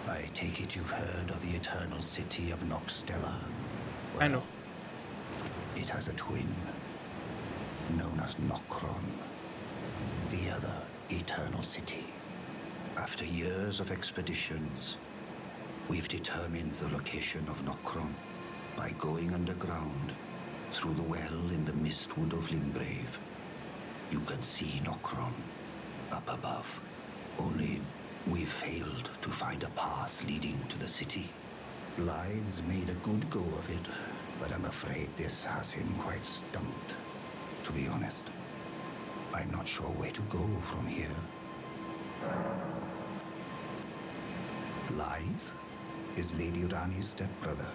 I take it you've heard of the eternal city of Noxtella? Well, I know. It has a twin, known as Nokron, the other eternal city. After years of expeditions, we've determined the location of Nokron. by going underground through the well in the Mistwood of Limgrave. You can see Nokron up above. Only we've failed to find a path leading to the city. Blythe's made a good go of it, but I'm afraid this has him quite stumped. To be honest, I'm not sure where to go from here. Blythe is Lady Rani's stepbrother.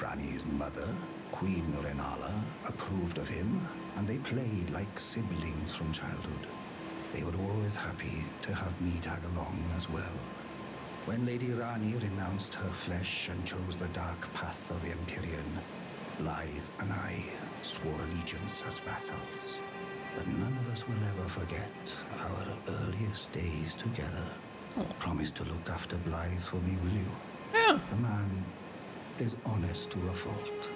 Rani's mother, Queen Renala, approved of him, and they played like siblings from childhood. They were always happy to have me tag along as well. When Lady Rani renounced her flesh and chose the dark path of the Empyrean, Blythe and I swore allegiance as vassals. But none of us will ever forget our earliest days together. Promise to look after Blythe for me, will you? Yeah. The man is honest to a fault.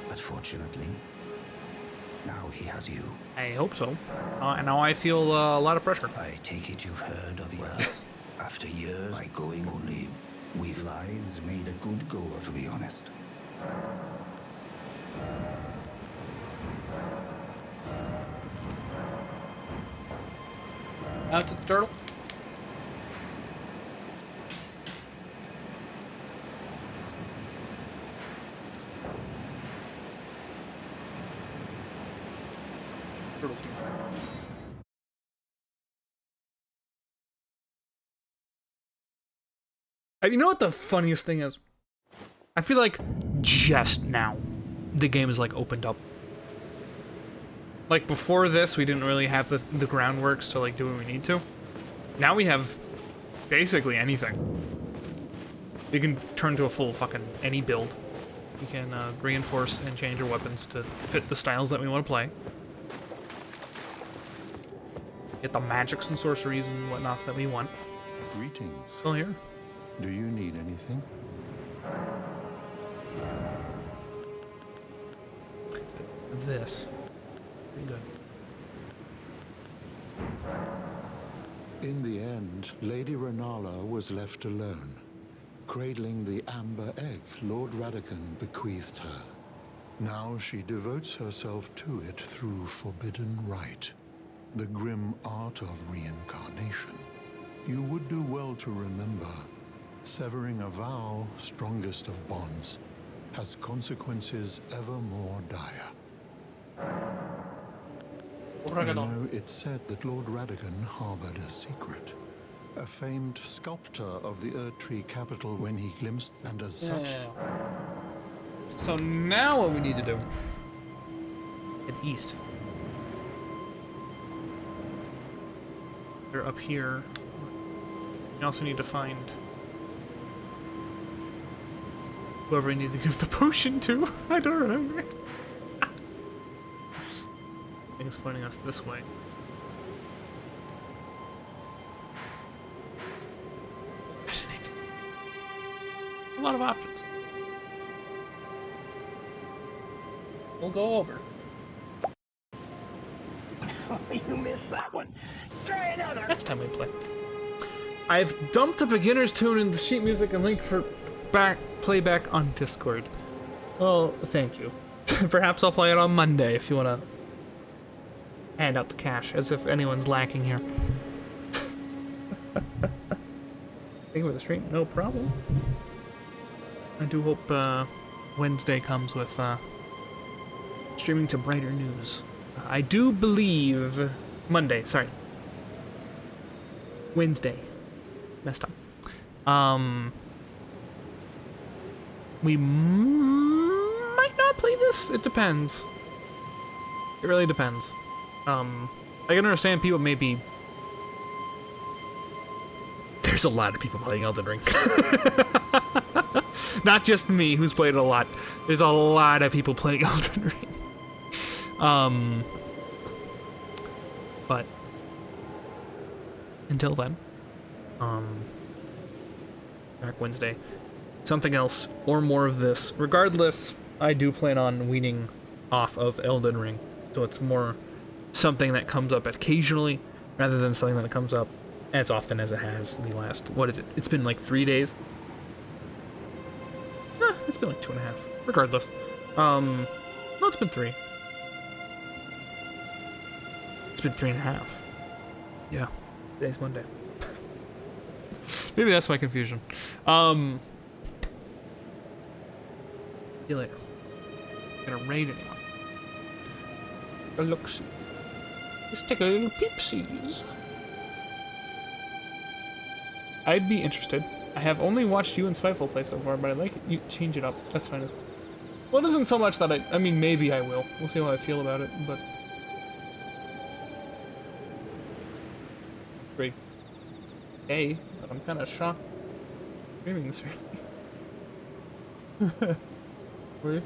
But fortunately, now he has you. I hope so. And now I feel a lot of pressure. I take it you've heard of the... Well, after years by going only, we've Blythe's made a good go, to be honest. Out to the turtle. Turtle's here. You know what the funniest thing is? I feel like just now the game is like opened up. Like before this, we didn't really have the groundworks to like do what we need to. Now we have basically anything. You can turn to a full fucking any build. You can reinforce and change your weapons to fit the styles that we want to play. Get the magics and sorceries and whatnots that we want. Greetings. Still here. Do you need anything? This. Pretty good. In the end, Lady Renala was left alone, cradling the amber egg Lord Radagon bequeathed her. Now she devotes herself to it through forbidden rite, the grim art of reincarnation. You would do well to remember, severing a vow, strongest of bonds, has consequences ever more dire. You know, it's said that Lord Radagon harbored a secret. A famed sculptor of the Erdtree capital when he glimpsed, and as such... So now what we need to do... Head east. They're up here. We also need to find... whoever we need to give the potion to. I don't remember. Things pointing us this way. Fascinating. A lot of options. We'll go over. You missed that one. Try another. Next time we play. I've dumped a beginner's tune in the sheet music and link for playback on Discord. Well, thank you. Perhaps I'll play it on Monday if you want to hand out the cash, as if anyone's lacking here. Thank you for the stream, no problem. I do hope Wednesday comes with streaming to brighter news. I do believe Monday, sorry. Wednesday. Messed up. We might not play this. It depends. It really depends. I can understand people maybe... There's a lot of people playing Elden Ring. Not just me, who's played it a lot. There's a lot of people playing Elden Ring. But until then, back Wednesday, something else or more of this. Regardless, I do plan on weaning off of Elden Ring, so it's more something that comes up occasionally rather than something that comes up as often as it has in the last, what is it? It's been like 3 days. it's been like 2.5. Regardless. No, it's been 3. It's been 3.5. Yeah. Today's Monday. Maybe that's my confusion. See you later. Gonna raid anyone. A look-see. Let's take a little peepsies. I'd be interested. I have only watched you and Spiteful play so far, but I'd like you change it up. That's fine as well. Well, it isn't so much that I mean, maybe I will. We'll see how I feel about it, but... Great. Hey, but I'm kind of shocked. Streaming this right. Were you?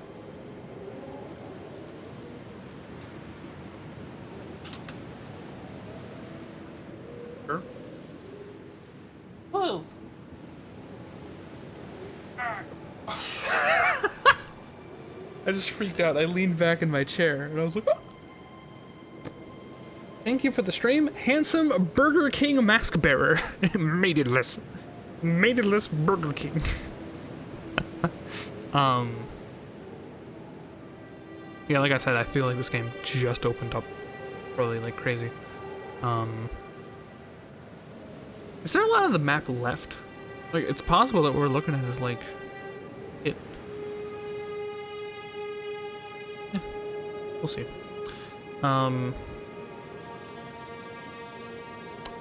Sure. Whoa! I just freaked out. I leaned back in my chair and I was like, oh. Thank you for the stream, handsome Burger King mask bearer. Maidenless Burger King. Yeah, like I said, I feel like this game just opened up really like crazy. Is there a lot of the map left? Like, it's possible that what we're looking at is like it. Yeah, we'll see.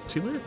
See you later.